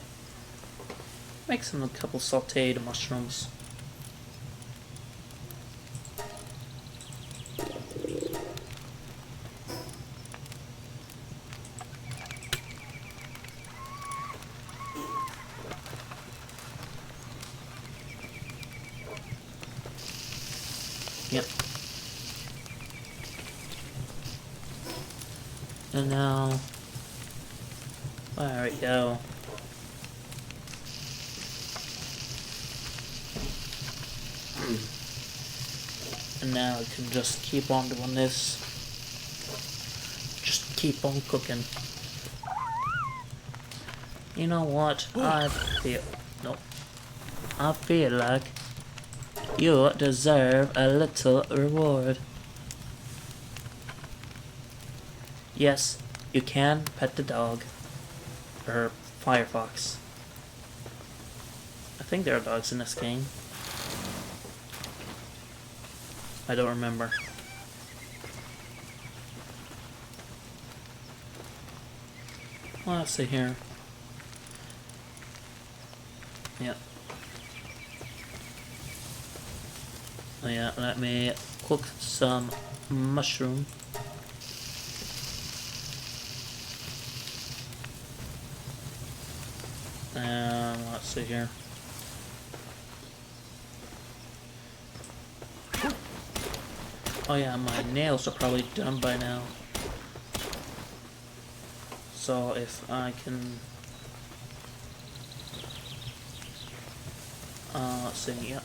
Make some a couple sauteed mushrooms. Yep. And now, there we go. And now I can just keep on doing this. Just keep on cooking. You know what? I feel like you deserve a little reward. Yes, you can pet the dog. Or Firefox. I think there are dogs in this game. I don't remember. Well, let's see here. Yep. Oh yeah, let me cook some mushroom. And let's see here. Oh yeah, my nails are probably done by now. So if I can... let's see, yep.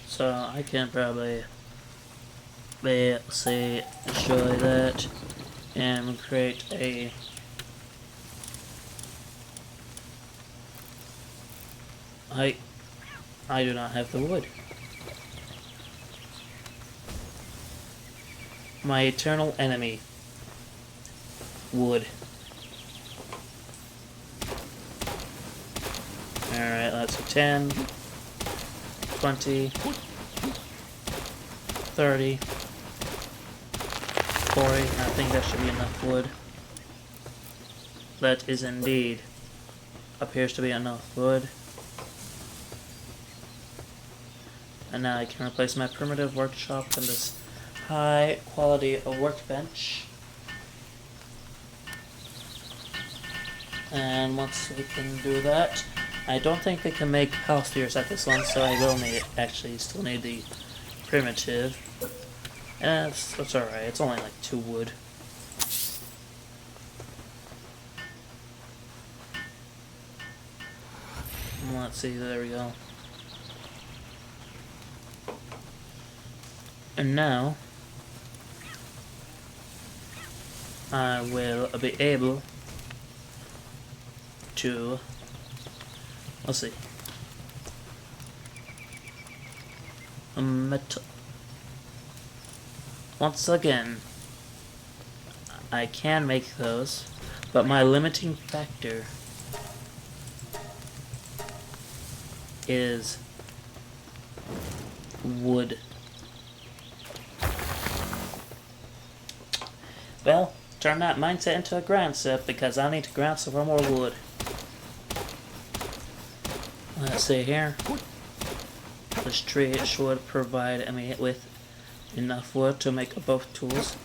So I can probably say destroy that and create a I do not have the wood. My eternal enemy. Wood. Alright, that's 10, 20, 30, 40. I think that should be enough wood. That is indeed appears to be enough wood. And now I can replace my primitive workshop with this high quality workbench. And once we can do that, I don't think I can make house tiers at this one, so I will need still need the primitive. And that's alright, it's only like 2 wood. Let's see, there we go. And now, I will be able to, let's see, once again, I can make those, but my limiting factor is wood. Well, turn that mindset into a grind set because I need to grind some more wood. Let's see here. This tree should provide me with enough wood to make both tools.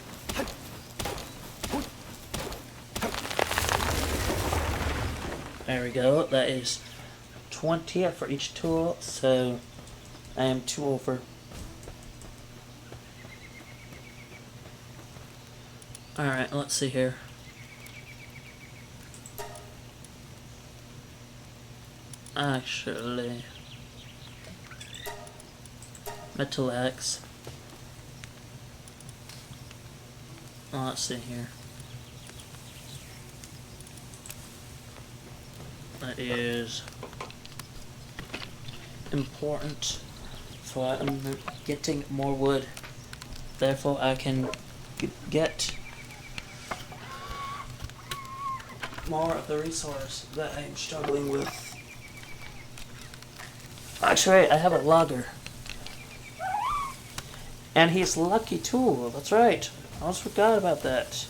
There we go. That is 20 for each tool, so I am 2 over. Alright, let's see here. Actually, metal axe. Let's see here. That is important for getting more wood. Therefore, I can get more of the resource that I'm struggling with. Actually, I have a logger. And he's lucky too. That's right. I almost forgot about that.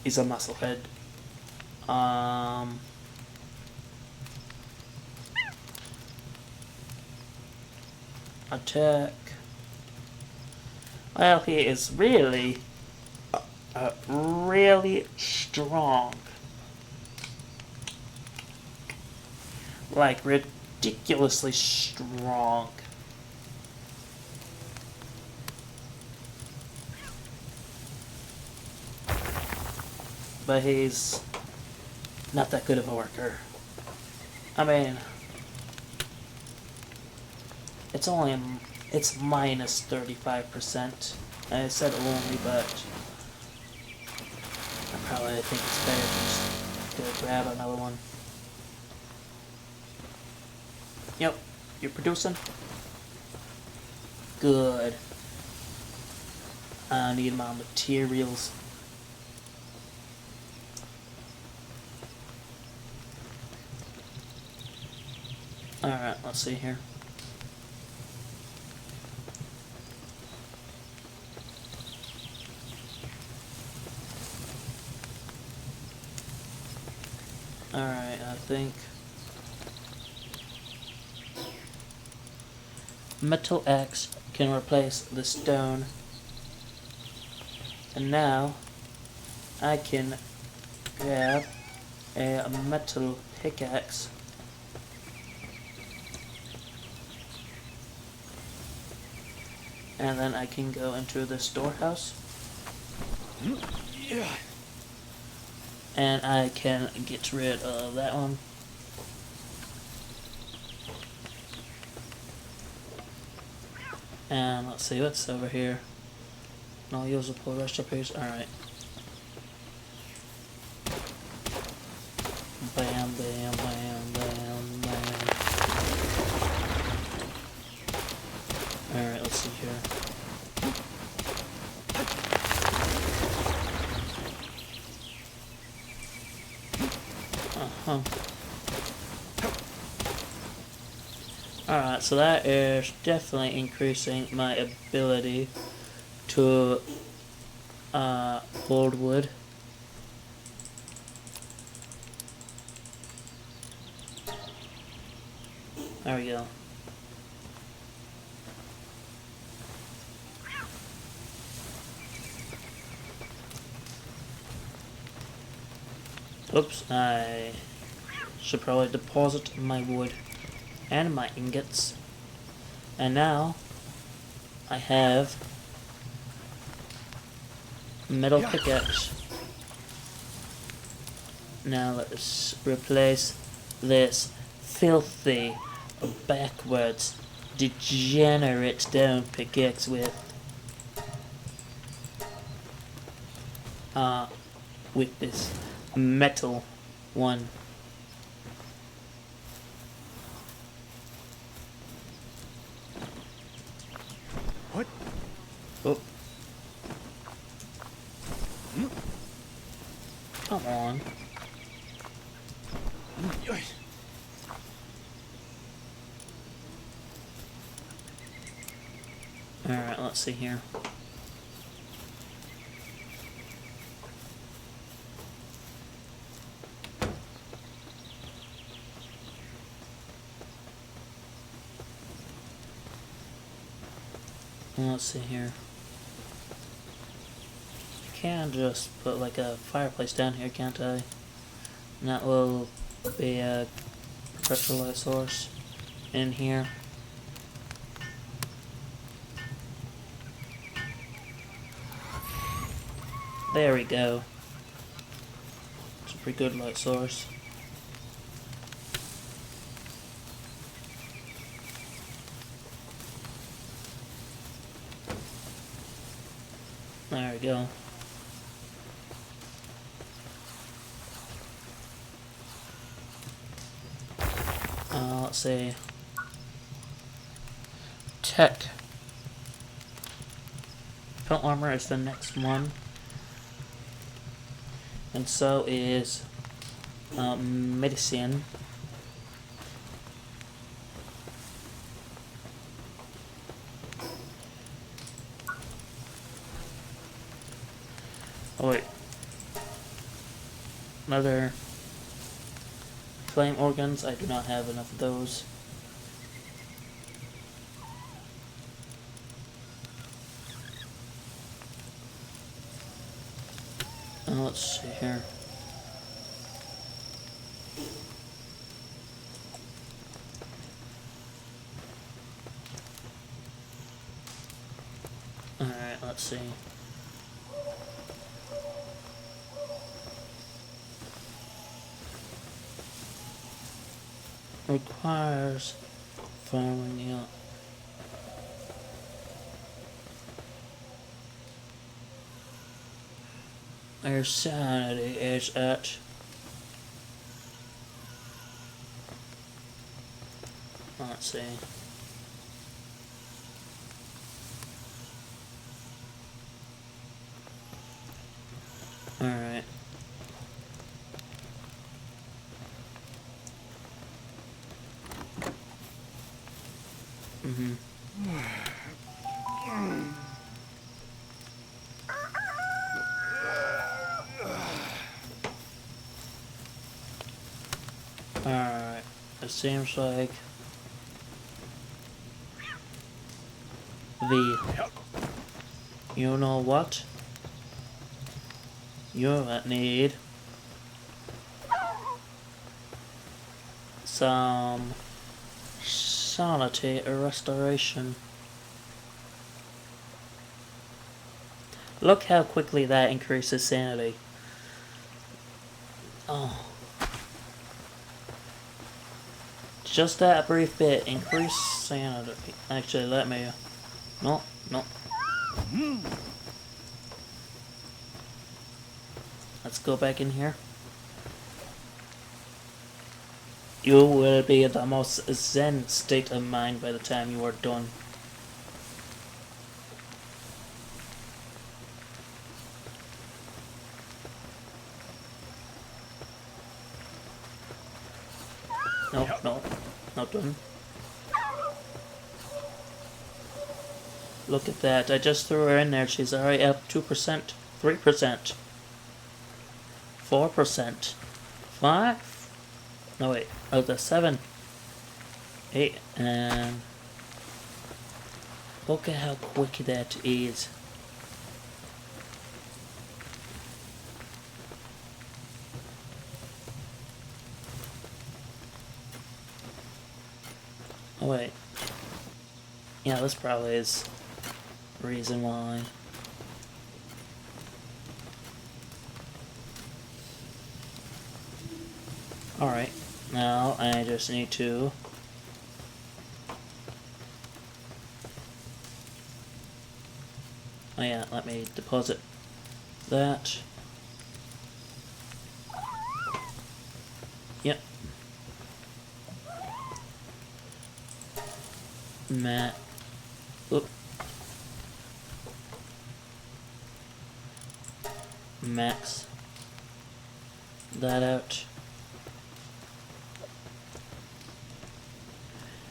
He's a musclehead. Attack. Well, he is really, really strong. Like, ridiculously strong. But he's not that good of a worker. I mean, it's minus 35%. I said only, but I probably think it's better to just go grab another one. Yep, you're producing? Good. I need my materials. Alright, let's see here. Alright, I think metal axe can replace the stone. And now I can grab a metal pickaxe. And then I can go into the storehouse. Yeah. And I can get rid of that one. And let's see what's over here. No usable recipes. Alright. Bam, bam, bam, bam, bam. Alright, let's see here. Alright, so that is definitely increasing my ability to hold wood. There we go. Oops, I should probably deposit my wood and my ingots. And now I have metal pickaxe. Now let's replace this filthy, backwards, degenerate stone pickaxe with this metal one. Alright, let's see here. Let's see here. I can just put like a fireplace down here, can't I? And that will be a perpetual light source in here. There we go. It's a pretty good light source. There we go. Let's see. Tech. Pelt armor is the next one. And so is medicine. Oh wait. Another flame organs. I do not have enough of those. Let's see here. Alright, let's see. Requires farming up. Our sanity is at let's see. Alright. Alright. It seems like you know what? You need some sanity restoration. Look how quickly that increases sanity. Oh. Just that brief bit, increase sanity. Actually, let me... No. Let's go back in here. You will be in the most zen state of mind by the time you are done. No, not done. Look at that, I just threw her in there, she's already up 2%, 3%, 4%, 5? No wait, oh the 7, 8, and look at how quick that is. Oh wait. Yeah, this probably is the reason why. Alright, now I just need to oh yeah, let me deposit that. Yep. Max that out.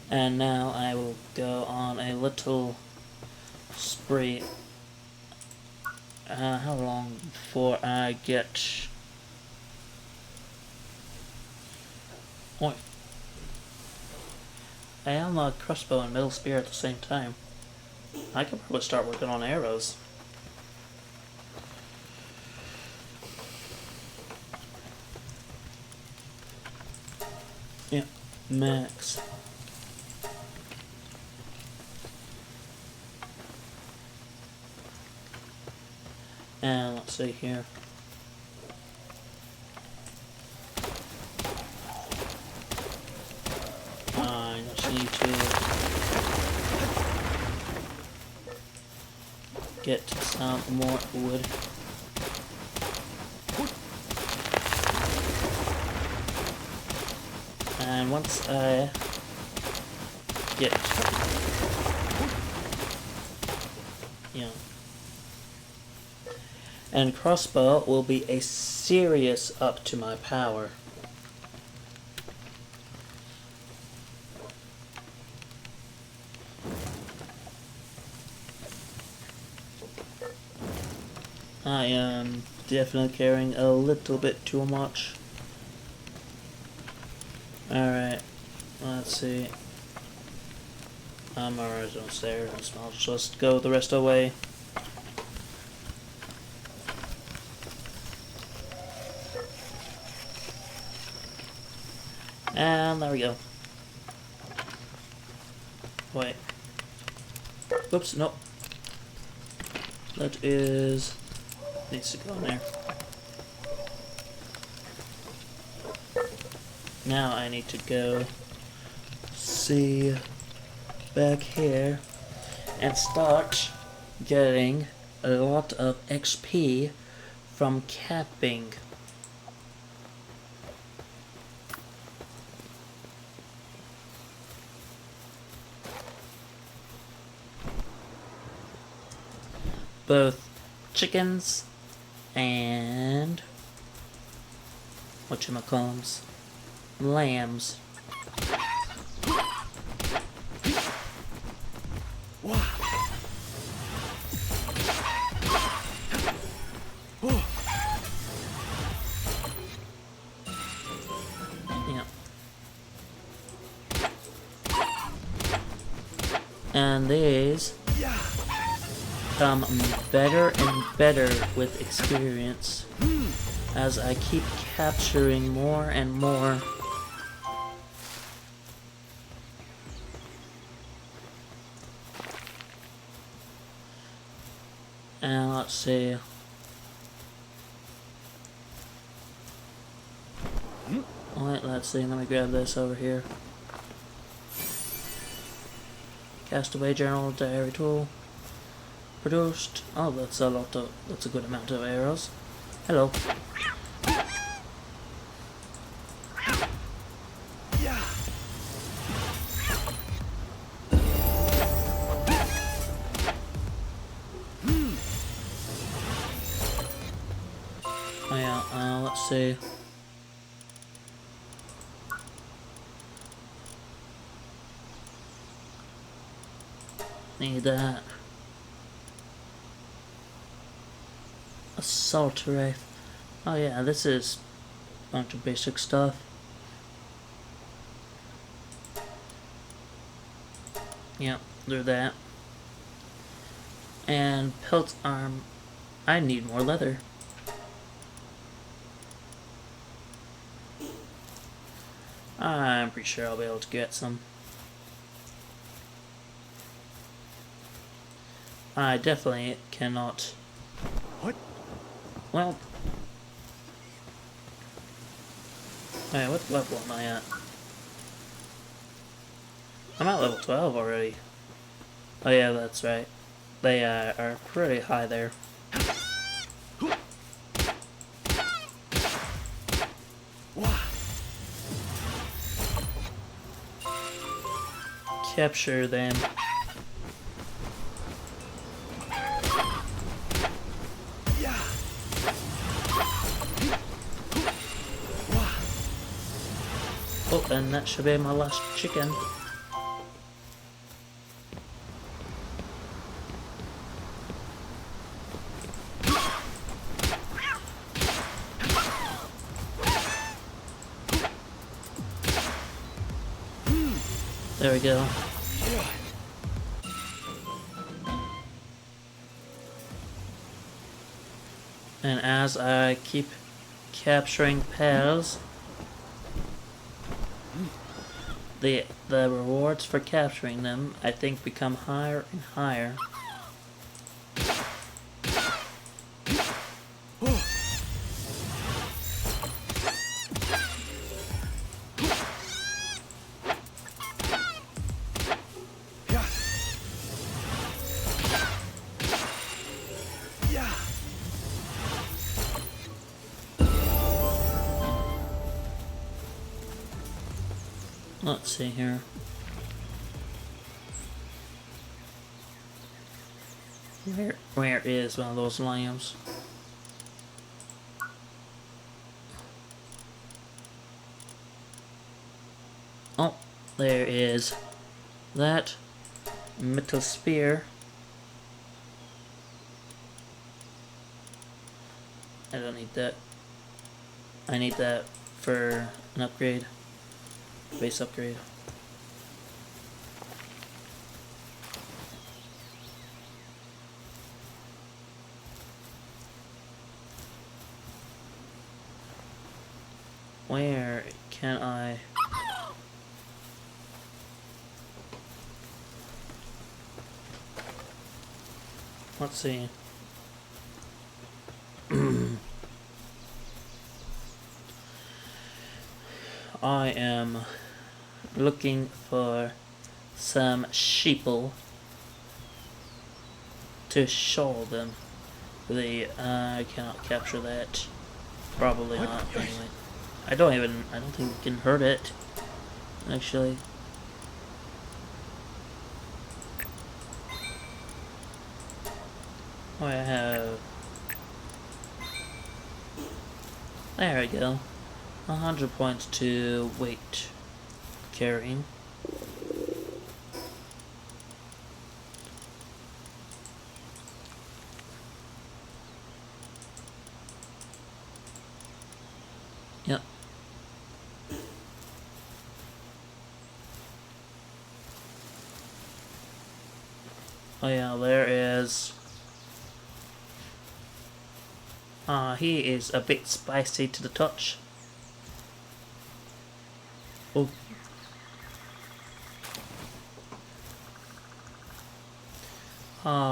And now I will go on a little spree. How long before I get... Wait. I unlock crossbow and middle spear at the same time. I could probably start working on arrows. Yeah, max. And let's see here. I just need to get some more wood. And once I get, and crossbow will be a serious up to my power. I am definitely carrying a little bit too much. Alright, let's see. I'm already downstairs, I'll just go the rest of the way. And there we go. Wait. Oops, nope. That is... needs to go in there. Now I need to go see back here and start getting a lot of XP from camping. Both chickens and whatchamacallums, lambs. Yeah. And these become better and better with experience as I keep capturing more and more. And let's see. Alright, let's see. Let me grab this over here. Castaway journal, diary tool. Produced. Oh, that's a lot of. That's a good amount of arrows. Hello. Oh yeah. Let's see. Need that. Assault rifle. Oh yeah, this is a bunch of basic stuff. Yep, do that. And pelt arm. I need more leather. I'm pretty sure I'll be able to get some. I definitely cannot. What? Well. Hey, what level am I at? I'm at level 12 already. Oh yeah, that's right. They are pretty high there. Capture them. Oh, and that should be my last chicken. There we go. And as I keep capturing pals, the rewards for capturing them, I think, become higher and higher. Let's see here. Where is one of those lambs? Oh, there is that metal spear. I don't need that. I need that for an upgrade. Base upgrade. Where can I... Let's see. I am looking for some sheeple to show them. I cannot capture that. Probably not, anyway. I don't think we can hurt it, actually. Oh, I have... There we go. 100 points to weight carrying. Yep. Oh yeah, there is... he is a bit spicy to the touch. Oh.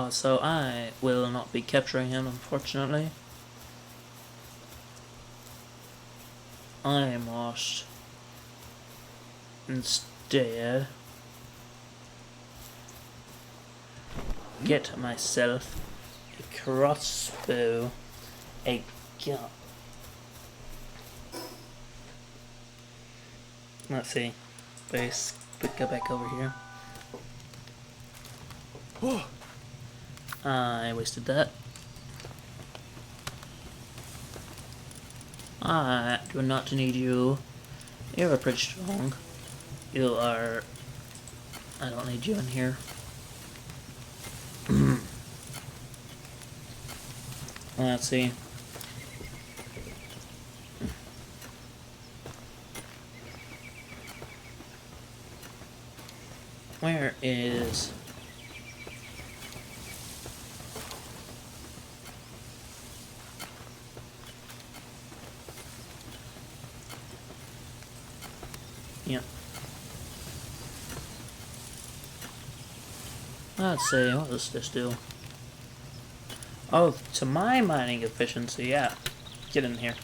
So I will not be capturing him, unfortunately. I must instead get myself a crossbow, a gun. Let's see. Base, go back over here. I wasted that. I do not need you. You're pretty strong. You are... I don't need you in here. Let's see. Where is... Yep. Let's see, what does this do? Oh, to my mining efficiency, yeah. Get in here.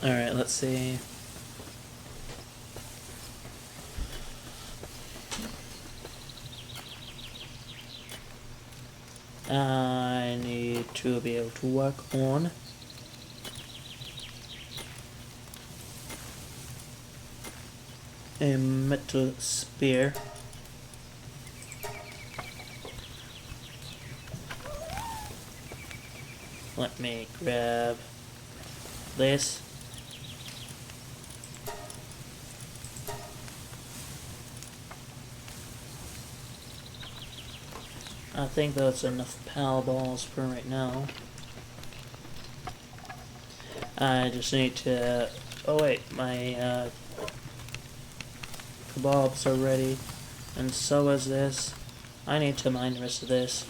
Alright, let's see. I need to be able to work on a metal spear. Let me grab this. I think that's enough pal balls for right now. I just need to... Oh wait, my kebabs are ready. And so is this. I need to mine the rest of this.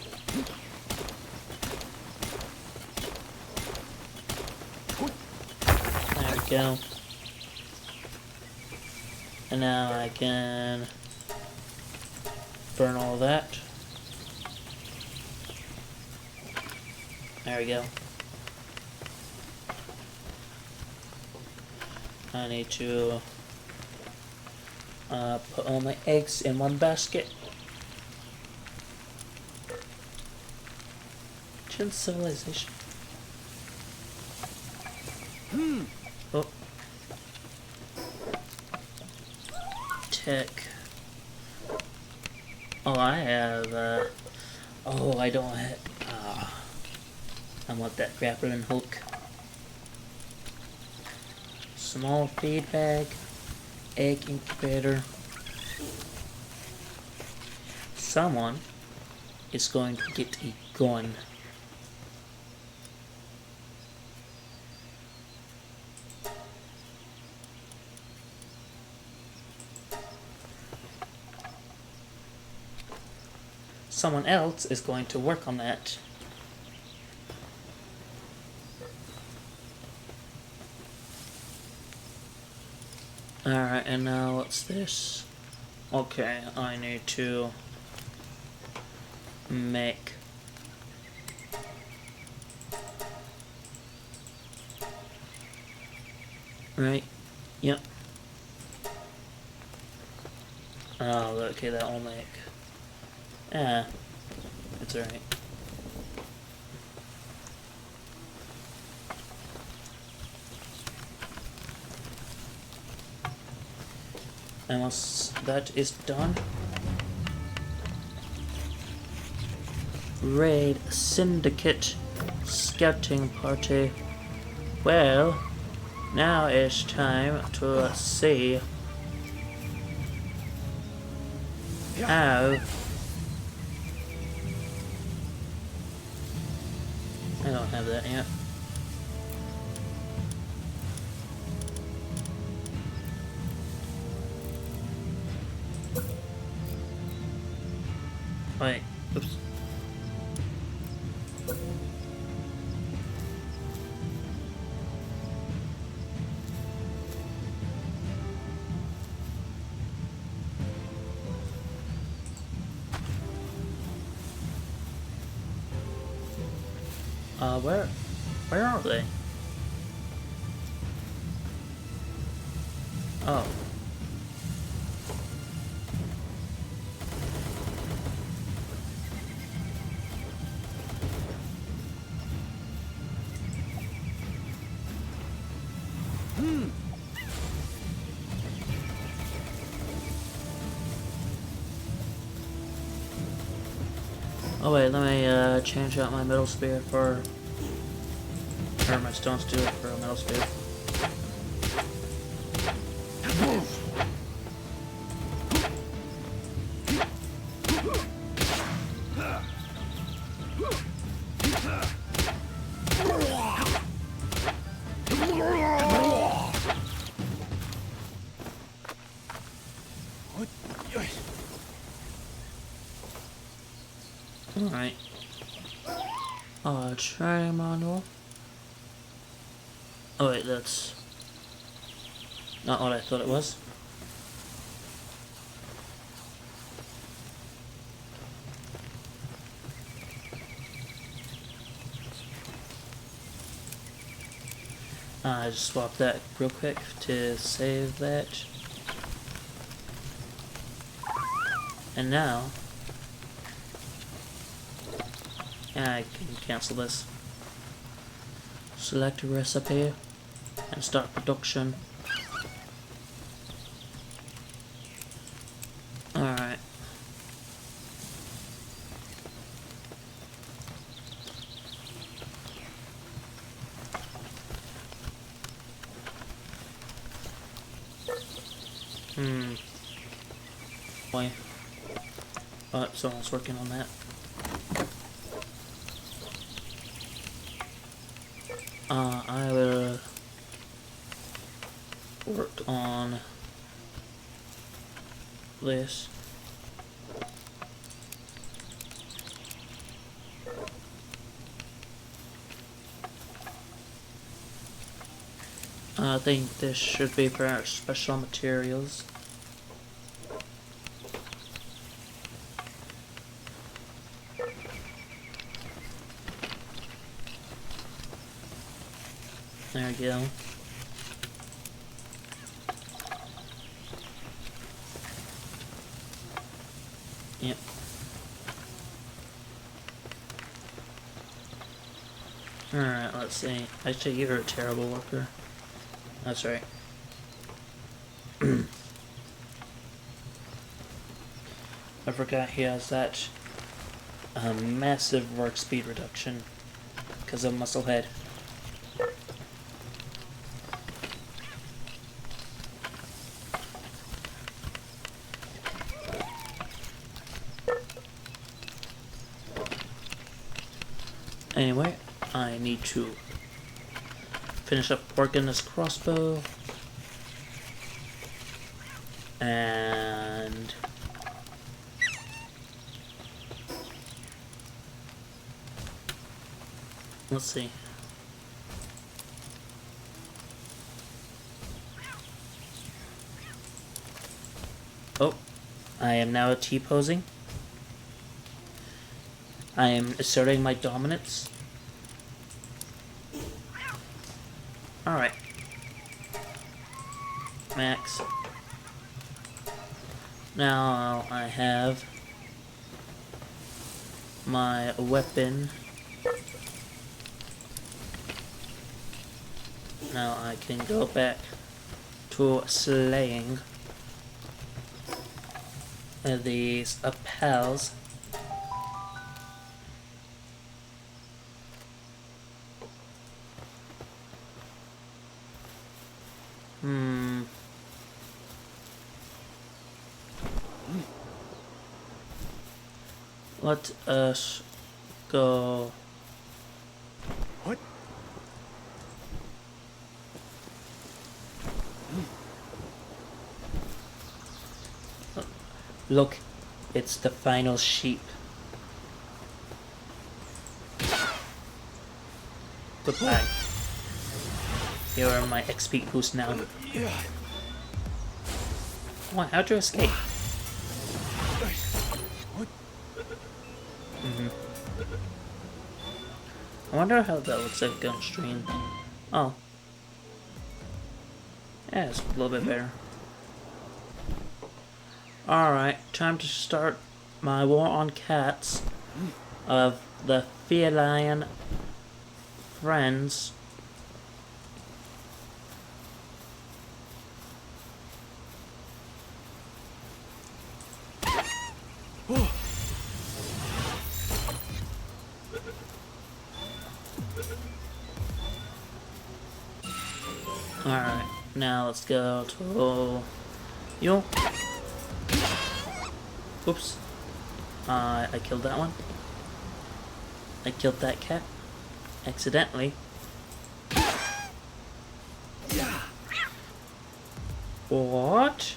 There we go. And now I can burn all of that. There we go. I need to put all my eggs in one basket. Ancient civilization. Oh. Tech. Oh, I have, oh, I don't have, I want that grappling hook. Small feed bag. Egg incubator. Someone is going to get a gun. Someone else is going to work on that. Alright, and now what's this? Okay, I need to make right? Yep. Oh, okay, that will make it's alright. And once that is done, raid syndicate scouting party. Well, now it's time to see how I don't have that yet. Wait, oops. Where are they? Oh. Oh wait, let me change out my metal spear for, or my stone spear for a metal spear. Alright. Try manual. Oh wait, that's not what I thought it was. I just swapped that real quick to save that. And now I can cancel this. Select a recipe and start production. Alright. Boy. Oh, someone's working on that. I will worked on this. I think this should be for our special materials. There we go. Yep. Alright, let's see. Actually, you're a terrible worker. That's right. I forgot he has that massive work speed reduction because of Musclehead. Anyway, I need to finish up working this crossbow. And let's see. Oh, I am now T-posing. I am asserting my dominance. Alright. Max. Now I have my weapon. Now I can go back to slaying these pals. Let us go. What? Look, it's the final sheep. Goodbye. You are my XP boost now. Yeah. Come on, how'd you escape? What? I wonder how that looks like on stream. Oh. Yeah, it's a little bit better. Alright, time to start my war on cats of the feline friends. Alright, now let's go to you. Oops. I killed that one. I killed that cat. Accidentally. What?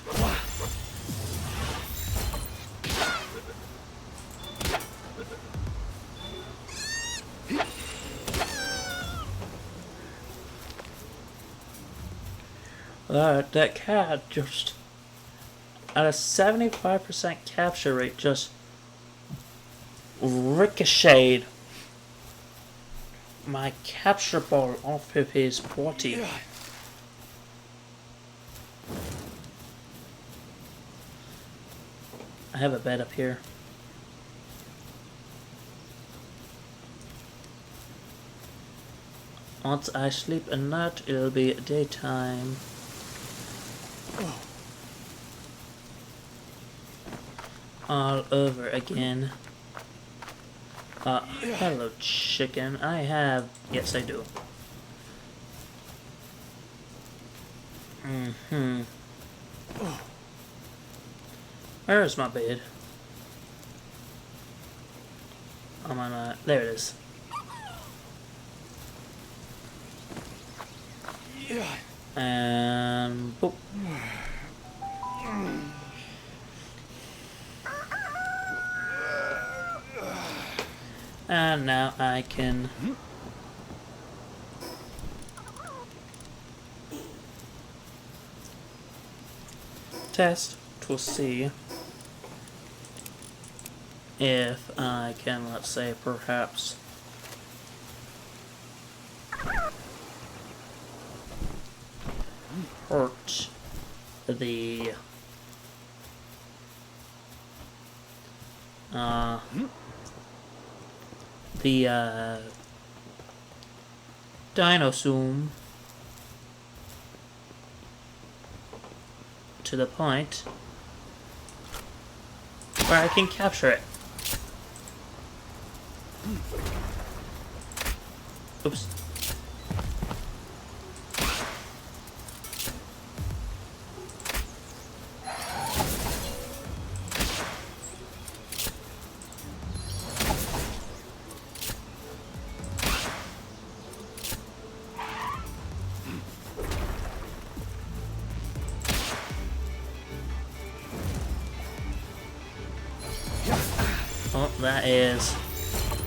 That cat just, at a 75% capture rate, just ricocheted my capture ball off of his body. I have a bed up here. Once I sleep at night, it'll be daytime. All over again. Hello, chicken. I have... Yes, I do. Where's my bed? Oh my... There it is. And... and boop. And now I can test to see if I can, let's say, perhaps hurt the dinosaur to the point where I can capture it. Oops. Oh, that is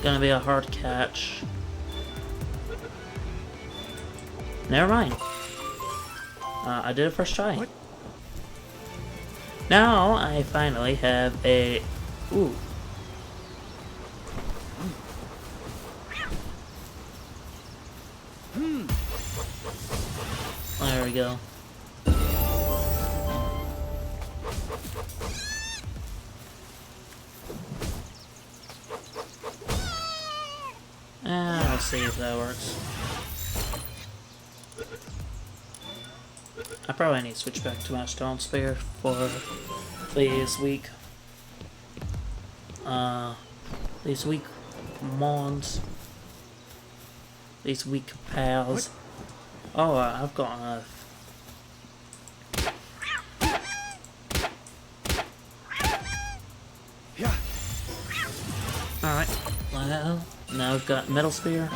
gonna be a hard catch. Never mind. I did it first try. What? Now I finally have a... Ooh. There we go. I'll see if that works. I probably need to switch back to my stone spear for these weak mons. These weak pals. Oh, I've got enough. Yeah. Alright, well, now we've got metal spear.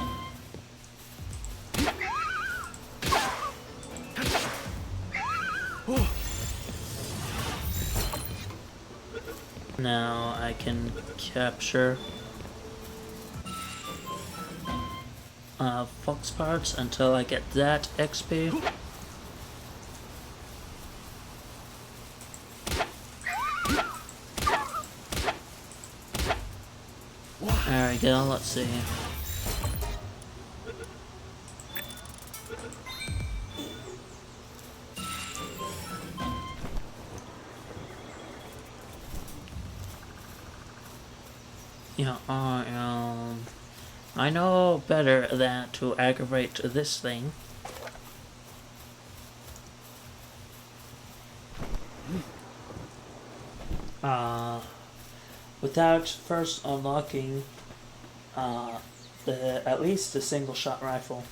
Now I can capture fox parts until I get that XP. There we go, let's see. Yeah, I know better than to aggravate this thing. Without first unlocking at least the single shot rifle.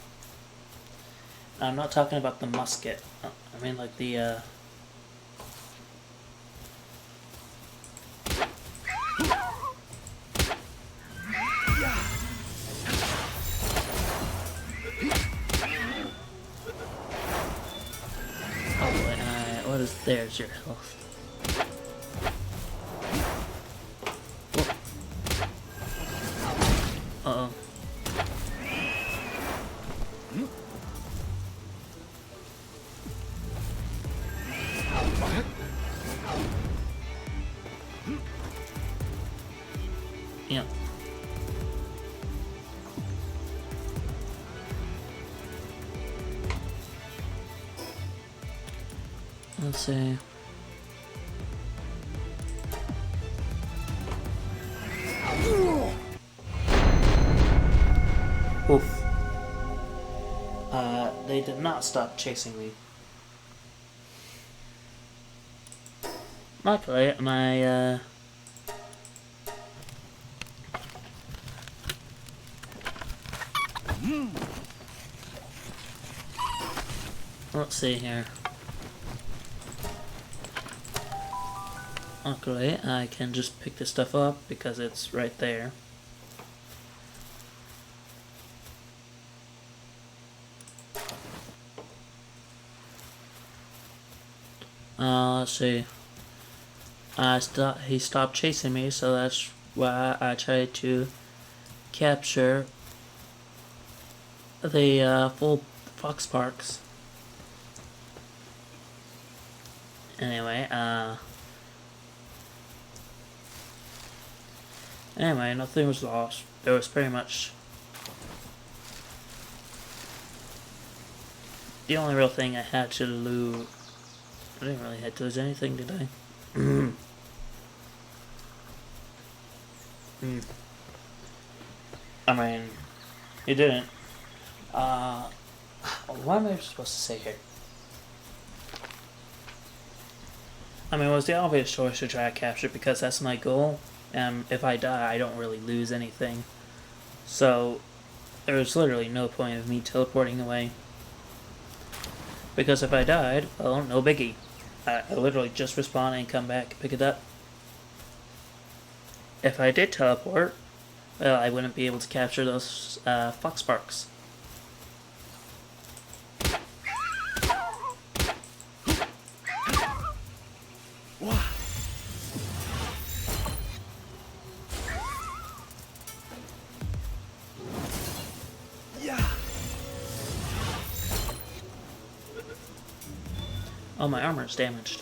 I'm not talking about the musket. I mean like the oh boy, what is there's your health. Uh-oh. Yeah. Let's see. Oof. They did not stop chasing me. Luckily, my, let's see here. Luckily, I can just pick this stuff up because it's right there. Let's see. He stopped chasing me, so that's why I tried to capture the full Fox Parks. Anyway, nothing was lost. It was pretty much the only real thing I had to lose. I didn't really have to lose anything, did I? I mean, you didn't. What am I supposed to say here? I mean, it was the obvious choice to try to capture because that's my goal. And if I die, I don't really lose anything. So, there was literally no point of me teleporting away. Because if I died, well, no biggie. I literally just respawn and come back and pick it up. If I did teleport, well, I wouldn't be able to capture those Fox Sparks. Oh, my armor is damaged.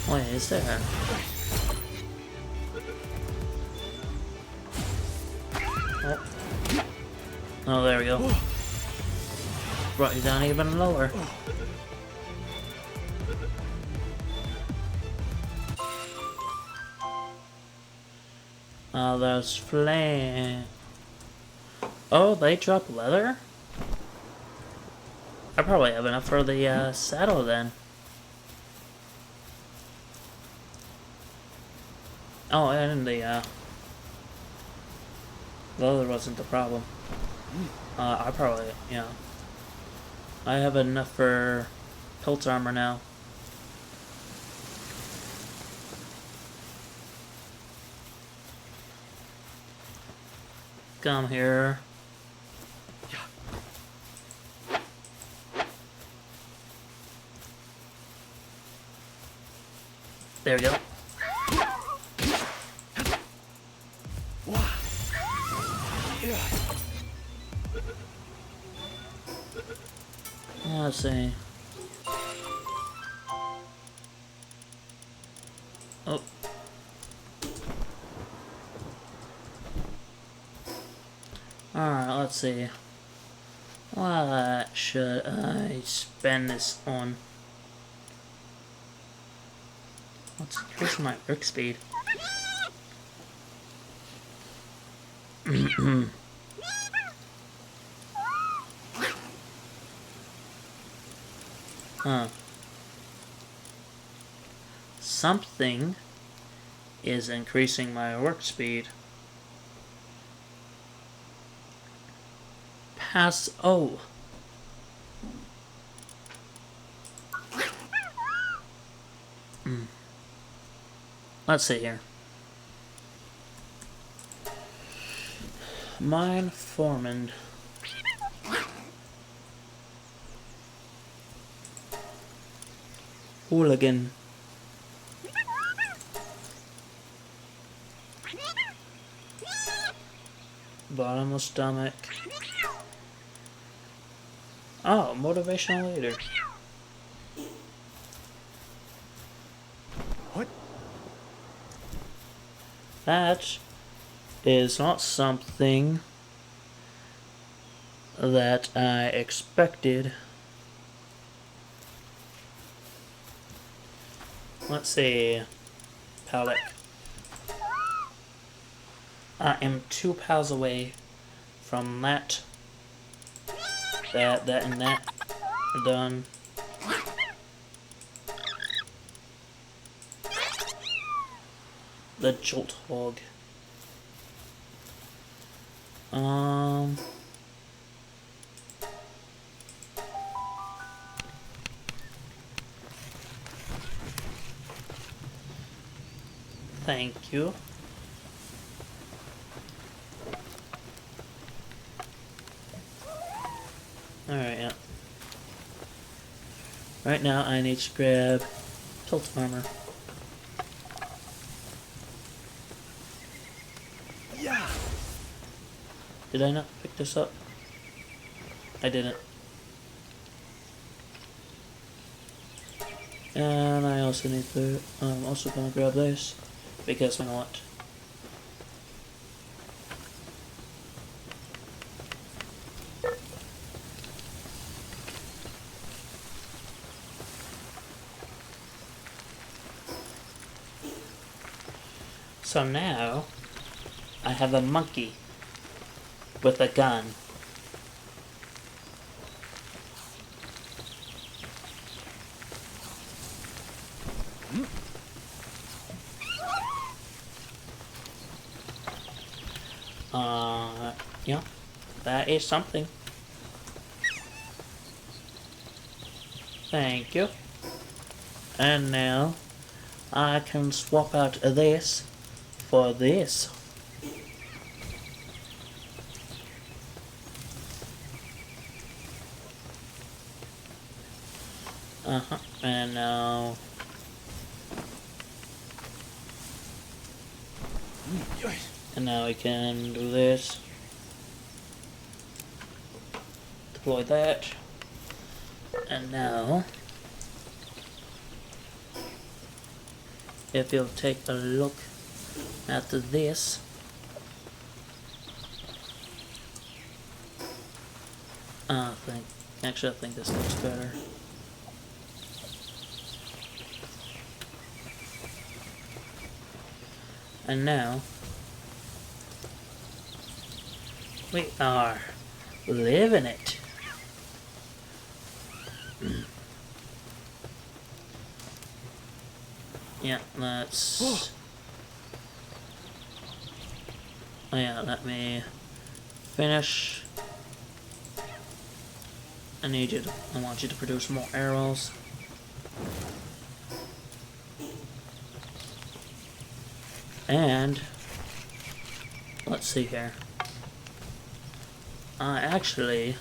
What is there? Oh, there we go. Brought you down even lower. Oh, those flame. Oh, they drop leather? I probably have enough for the saddle then. Oh, and the leather wasn't the problem. I probably, I have enough for pelt armor now. Come here. There we go. Let's see. Oh. Alright, let's see. What should I spend this on? Let's increase my work speed. Huh. Something is increasing my work speed. Oh. Let's see here. Mine Foreman. Hooligan. Bottomless stomach. Oh, motivational leader. What? That is not something that I expected. Let's see. Palette. I am 2 pals away from that. That, and that are done. The Jolt Hog. Thank you. Alright, yeah. Right now, I need to grab tilt armor. Yeah. Did I not pick this up? I didn't. And I also need to, I'm also gonna grab this, because you know what? So now, I have a monkey with a gun. Yeah, that is something. Thank you. And now, I can swap out this for this. And now... And now we can do this. Deploy that. And now... If you'll take a look at this... I think this looks better. And now, we are living it. Yeah, let's... Oh yeah, let me finish. I want you to produce more arrows. And let's see here. I actually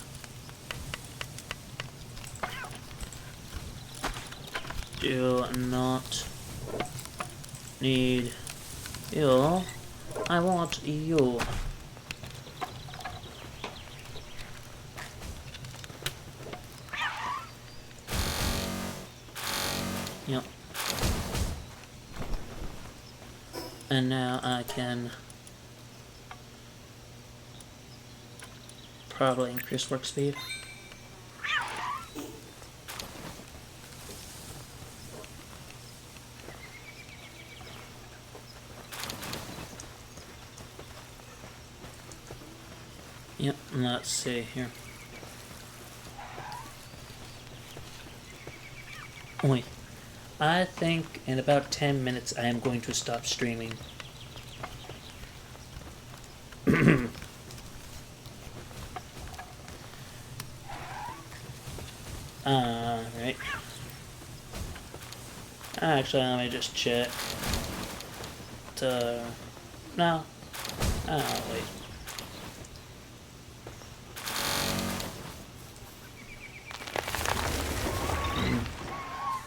do not need you. I want you. Yep. And now I can probably increase work speed. Yep, let's see here. Wait, I think in about 10 minutes I am going to stop streaming. Alright. Actually, let me just check. No. Oh, wait.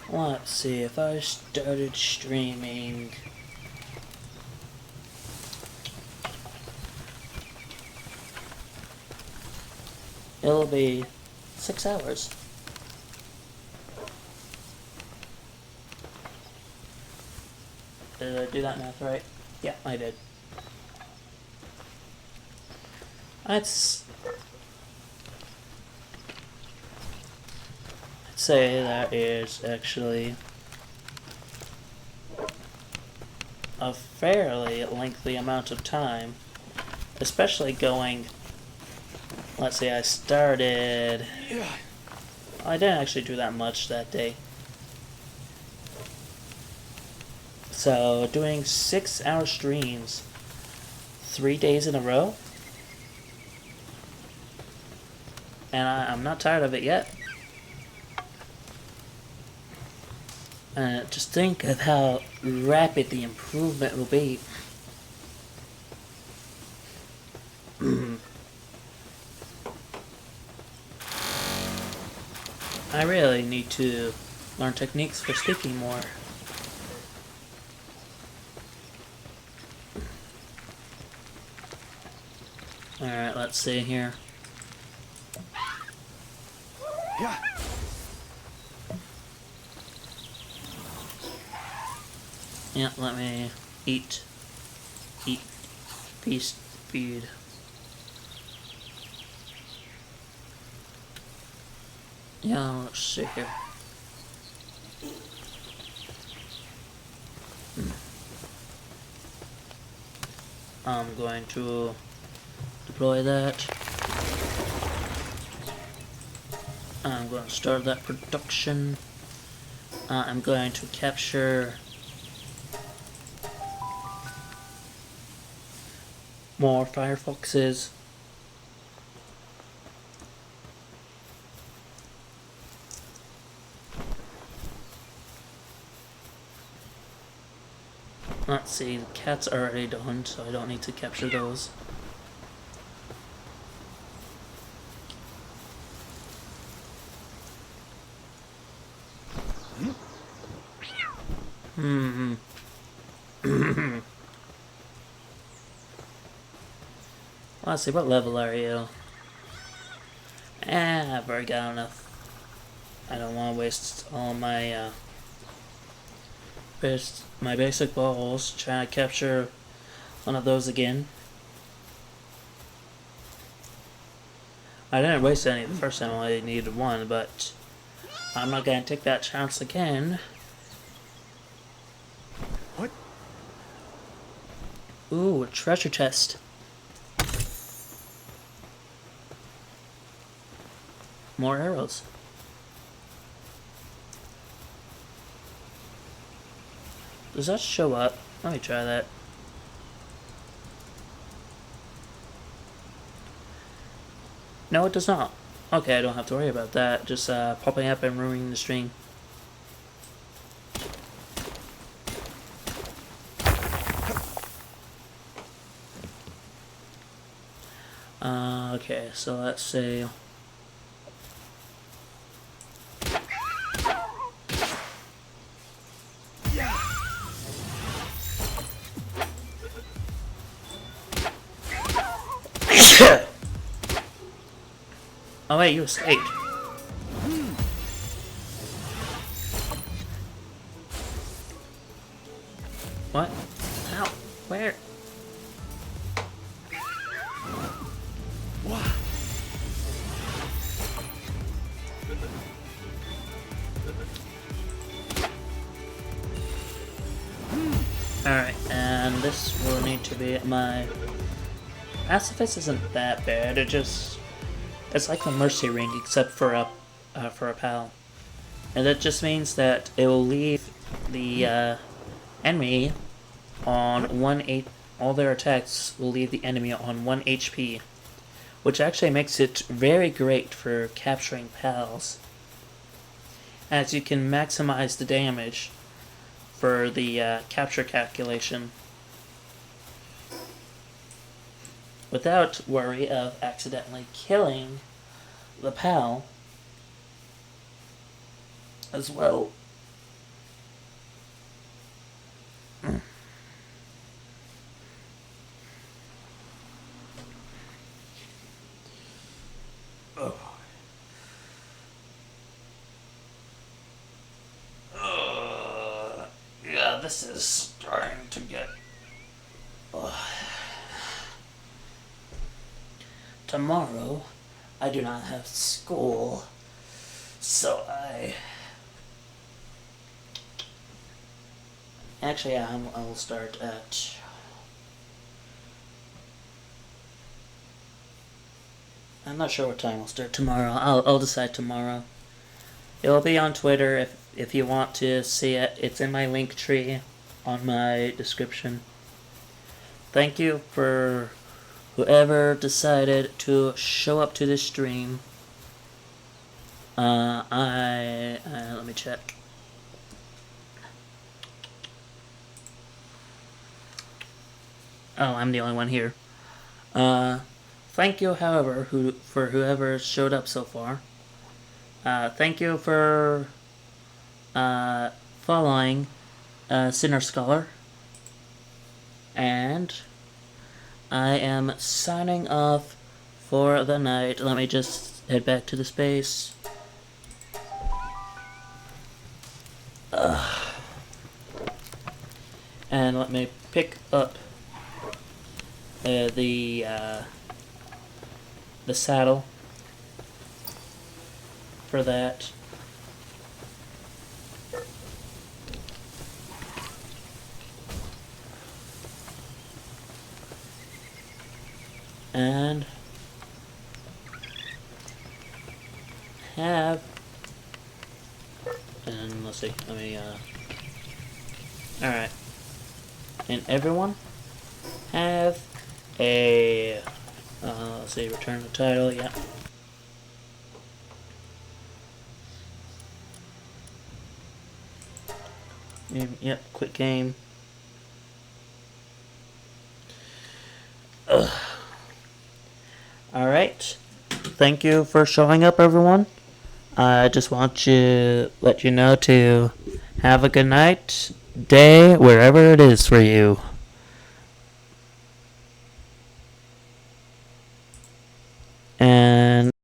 Let's see, if I started streaming... It'll be 6 hours. Did I do that math right? Yeah, I did. I'd say that is actually a fairly lengthy amount of time, especially going, let's say I started, I didn't actually do that much that day. So doing 6-hour streams 3 days in a row, and I'm not tired of it yet. Just think of how rapid the improvement will be. I really need to learn techniques for speaking more. Alright, let's see here. Yeah. Yeah, let me eat, feast, feed. Yeah, let's see here. I'm going to deploy that. I'm going to start that production. I'm going to capture more firefoxes. Let's see, the cat's already done, so I don't need to capture those. Let's see, what level are you? I've already got enough. I don't want to waste all my my basic balls trying to capture one of those again. I didn't waste any the first time, I only needed one, but I'm not gonna take that chance again. What? Ooh, a treasure chest. More arrows. Does that show up? Let me try that. No, it does not. Okay, I don't have to worry about that. Just popping up and ruining the stream. Okay, so let's see. Oh wait, you escaped. What? How? Where? What? Alright, and this will need to be my... Pacifist isn't that bad, it's like a mercy ring except for a pal. And that just means that it will leave the enemy on 1 all their attacks will leave the enemy on 1 HP. Which actually makes it very great for capturing pals, as you can maximize the damage for the capture calculation without worry of accidentally killing the pal as well. Yeah, this is starting to get... Tomorrow, I do not have school, so Actually, I will start at... I'm not sure what time I'll start tomorrow. I'll decide tomorrow. It will be on Twitter if you want to see it. It's in my link tree on my description. Thank you for whoever decided to show up to this stream. Let me check. Oh, I'm the only one here. Thank you, however, for whoever showed up so far. Thank you for following Sinner Scholar. And I am signing off for the night. Let me just head back to the space. And let me pick up the saddle for that. And let's see, let me alright. And everyone have a let's see, return the title, yeah. Yep, quick game. Alright. Thank you for showing up, everyone. I just want to let you know to have a good night, day, wherever it is for you.